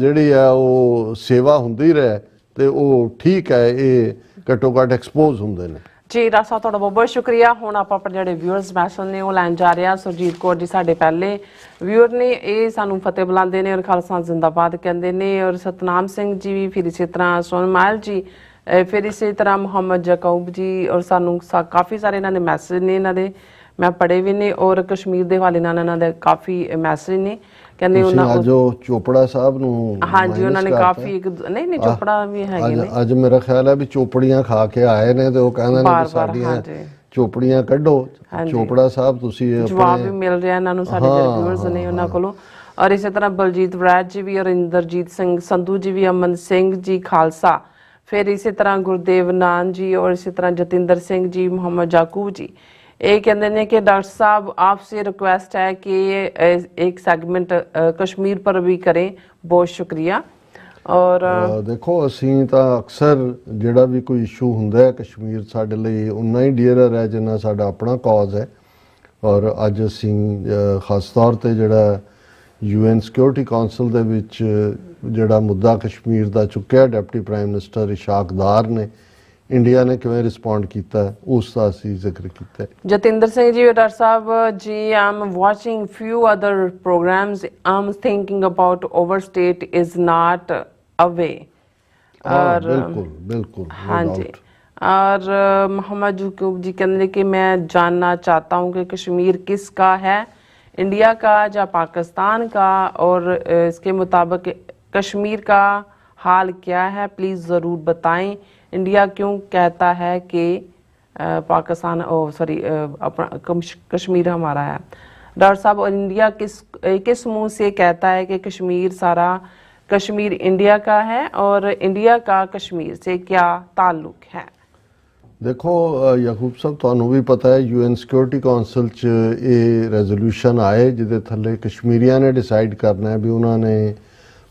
ਜਿਹੜੀ ਹੈ ਉਹ ਸੇਵਾ ਹੁੰਦੀ ਰਹੇ ਤੇ ਉਹ ਠੀਕ ਹੈ, ਇਹ ਘੱਟੋ ਘੱਟ ਐਕਸਪੋਜ਼ ਹੁੰਦੇ ਨੇ। ਜੀ ਰਾਜ ਸਾਹਿਬ, ਤੁਹਾਡਾ ਬਹੁਤ ਬਹੁਤ ਸ਼ੁਕਰੀਆ। ਹੁਣ ਆਪਾਂ ਆਪਣੇ ਜਿਹੜੇ ਵਿਊਅਰਸ ਮੈਸੇਜ ਨੇ ਉਹ ਲੈਣ ਜਾ ਰਹੇ ਹਾਂ। ਸੁਰਜੀਤ ਕੌਰ ਜੀ ਸਾਡੇ ਪਹਿਲੇ ਵਿਊਅਰ ਨੇ, ਇਹ ਸਾਨੂੰ ਫਤਿਹ ਬੁਲਾਉਂਦੇ ਨੇ ਔਰ ਖਾਲਸਾ ਜ਼ਿੰਦਾਬਾਦ ਕਹਿੰਦੇ ਨੇ, ਔਰ ਸਤਨਾਮ ਸਿੰਘ ਜੀ ਵੀ, ਫਿਰ ਇਸੇ ਤਰ੍ਹਾਂ ਸੋਨਮਾਲ ਜੀ, ਫਿਰ ਇਸੇ ਤਰ੍ਹਾਂ ਮੁਹੰਮਦ ਜਕੂਬ ਜੀ, ਔਰ ਸਾਨੂੰ ਕਾਫੀ ਸਾਰੇ ਇਹਨਾਂ ਦੇ ਮੈਸੇਜ ਨੇ, ਇਹਨਾਂ ਦੇ ਮੈਂ ਪੜ੍ਹੇ ਵੀ ਨੇ, ਔਰ ਕਸ਼ਮੀਰ ਦੇ ਹਵਾਲੇ ਨਾਲ ਇਹਨਾਂ ਦੇ ਕਾਫੀ ਮੈਸੇਜ ਨੇ। ਕਹਿੰਦੇ ਉਹਨਾਂ ਜੋ ਚੋਪੜਾ ਸਾਹਿਬ ਨੂੰ, ਹਾਂਜੀ ਉਹਨਾਂ ਨੇ ਕਾਫੀ ਨਹੀਂ ਚੋਪੜਾ ਵੀ ਹੈਗੇ ਨੇ, ਅੱਜ ਮੇਰਾ ਖਿਆਲ ਹੈ ਵੀ ਚੋਪੜੀਆਂ ਖਾ ਕੇ ਆਏ ਨੇ ਤੇ ਉਹ ਕਹਿੰਦੇ ਨੇ ਸਾਡੀਆਂ ਚੋਪੜੀਆਂ ਕੱਢੋ। ਚੋਪੜਾ ਸਾਹਿਬ ਤੁਸੀਂ ਜਵਾਬ ਵੀ ਮਿਲ ਰਿਹਾ ਇਹਨਾਂ ਨੂੰ ਸਾਡੇ ਜਿਹੜੇ ਵਿਊਅਰਸ ਨੇ ਉਹਨਾਂ ਕੋਲੋਂ। ਔਰ ਇਸੇ ਤਰ੍ਹਾਂ ਬਲਜੀਤ ਵਰਾਜ ਜੀ ਵੀ, ਔਰ ਇੰਦਰਜੀਤ ਸਿੰਘ ਸੰਧੂ ਜੀ ਵੀ, ਅਮਨ ਸਿੰਘ ਜੀ ਖਾਲਸਾ, ਫਿਰ ਇਸੇ ਤਰ੍ਹਾਂ ਗੁਰਦੇਵ ਨਾਨ ਜੀ, ਔਰ ਇਸੇ ਤਰ੍ਹਾਂ ਜਤਿੰਦਰ ਸਿੰਘ ਜੀ, ਮੁਹੰਮਦ ਜਾਕੂਬ ਜੀ। ये कहते हैं कि डॉक्टर साहब आपसे रिक्वेस्ट है कि एक सेगमेंट कश्मीर पर भी करें, बहुत शुक्रिया। और देखो ਅਸੀਂ ਤਾਂ ਅਕਸਰ ਜਿਹੜਾ ਵੀ ਕੋਈ ਇਸ਼ੂ ਹੁੰਦਾ ਹੈ ਕਸ਼ਮੀਰ ਸਾਡੇ ਲਈ ਉਨਾ ਹੀ ਡੀਅਰਰ ਹੈ ਜਿੰਨਾ ਸਾਡਾ ਆਪਣਾ ਕਾਜ਼ ਹੈ। ਔਰ ਅੱਜ ਅਸੀਂ ਖਾਸ ਤੌਰ ਤੇ ਜਿਹੜਾ UN ਸਿਕਿਉਰਿਟੀ ਕਾਉਂਸਲ ਦੇ ਵਿੱਚ ਜਿਹੜਾ ਮੁੱਦਾ ਕਸ਼ਮੀਰ ਦਾ ਚੁੱਕਿਆ ਡਿਪਟੀ ਪ੍ਰਾਈਮ ਮਿਨਿਸਟਰ ਇਸ਼ਾਕ ਦਾਰ ਨੇ, ਇੰਡੀਆ ਨੇ ਕਿਵੇਂ ਰਿਸਪੌਂਡ ਕੀਤਾ ਉਸ ਦਾ ਅਸੀਂ ਜ਼ਿਕਰ ਕੀਤਾ। ਜਤਿੰਦਰ ਸਿੰਘ ਜੀ, ਡਾਕਟਰ ਸਾਹਿਬ ਜੀ, I am watching few other programs, I am thinking about overstate is not a way. और बिल्कुल बिल्कुल हाँ जी। और मोहम्मद जकूब जी कहते कि मैं जानना चाहता हूँ कि कश्मीर किसका है, इंडिया का या पाकिस्तान का, और इसके मुताबिक कश्मीर का हाल क्या है, प्लीज़ ज़रूर बताएं। इंडिया क्यों कहता है कि पाकिस्तान सॉरी अपना कश्मीर हमारा है। डॉक्टर साहब, और इंडिया किस मुंह से कहता है कि कश्मीर इंडिया का है, और इंडिया का कश्मीर से क्या ताल्लुक है? देखो ਯਾਕੂਬ ਸਾਹਿਬ, ਤੁਹਾਨੂੰ ਵੀ ਪਤਾ ਹੈ UN ਸਿਕਿਉਰਿਟੀ ਕਾਉਂਸਲ 'ਚ ਇਹ ਰੈਜ਼ੋਲੂਸ਼ਨ ਆਏ ਜਿਹਦੇ ਥੱਲੇ ਕਸ਼ਮੀਰੀਆਂ ਨੇ ਡਿਸਾਈਡ ਕਰਨਾ ਹੈ ਵੀ ਉਹਨਾਂ ਨੇ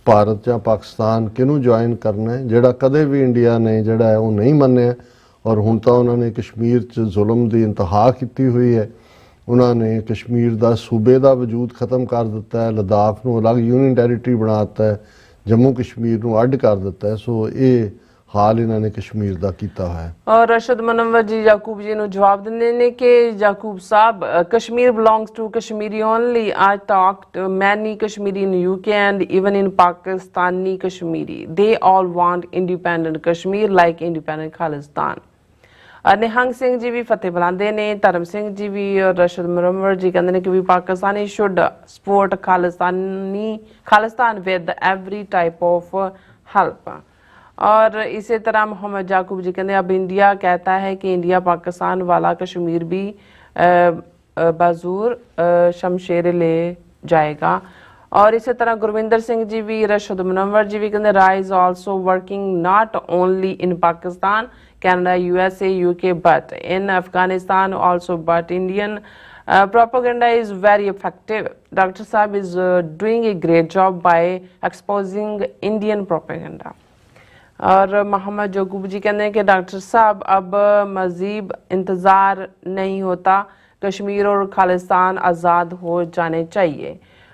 ਭਾਰਤ ਜਾਂ ਪਾਕਿਸਤਾਨ ਕਿਹਨੂੰ ਜੁਆਇਨ ਕਰਨਾ ਹੈ, ਜਿਹੜਾ ਕਦੇ ਵੀ ਇੰਡੀਆ ਨੇ ਜਿਹੜਾ ਹੈ ਉਹ ਨਹੀਂ ਮੰਨਿਆ। ਔਰ ਹੁਣ ਤਾਂ ਉਹਨਾਂ ਨੇ ਕਸ਼ਮੀਰ 'ਚ ਜ਼ੁਲਮ ਦੀ ਇੰਤਹਾ ਕੀਤੀ ਹੋਈ ਹੈ। ਉਹਨਾਂ ਨੇ ਕਸ਼ਮੀਰ ਦਾ ਸੂਬੇ ਦਾ ਵਜੂਦ ਖਤਮ ਕਰ ਦਿੱਤਾ ਹੈ, ਲੱਦਾਖ ਨੂੰ ਅਲੱਗ ਯੂਨੀਅਨ ਟੈਰੀਟਰੀ ਬਣਾ ਦਿੱਤਾ ਹੈ, ਜੰਮੂ ਕਸ਼ਮੀਰ ਨੂੰ ਅੱਡ ਕਰ ਦਿੱਤਾ ਹੈ। ਸੋ ਇਹ ਹਾਲ ਇਹਨਾਂ ਨੇ ਕਸ਼ਮੀਰ ਦਾ ਕੀਤਾ ਹੋਇਆ ਹੈ। ਔਰ ਰਸ਼ਦ ਮੁਨੱਵਰ ਜੀ ਯਾਕੂਬ ਜੀ ਨੂੰ ਜਵਾਬ ਦਿੰਦੇ ਨੇ ਕਿ ਯਾਕੂਬ ਸਾਹਿਬ, Kashmir belongs to Kashmiri only. I talked to many Kashmiri in UK and even in Pakistani Kashmiri. They all want independent Kashmir like independent Khalistan. Nihang Singh ji ਵੀ ਫਤਿਹ ਬੁਲਾਉਂਦੇ ਨੇ, ਧਰਮ ਸਿੰਘ ਜੀ ਵੀ ਔਰ ਰਸ਼ਦ ਮੁਨੱਵਰ ਜੀ ਕਹਿੰਦੇ ਨੇ ਕਿ ਵੀ Pakistani should support Khalistan with every type of help. और इसी तरह मोहम्मद याकूब जी कहते अब इंडिया कहता है कि इंडिया पाकिस्तान वाला कश्मीर भी बाजूर शमशेर ले जाएगा। और इसी तरह गुरविंदर सिंह जी भी, रशद मुनव्वर जी भी कहते rise also working not only in Pakistan, Canada, USA, UK but in Afghanistan also, but Indian propaganda is very effective. Dr. Saab is doing a great job by exposing Indian propaganda. और मोहम्मद याकूब जी कहते हैं कि डॉक्टर साहब अब मजीद इंतज़ार नहीं होता, कश्मीर और खालिस्तान आज़ाद हो जाने चाहिए।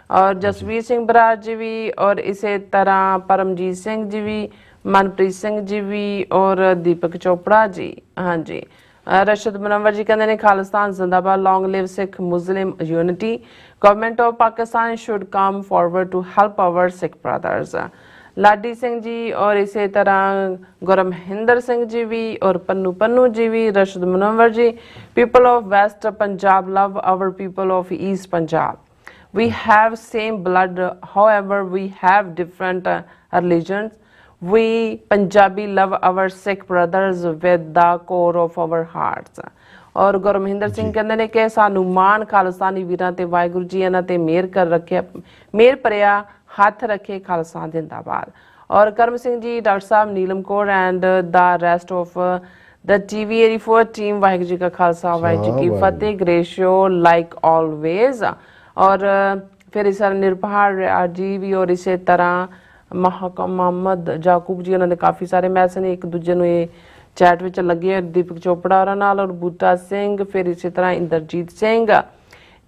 और जसवीर सिंह बरार जी भी और इसी तरह परमजीत सिंह जी भी, मनप्रीत सिंह जी भी और दीपक चोपड़ा जी। हाँ जी, रशद मुनव्वर जी कहते हैं खालिस्तान जिंदाबाद, long live Sikh Muslim unity, government of Pakistan should come forward to help our Sikh brothers. Laddi Singh ji और इसी तरह गुरमहिंदर सिंह जी भी और पन्नू जी भी, Rashad Munawwar ji, people of west Punjab love our people of east Punjab, we have same blood however we have different religions, we Punjabi love our Sikh brothers with the core of our hearts। और ਗੁਰਮਹਿੰਦਰ ਸਿੰਘ ਕਹਿੰਦੇ ਨੇ ਕਿ ਸਾਨੂੰ ਮਾਣ ਖਾਲਸਾਨੀ ਵੀਰਾਂ ਤੇ ਵਾਹਿਗੁਰੂ ਜੀ ਇਹਨਾਂ ਤੇ ਮਿਹਰ ਕਰ ਰੱਖਿਆ, ਮਿਹਰ ਭਰਿਆ ਹੱਥ ਰੱਖੇ, ਖਾਲਸਾ ਜਿੰਦਾਬਾਦ। ਔਰ Karam Singh ji, doctor Sahib, Neelam Kaur and the rest of the TV84 team, Waheguru ji ਕਾ ਖਾਲਸਾ ਵਾਹਿਗੁਰੂ ਜੀ ਕੀ ਫਤਿਹ, ਗ੍ਰੇਟ ਸ਼ੋ ਲਾਈਕ ਆਲਵੇਜ਼। और फिर इस तरह निरपहार जी भी और इसी तरह मोहम्मद याकूब जी, उन्होंने काफ़ी सारे मैसेज ने एक दूजे ਨੂੰ ਇਹ ਚੈਟ ਵਿੱਚ ਲੱਗੇ, ਦੀਪਕ ਚੋਪੜਾ ਉਹਨਾਂ ਨਾਲ और ਬੂਟਾ ਸਿੰਘ, ਫਿਰ ਇਸੇ ਤਰ੍ਹਾਂ ਇੰਦਰਜੀਤ ਸਿੰਘ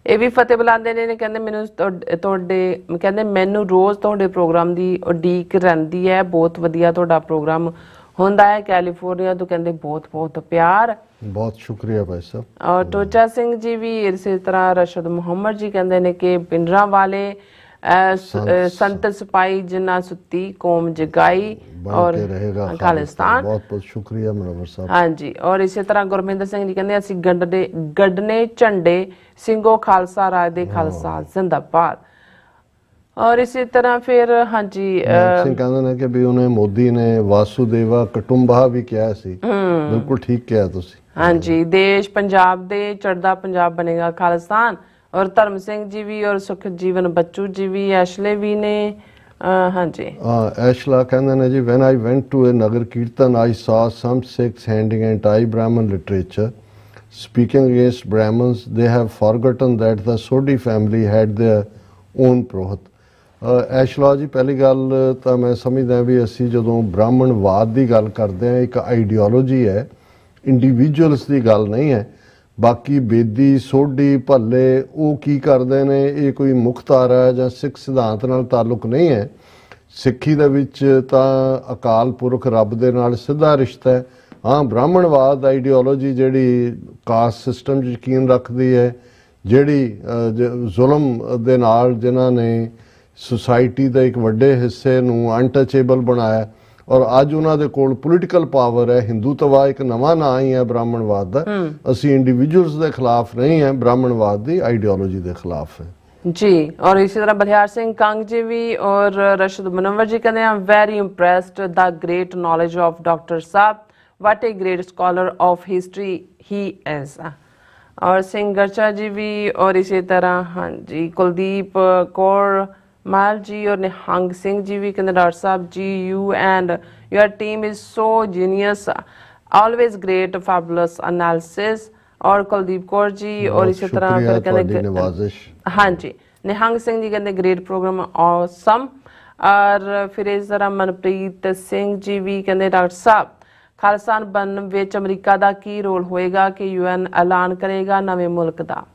ਇਹ ਵੀ ਫਤਿਹ ਬੁਲਾਉਂਦੇ ਨੇ। ਕਹਿੰਦੇ ਮੈਨੂੰ ਕਹਿੰਦੇ ਮੈਨੂੰ ਰੋਜ਼ ਤੁਹਾਡੇ ਪ੍ਰੋਗਰਾਮ ਦੀ ਉਡੀਕ ਰਹਿੰਦੀ ਹੈ, ਬਹੁਤ ਵਧੀਆ ਤੁਹਾਡਾ ਪ੍ਰੋਗਰਾਮ ਹੁੰਦਾ ਹੈ, ਕੈਲੀਫੋਰਨੀਆ ਤੋਂ ਕਹਿੰਦੇ ਬਹੁਤ ਬਹੁਤ ਪਿਆਰ, ਬਹੁਤ ਸ਼ੁਕਰੀਆ ਭਾਈ ਸਾਹਿਬ। और टोचा सिंह जी भी इसी तरह, रशद मुहम्मद जी कहते हैं कि पिंडरा वाले संत सिपाही जिन्ना सुती कौम जगाई और खालिस्तान, बहुत बहुत शुक्रिया मुनव्वर साहब। हाँ जी, और इसी तरह गुरमिंदर सिंह जी कहते हैं असी गढ़ने झंडे ਸਿੰਘੋ ਖਾਲਸਾ ਰਾਜ ਦੇ ਖਾਲਸਾ ਜ਼ਿੰਦਾਬਾਦ। और इसी तरह फिर हाँ जी ਸਿੰਘ ਕਹਿੰਦੇ ਨੇ ਕਿ ਵੀ ਉਹਨੇ ਮੋਦੀ ਨੇ ਵਾਸੁਦੇਵਾ ਕੁਟੁੰਬਾ ਵੀ ਕਿਹਾ ਸੀ, ਬਿਲਕੁਲ ਠੀਕ ਕਿਹਾ ਤੁਸੀਂ। हाँ जी, देश पंजाब दे चढ़दा पंजाब बनेगा खालिस्तान। और धर्म सिंह जी भी और सुखजीवन बच्चू जी भी, ऐशले भी ने। हाँ जी, ऐशला कहते हैं जी, when I went to a Nagar Kirtan I saw some Sikhs handing anti-Brahmin literature speaking against Brahmins. They have forgotten that the Sodhi family had their own prohat। ਐਸ਼ਲਾ ਜੀ, ਪਹਿਲੀ ਗੱਲ ਤਾਂ ਮੈਂ ਸਮਝਦਾ ਵੀ ਅਸੀਂ ਜਦੋਂ ਬ੍ਰਾਹਮਣਵਾਦ ਦੀ ਗੱਲ ਕਰਦੇ ਹਾਂ, ਇੱਕ ਆਈਡੀਓਲੋਜੀ ਹੈ, ਇੰਡੀਵਿਜੂਅਲਸ ਦੀ ਗੱਲ ਨਹੀਂ ਹੈ। ਬਾਕੀ ਬੇਦੀ ਸੋਢੀ ਭੱਲੇ ਉਹ ਕੀ ਕਰਦੇ ਨੇ, ਇਹ ਕੋਈ ਮੁਖਤਾਰਾ ਜਾਂ ਸਿੱਖ ਸਿਧਾਂਤ ਨਾਲ ਤਾਲੁਕ ਨਹੀਂ ਹੈ। ਸਿੱਖੀ ਦੇ ਵਿੱਚ ਤਾਂ ਅਕਾਲ ਪੁਰਖ ਰੱਬ ਦੇ ਨਾਲ ਸਿੱਧਾ ਰਿਸ਼ਤਾ ਹੈ। ਹਾਂ, ਬ੍ਰਾਹਮਣਵਾਦ ਆਈਡੀਓਲੋਜੀ ਜਿਹੜੀ ਕਾਸਟ ਸਿਸਟਮ 'ਚ ਯਕੀਨ ਰੱਖਦੀ ਹੈ, ਜਿਹੜੀ ਜ਼ੁਲਮ ਦੇ ਨਾਲ ਜਿਨ੍ਹਾਂ ਨੇ ਸੁਸਾਇਟੀ ਦੇ ਇੱਕ ਵੱਡੇ ਹਿੱਸੇ ਨੂੰ ਅਨਟਚੇਬਲ ਬਣਾਇਆ, ਔਰ ਅੱਜ ਉਹਨਾਂ ਦੇ ਕੋਲ ਪੋਲੀਟੀਕਲ ਪਾਵਰ ਹੈ। ਹਿੰਦੂਤਵਾ ਇੱਕ ਨਵਾਂ ਨਾਂ ਹੀ ਹੈ ਬ੍ਰਾਹਮਣਵਾਦ ਦਾ। ਅਸੀਂ ਇੰਡੀਵਿਜੂਅਲਸ ਦੇ ਖਿਲਾਫ ਨਹੀਂ ਹੈ, ਬ੍ਰਾਹਮਣਵਾਦ ਦੀ ਆਈਡੀਓਲੋਜੀ ਦੇ ਖਿਲਾਫ ਹੈ जी। और इसी तरह बलिहार सिंह कंग जी भी और रशद मुनव्वर जी कहते हैं very impressed the great knowledge of doctor साहब, what a great scholar of history he is. और सिंह गर्चा जी भी, और इसी तरह हाँ जी कुलदीप कौर माल जी और निहंग सिंह जी भी कहते डॉक्टर साहब जी you and your team is so genius, always great fabulous analysis. और कुलदीप कौर जी और इसी तरह फिर कहते नवाजिश। हाँ जी निहंग सिंह जी कहते ग्रेट प्रोग्राम ऑसम। और फिर इस तरह मनप्रीत सिंह जी भी कहते डॉक्टर साहब खालिस्तान बनन विच अमरीका दा की रोल होएगा कि यूएन ऐलान करेगा नवे मुल्क दा।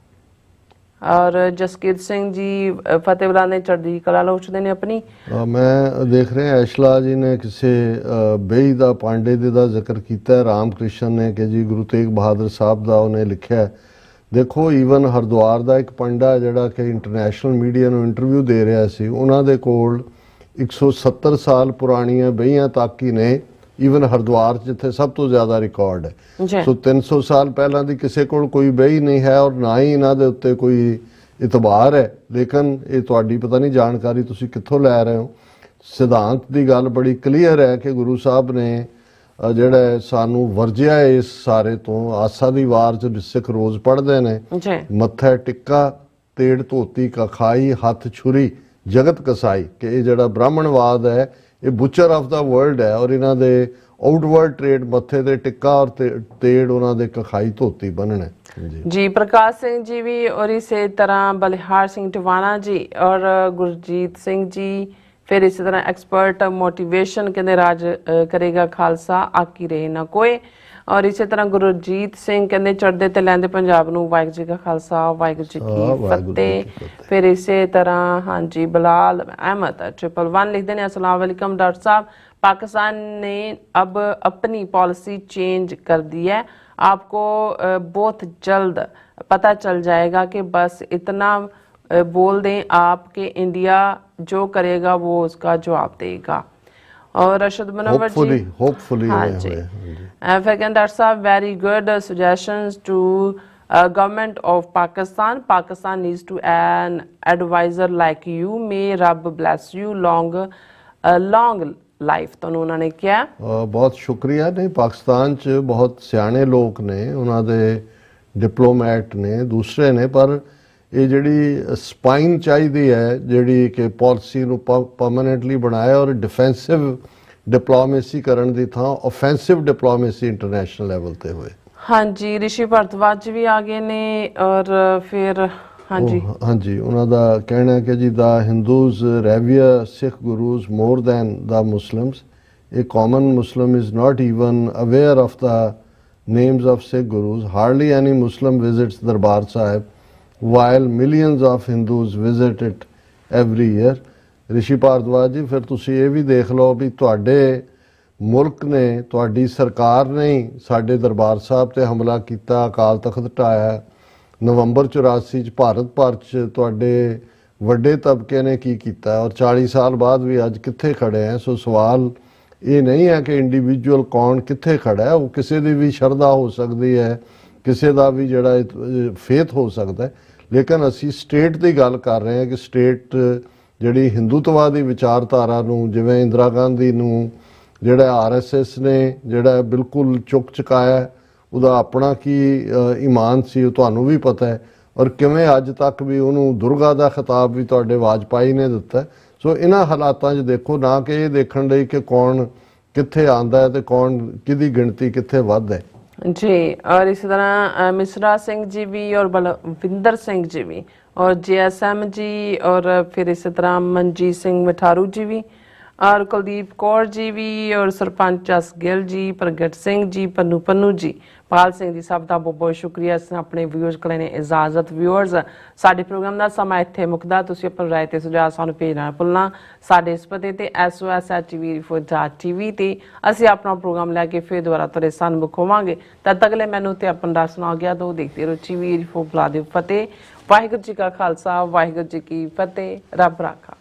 और जसकीरत सिंह जी फतेह बुलाने चढ़दी कला लोचदे ने अपनी। मैं देख रहा ऐशला जी ने किसी बेई दा पांडे दे दा जिक्र किया है, राम कृष्ण ने कि जी गुरु तेग बहादुर साहब दा उन्हें लिखा है। देखो ईवन हरिद्वार दा एक पंडा जिहड़ा कि इंटरनेशनल मीडिया नूं इंटरव्यू दे रहा सी, उन्हां दे कोल 170 साल पुरानियां बेईयां तक ही ने, ईवन हरिद्वार जिथे सब तो ज़्यादा रिकॉर्ड है। सो 300 साल पहला दी किसी कोल कोई बही नहीं है और ना ही इन्हां दे उत्ते कोई इतबार है। लेकिन ये तुहाडी पता नहीं जानकारी तुसी कित्थों लै रहे हो। सिद्धांत की गल बड़ी क्लीयर है कि गुरु साहब ने ਜਿਹੜਾ सानू ਵਰਜਿਆ इस सारे तो आसा दी वार च सिख रोज़ पढ़ते हैं मत्था टिक्का तेड़ धोती कखाई हथ छुरी जगत कसाई, कि ये जड़ा ब्राह्मणवाद है ये बुचर ऑफ द वर्ल्ड है। और इन्हां दे आउटवर्ड ट्रेड मत्थे ते टिक्का और तेड़ उन्हां दे कखाई धोती बनने। जी प्रकाश सिंह जी भी और इसी तरह बलिहार सिंह टिवाना जी और गुरजीत सिंह जी। फिर इसी तरह एक्सपर्ट मोटिवेशन कहते राज करेगा खालसा आकी रहे ना कोई। और इसी तरह गुरजीत सिंह कहते चढ़ते ते लैंदे पंजाब नूं वाहिगुरू जी का खालसा वाहिगुरू जी की फतेह। फिर इसी तरह हाँ जी बिलाल अहमद 111 लिखते हैं अस्सलाम वालेकुम डॉक्टर साहब, पाकिस्तान ने अब अपनी पॉलिसी चेंज कर दी है, आपको बहुत जल्द पता चल जाएगा कि बस इतना बोल दें आप कि इंडिया जो करेगा वो उसका जवाब देगा। और अरशद मुनव्वर जी होपफुली हाँ जी फिर डॉक्टर साहब very good suggestions to government of Pakistan, Pakistan needs to an advisor like you, may Rab bless you long life. तो उन्होंने क्या बहुत शुक्रिया। नहीं पाकिस्तान च बहुत सियाने लोग ने, उन्होंने डिप्लोमैट ने दूसरे ने, पर ये जी स्पाइन चाहिए है जी कि पॉलिसी परमानेंटली बनाए और डिफेंसिव डिप्लोमेसी करने की थां ऑफेंसिव डिप्लोमेसी इंटरनेशनल लेवल ते हुए। हाँ जी ऋषि भारद्वाज भी आ गए ने। और फिर हाँ जी उन्होंने कहना है कि जी the Hindus revere Sikh gurus more than the Muslims, a common Muslim is not even aware of the names of Sikh gurus, hardly any Muslim visits Darbar Sahib while millions of Hindus visit it every year। ऋषि भारद्वाज जी फिर तुसी ये भी देख लो भी तुहाडे मुल्क ने तुहाडी सरकार ने ही साडे दरबार साहब ते हमला किया, अकाल तख्त ढाया। नवंबर 84 च भारत भर च तुहाडे वड्डे तबके ने की किया और 40 साल बाद भी अज कित्थे खड़े हैं। सो सवाल ये नहीं है कि इंडिविजुअल कौन कित्थे खड़ा है, वो किसी की भी शरधा हो सकती है, किसी का भी जड़ा फेथ हो सकता है। लेकिन असी स्टेट की गल कर रहे हैं कि स्टेट जी हिंदुत्ववादी विचारधारा जिवें इंदिरा गांधी जोड़ा RSS ने जोड़ा बिल्कुल चुक चुकाया, उसका अपना की ईमान सी तुहानू भी पता है। और किवें अज तक भी उन्होंने दुर्गा का खिताब भी तुहाडे वाजपेयी ने दिता है। सो इन्हां हालातां 'च देखो ना कि ये देखण लई कि कौन कित्थे आंदा है ते कौन किहदी गिणती कित्थे वध है जी। और इसी तरह मिश्रा सिंह जी भी और बलविंदर सिंह जी भी और JSM जी और फिर इसी तरह मनजीत सिंह मिठारू जी भी और कुलदीप कौर जी भी और सरपंच जस गिल जी, प्रगट सिंह जी, पन्नू जी, पाल सिंह जी, सब का बहुत बहुत शुक्रिया अपने व्यूअर्स को लेने इजाजत। व्यूअर्स साडे प्रोग्राम का समा इत्थे मुकदा, तुसीं अपनी राय ते सुझाव सानू भेजना ना भुलना। साडे इस पते ते SOS@tv4.tv ते असीं अपना प्रोग्राम लैके फिर दोबारा तुहाडे सन्मुख होवांगे। तद तक ले मैनूं ते अपना राह सुना गया दो देखते रहो TV4 बुला दे फतेह। वाहिगुरू जी का खालसा वाहिगुरू जी की फतेह। रब राखा।